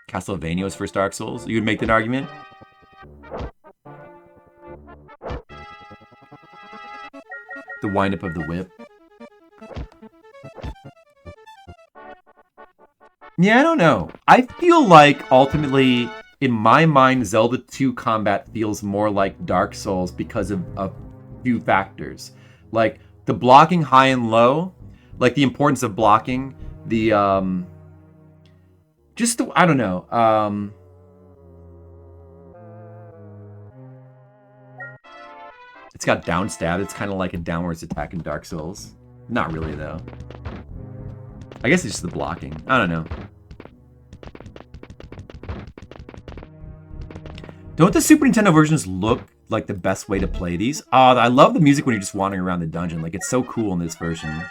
Castlevania's first Dark Souls? You would make that argument? The wind-up of the whip. Yeah, I don't know. I feel like, ultimately, in my mind, Zelda 2 combat feels more like Dark Souls because of a few factors. Like, the blocking high and low, like the importance of blocking, the, just the, I don't know, it's got down stab. It's kind of like a downwards attack in Dark Souls. Not really, though. I guess it's just the blocking. I don't know. Don't the Super Nintendo versions look like the best way to play these? I love the music when you're just wandering around the dungeon. Like, it's so cool in this version.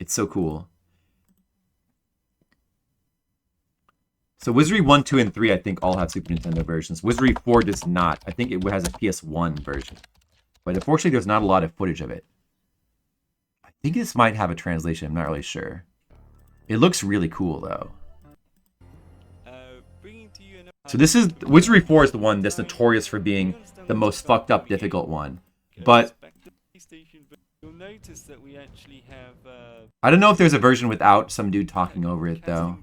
It's so cool. So Wizardry 1, 2, and 3, I think, all have Super Nintendo versions. Wizardry 4 does not. I think it has a PS1 version. But unfortunately, there's not a lot of footage of it. I think this might have a translation. I'm not really sure. It looks really cool, though. So this is... Wizardry 4 is the one that's notorious for being the most fucked up, difficult one. But... I don't know if there's a version without some dude talking over it, though.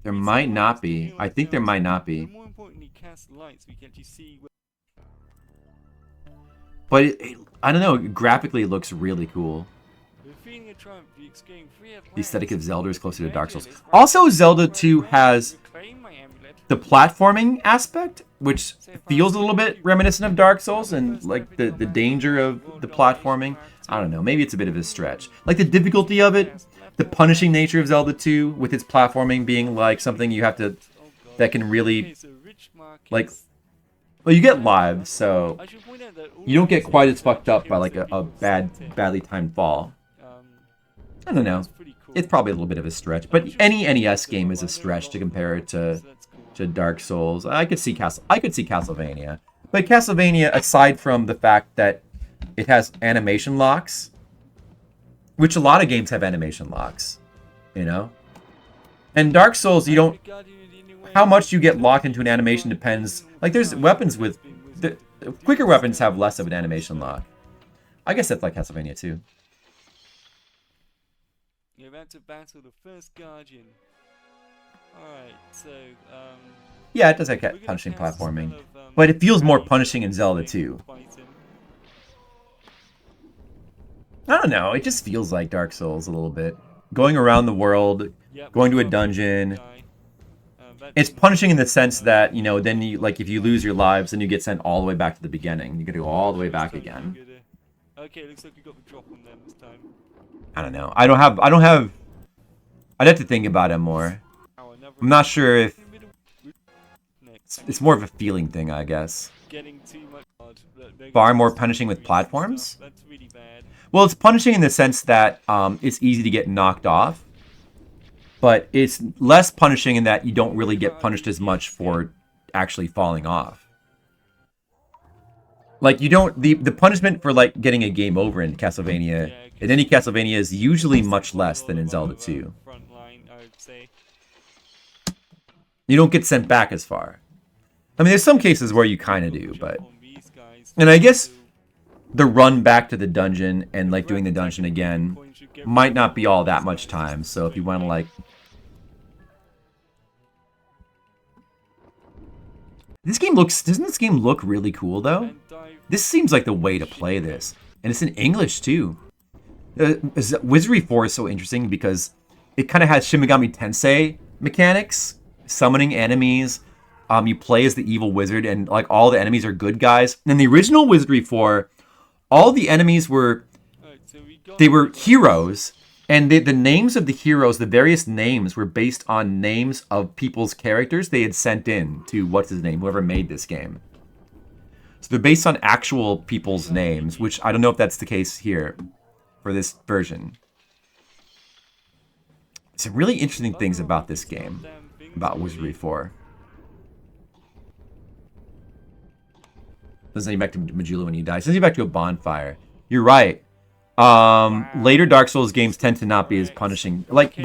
There might not be. I think there might not be. But I don't know, graphically it looks really cool. The aesthetic of Zelda is closer to Dark Souls. Also, Zelda 2 has the platforming aspect, which feels a little bit reminiscent of Dark Souls, and like the danger of the platforming. I don't know, maybe it's a bit of a stretch. Like the difficulty of it, the punishing nature of Zelda 2, with its platforming being like something you have to, that can really, like, well, you get lives, so you don't get quite as fucked up by like a badly timed fall. I don't know. It's probably a little bit of a stretch, but any NES game is a stretch to compare it to Dark Souls. I could see Castlevania, but Castlevania, aside from the fact that it has animation locks, which a lot of games have animation locks, you know, and Dark Souls, you don't. How much you get locked into an animation depends. Like there's weapons with the quicker weapons have less of an animation lock. I guess that's like Castlevania too. You're about to battle the first Guardian. Alright, so, yeah, it does have punishing platforming. But it feels more punishing in Zelda 2. I don't know, it just feels like Dark Souls a little bit. Going around the world, going to a dungeon. It's punishing in the sense that, you know, then you, like, if you lose your lives, then you get sent all the way back to the beginning. You gotta go all the way back again. Okay, looks like we got the drop on them this time. I don't know. I don't have. I'd have to think about it more. I'm not sure if it's more of a feeling thing, I guess. Getting too much hard. Far more punishing with platforms. That's really bad. Well, it's punishing in the sense that it's easy to get knocked off, but it's less punishing in that you don't really get punished as much for actually falling off. Like, you don't... The punishment for, like, getting a game over in Castlevania, in any Castlevania, is usually much less than in Zelda 2. You don't get sent back as far. I mean, there's some cases where you kind of do, but... And I guess the run back to the dungeon and, like, doing the dungeon again might not be all that much time, so if you want to, like... Doesn't this game look really cool, though? This seems like the way to play this. And it's in English, too. Wizardry 4 is so interesting because it kind of has Shin Megami Tensei mechanics. Summoning enemies. You play as the evil wizard, and like all the enemies are good guys. In the original Wizardry 4, all the enemies were... They were heroes. And the names of the heroes, the various names, were based on names of people's characters they had sent in to, what's his name, whoever made this game. So they're based on actual people's names, which I don't know if that's the case here for this version. Some really interesting things about this game, about Wizardry 4. Doesn't send you back to Majula when you die. It sends you back to a bonfire. You're right. Later Dark Souls games tend to not be as punishing. But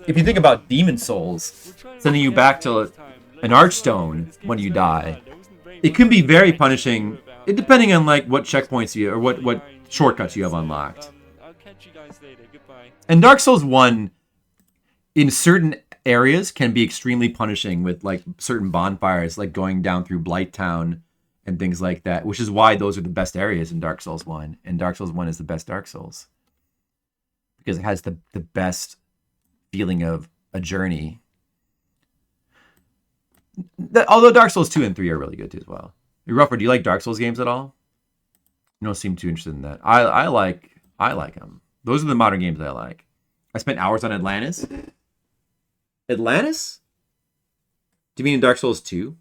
if you think about Demon Souls, sending you back to an Archstone when you die, it can be very punishing, depending on like what checkpoints you or what shortcuts you have unlocked. I'll catch you guys later. Goodbye. And Dark Souls 1, in certain areas, can be extremely punishing with like certain bonfires, like going down through Blighttown and things like that, which is why those are the best areas in Dark Souls 1. And Dark Souls 1 is the best Dark Souls. Because it has the best feeling of a journey. Although Dark Souls 2 and 3 are really good too as well. Ruffer, do you like Dark Souls games at all? You don't seem too interested in that. I like them. Those are the modern games I like. I spent hours on Atlantis. Atlantis? Do you mean in Dark Souls 2?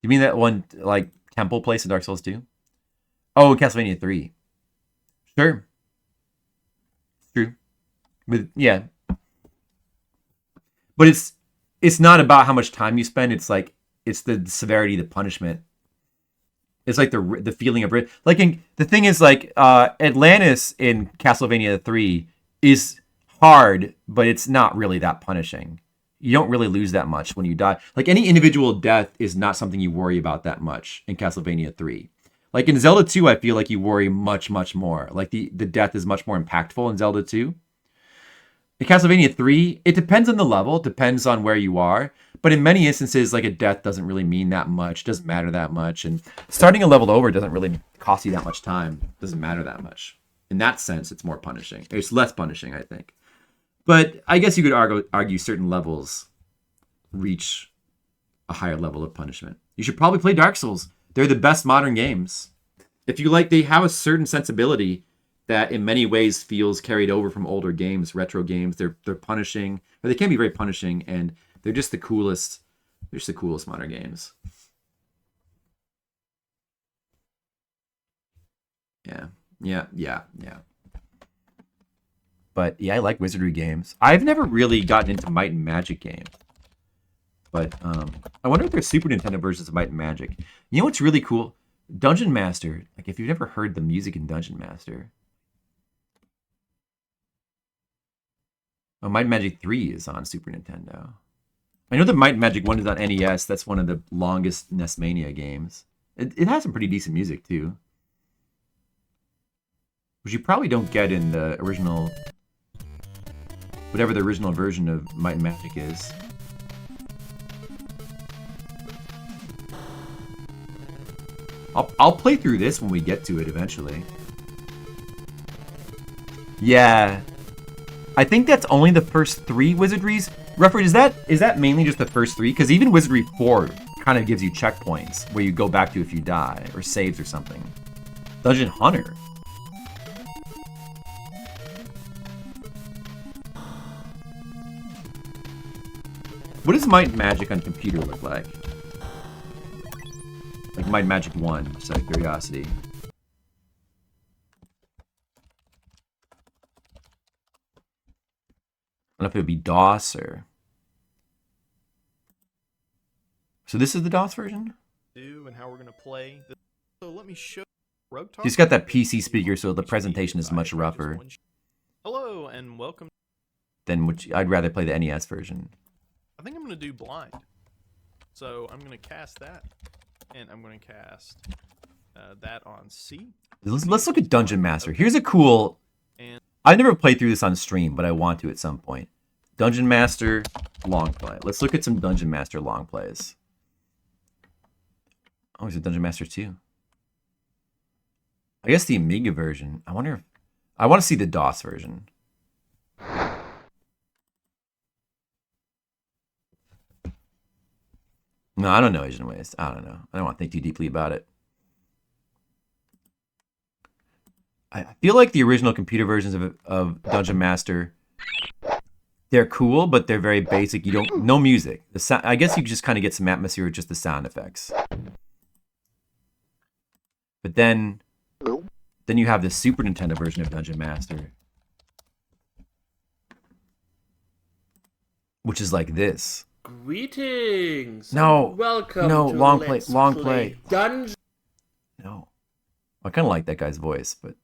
You mean that one, like, temple place in Dark Souls 2? Oh, Castlevania 3. Sure. True. But, yeah. But it's not about how much time you spend. It's like, it's the severity, the punishment. It's like the feeling of... Like, the thing is, like, Atlantis in Castlevania 3 is hard, but it's not really that punishing. You don't really lose that much when you die. Like, any individual death is not something you worry about that much in Castlevania 3. Like, in Zelda 2, I feel like you worry much, much more. Like, the death is much more impactful in Zelda 2. In Castlevania 3, it depends on the level. It depends on where you are. But in many instances, like, a death doesn't really mean that much. Doesn't matter that much. And starting a level over doesn't really cost you that much time. Doesn't matter that much. In that sense, it's more punishing. It's less punishing, I think. But I guess you could argue certain levels reach a higher level of punishment. You should probably play Dark Souls. They're the best modern games. If you like, they have a certain sensibility that in many ways feels carried over from older games, retro games. They're punishing, or they can be very punishing, and they're just the coolest. They're just the coolest modern games. Yeah. But yeah, I like Wizardry games. I've never really gotten into Might and Magic games. But I wonder if there's Super Nintendo versions of Might and Magic. You know what's really cool? Dungeon Master. Like, if you've never heard the music in Dungeon Master. Oh, Might and Magic 3 is on Super Nintendo. I know that Might and Magic 1 is on NES. That's one of the longest NES Mania games. It has some pretty decent music, too. Which you probably don't get in the original... Whatever the original version of Might and Magic is. I'll play through this when we get to it eventually. Yeah. I think that's only the first 3 wizardries. Rufford, is that mainly just the first 3? Because even Wizardry 4 kind of gives you checkpoints where you go back to if you die, or saves or something. Dungeon Hunter. What does Might and Magic on computer look like? Like Might and Magic 1, just out of curiosity. I don't know if it would be DOS or... So this is the DOS version? And how we're gonna play. So let me show Rogue Talk. He's got that PC speaker, so the presentation is much rougher Hello and welcome. than which I'd rather play the NES version. I think I'm gonna do blind. So I'm gonna cast that, and I'm gonna cast that on C. Let's look at Dungeon Master. Here's a cool... I never played through this on stream, but I want to at some point. Dungeon Master long play. Let's look at some Dungeon Master long plays. Oh, is it Dungeon Master 2? I guess the Amiga version. I wonder if... I want to see the DOS version. No, I don't know Asian Waste. I don't know. I don't want to think too deeply about it. I feel like the original computer versions of Dungeon Master, they're cool, but they're very basic. You don't... No music. I guess you just kind of get some atmosphere with just the sound effects. But then you have the Super Nintendo version of Dungeon Master, which is like this. Greetings. No. Welcome. No, to long play. Let's Long play. Dungeon. No. I kind of like that guy's voice, but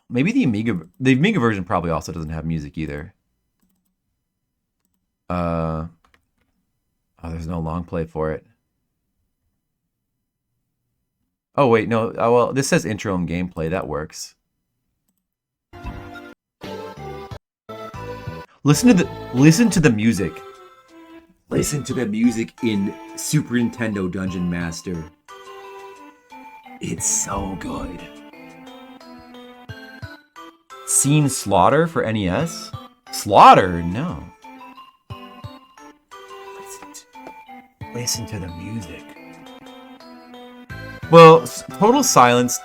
maybe the Amiga version probably also doesn't have music either. Oh, there's no long play for it. Oh wait, no. Oh, well, this says intro and gameplay. That works. Listen to the music. Listen to the music in Super Nintendo Dungeon Master. It's so good. Scene Slaughter for NES? Slaughter? No. Listen to the music. Well, Total Silence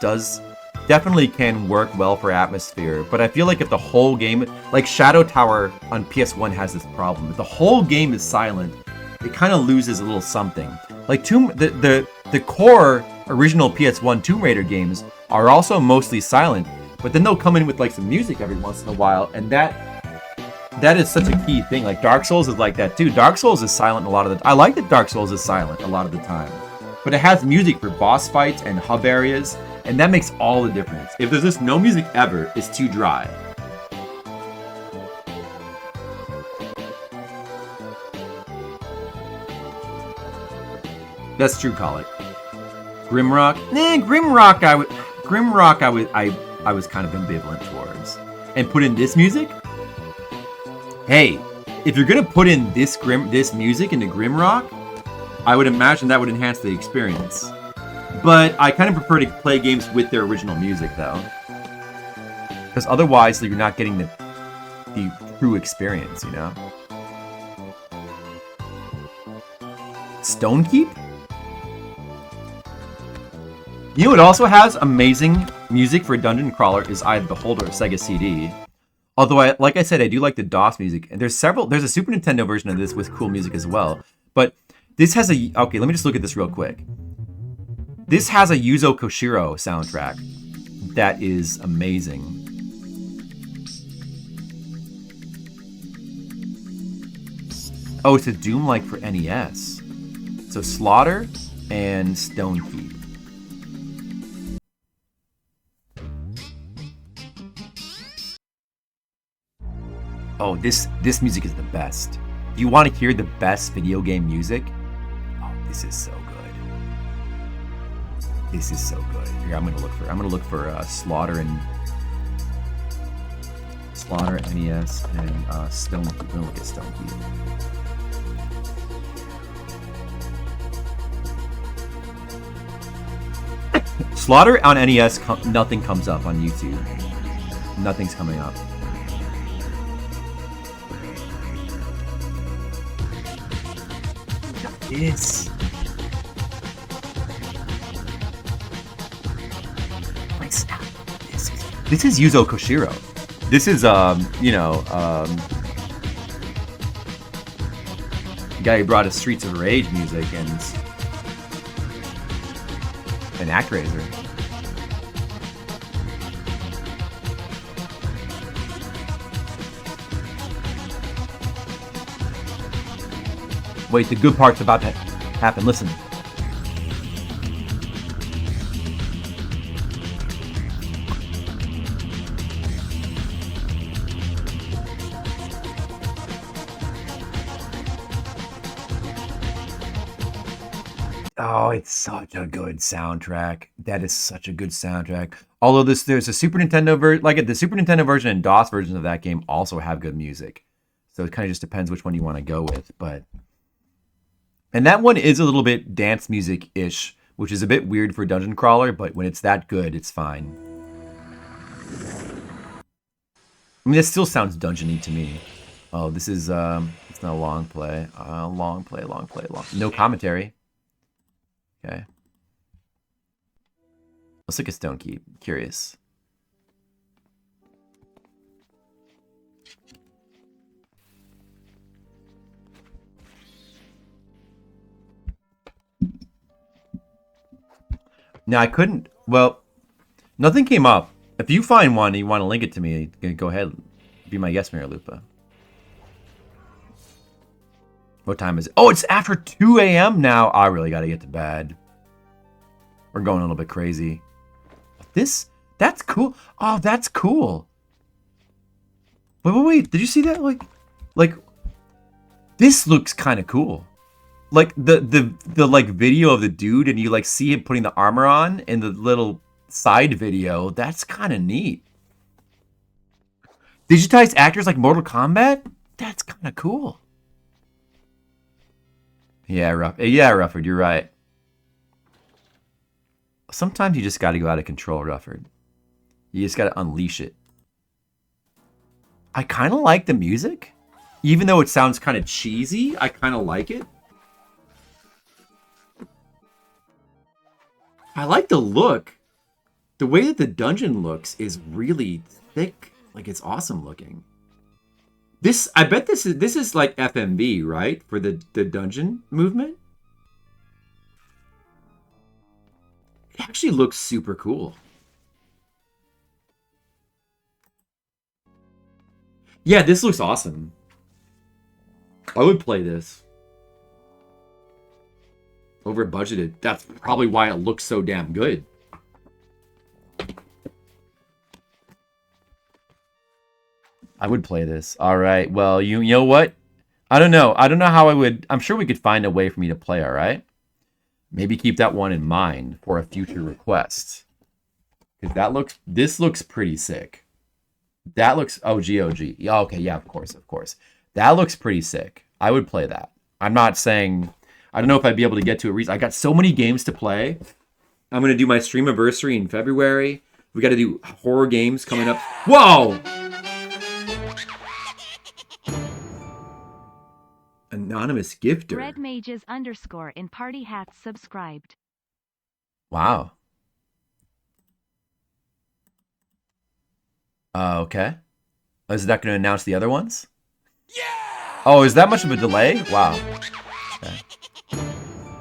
definitely can work well for atmosphere, but I feel like if the whole game, like Shadow Tower on PS1 has this problem. If the whole game is silent, it kind of loses a little something. Like the core original PS1 Tomb Raider games are also mostly silent, but then they'll come in with like some music every once in a while, and that is such a key thing. Like Dark Souls is like that too. Dark Souls is silent a lot of the... I like that Dark Souls is silent a lot of the time. But it has music for boss fights and hub areas, and that makes all the difference. If there's just no music ever, it's too dry. That's true, Colic. Grimrock? Grimrock I was kind of ambivalent towards. And put in this music? Hey, if you're gonna put in this music into Grimrock, I would imagine that would enhance the experience. But I kind of prefer to play games with their original music, though. Because otherwise, you're not getting the true experience, you know? Stonekeep? You know what also has amazing music for a dungeon crawler is Eye of the Beholder of Sega CD. Although, like I said, I do like the DOS music. And there's a Super Nintendo version of this with cool music as well. But this has a... Okay, let me just look at this real quick. This has a Yuzo Koshiro soundtrack that is amazing. Oh, it's a Doom-like for NES. So Slaughter and Stonekeep. Oh, this music is the best. Do you want to hear the best video game music? Oh, this is so good. This is so good. Here, I'm gonna look for Slaughter NES and Stonekeep. I'm gonna look at Stonekeep. Slaughter on NES, nothing comes up on YouTube. Nothing's coming up. this? My snap. This is Yuzo Koshiro. This is the guy who brought us Streets of Rage music and ActRaiser. Wait, the good part's about to happen. Listen. Oh, it's such a good soundtrack. That is such a good soundtrack. Although there's a Super Nintendo version, like the Super Nintendo version and DOS versions of that game also have good music. So it kind of just depends which one you want to go with. And that one is a little bit dance music-ish, which is a bit weird for a dungeon crawler, but when it's that good, it's fine. I mean, it still sounds dungeony to me. Oh, this is, it's not a long play. Long play. No commentary. Okay. Let's look at Stone Keep. Curious. Now, I couldn't... Well, nothing came up. If you find one and you want to link it to me, go ahead. Be my guest, Mira Lupa. What time is it? Oh, it's after 2 a.m. now. I really got to get to bed. We're going a little bit crazy. That's cool. Oh, that's cool. Wait. Did you see that? Like, this looks kind of cool. Like the like video of the dude and you like see him putting the armor on in the little side video. That's kind of neat. Digitized actors like Mortal Kombat? That's kind of cool. Yeah, Rufford, you're right. Sometimes you just got to go out of control, Rufford. You just got to unleash it. I kind of like the music. Even though it sounds kind of cheesy, I kind of like it. I like the look. The way that the dungeon looks is really thick. Like, it's awesome looking. I bet this is like FMV, right? For the dungeon movement. It actually looks super cool. Yeah, this looks awesome. I would play this. Over budgeted. That's probably why it looks so damn good. I would play this. All right. Well, you know what? I don't know. I don't know how I would. I'm sure we could find a way for me to play, all right? Maybe keep that one in mind for a future request. Because this looks pretty sick. That looks, GOG. Yeah, okay, yeah, of course. That looks pretty sick. I would play that. I'm not saying, I don't know if I'd be able to get to it. I got so many games to play. I'm going to do my stream anniversary in February. We got to do horror games coming up. Whoa! Anonymous gifter. Red Mages _ in party hats subscribed. Wow. Okay. Is that going to announce the other ones? Yeah! Oh, is that much of a delay? Wow. Okay.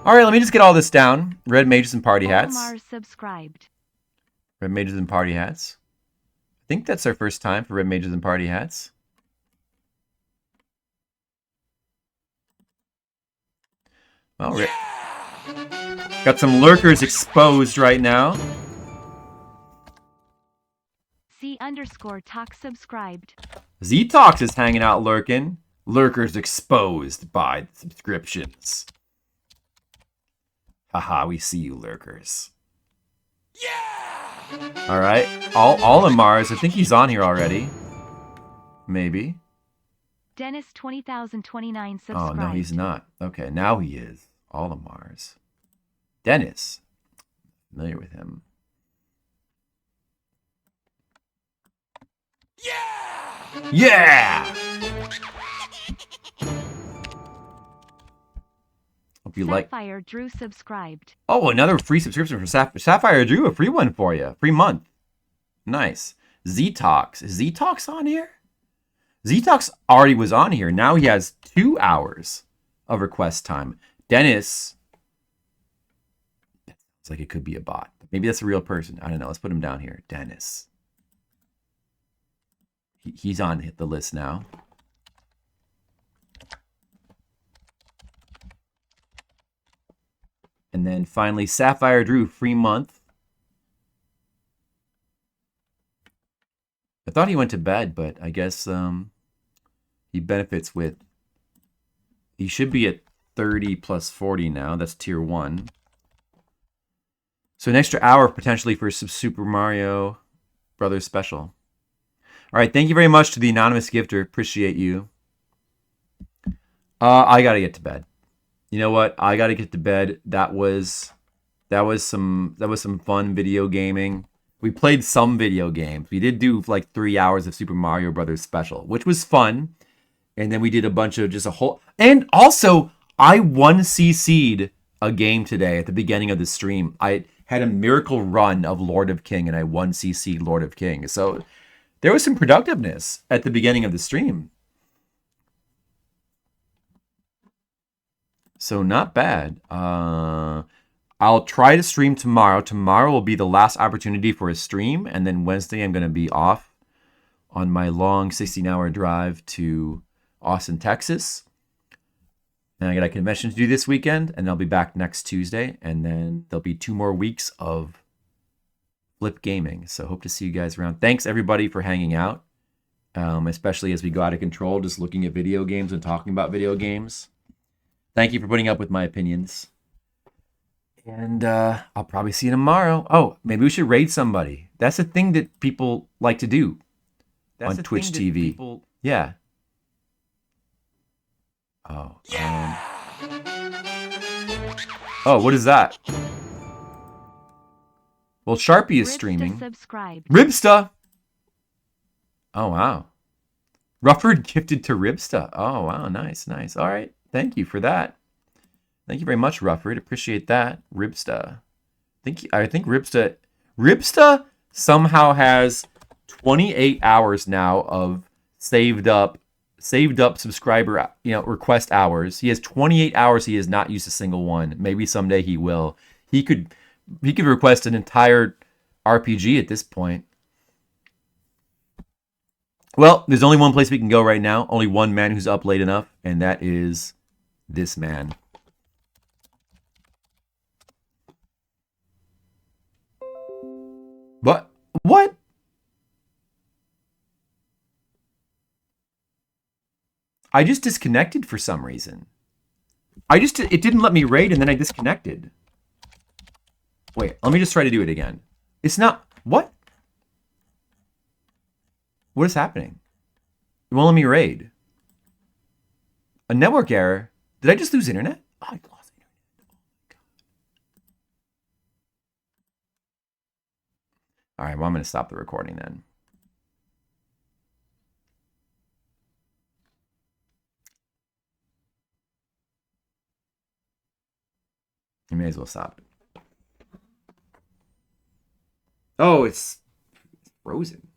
All right, let me just get all this down. Red Mages and party hats. Mars subscribed. Red Mages and party hats. I think that's our first time for Red Mages and party hats. Well, got some lurkers exposed right now. C_talk subscribed. Z-Talks is hanging out lurking. Lurkers exposed by the subscriptions. Haha, we see you, lurkers. Yeah! Alright. All of Mars, I think he's on here already. Maybe. Dennis 20,029 subscribed. Oh, no, he's not. Okay, now he is. All of Mars. Dennis. Familiar with him. Yeah! Yeah! Hope you like. Sapphire Drew subscribed. Oh, another free subscription from Sapphire Drew. A free one for you. Free month. Nice. Z-Talks. Is Z-Talks on here? Z-Talks already was on here. Now he has 2 hours of request time. Dennis. It's like it could be a bot. Maybe that's a real person. I don't know. Let's put him down here. Dennis. He's on the list now. And then finally, Sapphire Drew, free month. I thought he went to bed, but I guess he benefits with... He should be at 30 plus 40 now. That's tier 1. So an extra hour potentially for Super Mario Brothers special. All right, thank you very much to the anonymous gifter. Appreciate you. I gotta get to bed. You know what? I gotta get to bed. That was some fun video gaming. We played some video games. We did do like 3 hours of Super Mario Brothers special, which was fun. And then we did a bunch of just a whole. And also, I 1cc'd a game today at the beginning of the stream. I had a miracle run of Lord of King, and I 1cc'd Lord of King. So there was some productiveness at the beginning of the stream. So not bad. I'll try to stream tomorrow. Tomorrow will be the last opportunity for a stream, and then Wednesday I'm going to be off on my long 16-hour drive to Austin, Texas. And I got a convention to do this weekend, and I'll be back next Tuesday, and then there'll be 2 more weeks of Flip Gaming. So hope to see you guys around. Thanks everybody for hanging out, especially as we go out of control, just looking at video games and talking about video games. Thank you for putting up with my opinions. And I'll probably see you tomorrow. Oh, maybe we should raid somebody. That's a thing that people like to do on Twitch TV. Yeah. Oh. Oh, what is that? Well, Sharpie is streaming. Ribsta! Oh, wow. Rufford gifted to Ribsta. Oh, wow. Nice, nice. All right. Thank you for that. Thank you very much, Rufford. Appreciate that. Ribsta. I think Ribsta somehow has 28 hours now of saved up subscriber, request hours. He has 28 hours. He has not used a single one. Maybe someday he will. He could request an entire RPG at this point. Well, there's only one place we can go right now. Only one man who's up late enough, and that is this man. What? I just disconnected for some reason. It didn't let me raid, and then I disconnected. Wait, let me just try to do it again. It's not... What? What is happening? It won't let me raid. A network error? Did I just lose internet? Oh, I lost internet. Oh my god. Alright, well, I'm going to stop the recording then. You may as well stop it. Oh, it's frozen.